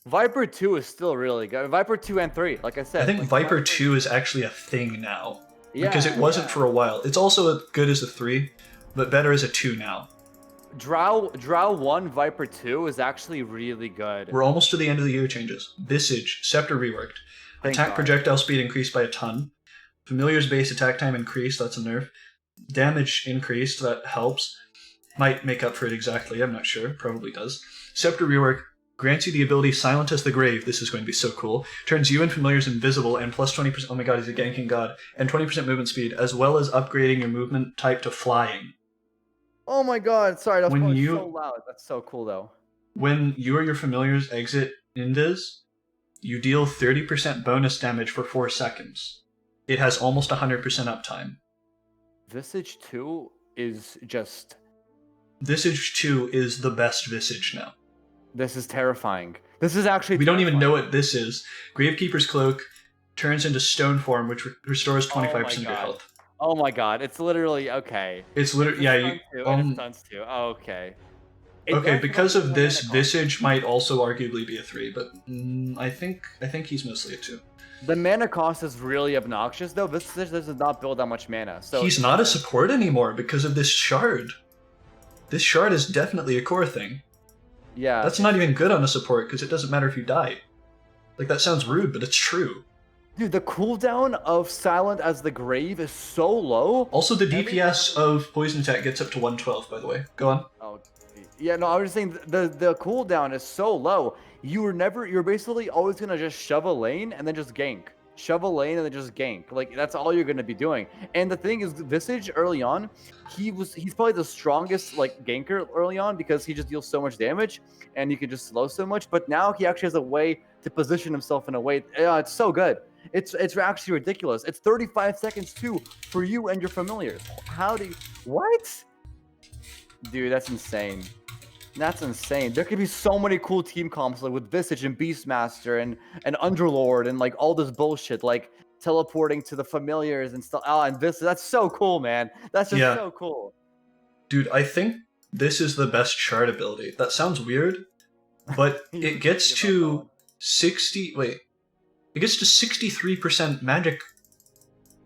Viper 2 is still really good. Viper 2 and 3, like I said. I think like, Viper 2 is actually a thing now. Because it wasn't yeah. for a while. It's also as good as a 3, but better as a 2 now. Drow 1, Viper 2 is actually really good. We're almost to the end of the year changes. Visage, Scepter reworked. Thank Attack God. projectile speed increased by a ton. Familiar's base attack time increased, that's a nerf. Damage increased, that helps. Might make up for it exactly, I'm not sure. Probably does. Scepter rework grants you the ability Silent as the Grave. This is going to be so cool. Turns you and familiars invisible and plus 20%. Oh my god, he's a ganking god. And 20% movement speed, as well as upgrading your movement type to flying. Oh my god, sorry, that's When probably you- so loud. That's so cool though. When you or your familiars exit Invis, you deal 30% bonus damage for 4 seconds. It has almost 100% uptime. Visage 2 is just... Visage 2 is the best Visage now. This is terrifying. This is actually We don't even know what this is. Gravekeeper's Cloak turns into stone form, which restores 25% of your God. health. Oh my god, it's literally... Okay. It's literally... Yeah, you... And it stuns too. Oh, okay. It Okay, does because have of a this, mana cost. Visage might also arguably be a 3, but I think he's mostly a 2. The mana cost is really obnoxious though. Visage does not build that much mana. So He's not a support anymore because of this shard. This shard is definitely a core thing. yeah. That's not even good on a support because it doesn't matter if you die. Like, that sounds rude, but it's true. Dude, the cooldown of Silent as the Grave is so low. Also, the DPS of Poison Attack gets up to 112, by the way. Go on. Oh, yeah, no, I was just saying the cooldown is so low. You're basically always gonna just shove a lane and then just gank. Shove a lane and then just gank. Like, that's all you're gonna be doing. And the thing is, Visage early on, he's probably the strongest like ganker early on because he just deals so much damage and you can just slow so much. But now he actually has a way to position himself in a way. It's so good. It's actually ridiculous. It's 35 seconds too for you and your familiars. How do you... What? Dude, that's insane. That's insane. There could be so many cool team comps like with Visage and Beastmaster and Underlord and like all this bullshit, like teleporting to the familiars and stuff. Oh, and Visage. That's so cool, man. That's just so cool. Dude, I think this is the best shard ability. That sounds weird, but it gets to 60... Wait. It gets to 63% magic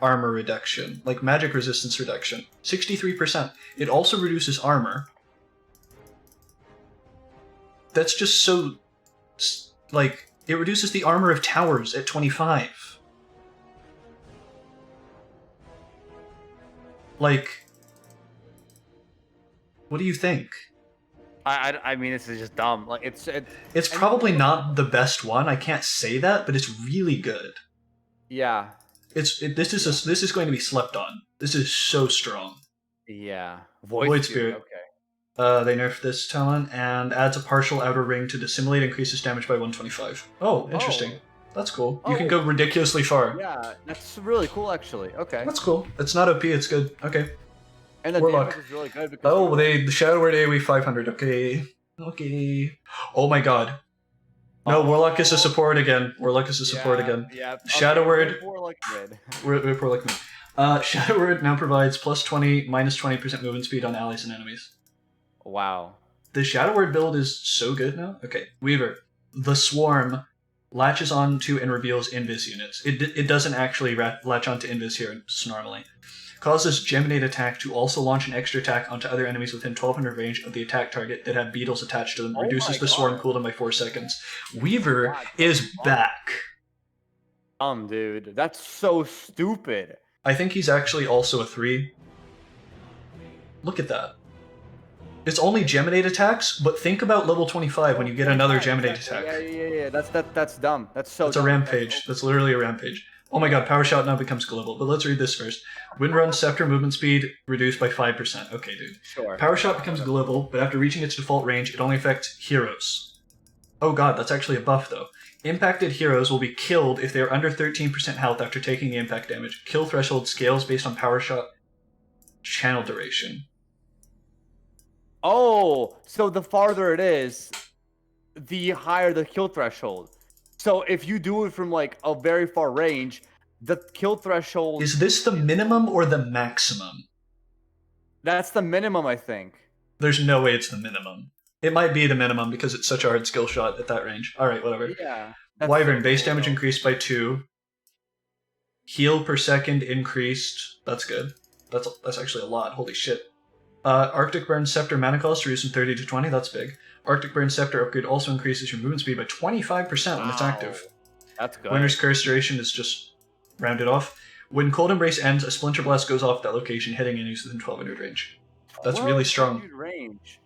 armor reduction. Like, magic resistance reduction. 63%. It also reduces armor. That's just so... Like, it reduces the armor of towers at 25. Like... What do you think? I mean, this is just dumb. Like, It's probably not the best one, I can't say that, but it's really good. Yeah. This is going to be slept on. This is so strong. Yeah. Void Spirit. Okay. They nerfed this talent and adds a partial outer ring to dissimulate, increases damage by 125. Oh, interesting. That's cool. You can go ridiculously far. Yeah, that's really cool, actually. Okay. That's cool. It's not OP, it's good. Okay. And the Warlock. damage is really good because... Oh, the Shadow Word AoE 500. Okay. Okay. Oh my god. No, Warlock is a support again. Warlock is a support again. Yeah. Shadow Word. Warlock mid. Warlock mid. Shadow Word now provides plus 20, minus 20% movement speed on allies and enemies. Wow. The Shadow Word build is so good now. Okay, Weaver. The Swarm latches onto and reveals Invis units. It doesn't actually latch onto Invis here normally. Causes Geminate attack to also launch an extra attack onto other enemies within 1200 range of the attack target that have beetles attached to them. Reduces the Swarm cooldown by 4 seconds. Weaver is back. Dude, that's so stupid. I think he's actually also a 3. Look at that. It's only Geminate attacks, but think about level 25 when you get another Geminate attack. Yeah. That's dumb. That's so. It's a rampage. That's literally a rampage. Oh my god, Power Shot now becomes global, but let's read this first. Wind Run, Scepter movement speed reduced by 5%. Okay, dude. Sure. Power Shot becomes global, but after reaching its default range, it only affects heroes. Oh god, that's actually a buff though. Impacted heroes will be killed if they are under 13% health after taking the impact damage. Kill threshold scales based on Power Shot channel duration. Oh, so the farther it is, the higher the kill threshold. So if you do it from like a very far range, the kill threshold... Is this the minimum or the maximum? That's the minimum, I think. There's no way it's the minimum. It might be the minimum because it's such a hard skill shot at that range. Alright, whatever. Yeah. Wyvern, base damage increased by 2. Heal per second increased. That's good. That's actually a lot. Holy shit. Arctic Burn Scepter mana cost reduced from 30 to 20. That's big. Arctic Burn Scepter upgrade also increases your movement speed by 25% when it's active. That's good. Winter's Curse duration is just rounded off. When Cold Embrace ends, a Splinter Blast goes off that location, hitting enemies within 1200 range. That's really strong. Range.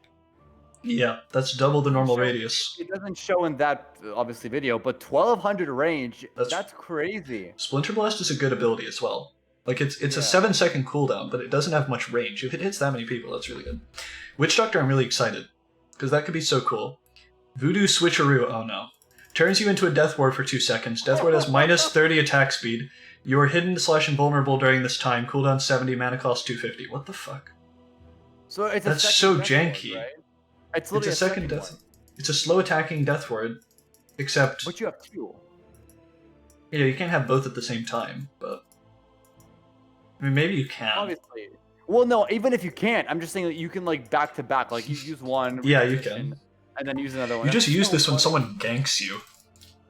Yeah, that's double the normal radius. It doesn't show in that, obviously, video, but 1200 range, that's crazy. Splinter Blast is a good ability as well. Like, it's a 7-second cooldown, but it doesn't have much range. If it hits that many people, that's really good. Witch Doctor, I'm really excited, because that could be so cool. Voodoo Switcheroo, oh no. Turns you into a Death Ward for 2 seconds. Death Ward has minus 30 attack speed. You are hidden / invulnerable during this time. Cooldown 70, mana cost 250. What the fuck? So it's That's so janky. Ward, right? It's a second death. one. It's a slow attacking Death Ward, except... But you have 2. Yeah, you can't have both at the same time, but... I mean, maybe you can. Obviously. Well, no, even if you can't, I'm just saying that you can, like, back to back. Like, you use one. Yeah, you can. And then use another one. You just use this when someone ganks you.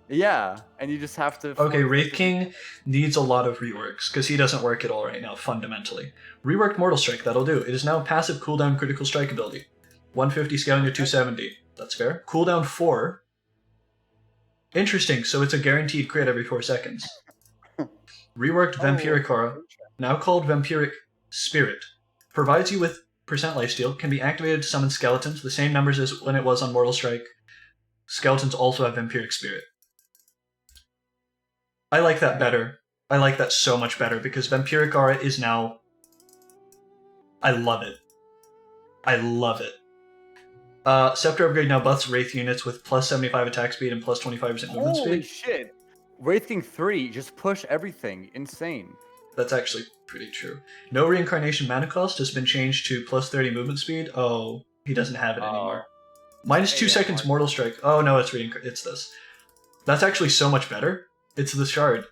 Yeah, and you just have to... Okay, Wraith King needs a lot of reworks, because he doesn't work at all right now, fundamentally. Reworked Mortal Strike, that'll do. It is now passive cooldown critical strike ability. 150 scaling to 270. That's fair. Cooldown 4. Interesting, so it's a guaranteed crit every 4 seconds. Reworked Vampiric Aura, now called Vampiric Spirit, provides you with % lifesteal, can be activated to summon skeletons, the same numbers as when it was on Mortal Strike. Skeletons also have Vampiric Spirit. I like that better. I like that so much better, because Vampiric Aura is now... I love it. I love it. Scepter upgrade now buffs Wraith units with plus 75 attack speed and plus 25% movement speed. Holy shit! Wraith King 3, just push everything. Insane. That's actually pretty true. No reincarnation mana cost has been changed to plus 30 movement speed. Oh, he doesn't have it anymore. Minus 2 seconds Mortal Strike. Oh no, it's this. That's actually so much better. It's the Shard.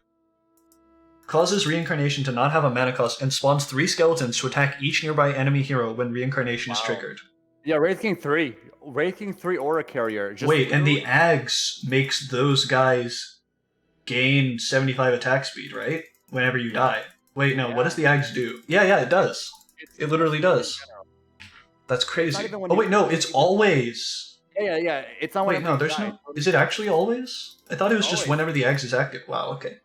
Causes reincarnation to not have a mana cost and spawns 3 skeletons to attack each nearby enemy hero when reincarnation is triggered. Yeah, Wraith King 3. Wraith King 3 Aura Carrier. Just wait, and the Ags makes those guys gain 75 attack speed, right? Whenever you die. Wait, no, what does the Ags do? Yeah, it does. It literally does. That's crazy. Oh wait, no, it's always... Yeah, it's not wait, no, there's no... Is it actually always? I thought it was just whenever the Ags is active. Wow, okay.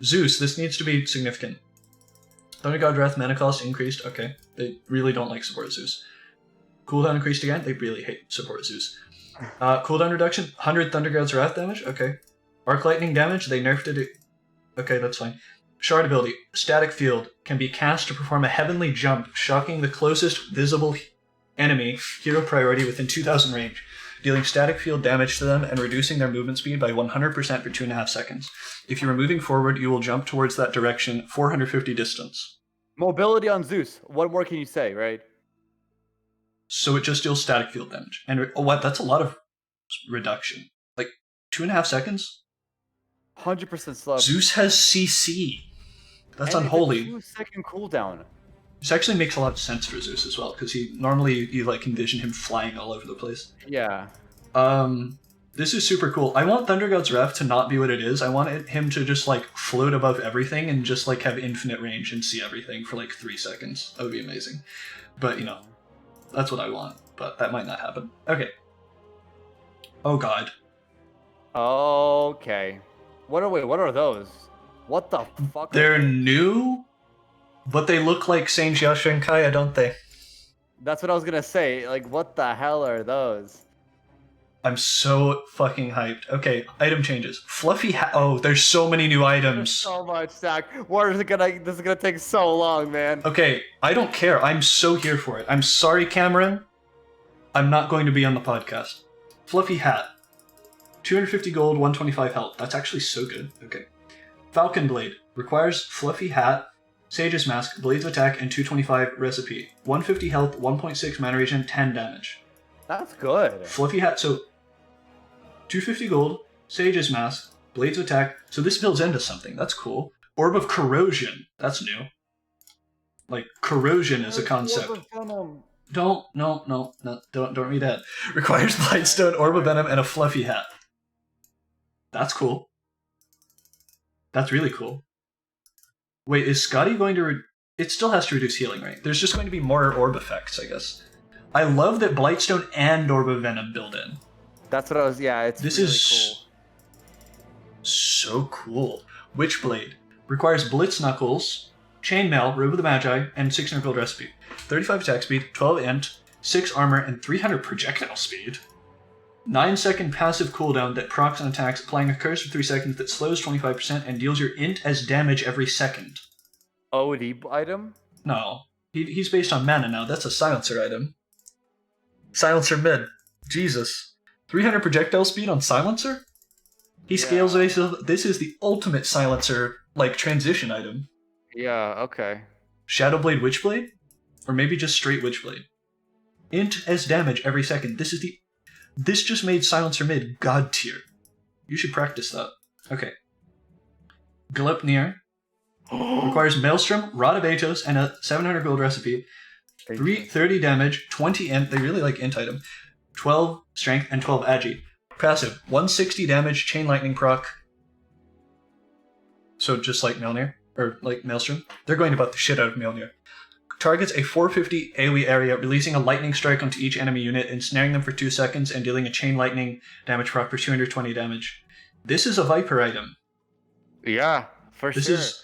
Zeus, this needs to be significant. Thunder God Wrath mana cost increased. Okay, they really don't like support Zeus. Cooldown increased again. They really hate support Zeus. Cooldown reduction, 100 Thunder God's Wrath damage. Okay. Arc Lightning damage, they nerfed it. Okay, that's fine. Shard ability, Static Field, can be cast to perform a heavenly jump, shocking the closest visible enemy, hero priority, within 2000 range, dealing static field damage to them and reducing their movement speed by 100% for 2.5 seconds. If you are moving forward, you will jump towards that direction 450 distance. Mobility on Zeus. What more can you say, right? So it just deals static field damage. And what? That's a lot of reduction. Like 2.5 seconds? 100% slow. Zeus has CC. That's unholy. It's a 2-second cooldown. This actually makes a lot of sense for Zeus as well, because you like envision him flying all over the place. Yeah. This is super cool. I want Thunder God's Wrath to not be what it is. I want him to just like float above everything and just like have infinite range and see everything for like 3 seconds. That would be amazing. But you know, that's what I want. But that might not happen. Okay. Oh god. Okay. What are those? What the fuck? They're new, but they look like Seiya Shinkaya, don't they? That's what I was gonna say. Like, what the hell are those? I'm so fucking hyped. Okay, item changes. Fluffy hat. Oh, there's so many new There's items. so much, Zach. This is gonna take so long, man. Okay, I don't care. I'm so here for it. I'm sorry, Cameron. I'm not going to be on the podcast. Fluffy hat. 250 gold, 125 health. That's actually so good. Okay. Falcon blade. Requires fluffy hat, Sage's mask, blades of attack, and 225 recipe. 150 health, 1.6 mana regen, 10 damage. That's good. Fluffy hat, so 250 gold, Sage's mask, blades of attack. So this builds into something. That's cool. Orb of corrosion. That's new. Like corrosion is a concept. Don't read that. Requires Blightstone, Orb of Venom, and a fluffy hat. That's cool. That's really cool. Wait, is Scotty going to... It still has to reduce healing, right? There's just going to be more orb effects, I guess. I love that Blightstone and Orb of Venom build in. That's what I was... Yeah, it's This really is so cool. Witchblade. Requires Blitz Knuckles, Chainmail, Robe of the Magi, and 600 gold recipe. 35 attack speed, 12 int, 6 armor, and 300 projectile speed. 9-second passive cooldown that procs on attacks, applying a curse for 3 seconds that slows 25% and deals your int as damage every second. cool. OD item? No. He's based on mana now. That's a silencer item. Silencer mid. Jesus. 300 projectile speed on silencer? He scales based. This is the ultimate silencer, like, transition item. Yeah, okay. Shadowblade Witchblade? Or maybe just straight Witchblade. Int as damage every second. This just made Silencer mid god tier. You should practice that. Okay. Gleipnir. Requires Maelstrom, Rod of Atos, and a 700 gold recipe. 330 damage, 20 int. They really like int item. 12 strength, and 12 agi. Passive. 160 damage, Chain Lightning proc. So just like Mjolnir. Or like Maelstrom. They're going to buff the shit out of Mjolnir. Targets a 450 AoE area, releasing a lightning strike onto each enemy unit, ensnaring them for 2 seconds, and dealing a chain lightning damage proc for 220 damage. This is a Viper item. Yeah, for This sure. is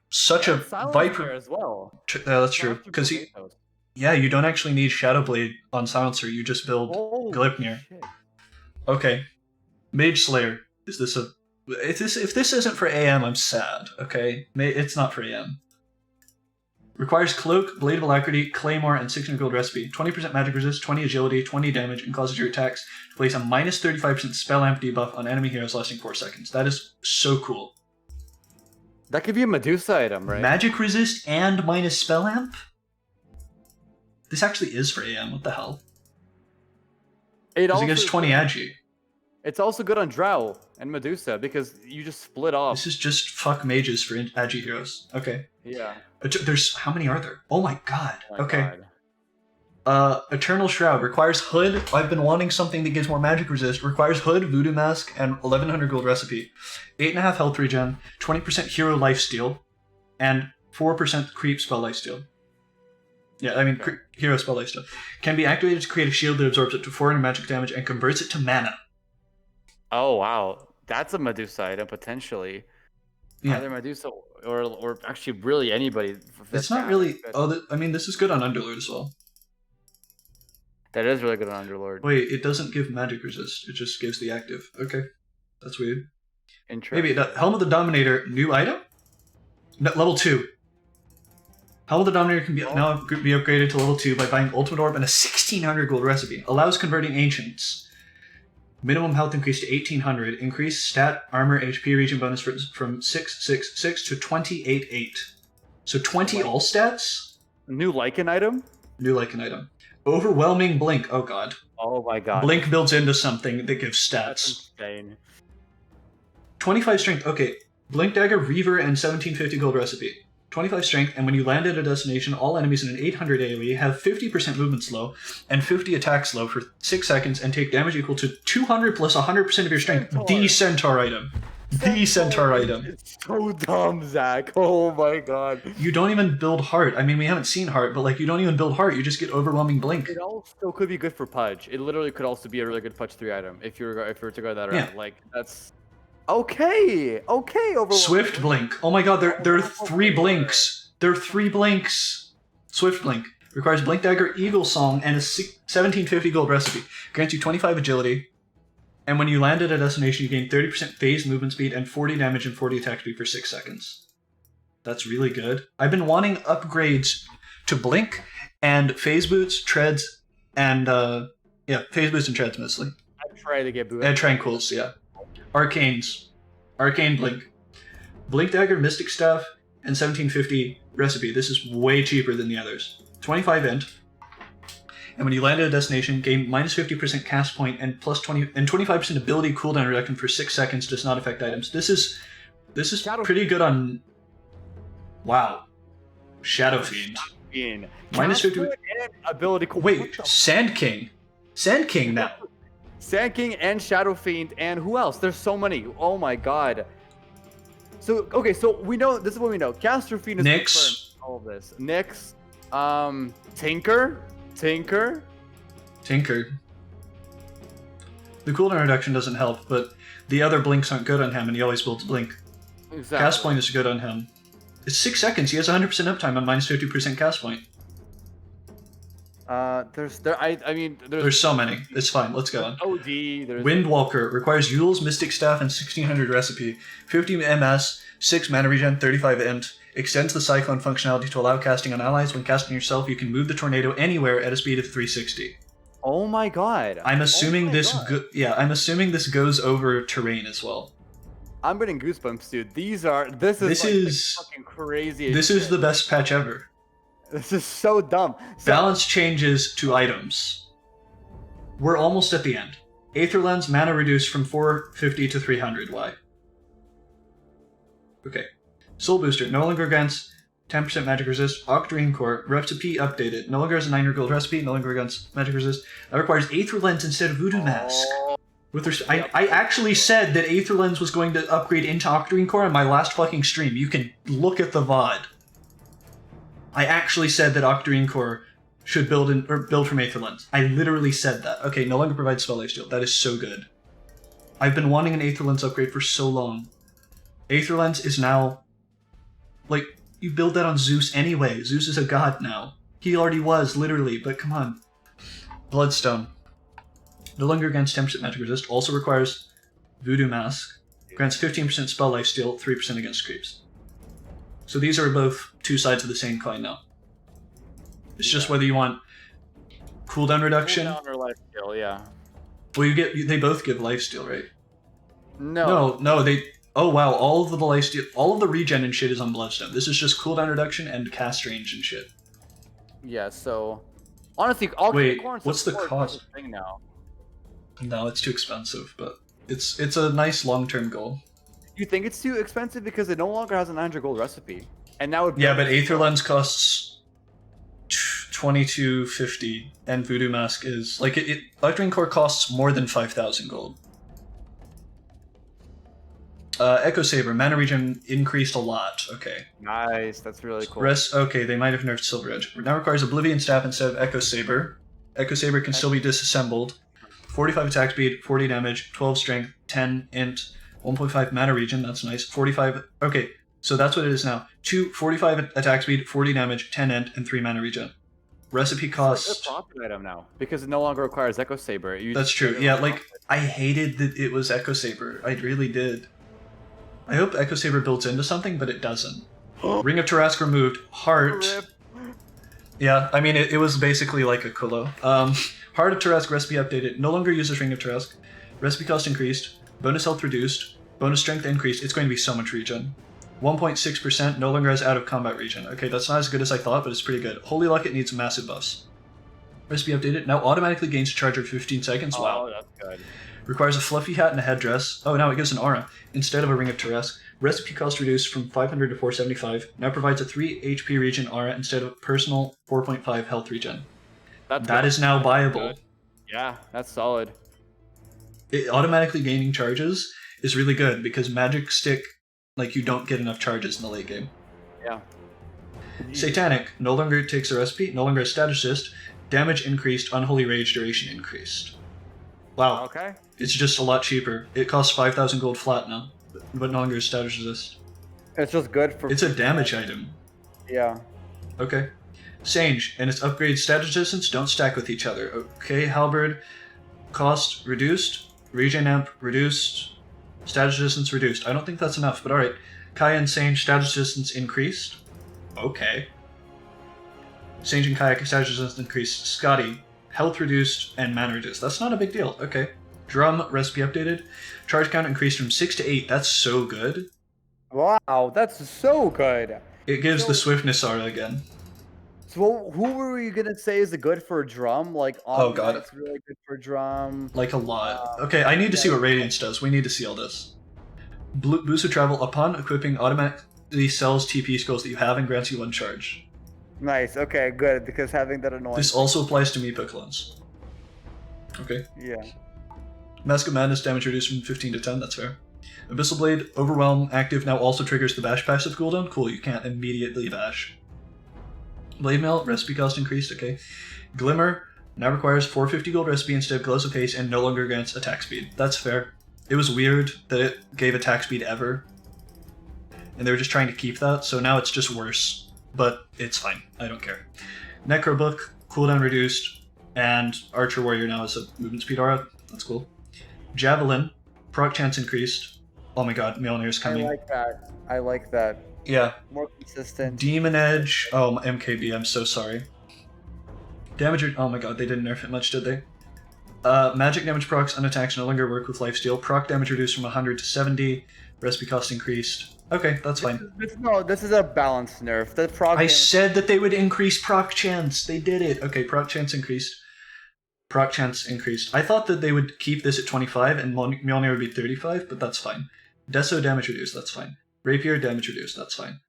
such a Viper as well. that's true. Because you don't actually need Shadowblade on Silencer. You just build Gleipnir. Okay, Mage Slayer. Is this a? If this isn't for AM, I'm sad. Okay, it's not for AM. Requires Cloak, Blade of Alacrity, Claymore, and 600 gold recipe. 20% magic resist, 20 agility, 20 damage, and causes your attacks to place a minus 35% spell amp debuff on enemy heroes lasting 4 seconds. That is so cool. That could be a Medusa item, right? Magic resist and minus spell amp? This actually is for AM, what the hell? Because it gives 20 agi. It's also good on Drow and Medusa because you just split off. This is just fuck mages for agi heroes. Okay. Yeah. There's how many are there? Oh my god. Oh my okay. God. Eternal Shroud requires Hood. I've been wanting something that gives more magic resist. Requires Hood, Voodoo Mask, and 1100 gold recipe. 8.5 health regen, 20% hero lifesteal, and 4% creep spell lifesteal. Yeah, I mean hero spell lifesteal. Can be activated to create a shield that absorbs up to 400 magic damage and converts it to mana. Oh wow, that's a Medusa item potentially. Yeah. Either Medusa or actually really anybody. It's not really. I mean, this is good on Underlord as well. That is really good on Underlord. Wait, it doesn't give magic resist. It just gives the active. Okay, that's weird. Interesting. Maybe Helm of the Dominator, new item? No, level 2. Helm of the Dominator can now be upgraded to level 2 by buying Ultimate Orb and a 1600 gold recipe. Allows converting Ancients. Minimum health increase to 1800. Increase stat, armor, HP region bonus from 666 to 288. So 20 all stats? New Lycan item? New Lycan item. Overwhelming Blink. Oh god. Oh my god. Blink builds into something that gives stats. That's insane. 25 strength. Okay. Blink Dagger, Reaver, and 1750 gold recipe. 25 strength, and when you land at a destination, all enemies in an 800 AoE have 50% movement slow and 50 attack slow for 6 seconds and take damage equal to 200 plus 100% of your strength. The Centaur item. The Centaur item. It's so dumb, Zach. Oh my god. You don't even build Heart. I mean, we haven't seen Heart, but like, you don't even build Heart. You just get Overwhelming Blink. It also could be good for Pudge. It literally could also be a really good Pudge 3 item if you were to go that route. Yeah. Like that's okay. Overwhelming. Swift Blink. Oh my god, there are 3 blinks. There are 3 blinks. Swift Blink. Requires Blink Dagger, Eagle Song, and a 1750 gold recipe. Grants you 25 agility, And when you land at a destination, you gain 30% phase movement speed and 40 damage and 40 attack speed for 6 seconds. That's really good. I've been wanting upgrades to Blink and phase boots, treads, and phase boots and treads mostly. I try to get boots. And tranquils, yeah. Arcanes. Arcane Blink. Blink Dagger, Mystic Staff, and 1750 recipe. This is way cheaper than the others. 25 int. And when you land at a destination, gain minus 50% cast point and plus 20 and 25% ability cooldown reduction for 6 seconds. Does not affect items. This is pretty good on. Wow. Shadow Fiend. Minus 50 ability cooldown. Wait, Sand King. Sand King now. Sand King and Shadow Fiend and who else? There's so many. Oh my god. So okay, so we know this is what we know. Caster Fiend is Nyx. confirmed. All of this. Nyx, Tinker. The cooldown reduction doesn't help, but the other blinks aren't good on him, and he always builds blink. Exactly. Cast point is good on him. It's 6 seconds. He has 100% uptime on minus 50% cast point. There's so many. It's fine. Let's go on. OD. There's Windwalker requires Yule's Mystic Staff and 1600 recipe, 50 MS, 6 mana regen, 35 int. Extends the Cyclone functionality to allow casting on allies. When casting yourself, you can move the tornado anywhere at a speed of 360. Oh my god. I'm assuming I'm assuming this goes over terrain as well. I'm getting goosebumps, dude. This is fucking crazy. This is the best patch ever. This is so dumb. Balance changes to items. We're almost at the end. Aether Lens, mana reduced from 450 to 300. Why? Okay. Soul Booster, no longer grants 10% magic resist. Octarine Core, recipe updated. No longer has a 9 gold recipe, no longer grants magic resist. That requires Aether Lens instead of Voodoo Mask. I actually said that Aether Lens was going to upgrade into Octarine Core in my last fucking stream. You can look at the VOD. I actually said that Octarine Core should build from Aether Lens. I literally said that. Okay, no longer provides Spell Lifesteal. That is so good. I've been wanting an Aether Lens upgrade for so long. Aether Lens is now... Like, you build that on Zeus anyway. Zeus is a god now. He already was, literally, but come on. Bloodstone. No longer grants 10% magic resist. Also requires Voodoo Mask. Grants 15% Spell Lifesteal, 3% against creeps. So these are both two sides of the same coin now. It's just whether you want cooldown reduction. Cooldown or lifesteal, yeah. Well, they both give lifesteal, right? No. They. Oh wow, all of the lifesteal, all of the regen and shit is on Bloodstone. This is just cooldown reduction and cast range and shit. Yeah. So honestly, wait, what's the cost? Thing now. No, it's too expensive, but it's a nice long-term goal. You think it's too expensive because it no longer has a 900 gold recipe, and now it. Yeah, but Aether Lens costs 2250, and Voodoo Mask is like Octarine Core costs more than 5,000 gold. Echo Saber mana regen increased a lot. Okay. Nice, that's really cool. Okay, they might have nerfed Silver Edge. It now requires Oblivion Staff instead of Echo Saber. Echo Saber can still be disassembled. 45 attack speed, 40 damage, 12 strength, 10 int. 1.5 mana regen, that's nice. 45, okay, so that's what it is now. 45 attack speed, 40 damage, 10 int, and 3 mana regen. Recipe cost... It's a profit item now, because it no longer requires Echo Saber. That's true, yeah, like, I hated that it was Echo Saber. I really did. I hope Echo Saber builds into something, but it doesn't. Ring of Tarrasque removed. Heart... Yeah, I mean, it was basically like a Kolo. Heart of Tarrasque recipe updated. No longer uses Ring of Tarrasque. Recipe cost increased. Bonus health reduced. Bonus strength increased. It's going to be so much regen. 1.6% no longer has out of combat regen. Okay, that's not as good as I thought, but it's pretty good. Holy Locket needs massive buffs. Recipe updated. Now automatically gains a charge of 15 seconds. Wow. Oh, that's good. Requires a fluffy hat and a headdress. Oh, now it gives an aura instead of a Ring of Tarrasque. Recipe cost reduced from 500 to 475. Now provides a 3 HP regen aura instead of personal 4.5 health regen. That is now viable. Good. Yeah, that's solid. Automatically gaining charges is really good because Magic Stick, like, you don't get enough charges in the late game. Yeah. Satanic, no longer takes a recipe, no longer a status assist, damage increased, Unholy Rage duration increased. Wow. Okay. It's just a lot cheaper. It costs 5,000 gold flat now, but no longer a status resist. It's just good for... It's a damage item. Yeah. Okay. Sage, and its upgrade status resistance don't stack with each other. Okay, Halberd, cost reduced. Regen amp reduced. Status resistance reduced. I don't think that's enough, but alright. Kaya and Sage status resistance increased. Okay. Sage and Kaya status resistance increased. Scotty, health reduced and mana reduced. That's not a big deal. Okay. Drum recipe updated. Charge count increased from 6 to 8. That's so good. Wow, that's so good. It gives the swiftness aura again. So who were you gonna say is good for drum? Like, Oh, God. It's really good for drum. Like a lot. Okay, I need to see what Radiance does. We need to see all this. Boost of travel upon equipping automatically sells TP skills that you have and grants you 1 charge. Nice. Okay, good. Because having that annoying. This also applies to Meepo clones. Okay. Yeah. Mask of Madness damage reduced from 15 to 10, that's fair. Abyssal Blade, Overwhelm, active, now also triggers the Bash passive cooldown. Cool, you can't immediately Bash. Blade Mail, recipe cost increased, okay. Glimmer, now requires 450 gold recipe instead of Glows of Haste and no longer grants attack speed. That's fair. It was weird that it gave attack speed ever. And they were just trying to keep that, so now it's just worse. But it's fine, I don't care. Necro Book, cooldown reduced, and Archer Warrior now has a movement speed aura. That's cool. Javelin, proc chance increased. Oh my god, Mjolnir's coming. I like that. Yeah. More consistent. Demon Edge. Oh, MKB, I'm so sorry. Damage. Oh my god, they didn't nerf it much, did they? Magic damage procs on attacks no longer work with lifesteal. Proc damage reduced from 100 to 70. Recipe cost increased. Okay, that's fine. This is a balanced nerf. The proc. I said that they would increase proc chance. They did it. Okay, proc chance increased. Proc chance increased. I thought that they would keep this at 25 and Mjolnir would be 35, but that's fine. Deso damage reduced, that's fine. Rapier damage reduced, that's fine.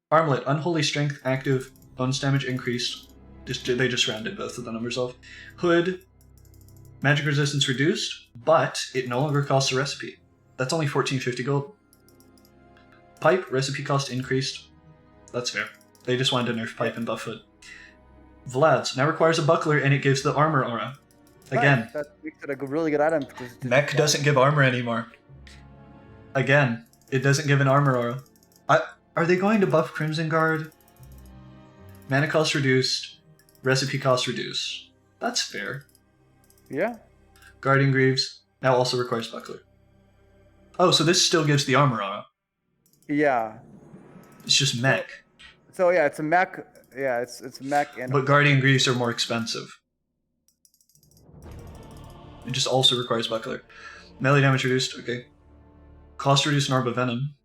Armlet, Unholy Strength, active, bonus damage increased. They just rounded both of the numbers off. Hood, magic resistance reduced, but it no longer costs a recipe. That's only 1450 gold. Pipe, recipe cost increased. That's fair. They just wanted to nerf Pipe and buff Hood. Vlad's, now requires a buckler and it gives the armor aura. Again. That makes it a really good item. Mech doesn't give armor anymore. Again, it doesn't give an armor aura. Are they going to buff Crimson Guard? Mana cost reduced. Recipe cost reduced. That's fair. Yeah. Guardian Greaves now also requires buckler. Oh, so this still gives the armor aura. Yeah. It's just mech. So yeah, it's a mech. Yeah, it's mech and. But Guardian Greaves are more expensive. It just also requires buckler. Melee damage reduced, okay. Cost reduced in Orb of Venom.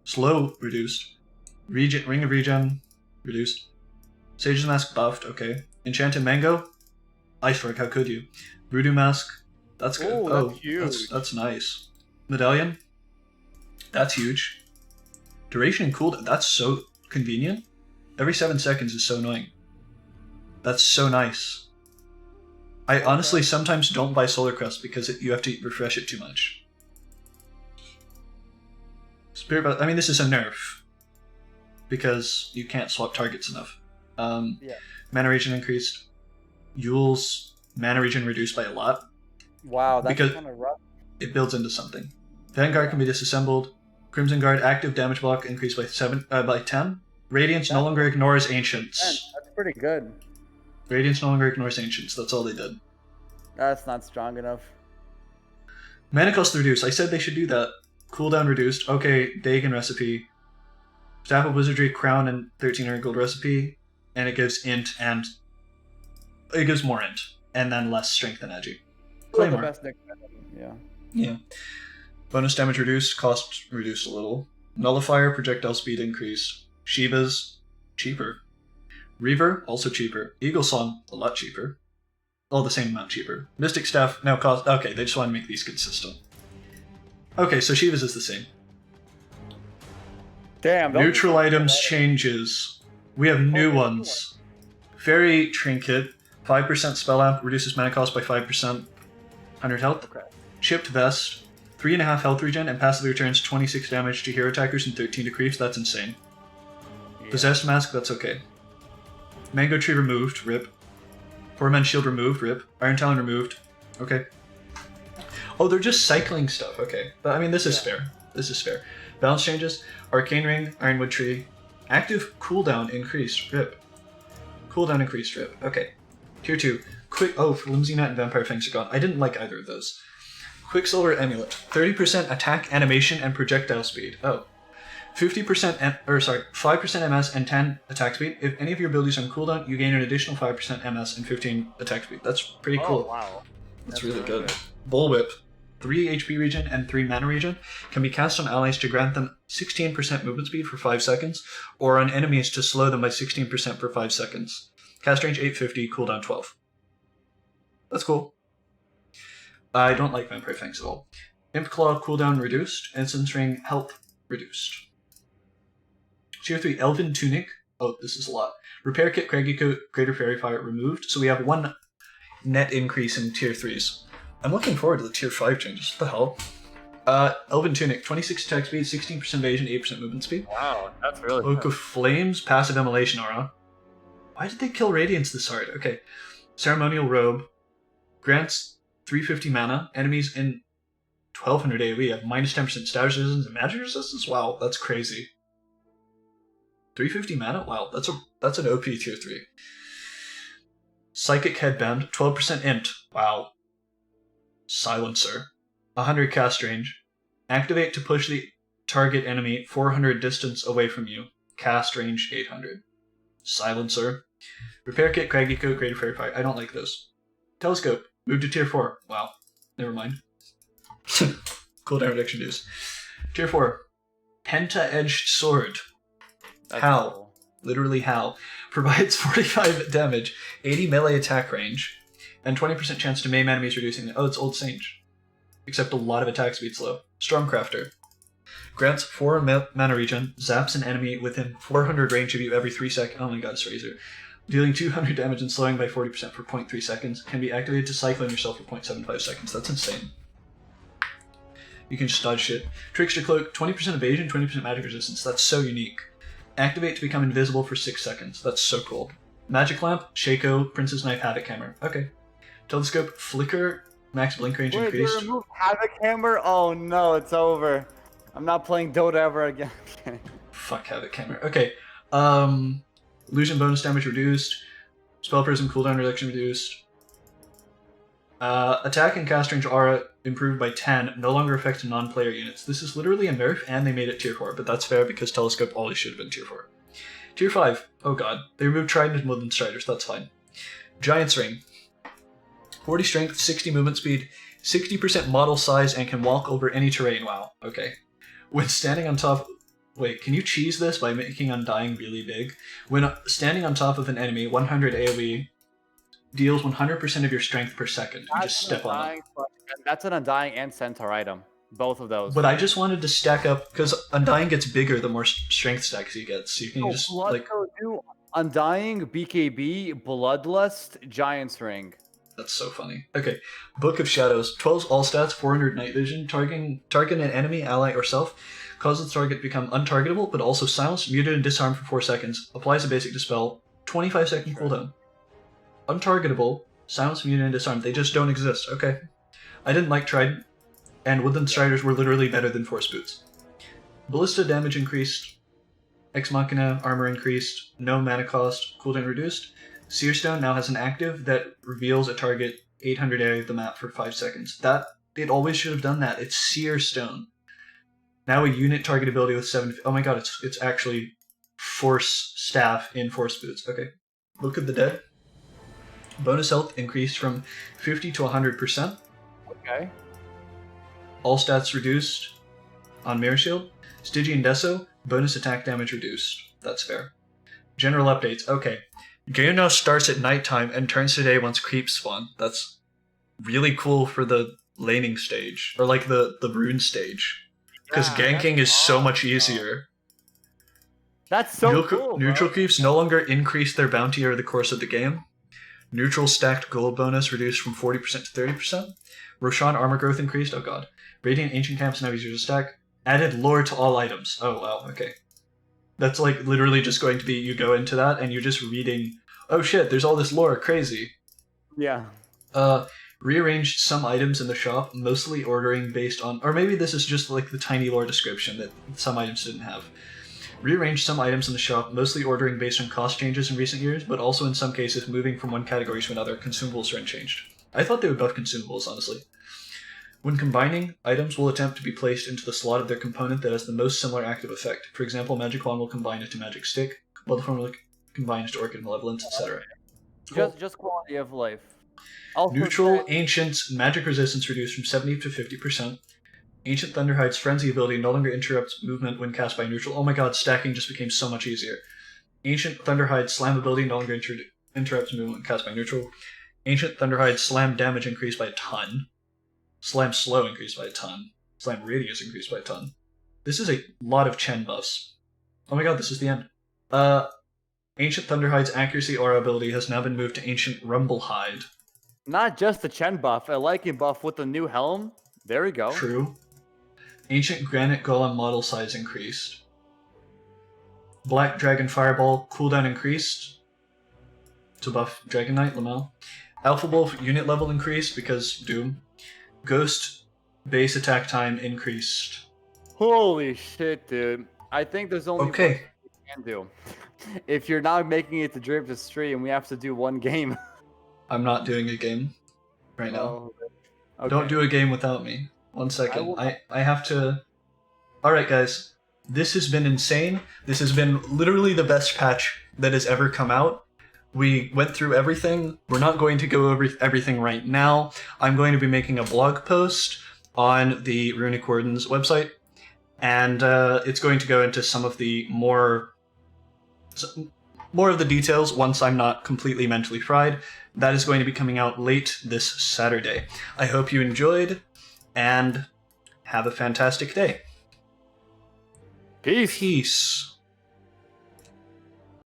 Slow reduced. Ring of Regen reduced. Sage's Mask buffed, okay. Enchanted Mango? Iceberg, how could you? Voodoo Mask, that's good. Oh, that's huge. That's nice. Medallion? That's huge. Duration and cooldown, that's so convenient. Every 7 seconds is so annoying. That's so nice. I honestly sometimes don't buy Solar Crest because you have to refresh it too much. Spirit, I mean, this is a nerf. Because you can't swap targets enough. Yeah. Mana regen increased. Yule's mana regen reduced by a lot. Wow, that's because kind of rough. it builds into something. Vanguard can be disassembled. Crimson Guard active damage block increased by 10. Radiance no longer ignores Ancients. Man, that's pretty good. Radiance no longer ignores Ancients. That's all they did. That's not strong enough. Mana cost reduced. I said they should do that. Cooldown reduced. Okay, Dagon recipe. Staff of Wizardry, Crown, and 1300 gold recipe. And it gives int and... It gives more int. And then less strength and edgy. Still the best deck. Yeah. Yeah. Bonus damage reduced. Cost reduced a little. Nullifier, projectile speed increased. Shiva's cheaper. Reaver, also cheaper. Eagle Song, a lot cheaper. All the same amount cheaper. Mystic Staff, now cost... Okay, they just want to make these consistent. Okay, so Shiva's is the same. Damn. Neutral items changes. We have new ones. Fairy Trinket, 5% spell amp, reduces mana cost by 5%. 100 health. Okay. Chipped Vest, 3.5 health regen, and passively returns 26 damage to hero attackers and 13 to creeps. That's insane. Yeah. Possessed Mask, that's okay. Mango Tree removed, rip. Poor Man's Shield removed, rip. Iron Talon removed, okay. Oh, they're just cycling stuff, okay. But I mean, this is fair. This is fair. Balance changes. Arcane Ring, Ironwood Tree. Active cooldown increased, rip. Cooldown increased, rip. Okay. Tier 2. Quick. Oh, Flimsy Net and Vampire Fangs are gone. I didn't like either of those. Quicksilver Amulet. 30% attack, animation, and projectile speed. Oh. 5% MS and 10 attack speed. If any of your abilities are on cooldown, you gain an additional 5% MS and 15 attack speed. That's pretty cool. Oh, wow. That's really good. Bullwhip. 3 HP regen and 3 mana regen can be cast on allies to grant them 16% movement speed for 5 seconds, or on enemies to slow them by 16% for 5 seconds. Cast range 850, cooldown 12. That's cool. I don't like Vampire Fangs at all. Imp Claw, cooldown reduced. Instance Ring, health reduced. Tier 3, Elven Tunic. Oh, this is a lot. Repair Kit, Craggy Coat, Greater Fairy Fire removed. So we have 1 net increase in Tier 3s. I'm looking forward to the Tier 5 changes. What the hell? Elven Tunic, 26 attack speed, 16% evasion, 8% movement speed. Wow, that's really Cloak good. of Flames, passive immolation aura. Why did they kill Radiance this hard? Okay. Ceremonial Robe. Grants 350 mana. Enemies in 1200 AoE have minus 10% status resistance and magic resistance? Wow, that's crazy. 350 mana? Wow, that's an OP Tier 3. Psychic Headband, 12% int. Wow. Silencer. 100 cast range. Activate to push the target enemy 400 distance away from you. Cast range 800. Silencer. Repair Kit, Craggy Coat, Greater Fairy Fire. I don't like those. Telescope. Move to Tier 4. Wow. Never mind. Cooldown reduction dues. Tier 4. Penta-Edged Sword. That's How? cool. Literally how. Provides 45 damage, 80 melee attack range, and 20% chance to maim enemies reducing it. Oh, it's Old Sage. Except a lot of attack speed slow. Stormcrafter. Grants 4 mana regen, zaps an enemy within 400 range of you every 3 seconds. Oh my god, it's Razor. Dealing 200 damage and slowing by 40% for 0.3 seconds. Can be activated to cycle on yourself for 0.75 seconds. That's insane. You can just dodge shit. Trickster Cloak, 20% evasion, 20% magic resistance. That's so unique. Activate to become invisible for 6 seconds. That's so cool. Magic Lamp, Shaco, Princess Knife, Havoc Hammer. Okay. Telescope, Flicker, max blink range Wait, they increased. removed Havoc Hammer? Oh no, it's over. I'm not playing Dota ever again. Fuck Havoc Hammer. Okay. Illusion bonus damage reduced. Spell Prism cooldown reduction reduced. Attack and cast range aura improved by 10, no longer affects non-player units. This is literally a nerf, and they made it Tier 4, but that's fair because Telescope always should have been Tier 4. Tier 5. Oh god. They removed Trident and Woodland Striders, that's fine. Giant's Ring. 40 strength, 60 movement speed, 60% model size, and can walk over any terrain. Wow, okay. When standing on top... Wait, can you cheese this by making Undying really big? When standing on top of an enemy, 100 AoE deals 100% of your strength per second. You just step on them. That's an Undying and Centaur item. Both of those. But I just wanted to stack up, because Undying gets bigger the more strength stacks you get, so you can just, like... Undying, BKB, Bloodlust, Giant's Ring. That's so funny. Okay, Book of Shadows. 12 all stats, 400 night vision, target an enemy, ally, or self. Causes the target to become untargetable, but also silenced, muted, and disarmed for 4 seconds. Applies a basic dispel. 25 second cooldown. Untargetable, silenced, muted, and disarmed. They just don't exist. Okay. I didn't like Trident, and Woodland Striders were literally better than Force Boots. Ballista damage increased. Ex Machina armor increased. No mana cost. Cooldown reduced. Searstone now has an active that reveals a target 800 area of the map for 5 seconds. It always should have done that. It's Searstone. Now a unit target ability with 7... Oh my god, it's actually Force Staff in Force Boots. Okay. Book of the Dead. Bonus health increased from 50 to 100%. Okay. All stats reduced on Mirror Shield. Stygian Deso, bonus attack damage reduced. That's fair. General updates. Okay. Game now starts at nighttime and turns to day once creeps spawn. That's really cool for the laning stage. Or like the rune stage. Because ganking is so much easier. That's so cool, Neutral creeps no longer increase their bounty over the course of the game. Neutral stacked gold bonus reduced from 40% to 30%. Roshan armor growth increased. Oh god. Radiant ancient camps now easier to stack. Added lore to all items. Oh wow, okay. That's like literally just going to be you go into that and you're just reading, oh shit, there's all this lore, crazy. Yeah. Rearranged some items in the shop, mostly ordering based on, or maybe this is just like the tiny lore description that some items didn't have. Rearranged some items in the shop, mostly ordering based on cost changes in recent years, but also in some cases moving from one category to another. Consumables are unchanged. I thought they would buff consumables, honestly. When combining, items will attempt to be placed into the slot of their component that has the most similar active effect. For example, Magic Wand will combine into Magic Stick, Bloodthorn will combine into Orchid Malevolence, etc. Cool. Just quality of life. Also Neutral said- Ancient's magic resistance reduced from 70 to 50%. Ancient Thunderhide's Frenzy ability no longer interrupts movement when cast by neutral. Oh my god, stacking just became so much easier. Ancient Thunderhide's Slam ability no longer interrupts movement when cast by neutral. Ancient Thunderhide's Slam damage increased by a ton. Slam slow increased by a ton. Slam radius increased by a ton. This is a lot of Chen buffs. Oh my god, this is the end. Ancient Thunderhide's accuracy aura ability has now been moved to Ancient Rumblehide. Not just the Chen buff, a Lycan buff with the new helm. There we go. True. Ancient Granite Golem model size increased. Black Dragon Fireball cooldown increased to buff Dragon Knight, Lamel. Alpha Wolf unit level increased because Doom. Ghost base attack time increased. Holy shit, dude. I think there's only one Okay. thing we can do. If you're not making it to Dream to stream, we have to do one game. I'm not doing a game right now. Oh, okay. Don't do a game without me. 1 second. I have to... Alright guys. This has been insane. This has been literally the best patch that has ever come out. We went through everything. We're not going to go over everything right now. I'm going to be making a blog post on the Runic Warden's website, and it's going to go into some of the more of the details once I'm not completely mentally fried. That is going to be coming out late this Saturday. I hope you enjoyed, and have a fantastic day. Peace. Peace.